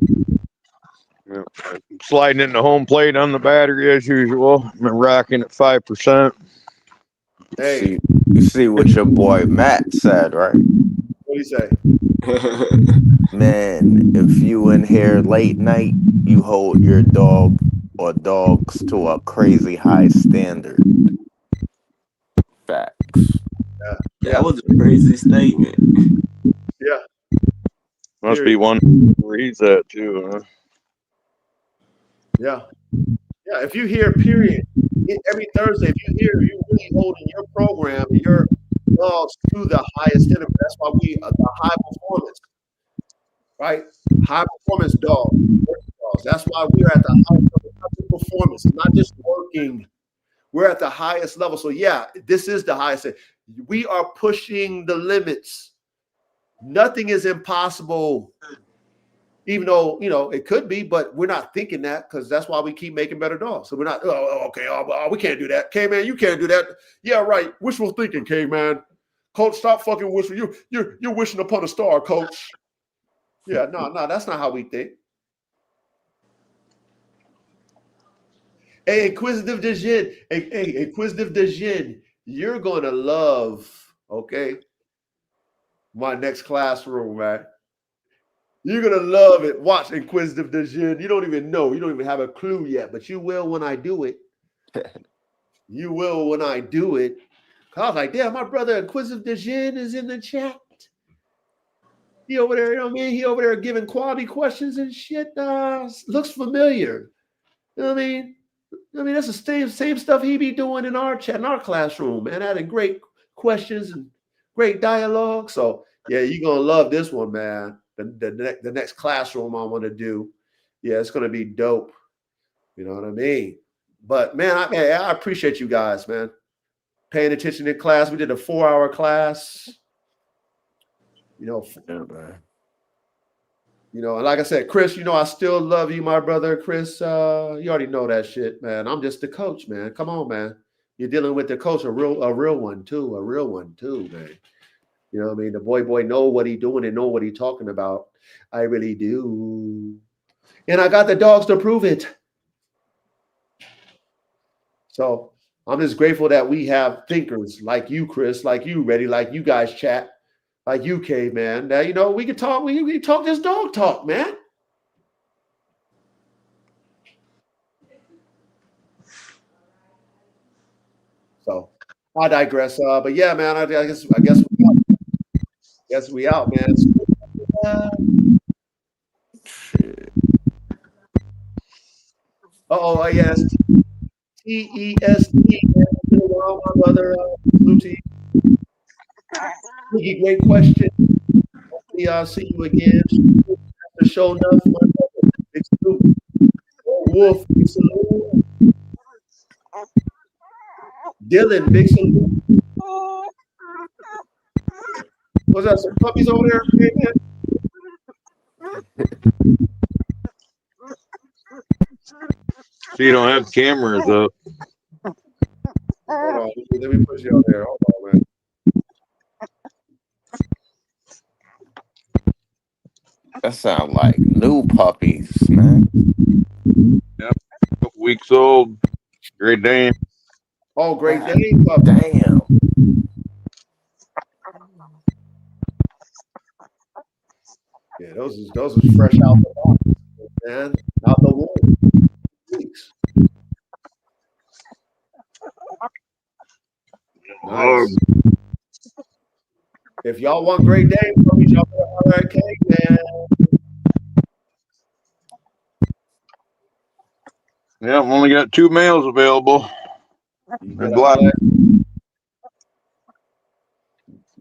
Yeah. I'm sliding in the home plate on the battery as usual. I'm rocking at 5%. Hey, You see what your boy Matt said, right? what do you say? Man, if you in here late night, you hold your dog or dogs to a crazy high standard. Facts. That was a crazy statement. Yeah. Must Period. be one where he's at too, huh? Yeah. Yeah. If you hear period every Thursday, if you hear you really holding your program and your dogs to the highest standard, that's why we are the high performance, right? High performance dogs. That's why we're at the highest level of performance. It's not just working. We're at the highest level. So yeah, this is the highest. We are pushing the limits. Nothing is impossible, even though, it could be, but we're not thinking that because that's why we keep making better dogs. So we're not, we can't do that. K-Man, you can't do that. Yeah, right. Wishful thinking, K-Man. Coach, stop fucking wishing. You're wishing upon a star, coach. Yeah, no, that's not how we think. Hey, Inquisitive Dejin. Hey, Inquisitive Dejin, you're going to love, okay, my next classroom, man. You're going to love it. Watch Inquisitive Dejin. You don't even know. You don't even have a clue yet, but you will when I do it. You will when I do it. I was like, damn, my brother Inquisitive Dejin is in the chat. He over there, he over there giving quality questions and shit. Looks familiar. You know what I mean? That's the same stuff he be doing in our chat, in our classroom, man. Adding great questions and great dialogue. So yeah, you're gonna love this one, man. The next classroom I want to do. Yeah, it's gonna be dope. You know what I mean? But man, I appreciate you guys, man. Paying attention in class. We did a 4-hour class. You know, Yeah, man. and like I said, Chris, I still love you, my brother. Chris, you already know that shit, man. I'm just the coach, man. Come on, man. You're dealing with the coach, a real one too, man. You know what I mean? The boy know what he doing and know what he talking about. I really do. And I got the dogs to prove it. So I'm just grateful that we have thinkers like you, Chris, like you, Reddy, like you guys chat, like you, Caveman. Now, we can talk, we can talk this dog talk, man. So I digress. But yeah, man, I guess we out. Guess we out, man. Shit. Yes. TESD, man. Been a while, my brother. Salute to you. Ricky, great question. Hopefully, I'll see you again. The show enough, my brother. Big salute. Wolf, big salute. Dylan, big salute. What's that? Some puppies over there? Hey, man. So you don't have cameras up. Hold on. Let me put you out there. Hold on, man. That sound like new puppies, man. Yep. Couple weeks old. Great Dane. Oh, Great Dane puppy. Damn. Yeah, those is fresh out the box, man. Out the womb. Weeks. Nice. If y'all want Great Dane puppies, y'all better holler at Caveman. Yeah, I've only got 2 males available. You They're better black. holler at.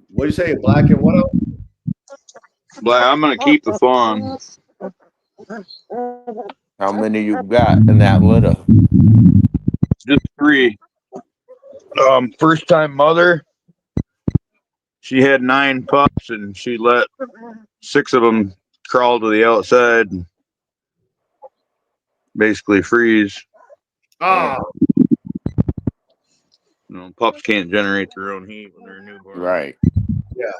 What do you say? Black and what else? Black. I'm gonna keep the fawn. How many you got in that litter? Just 3. First time mother. She had 9 pups and she let 6 of them crawl to the outside and basically freeze. Ah, Pups can't generate their own heat when they're newborn. Right. yeah.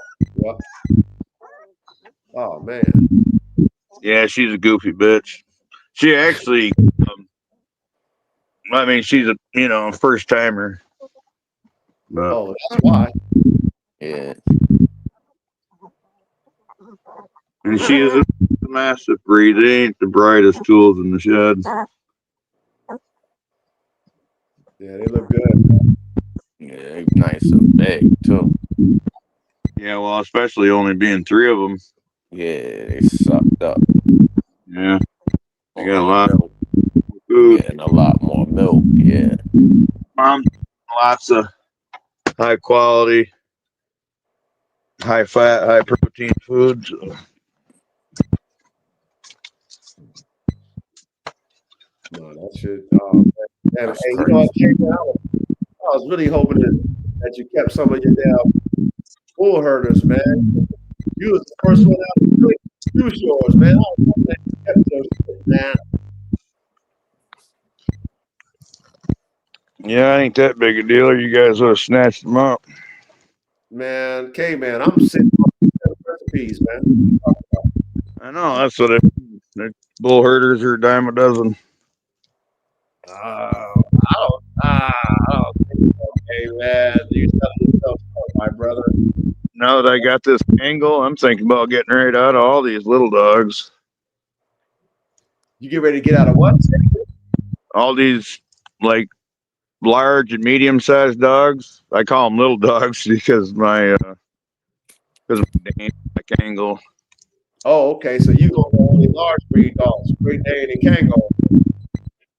Oh man. Yeah, she's a goofy bitch. She actually, she's a first timer. But Oh, that's why. Yeah. and she is a massive breed. They ain't the brightest tools in the shed. Yeah, they look good. Yeah, they nice and big too. Yeah, well, especially only being 3 of them. Yeah, they sucked up. Yeah, they got a On lot milk. of food. Getting a lot more milk. Yeah. Lots of high quality, high fat, high protein foods. No, that shit. Oh, man. That's Hey, you know what, crazy. Caveman? I was really hoping that you kept some of your damn bull herders, man. You was the first one out to really use yours, man. I was hoping that you kept those shit, man. Yeah, ain't that big a deal. You guys would have snatched them up. Man, Caveman, I'm sitting on recipes, man. I know, that's what the bull herders are a dime a dozen. I don't think so, Caveman. You tell yourself so, my brother. Now that I got this angle, I'm thinking about getting right out of all these little dogs. You get ready to get out of what? All these, like, large and medium-sized dogs. I call them little dogs because my angle. Oh, okay. So you go for only large breed dogs, Great Dane and Kango.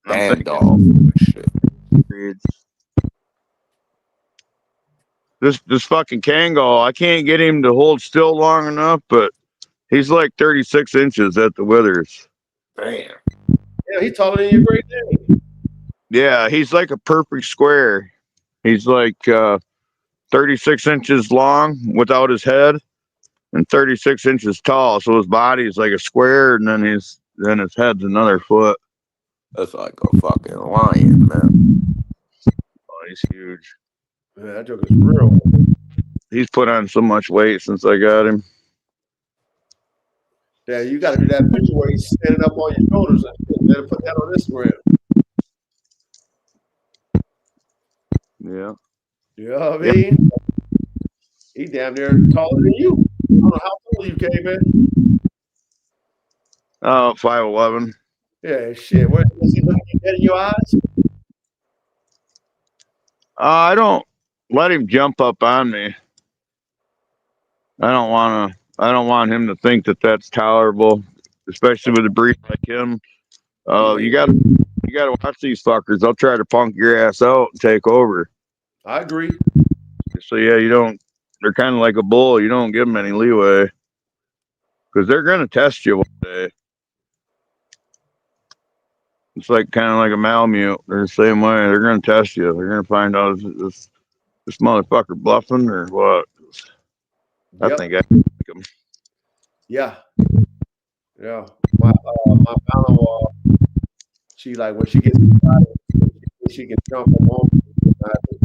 I'm And thinking dog. Shit. breeds. This fucking Kango, I can't get him to hold still long enough, but he's like 36 inches at the withers. Damn. Yeah, he's taller than your Great Dane. Yeah, he's like a perfect square. He's like 36 inches long without his head, and 36 inches tall. So his body is like a square, and then his head's another foot. That's like a fucking lion, man. Oh, he's huge. Man, that joke is real. He's put on so much weight since I got him. Yeah, you got to do that picture where he's standing up on your shoulders and shit. You better put that on Instagram. Yeah. You know what I mean? He damn near taller than you. I don't know how tall you came in. Oh, 5'11". Yeah, shit. Where does he look you dead in your eyes? I don't let him jump up on me. I don't want him to think that that's tolerable, especially with a breed like him. You gotta watch these fuckers. They'll try to punk your ass out and take over. I agree. So yeah, you don't. They're kind of like a bull. You don't give them any leeway because they're gonna test you one day. It's like kind of like a Malamute. They're the same way. They're gonna test you. They're gonna find out is this motherfucker bluffing or what. I Yep. think I can like him. Yeah. Yeah. My mother, she like when she gets excited, she can jump up on me. I have to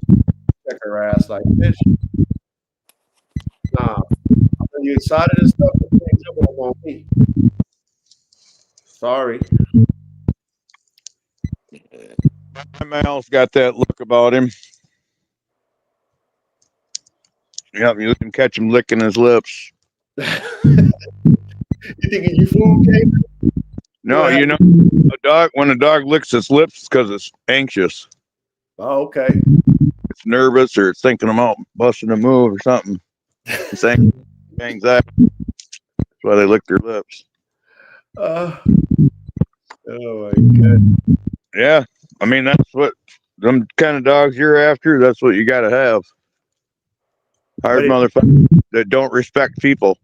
check her ass like, bitch. Nah. When you excited and stuff, you can't jump up on me. Sorry. My mouth's got that look about him. Yep, you can catch him licking his lips. You thinking you fool, Kate? No, you know, when a dog licks its lips, it's because it's anxious. Oh, okay. It's nervous or it's thinking about busting a move or something. It's anxiety. That's why they lick their lips. Oh my god. Yeah, I mean that's what them kind of dogs you're after. That's what you got to have. Hard motherfuckers that don't respect people.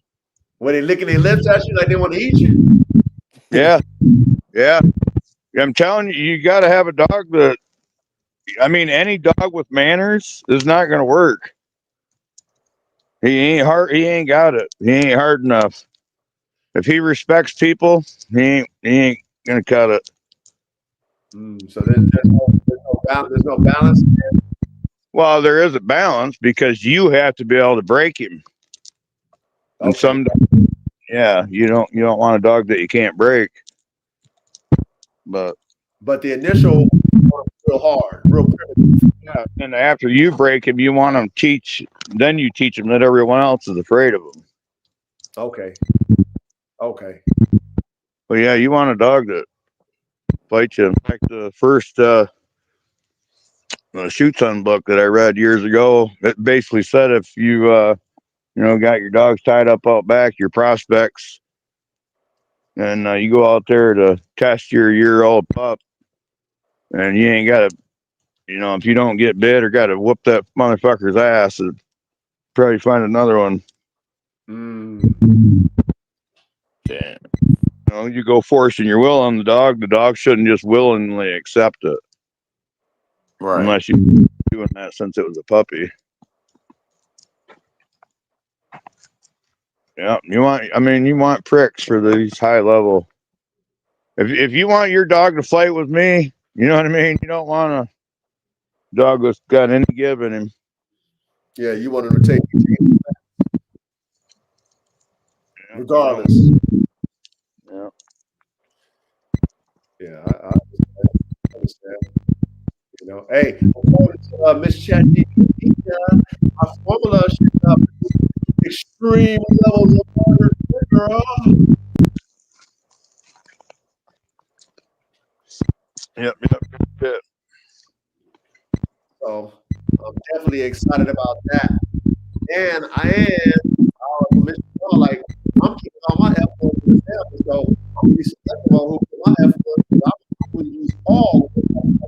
When they licking their lips at you like they want to eat you. Yeah, yeah. I'm telling you, you got to have a dog that. I mean, any dog with manners is not going to work. He ain't hard. He ain't got it. He ain't hard enough. If he respects people, he ain't gonna cut it. So there's no balance. Well, there is a balance because you have to be able to break him. And Okay. yeah, you don't want a dog that you can't break. But the initial real hard, real primitive. yeah, and after you break him, you want to teach. Then you teach him that everyone else is afraid of him. Okay. Okay. But yeah, you want a dog that fights you. In fact, the first shoot son book that I read years ago, it basically said if you got your dogs tied up out back, your prospects, and you go out there to test your year-old pup, and you ain't got to, if you don't get bit or got to whoop that motherfucker's ass, probably find another one. Damn. You go forcing your will on the dog shouldn't just willingly accept it. Right. Unless you've been doing that since it was a puppy. Yeah, you want pricks for these high level. If you want your dog to fight with me, you know what I mean? You don't want a dog that's got any give in him. Yeah, you want him to take regardless. Yeah. Yeah, I understand. Hey, according to Miss ChatGPT, our formula should extreme levels of murder, girl. Yep. So I'm definitely excited about that. And I am Mr. Like I'm keeping all my F1s to the family, so I'm gonna be selective on who put my F1s because I'm gonna use all of them.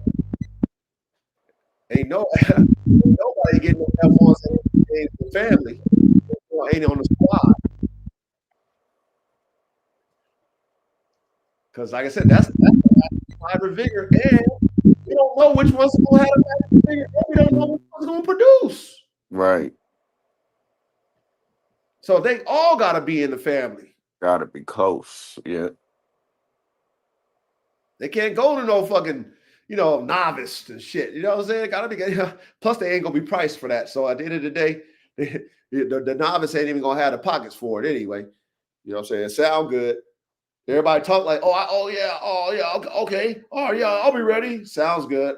Ain't nobody getting no F1s in the family. Ain't on the squad. Because like I said, that's hybrid vigor, and we don't know which one's gonna have a hybrid vigor, and we don't know which one's gonna produce. Right. So they all gotta be in the family. Gotta be close. Yeah. They can't go to no fucking, novice and shit. You know what I'm saying? Gotta be. Plus, they ain't gonna be priced for that. So at the end of the day, the novice ain't even gonna have the pockets for it anyway. You know what I'm saying? Sound good. Everybody talk like, oh yeah, okay, oh yeah, I'll be ready. Sounds good.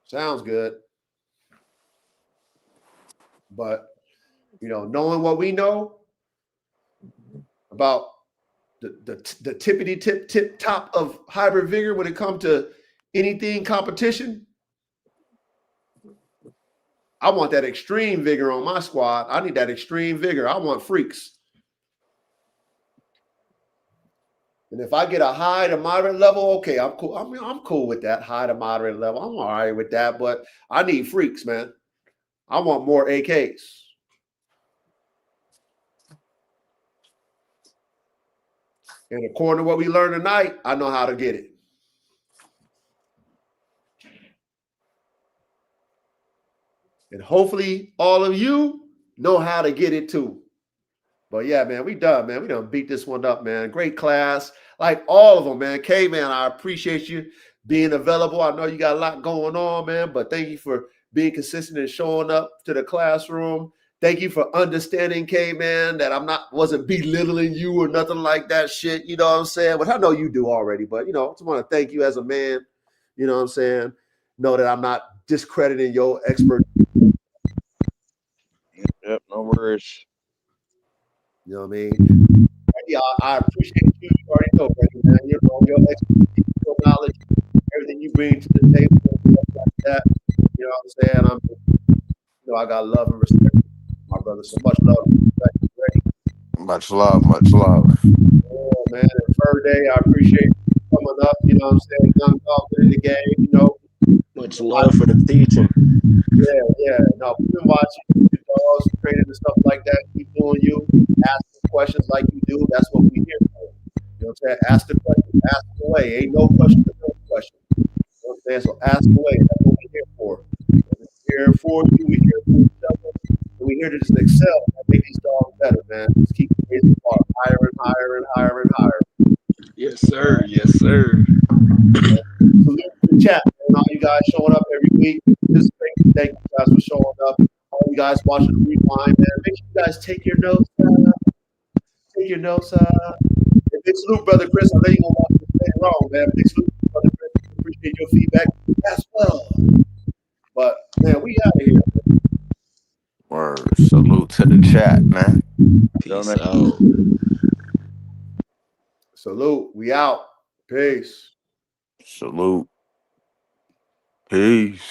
Sounds good. But knowing what we know about the tippity tip top of hybrid vigor when it comes to anything competition, I want that extreme vigor on my squad. I need that extreme vigor. I want freaks. And if I get a high to moderate level, okay, I'm cool. I mean, I'm cool with that high to moderate level. I'm all right with that, but I need freaks, man. I want more AKs. And according to what we learned tonight, I know how to get it. And hopefully all of you know how to get it too. But yeah, man, we done, man. We done beat this one up, man. Great class. Like all of them, man. K, man, I appreciate you being available. I know you got a lot going on, man, but thank you for being consistent and showing up to the classroom. Thank you for understanding, K, man, that wasn't belittling you or nothing like that shit. You know what I'm saying? But I know you do already, but I just want to thank you as a man. You know what I'm saying? Know that I'm not discrediting your expertise. Yep, no worries. You know what I mean? Yeah, I appreciate you. You already know, buddy, man. Your expertise, your knowledge, everything you bring to the table, and stuff like that. You know what I'm saying? I got love and respect for my brother. So much love and respect. Ready? Much love. Much love. Oh, man. And third day, I appreciate you coming up. You know what I'm saying? Young dog in the game, Much love for the teaching. Yeah. No, we've been watching you dogs, training and stuff like that. Keep doing you. Asking questions like you do. That's what we here for. You know what I'm saying? Ask the question. Ask away. Ain't no question, no question. You know what I'm saying? So ask away. That's what we're here for. We're here for you. We're here for each other. And we're here to just excel and make these dogs better, man. Just keep raising the bar higher and higher and higher and higher. Yes, sir. Yes, sir. Salute to the chat and all you guys showing up every week. Thank you guys for showing up. All you guys watching the rewind, man. Make sure you guys take your notes. Take your notes. And big salute, brother Chris. I know you're gonna watch this later on, man. Big salute, brother Chris. Appreciate your feedback as well. But man, we out of here. Word. Salute to the chat, man. Peace out. Salute. We out. Peace. Salute. Peace.